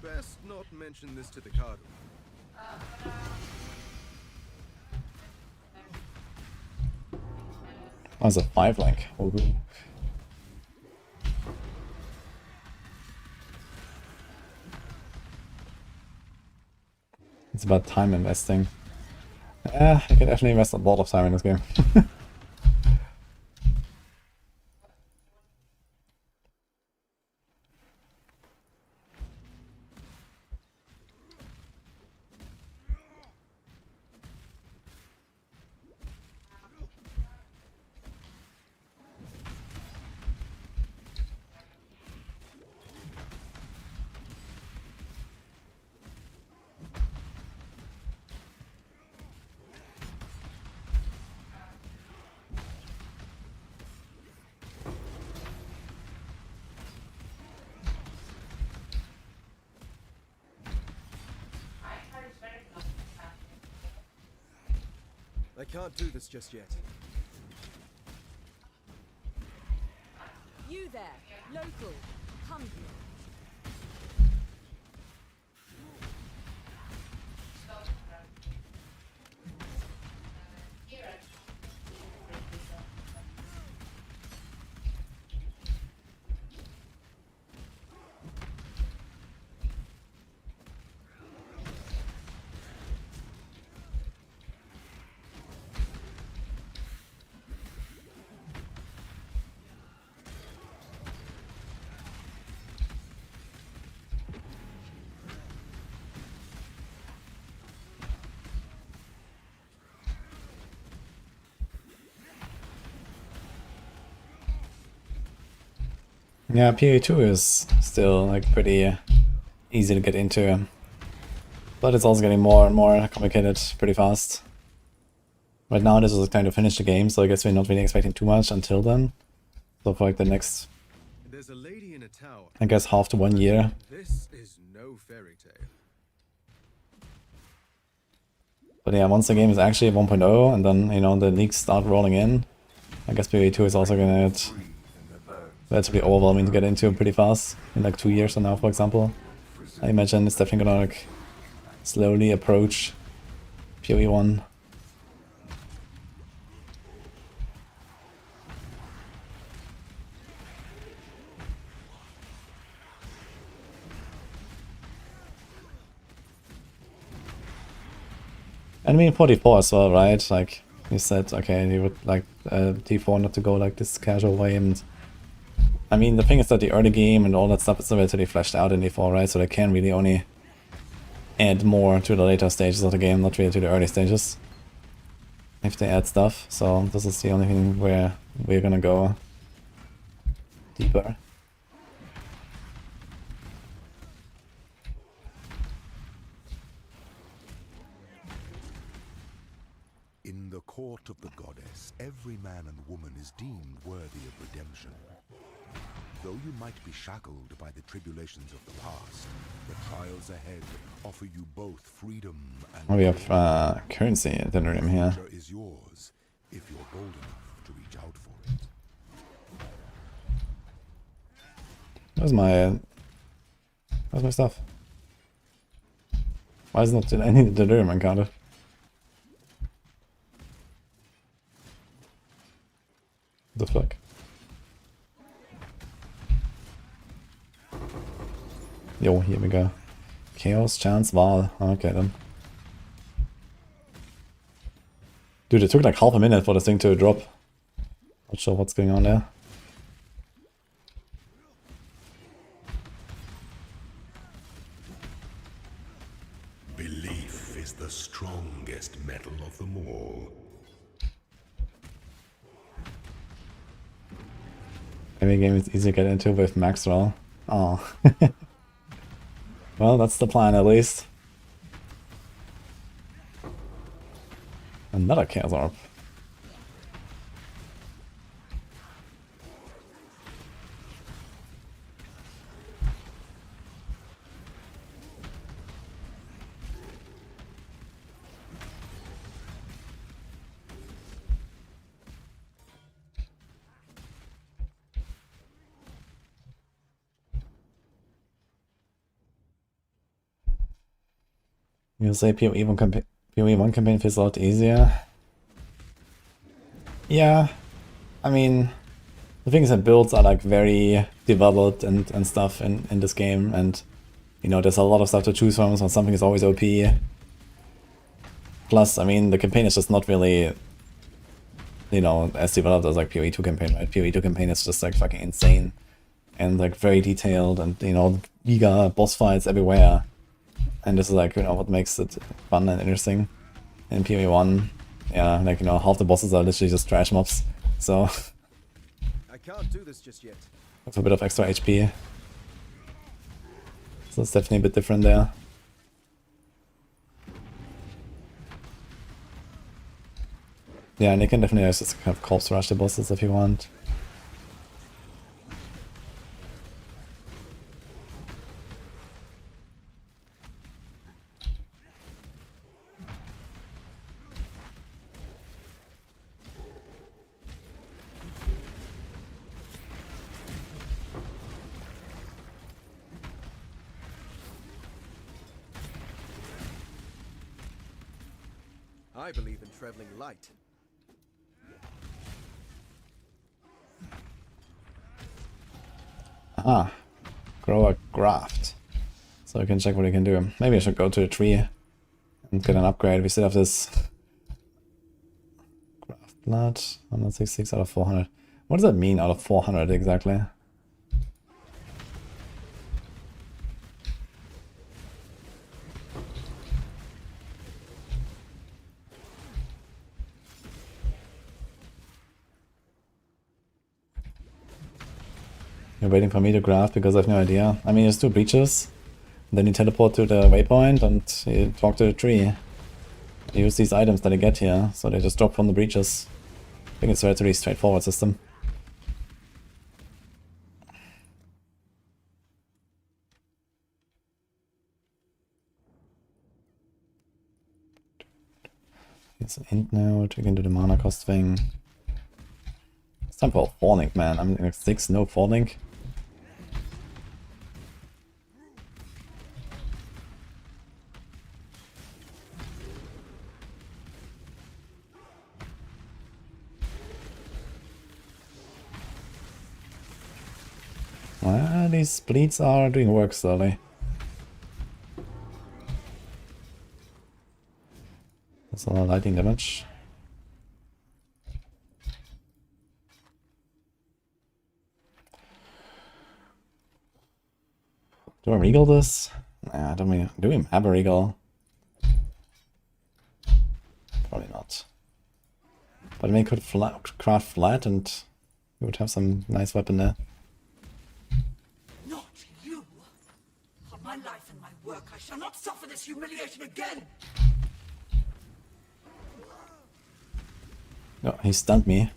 Best not mention this to the Kadu. Oh, it's a 5 link. Ooh. It's about time investing. Yeah, I could definitely invest a lot of time in this game. I can't do this just yet. You there, local, come here. Yeah, PA2 is still like pretty easy to get into, but it's also getting more and more complicated pretty fast. Right now this is time to finish the game, so I guess we're not really expecting too much until then. So for like the next, There's a lady in a tower. I guess half to 1 year. This is no fairy tale. But yeah, once the game is actually 1.0 and then, you know, the leaks start rolling in, I guess PA2 is also gonna get relatively overwhelming to get into pretty fast, in like 2 years from now, for example. I imagine it's definitely gonna like slowly approach PoE1. And I mean 44 as well, right? Like you said, okay, you would like T4 not to go like this casual way, and I mean, the thing is that the early game and all that stuff is relatively fleshed out in D4, right? So they can really only add more to the later stages of the game, not really to the early stages, if they add stuff. So this is the only thing where we're gonna go deeper. In the court of the goddess, every man and woman is deemed worthy of redemption. Though you might be shackled by the tribulations of the past, the trials ahead offer you both freedom and Oh, we have currency in the room here. the future is yours if you're bold enough to reach out for it. Where's my stuff? Why is not any delirium encountered? What the fuck? Yo, here we go. Chaos, chance, Val. Okay then. Dude, it took like half a minute for this thing to drop. Not sure what's going on there. Belief is the strongest metal of them all. Every game is easy to get into with Maxwell. Oh. Well, that's the plan at least. Another Chaos Orb. You say PoE1 campaign feels a lot easier. Yeah, I mean, the thing is that builds are like very developed and stuff in this game, and you know, there's a lot of stuff to choose from, so something is always OP. Plus, I mean, the campaign is just not really, you know, as developed as like PoE2 campaign, right? PoE2 campaign is just like fucking insane and like very detailed, and you know, giga boss fights everywhere. And this is like, you know, what makes it fun and interesting. In PoE1, yeah, like, you know, half the bosses are literally just trash mobs, so I can't do this just yet. with a bit of extra HP. So it's definitely a bit different there. Yeah, and you can definitely just kind of corpse rush the bosses if you want. I believe in traveling light. Ah, grow a graft. So I can check what I can do. Maybe I should go to the tree and get an upgrade. We still have this graft blood. 166 out of 400. What does that mean out of 400 exactly? You're waiting for me to graft because I have no idea. I mean, there's 2 breaches. Then you teleport to the waypoint and you talk to the tree. You use these items that I get here, so they just drop from the breaches. I think it's a relatively straightforward system. It's an int node, we can do the mana cost thing. It's time for a 4-link, man. I'm like 6, no 4-link. Well, these bleeds are doing work slowly. That's a lot of lightning damage. Do I regal this? Nah, do we have a regal? Probably not. But I mean, could craft flat and we would have some nice weapon there. Not you! For my life and my work, I shall not suffer this humiliation again! Oh, he stunned me.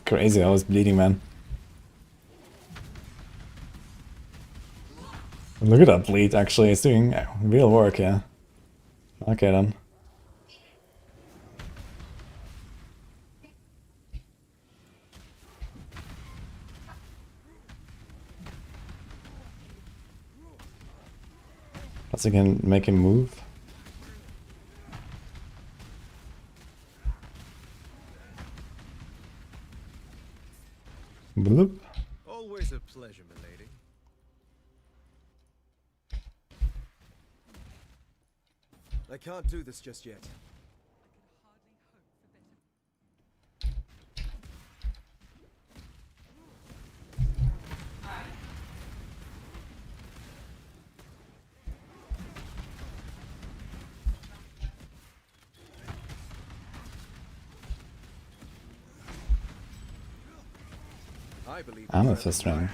Crazy, I was bleeding, man. Look at that bleed, actually. It's doing real work, yeah. Okay, then. Plus, I can make him move. Bloop. Always a pleasure, milady. I can't do this just yet. I believe I'm a fist ring.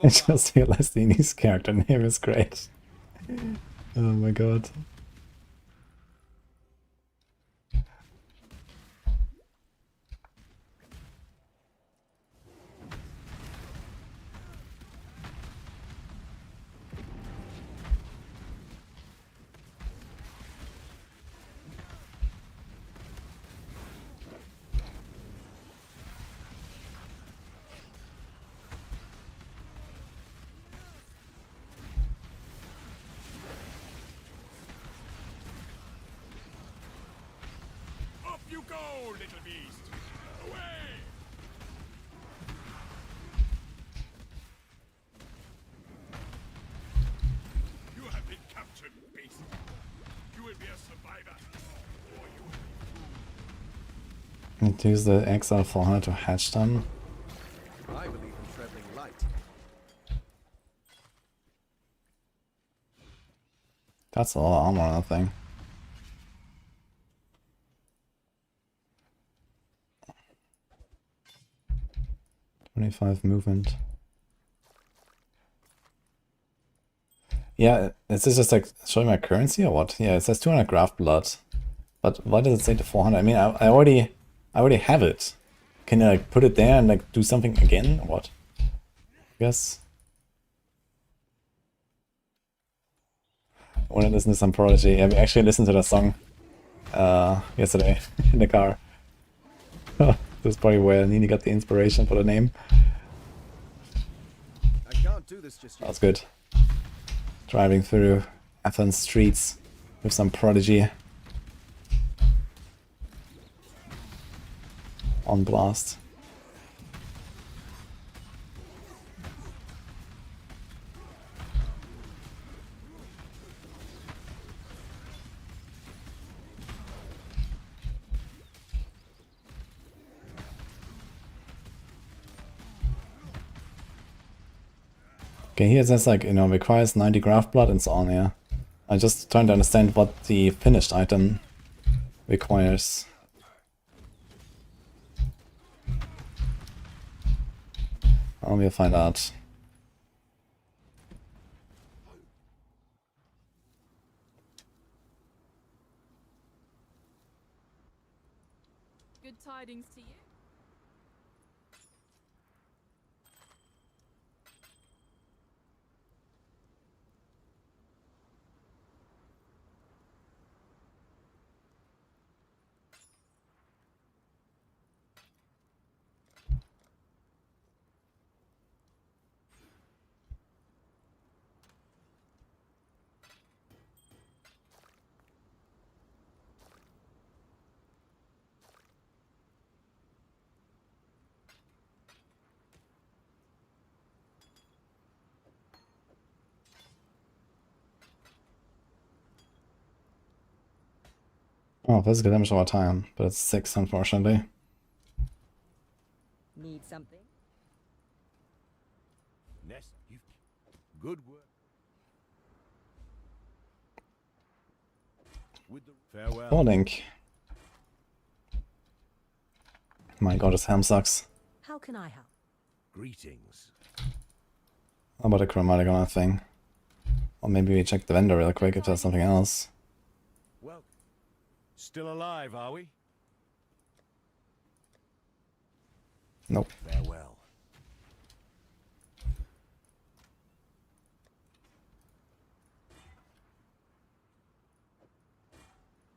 I just realized Ini's character name is great. Oh my god. Up you go, little beast! Away! You have been captured, beast. You will be a survivor, or you will Need to use the Exile 400 to hatch them. I believe in traveling light. That's a lot of armor on that thing. .25 movement. Yeah, is this just like showing my currency or what? Yeah, it says 200 graft blood. But why does it say to 400? I mean, I already have it. Can I like put it there and like do something again or what? I guess. I want to listen to some Prodigy. Yeah, we actually listened to that song yesterday in the car. That's probably where Nini got the inspiration for the name. I can't do this just yet. That was good. Driving through Athens streets with some Prodigy on blast. Okay, here it says like, you know, requires 90 graft blood and so on, yeah. I'm just trying to understand what the finished item requires. We'll find out. Good tidings to you. Oh, physical damage over time, but it's 6 unfortunately. Need something? Nest, you good work. With the Farewell. Oh, Link. My god, his ham sucks. How can I help? Greetings. How about a chromatic on that thing? Or maybe we check the vendor real quick if there's something else. Well, still alive, are we? Nope. Farewell.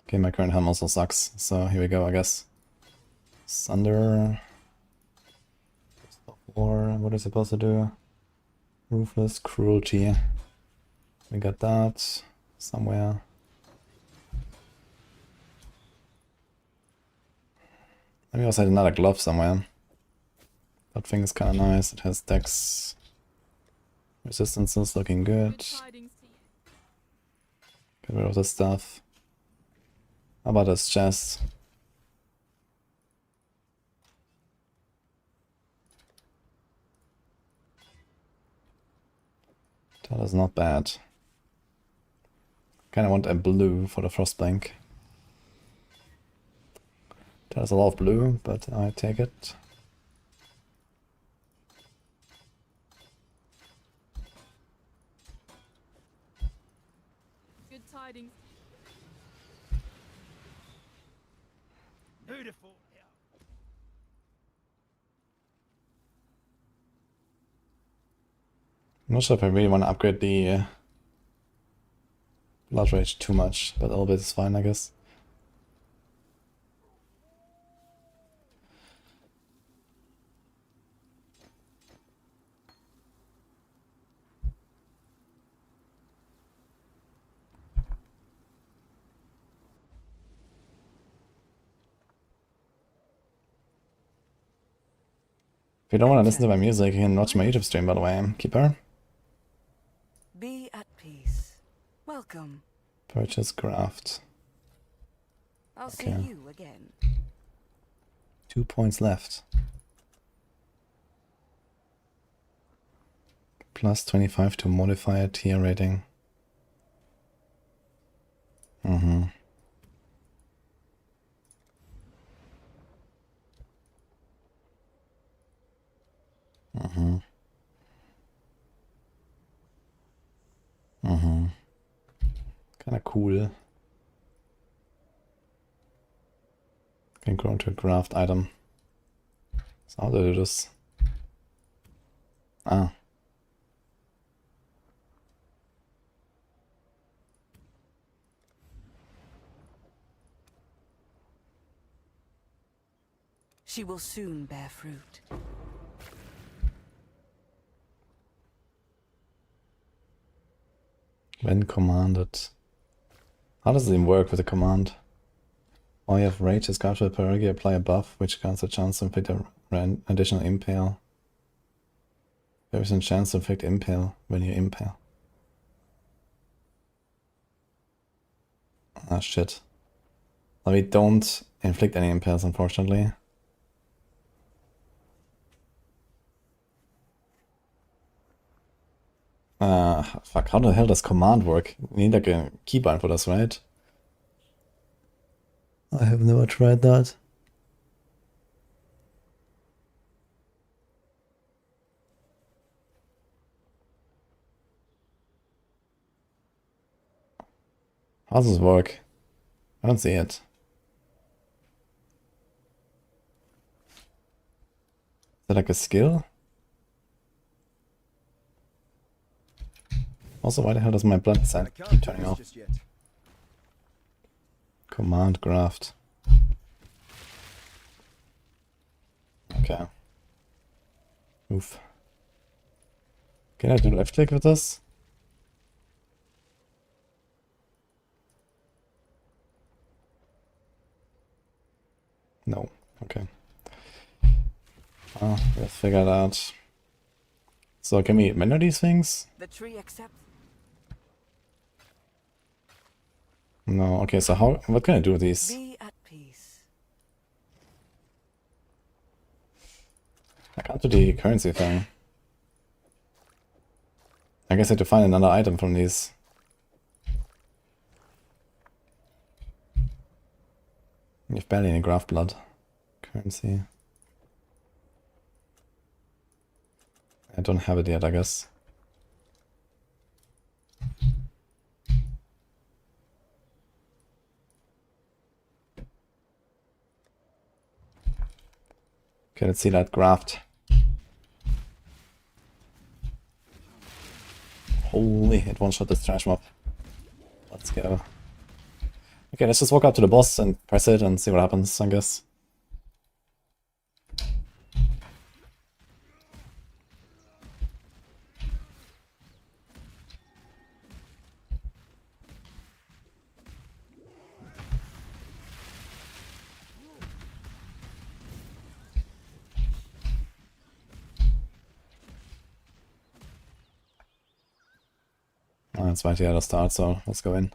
Okay, my current helm also sucks, so here we go, I guess. Sunder. Or what is it supposed to do? Ruthless Cruelty. We got that somewhere. Maybe also had another glove somewhere. That thing is kinda nice. It has dex resistances, looking good. Get rid of this stuff. How about this chest? That is not bad. Kinda want a blue for the Frostbank. That is a lot of blue, but I take it. Good tidings. Beautiful. I'm not sure if I really want to upgrade the Blood Rage too much, but a little bit is fine, I guess. If you don't want to listen to my music, you can watch my YouTube stream, by the way. Keeper. Be at peace. Welcome. Purchase craft. I'll Okay. see you again. 2 points left. Plus 25 to modifier tier rating. Mm-hmm. Mm-hmm. Mm-hmm. Kinda cool. Can grow into a craft item. So how do I do this? Ah. She will soon bear fruit. When commanded. How does it even work with the command? Oh, you have rage, discard for the priority, apply a buff, which grants a chance to inflict an additional impale. There is a chance to inflict impale when you impale. Ah, shit. Well, we don't inflict any impales, unfortunately. Fuck, how the hell does command work? We need like a keybind for this, right? I have never tried that. How does this work? I don't see it. Is that like a skill? Also, why the hell does my blood sign keep turning off? Command graft. Okay. Oof. Can I do left click with this? No. Okay. Oh, let's figure it out. So can we render these things? The tree accepts. No. Okay. So how? What can I do with these? Be at peace. I can't do the currency thing. I guess I have to find another item from these. You have barely any graph blood. Currency. I don't have it yet, I guess. Okay, let's see that graft. Holy, it one-shot this trash mob. Let's go. Okay, let's just walk up to the boss and press it and see what happens, I guess. Oh, it's right here at the start, so let's go in.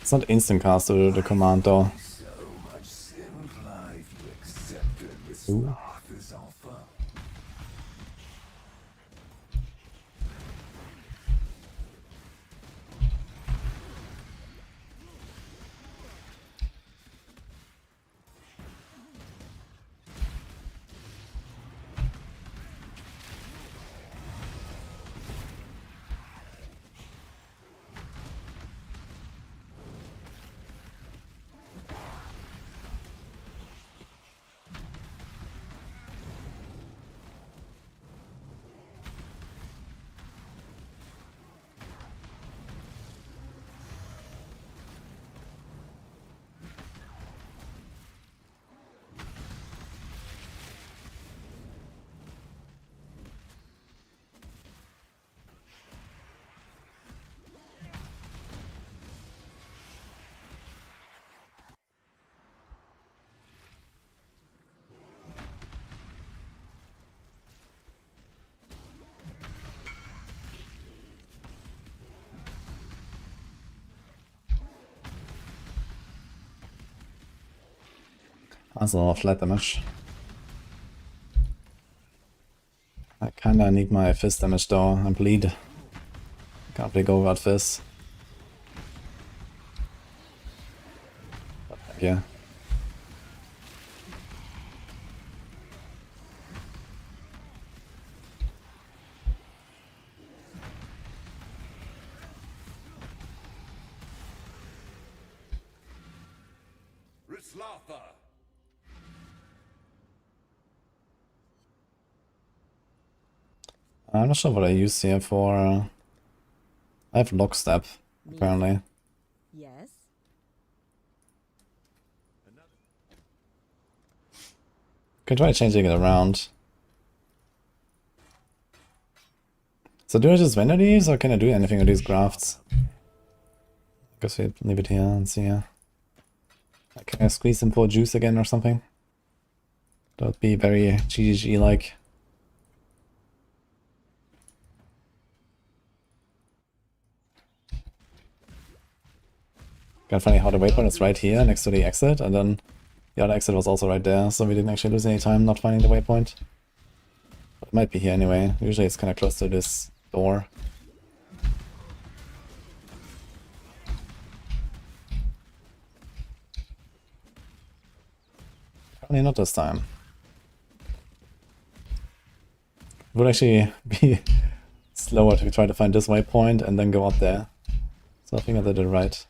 It's not instant cast to the command though. So much simpler if you accepted this Ooh. path as offer. That's a lot of flat damage. I kinda need my fist damage though, and bleed. Can't really go without fist. But yeah. Rislatha! I'm not sure what I use here for. I have lockstep, apparently. Yes. Can try changing it around. So do I just vendor these, or can I do anything with these grafts? I guess we leave it here and see. Can I squeeze them for juice again or something? That would be very GGG-like. Kind of funny how the waypoint is right here next to the exit, and then the other exit was also right there, so we didn't actually lose any time not finding the waypoint. But it might be here anyway. Usually it's kind of close to this door. Apparently not this time. It would actually be slower to try to find this waypoint and then go up there. So I think I did it right.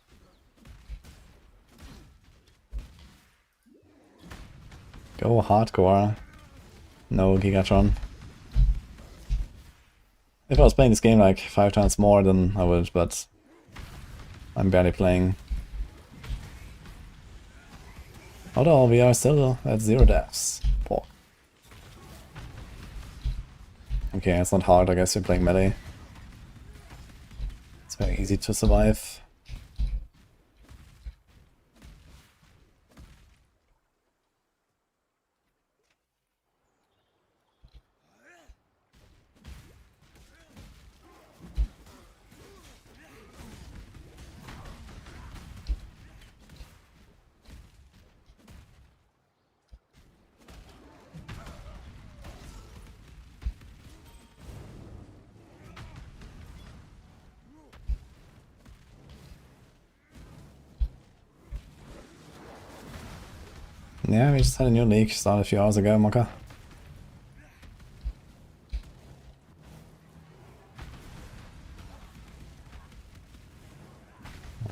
Go hardcore. No Gigatron. If I was playing this game like 5 times more, then I would, but I'm barely playing. Although we are still at 0 deaths. Poor. Okay, it's not hard, I guess you're playing melee. It's very easy to survive. Yeah, we just had a new league start a few hours ago, Mocha.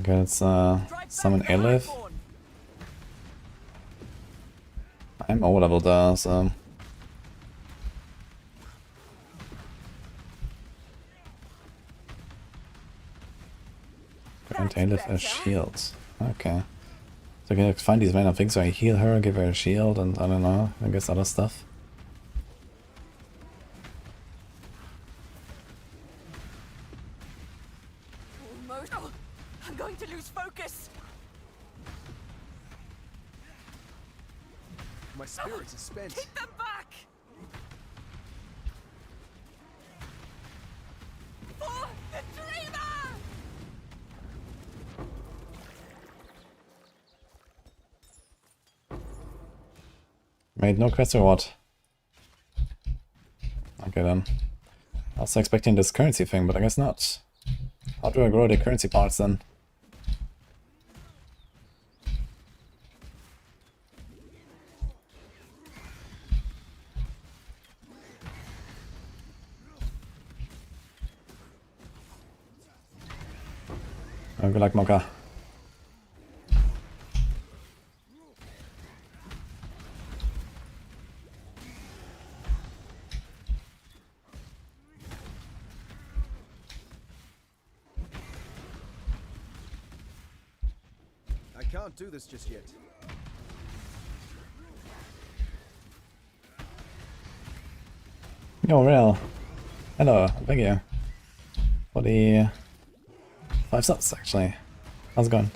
Okay, let's summon Elif. I'm over-leveled there, so... Grant Elif a shield. Okay. So I can find these random things, so I heal her, give her a shield, and I don't know, I guess other stuff. Almost. Oh, I'm going to lose focus. My spirits are spent. Take them back. For the dreamer. Made no quest or what? Okay then. I was expecting this currency thing, but I guess not. How do I grow the currency parts then? Oh, good luck, Mocha. I can't do this just yet. Yo, real. Hello, thank you. For the 5 subs, actually. How's it going?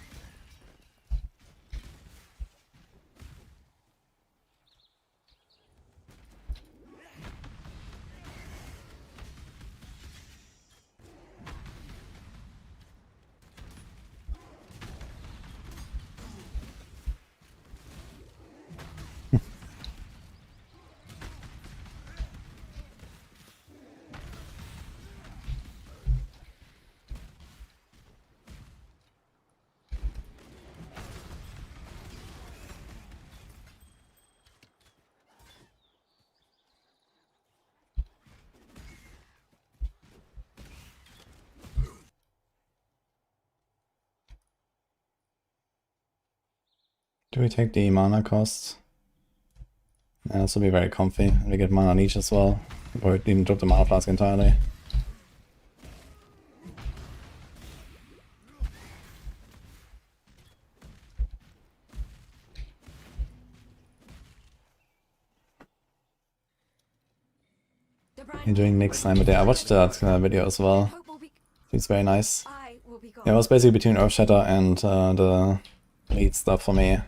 Do we take the mana costs? Yeah, this will be very comfy. And we get mana on each as well. Or even drop the mana flask entirely. Enjoying Nick's time a day. I watched that video as well. It's very nice. Yeah, it was basically between Earthshatter and the bleed stuff for me.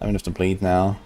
I mean, have to bleed now.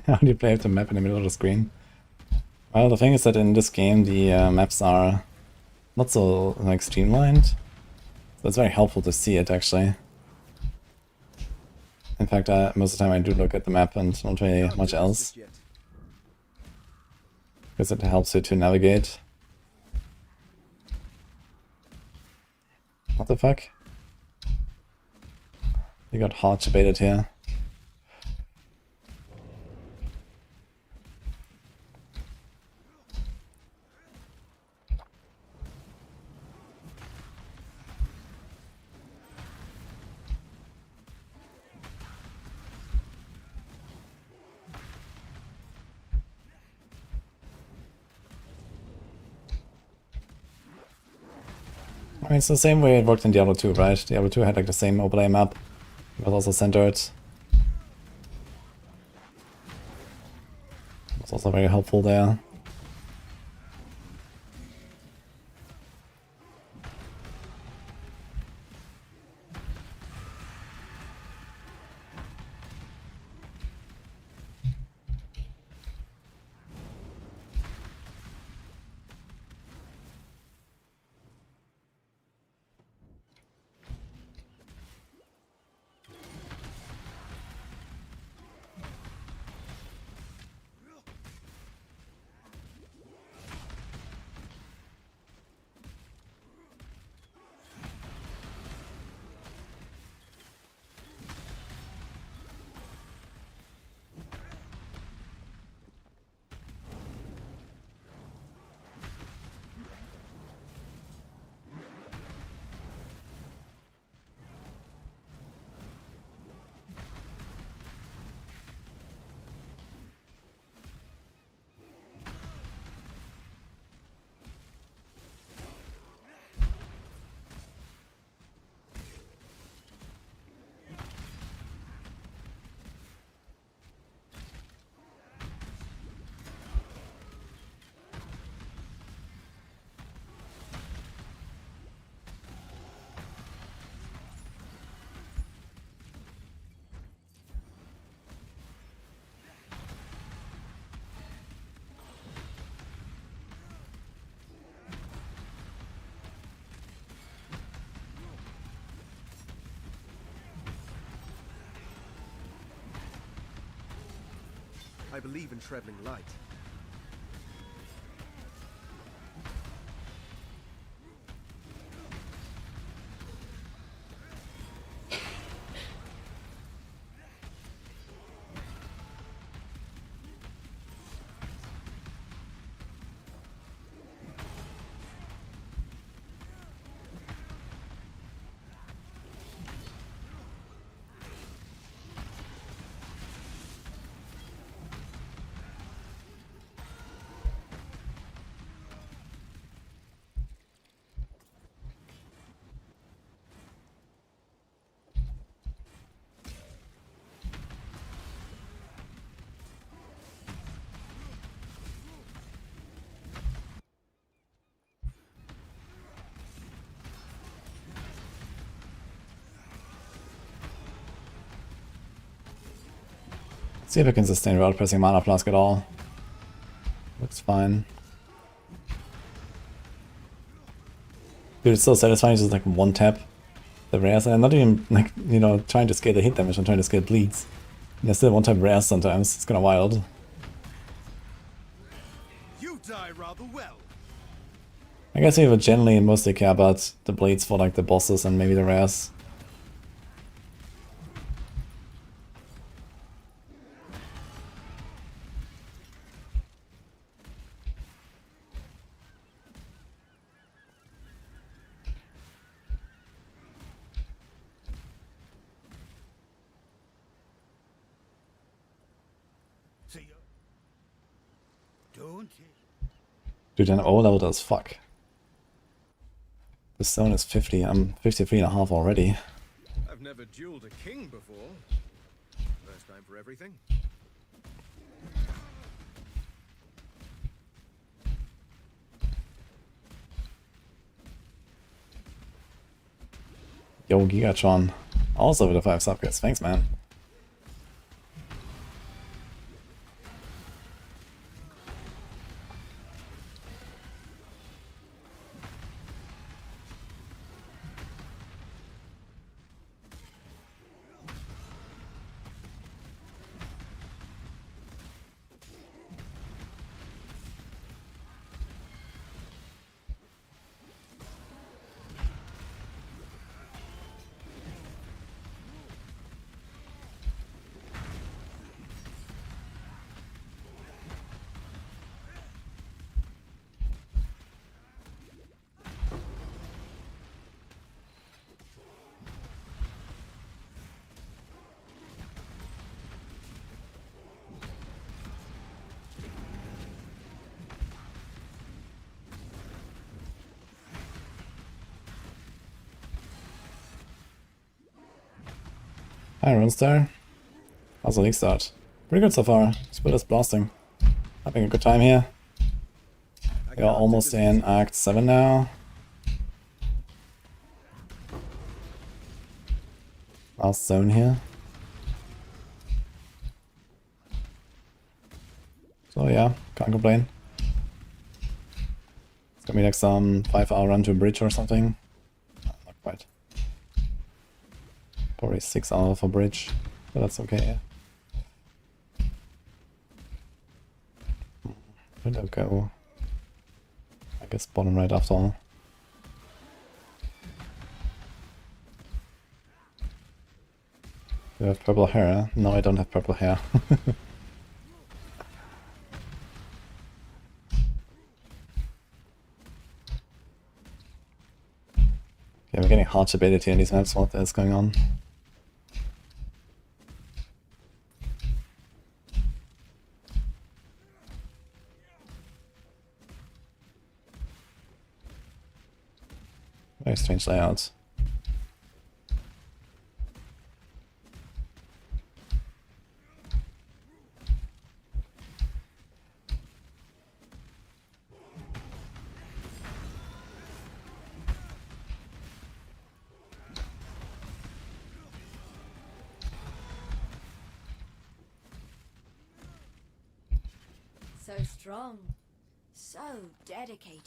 How do you play with the map in the middle of the screen? Well, the thing is that in this game the maps are not so like streamlined. So it's very helpful to see it actually. In fact, most of the time I do look at the map and not really much else. Because it helps you to navigate. What the fuck? You got hard baited here. I mean, it's the same way it worked in Diablo 2, right? Diablo 2 had like the same overlay map. It was also centered. It was also very helpful there. I believe in traveling light. See if I can sustain without pressing Mana Flask at all. Looks fine. Dude, it's so satisfying just like one tap the rares, and I'm not even like, you know, trying to scale the hit damage, I'm trying to scale bleeds. And there's still one tap rares sometimes, it's kinda wild. You die rather well. I guess we would generally mostly care about the bleeds for like the bosses and maybe the rares. Dude, I'm overloaded as fuck. The stone is 50, I'm 53.5 already. I've never dueled a king before. First time for everything. Yo, Gigatron. Also with the 5 subkits, thanks man. Hi, Runestar. How's the league start? Pretty good so far. Spirit is blasting. Having a good time here. We are almost in Act 7 now. Last zone here. So yeah, can't complain. It's gonna be like some 5-hour run to a bridge or something. Not quite. Probably 6 hours for bridge, but that's okay. Where'd I go? I guess bottom right after all. Do I have purple hair? No, I don't have purple hair. Yeah, we're getting hard ability in these maps. What is going on? Very strange layouts. So strong. So dedicated.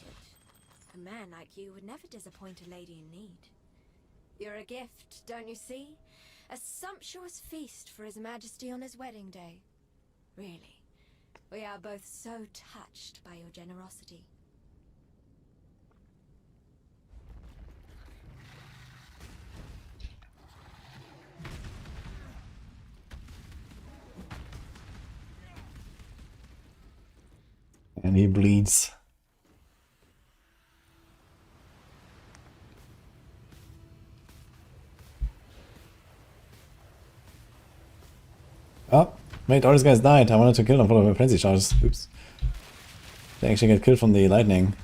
A man like you would never disappoint a lady in need. You're a gift, don't you see? A sumptuous feast for His Majesty on his wedding day. Really, we are both so touched by your generosity. And he bleeds. Oh, wait, all these guys died. I wanted to kill them for the frenzy charges. Oops. They actually get killed from the lightning.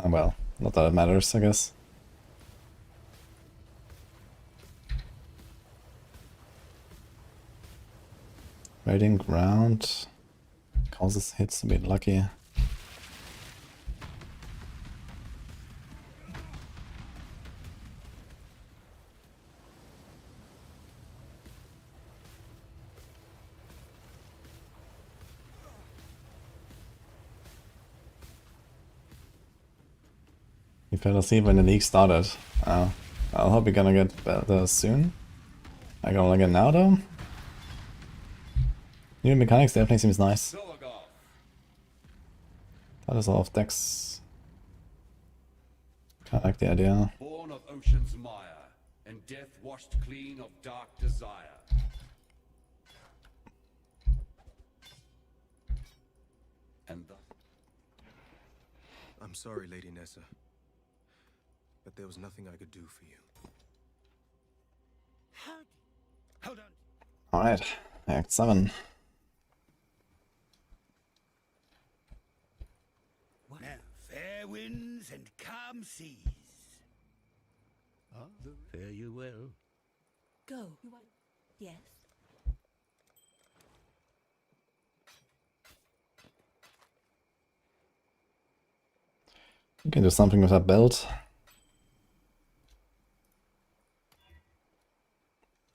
Oh well, not that it matters, I guess. Raiding ground causes hits to be lucky. You fell asleep when the league started. Oh, I hope you're gonna get better soon. I gonna like it now though. New mechanics definitely seems nice. That is a lot of decks. Kinda like the idea. Born of ocean's mire, and death washed clean of dark desire. And thus... I'm sorry, Lady Nessa, but there was nothing I could do for you. Hold on. Alright, Act 7. Now, fair winds and calm seas. Ah, fare you well. Go. Yes. You can do something with that belt.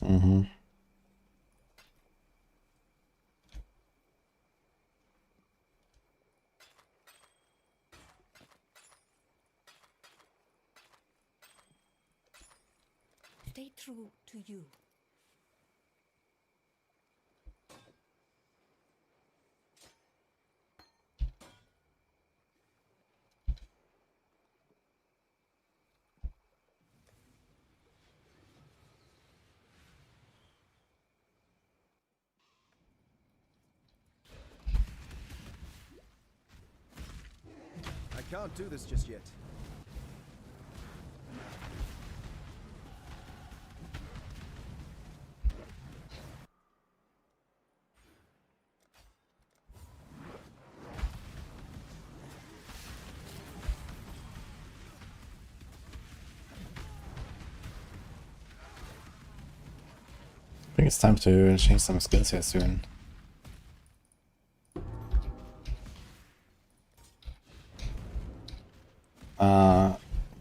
Mm-hmm. Stay true to you. I can't do this just yet. think it's time to change some skills here soon.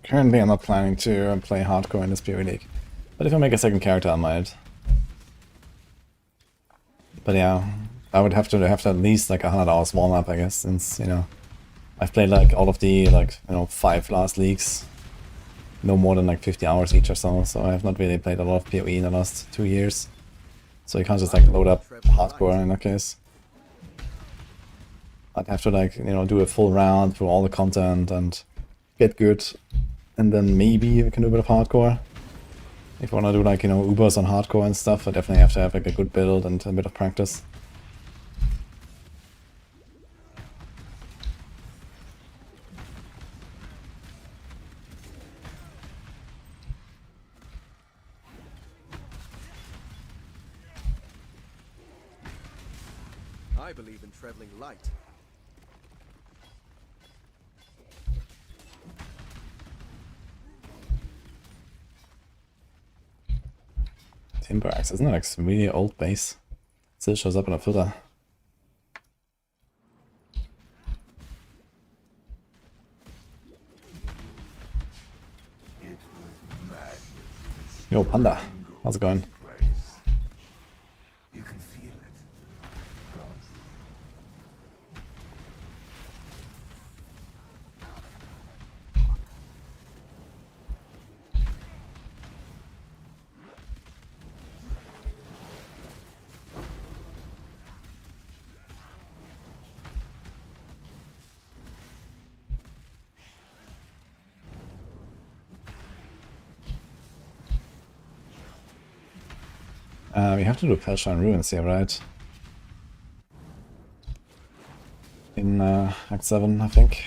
Currently I'm not planning to play hardcore in this PoE League. But if I make a second character I might. But yeah, I would have to at least like 100 hours warm up, I guess, since, you know, I've played like all of the, like, you know, 5 last leagues. No more than like 50 hours each or so, so I have not really played a lot of PoE in the last 2 years. So you can't just like load up hardcore in that case. I'd have to like, you know, do a full round through all the content and get good. And then maybe we can do a bit of hardcore. If you want to do like, you know, Ubers on hardcore and stuff, I definitely have to have like a good build and a bit of practice. I believe in traveling light. Timber Axe, isn't that like a really old base? It still shows up in a filter. Yo, Panda, how's it going? We have to do Pelshine Ruins here, right? In Act 7, I think.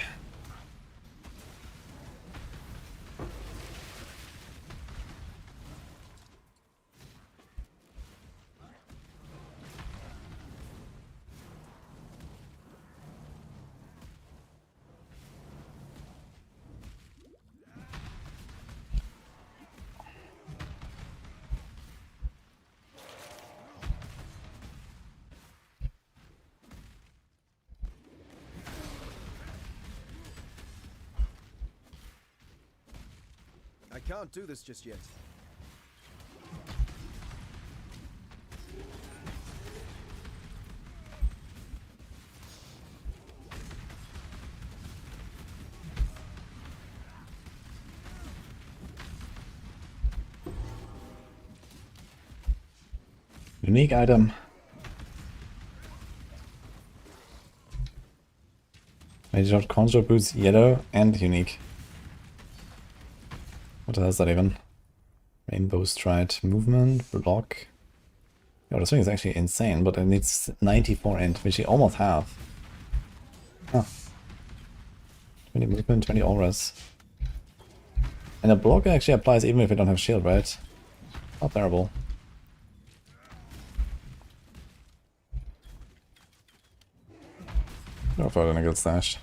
I can't do this just yet. Unique item. Major Conjure boots yellow and unique. What the hell is that even? Rainbow Stride movement, block. Yo, this thing is actually insane, but it needs 94 int, which you almost have. Huh. 20 movement, 20 auras. And the block actually applies even if you don't have shield, right? Not terrible. No further than a good stash.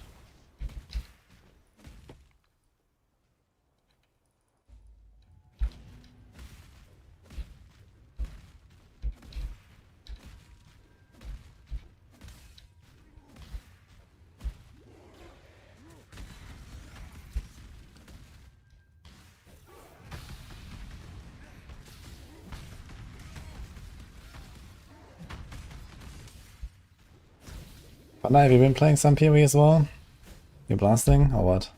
But now, have you been playing some PoE as well? You blasting or what?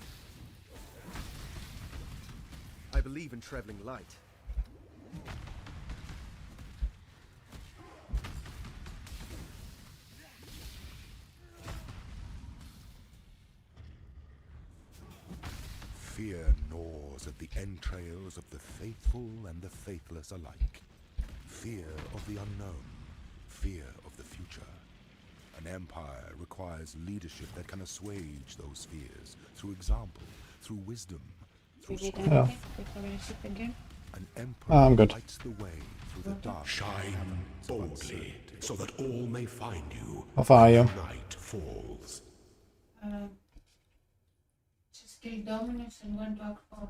I believe in traveling light. Fear gnaws at the entrails of the faithful and the faithless alike. Fear of the unknown. Fear of the future. An empire requires leadership that can assuage those fears through example, through wisdom, through strength. Yeah. An emperor I'm good. lights the way through the dark. Shine boldly, so that all may find you. How far are you? Night falls. Just kill Dominus and went back for.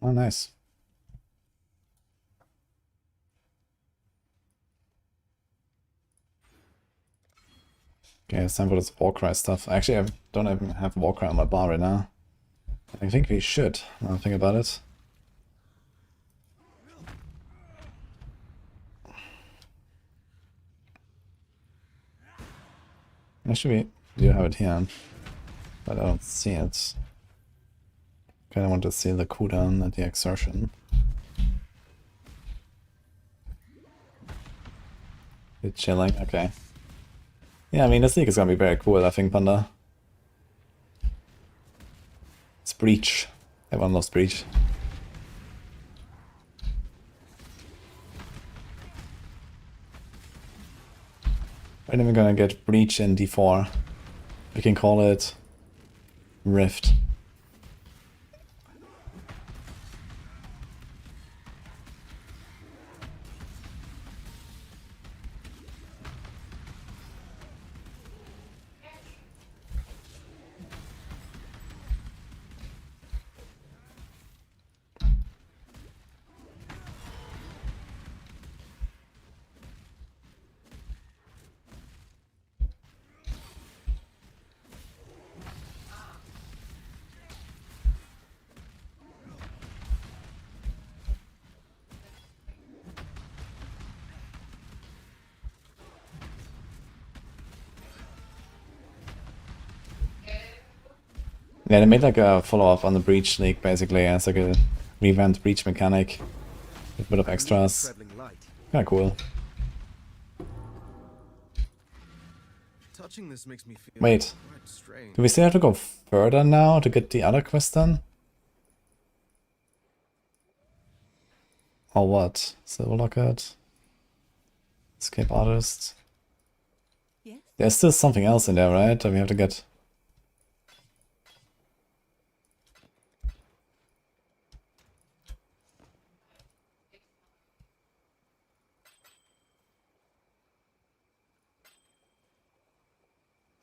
Oh, nice. Okay, it's time for this Warcry stuff. Actually, I don't even have Warcry on my bar right now. I think we should, now I think about it. Actually, we do have it here, but I don't see it. Kinda want to see the cooldown and the exertion. It's chilling, okay. Yeah, I mean, this league is gonna be very cool, I think, Panda. It's Breach. Everyone loves Breach. Right, then we're gonna get Breach in D4. We can call it Rift. Yeah, they made like a follow-up on the Breach League, basically. It's like a revamped Breach mechanic with a bit of extras. Kinda cool. Touching this makes me feel Wait, quite strange. do we still have to go further now to get the other quest done? Or what? Silver Locket? Escape Artist? Yes? There's still something else in there, right? That we have to get.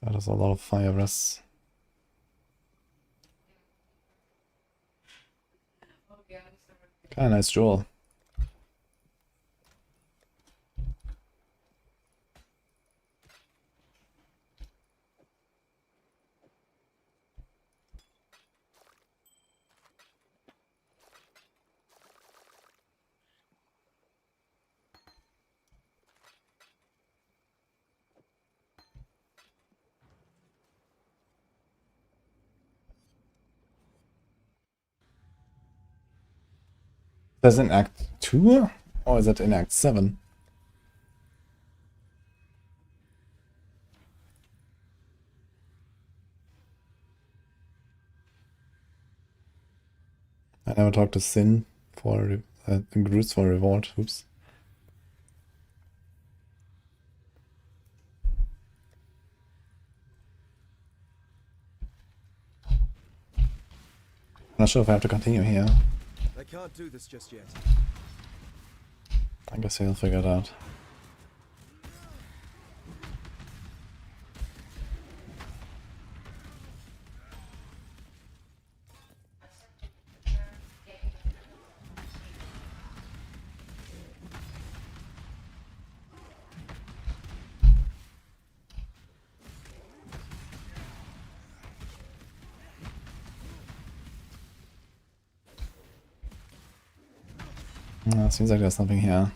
That is a lot of fire breaths. Kinda nice jewel. That's in Act 2? Or is it in Act 7? I never talked to Sin for Groots for reward. Oops. Not sure if I have to continue here. I can't do this just yet. I guess he'll figure it out. Seems like there's something here.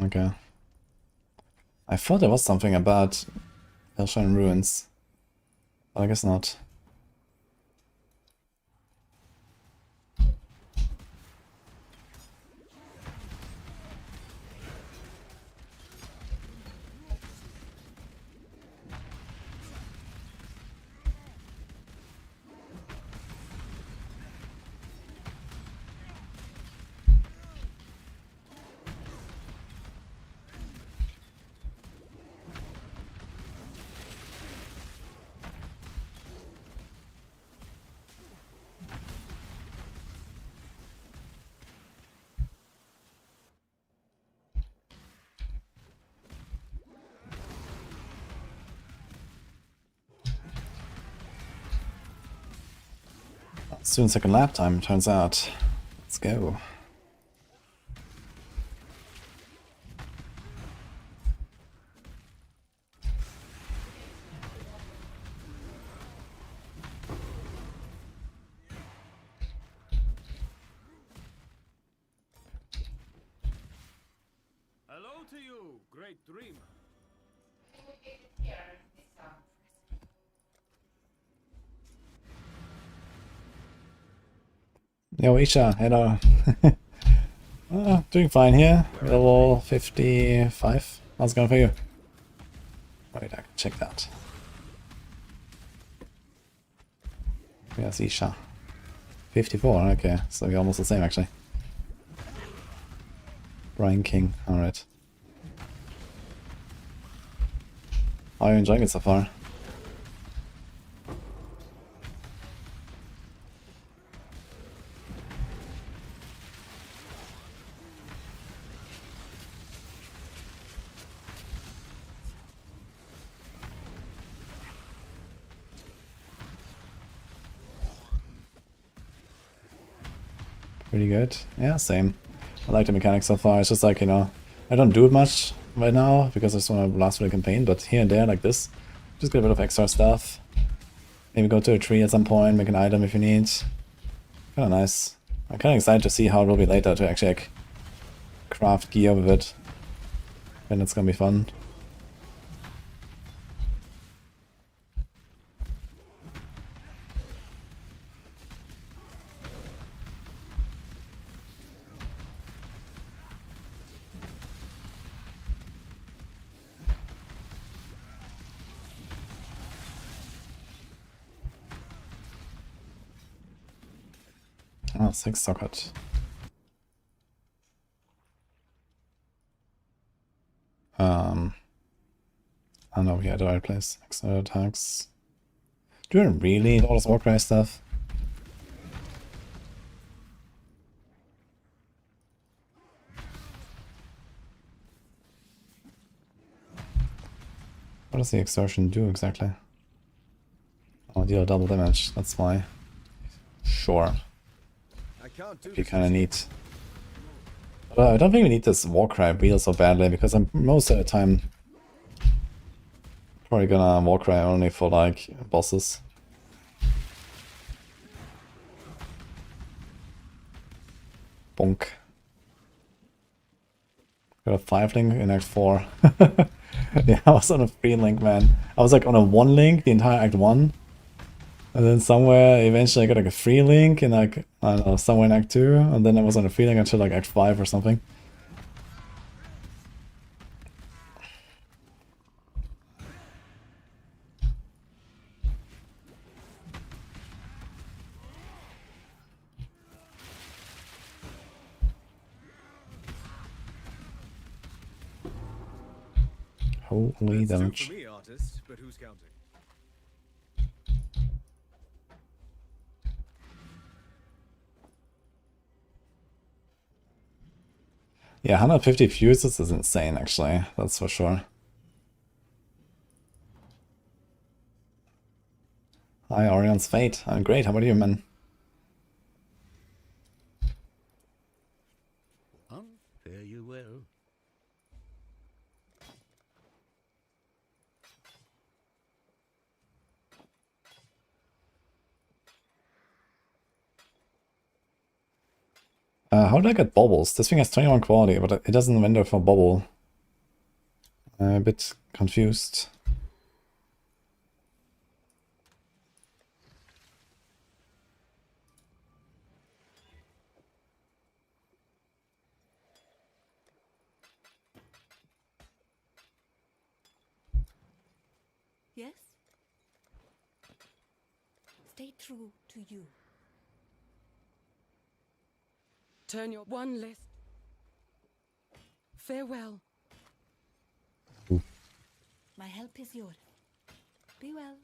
Okay. I thought there was something about Hellshine Ruins, but I guess not. Soon second lap time, turns out. Let's go. Hello to you, great dreamer. Yo, Isha, hello. Doing fine here. Level 55. How's it going for you? Wait, I can check that. Yes, Isha. 54, okay. So we're almost the same actually. Brian King, alright. How are you enjoying it so far? Pretty good. Yeah, same. I like the mechanics so far. It's just like, you know, I don't do it much right now because I just want to last for the campaign, but here and there, like this, just get a bit of extra stuff. Maybe go to a tree at some point, make an item if you need. Kinda nice. I'm kinda excited to see how it will be later to actually like craft gear with it. And it's gonna be fun. Oh, 6 socket. I don't know, we had the right place. Extra attacks. Do I really need all this Warcry stuff? What does the extortion do exactly? Oh, deal double damage, that's why. Sure. Be kinda neat. But I don't think we need this Warcry wheel so badly, because I'm most of the time probably gonna Warcry only for like bosses. Bonk. Got a 5 link in Act 4. Yeah, I was on a 3 link, man. I was like on a 1 link the entire Act 1. And then somewhere, eventually I got like a 3 link in like, I don't know, somewhere in Act 2. And then I was on a 3 link until like Act 5 or something. Holy damage. For me, artist, but who's counting? Yeah, 150 fuses is insane, actually. That's for sure. Hi, Orion's Fate. I'm great. How about you, man? Fare you well. How did I get bubbles? This thing has 21 quality, but it doesn't render for bubble. I'm a bit confused. Yes? Stay true to you. Turn your one less. Farewell. My help is yours. Be well.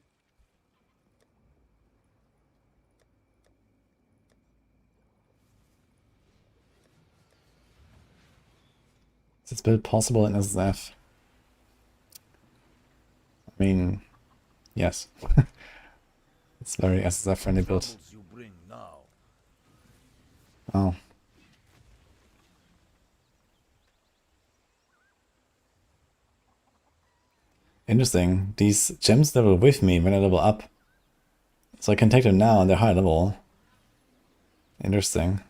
Is this build possible in SSF? I mean, yes. It's very SSF friendly build. Oh. Interesting. These gems level with me when I level up. So I can take them now and they're high level. Interesting.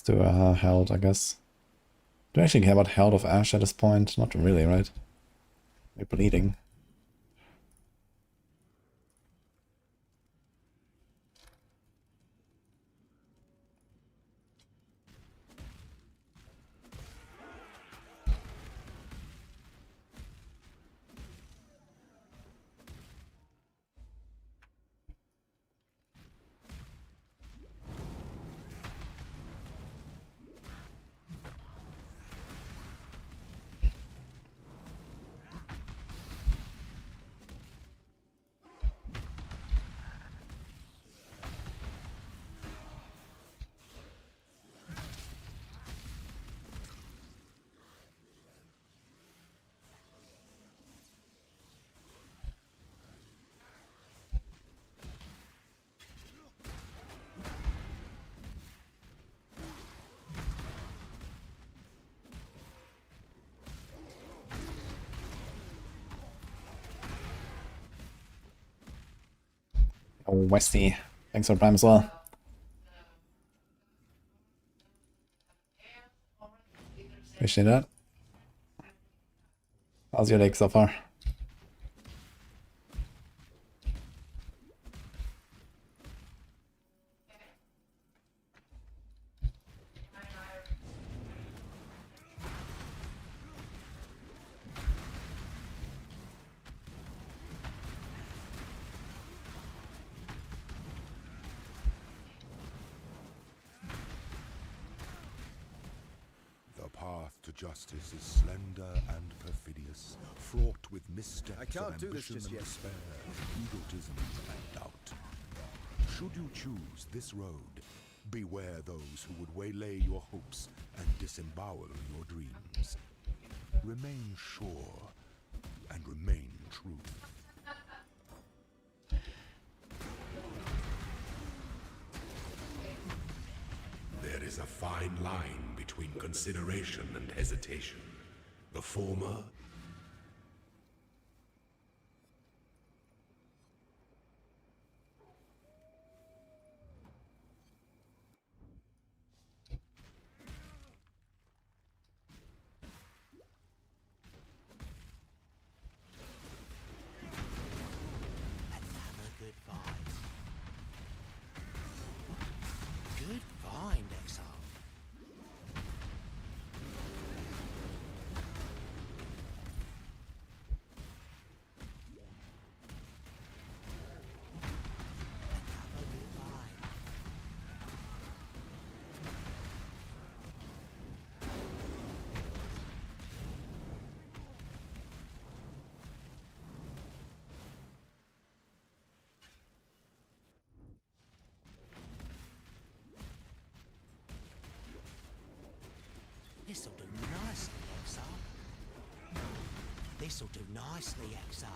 Let's do a Herald, I guess. Do I actually care about Herald of Ash at this point? Not really, right? We're bleeding. Oh, Westy. Thanks for Prime as well. Appreciate that. How's your day so far? The path to justice is slender and perfidious, fraught with missteps I can't of do this ambition just and yet. despair, egotism and doubt. Should you choose this road, beware those who would waylay your hopes and disembowel your dreams. Remain sure and remain true. There is a fine line between consideration and hesitation. The former Good find. Good find, Exile. This'll do nicely, Exile. This'll do nicely, Exile.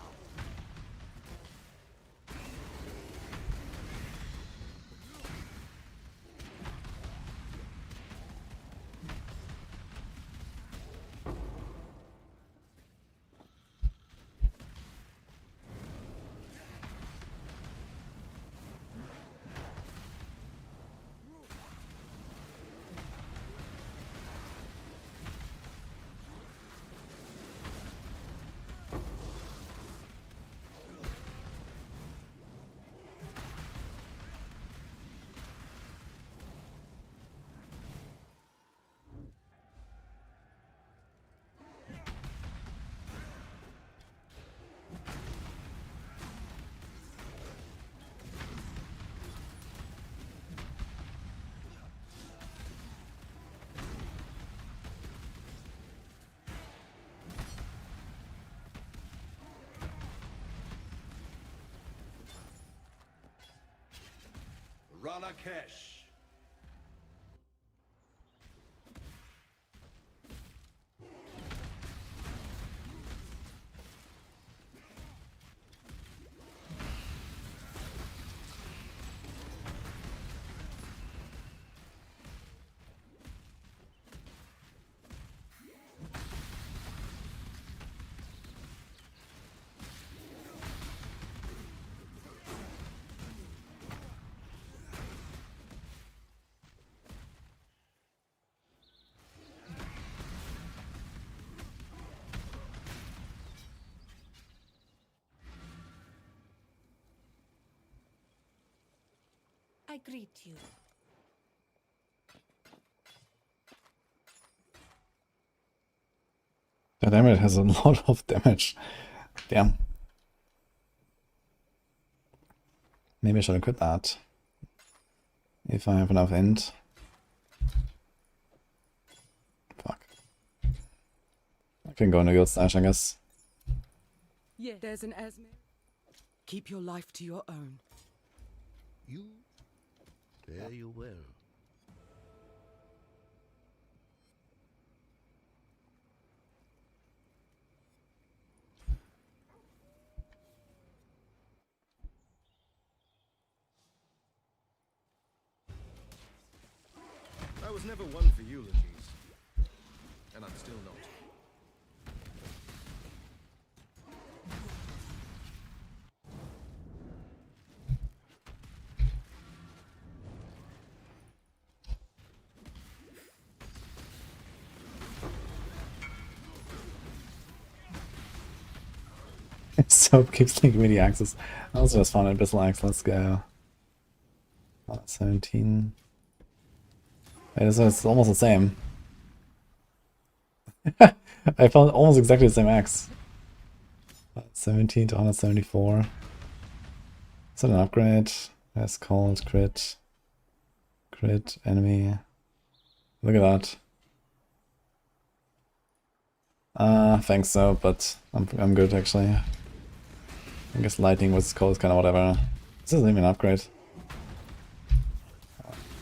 Ranakesh. I greet you. The damage has a lot of damage. Damn. Maybe I should have quit that. If I have enough int. Fuck. I can go into guild stash, I guess. Yeah, there's an Esme. Keep your life to your own. You? Fare you well. I was never one for eulogies. And I'm still not. Soap keeps linking me the axes. I also just found Abyssal Axe, let's go. 17. It's almost the same. I found almost exactly the same axe. 17 to 174. Is that an upgrade? That's called crit. Crit, enemy. Look at that. I think so, but I'm good actually. I guess lightning was called kind of whatever. This isn't even an upgrade.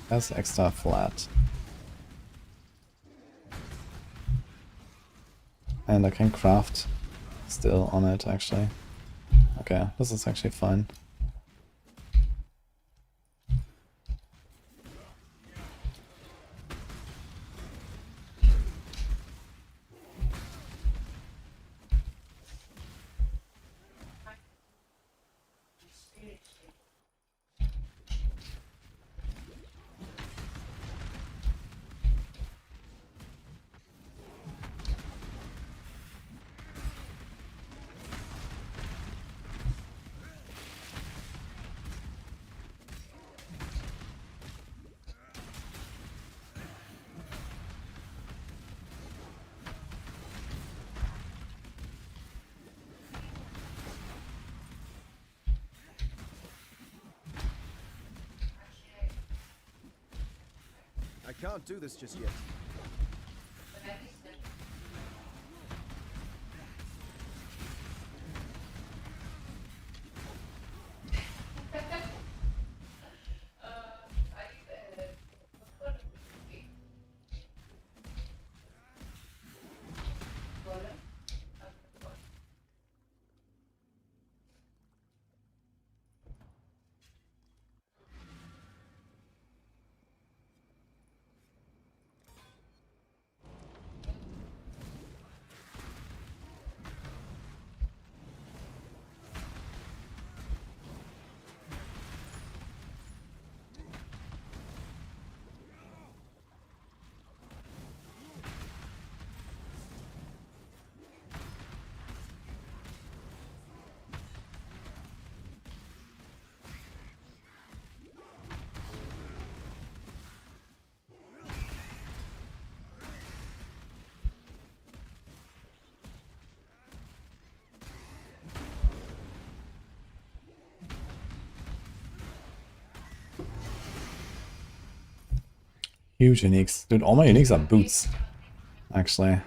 That's extra flat. And I can craft still on it actually. Okay, this is actually fine. I can't do this just yet. Huge uniques. Dude, all my uniques are boots. Actually.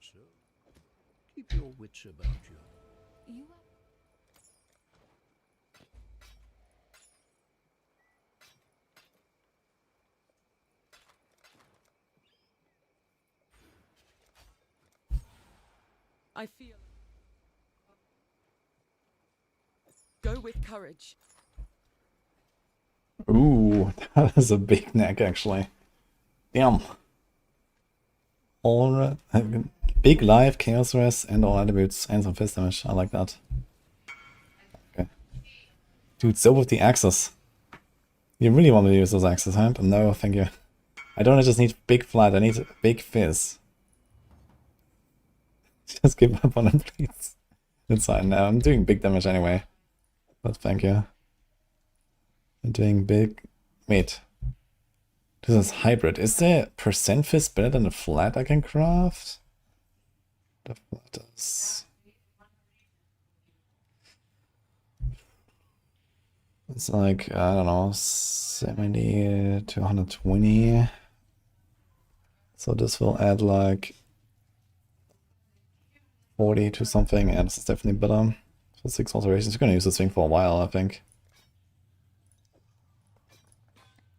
So, keep your wits about you. You I feel. Go with courage. Ooh, that is a big neck actually. Damn. All big life, chaos rest, and all attributes, and some fist damage. I like that. Okay. Dude, so with the axes. You really want me to use those axes, huh? No, thank you. I don't just need big flat, I need big fizz. Just give up on it, please. It's fine now. I'm doing big damage anyway. But thank you. I'm doing big. Wait. This is hybrid. Is the percent fizz better than the flat I can craft? The flat is. It's like, I don't know, 70 to 120. So this will add like 40 to something, and this is definitely better. So 6 alterations. We're gonna use this thing for a while, I think.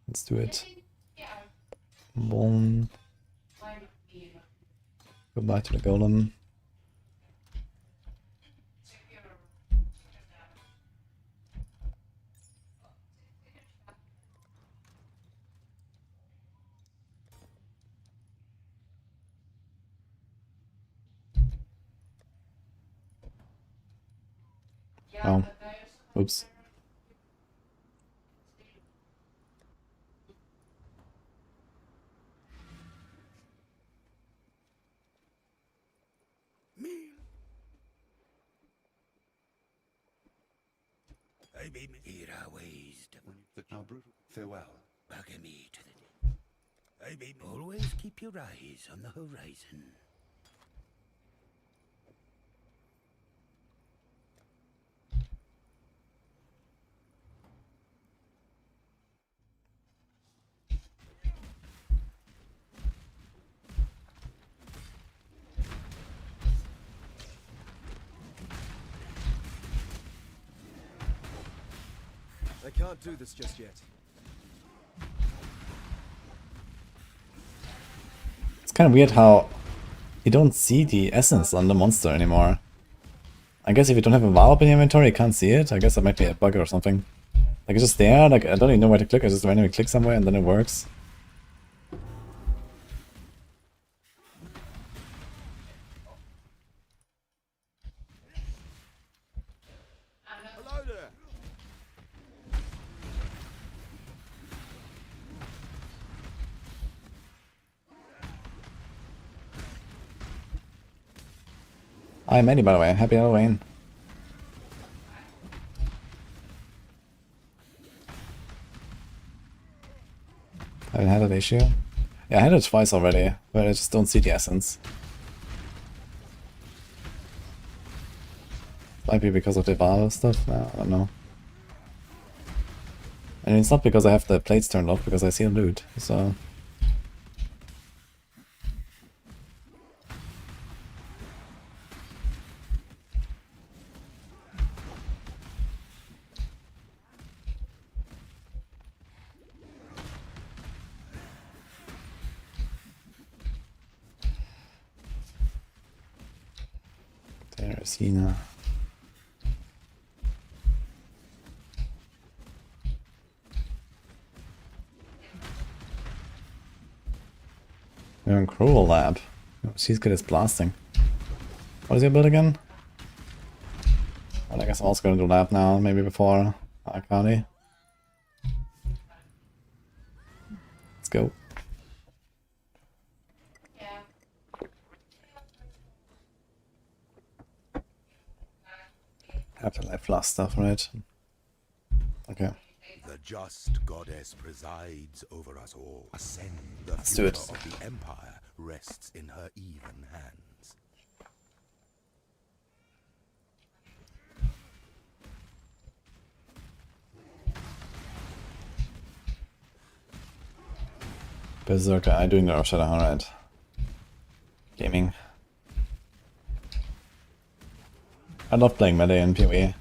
Let's do it. Boom. Goodbye to the golem. Oh, oops. I be here always. Now, brutal. Farewell. Bugger me to the. I be always keep your eyes on the horizon. I can't do this just yet. It's kind of weird how you don't see the essence on the monster anymore. I guess if you don't have a warp in your inventory, you can't see it. I guess that might be a bug or something. Like it's just there, like I don't even know where to click, I just randomly click somewhere and then it works. Hello there. Hi Maddie, by the way, happy Halloween. I haven't had that issue. Yeah, I had it twice already, but I just don't see the essence. Might be because of the Val stuff, I don't know. And it's not because I have the plates turned off, because I see the loot, so... There's Hina. We're in Cruel Lab. She's good at blasting. What is your build again? Well, I guess I'm also gonna do lab now, maybe before Arcadi. Let's go. Afterlife last stuff, right? Okay. The just goddess presides over us all. Ascend. The Let's do it. future of the empire rests in her even hands. Berserker, I doing the Earthshatter, alright. Gaming. I love playing melee in PoE.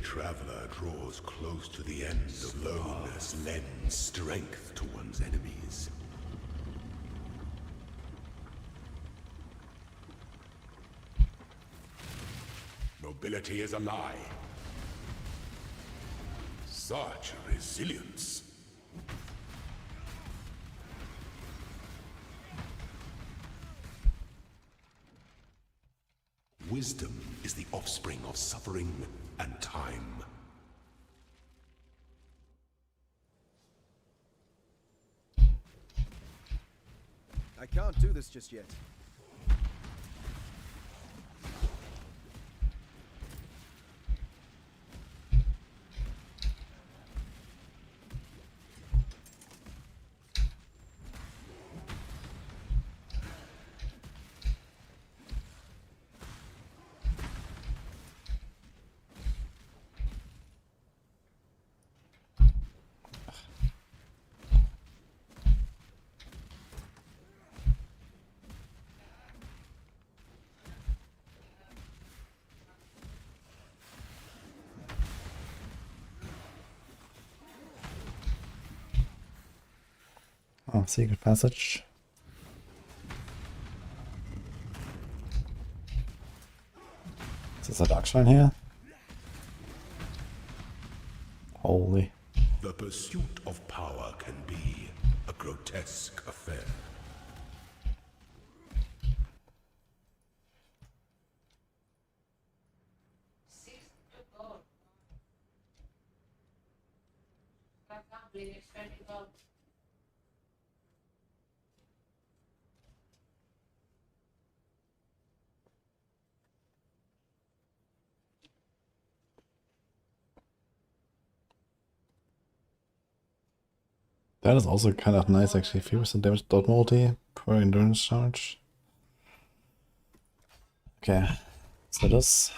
traveler draws close to the end of loneliness lends strength to one's enemies. Nobility is a lie. Such resilience. Wisdom is the offspring of suffering and time. I can't do this just yet. Oh, secret passage. Is this a dark shrine here? Holy. The pursuit of power can be a grotesque affair. That is also kind of nice actually. 3% damage dot multi per endurance charge. Okay, so this.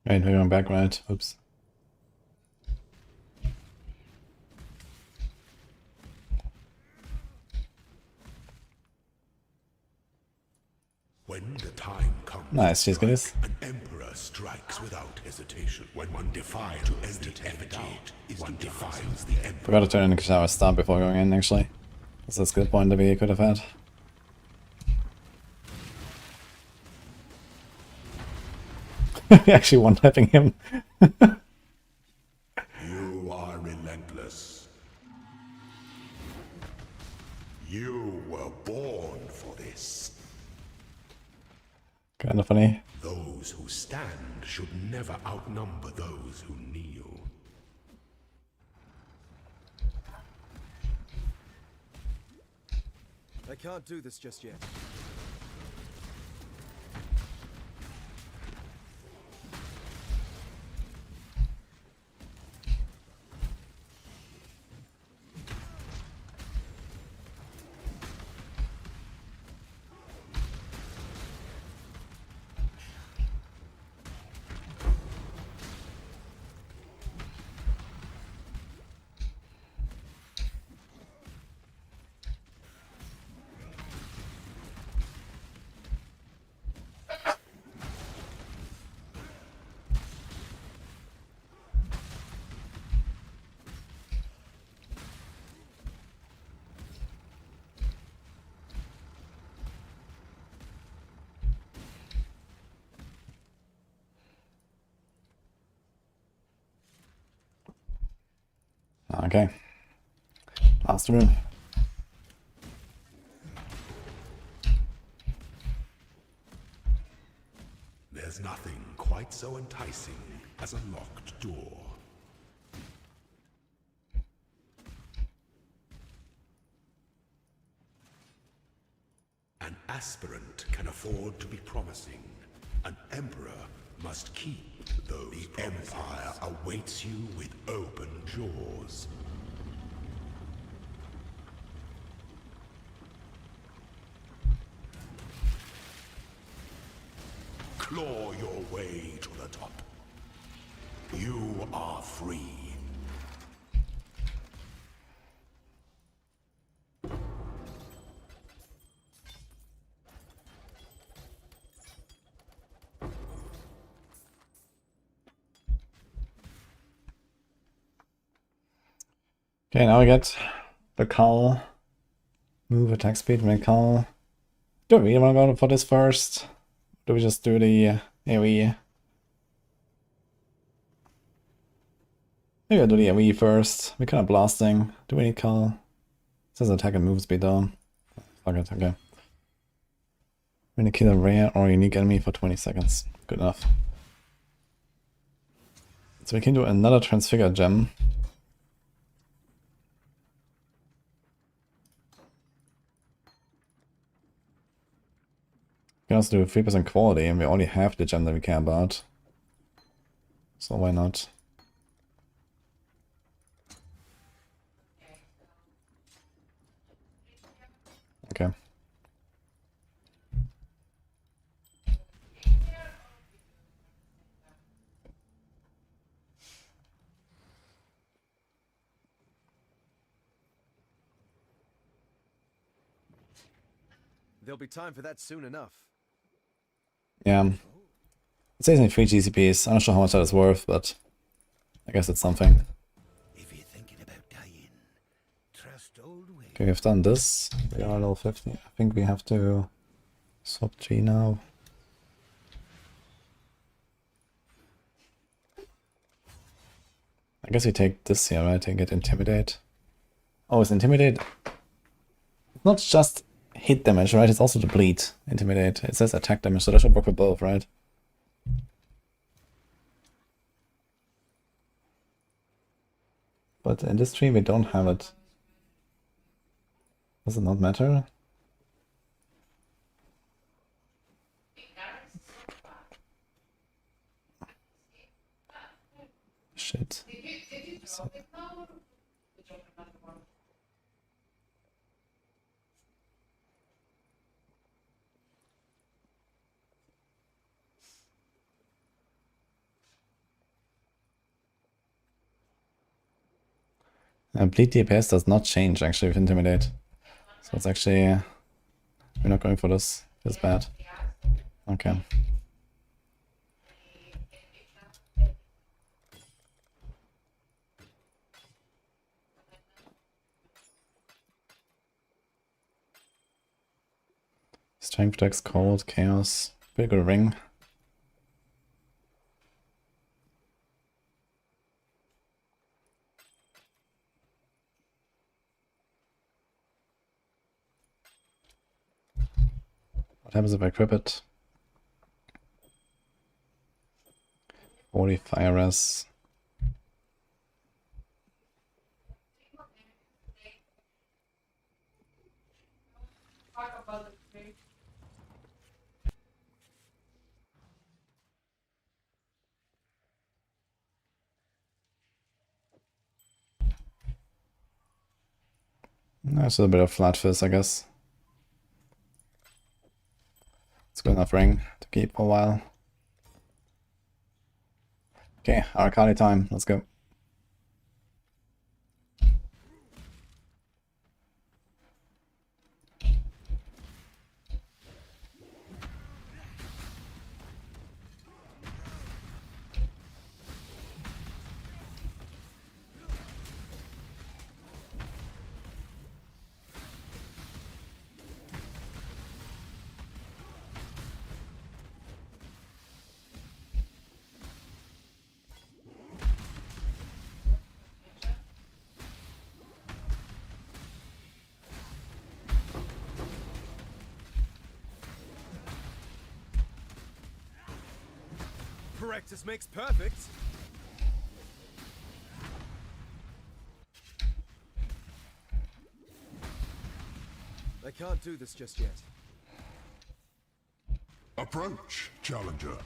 Right, we're going back, right? Oops. When the time comes, Nice, she's got this. an emperor strikes without hesitation. When one defies to entertain a doubt, one defies the emperor. Forgot to turn in the shower stop before going in, actually. That's a skill point that we could have had. Actually one-tapping him. You are relentless. You were born for this. Kind of funny. Those who stand should never outnumber those who kneel. I can't do this just yet. Okay. Last room. There's nothing quite so enticing as a locked door. aspirant can afford to be promising. An emperor must keep those The Empire awaits you with open jaws. Claw your way to the top. You are free. Okay, now we get the call. Move, attack speed, make call. Do we really want to go for this first? Do we just do the AoE? Maybe I'll do the AoE first. We're kind of blasting. Do we need call? It says attack and move speed down. Fuck it, okay. We're gonna kill a rare or unique enemy for 20 seconds. Good enough. So we can do another transfigure gem. We can also do 3% quality, and we already have the gem that we care about. So why not? Okay. There'll be time for that soon enough. Yeah. It says in 3 GCPs. I'm not sure how much that is worth, but I guess it's something. If you're thinking about dying, trust old ways. Okay, we've done this. We are level 50. I think we have to swap G now. I guess we take this here, right? And get Intimidate. Oh, it's Intimidate. It's not just hit damage, right? It's also the bleed. Intimidate. It says attack damage, so that should work for both, right? But in this tree we don't have it. Does it not matter? Shit. So. Bleed DPS does not change actually with Intimidate. So it's actually... we're not going for this. It's bad. Okay. Strength decks, cold, chaos. Pretty good ring. What happens if I equip it? 40 fire res. There's a bit of flat fizz, I guess. It's good enough ring to keep for a while. Okay, Arcadi time, let's go. Practice makes perfect. I can't do this just yet. Approach, challenger.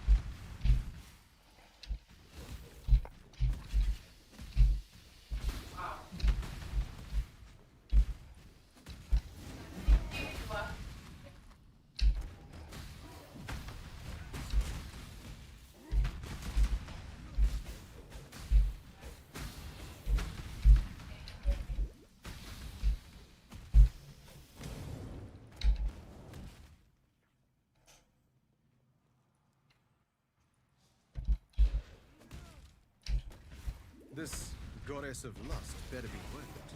This goddess of lust better be worth it.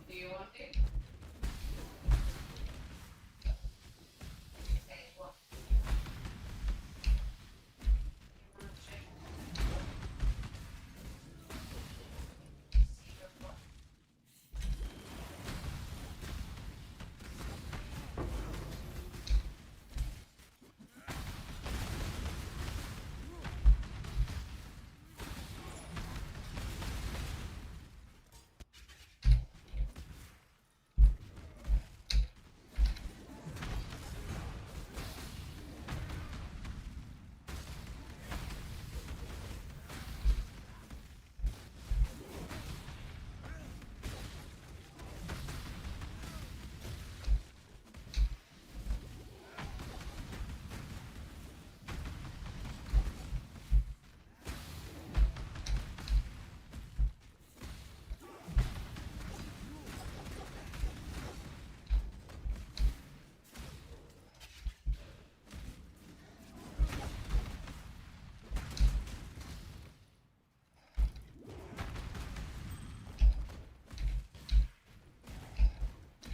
Do you want it?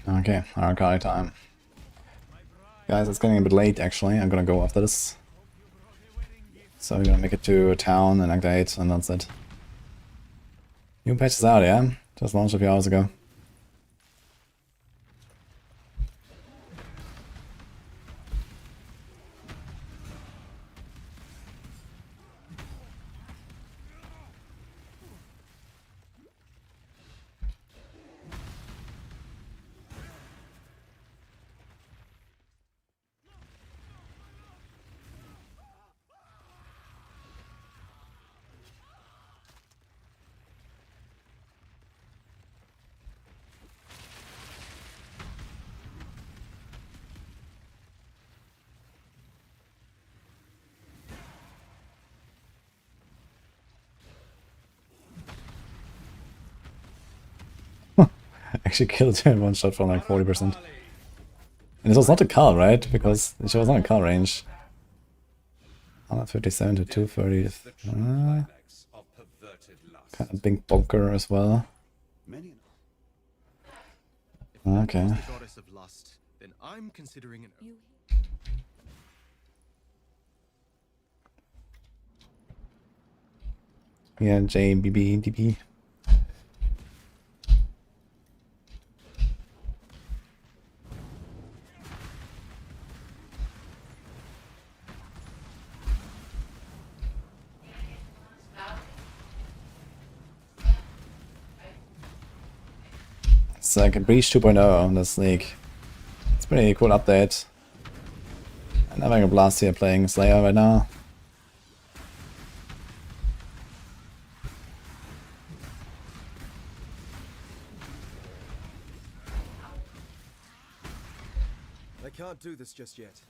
Okay, archive time. Guys, it's getting a bit late actually. I'm gonna go after this. So we're gonna make it to a town and activate, and that's it. New patch is out, yeah? Just launched a few hours ago. Actually killed him one shot from like 40%. And this was not a call, right? Because she was not in call range. 157 to 230. Kind of big bunker as well. Okay. If the goddess of lust, then I'm considering an Yeah, JBB, DB. It's like a Breach 2.0 on this league. It's a pretty cool update. I'm having a blast here playing Slayer right now. I can't do this just yet.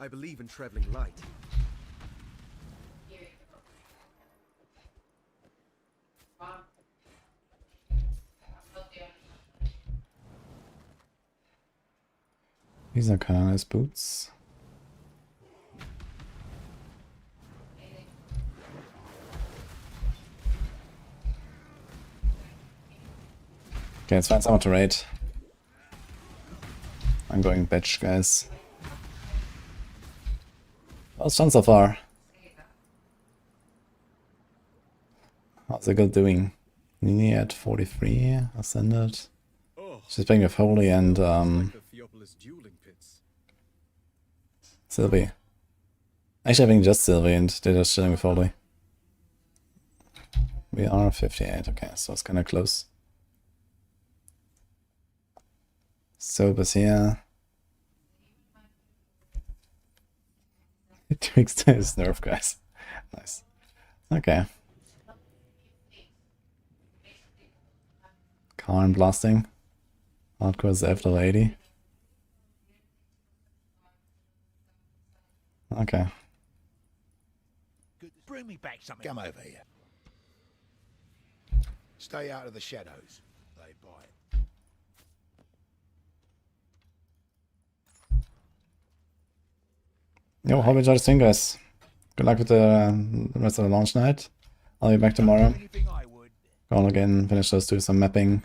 I believe in traveling light. These are kind of nice boots. Okay, let's find someone to raid. I'm going batch, guys. How's Sean so far? How's the girl doing? Nini at 43, Ascended. She's playing with Holy and Sylvie. Actually, I think just Sylvie and they're just chilling with Holy. We are 58, okay, so it's kinda close. Soap is here. Trickster is nerf, guys. Nice. Okay. Karn blasting. Hardcore is after 80. Okay. Bring me back something. Come over here. Stay out of the shadows. They bite. Yo, hope you enjoyed the stream, guys. Good luck with the rest of the launch night. I'll be back tomorrow. Go on again, finish those, do some mapping.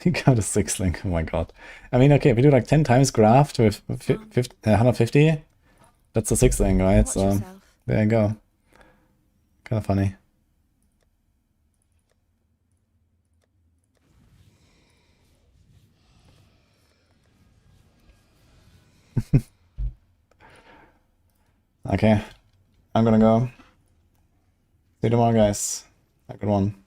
You got a 6 link, oh my god. I mean, okay, if we do like 10 times graft with 150, that's a 6 link, right? So, there you go. Kind of funny. Okay, I'm gonna go. See you tomorrow, guys. Have a good one.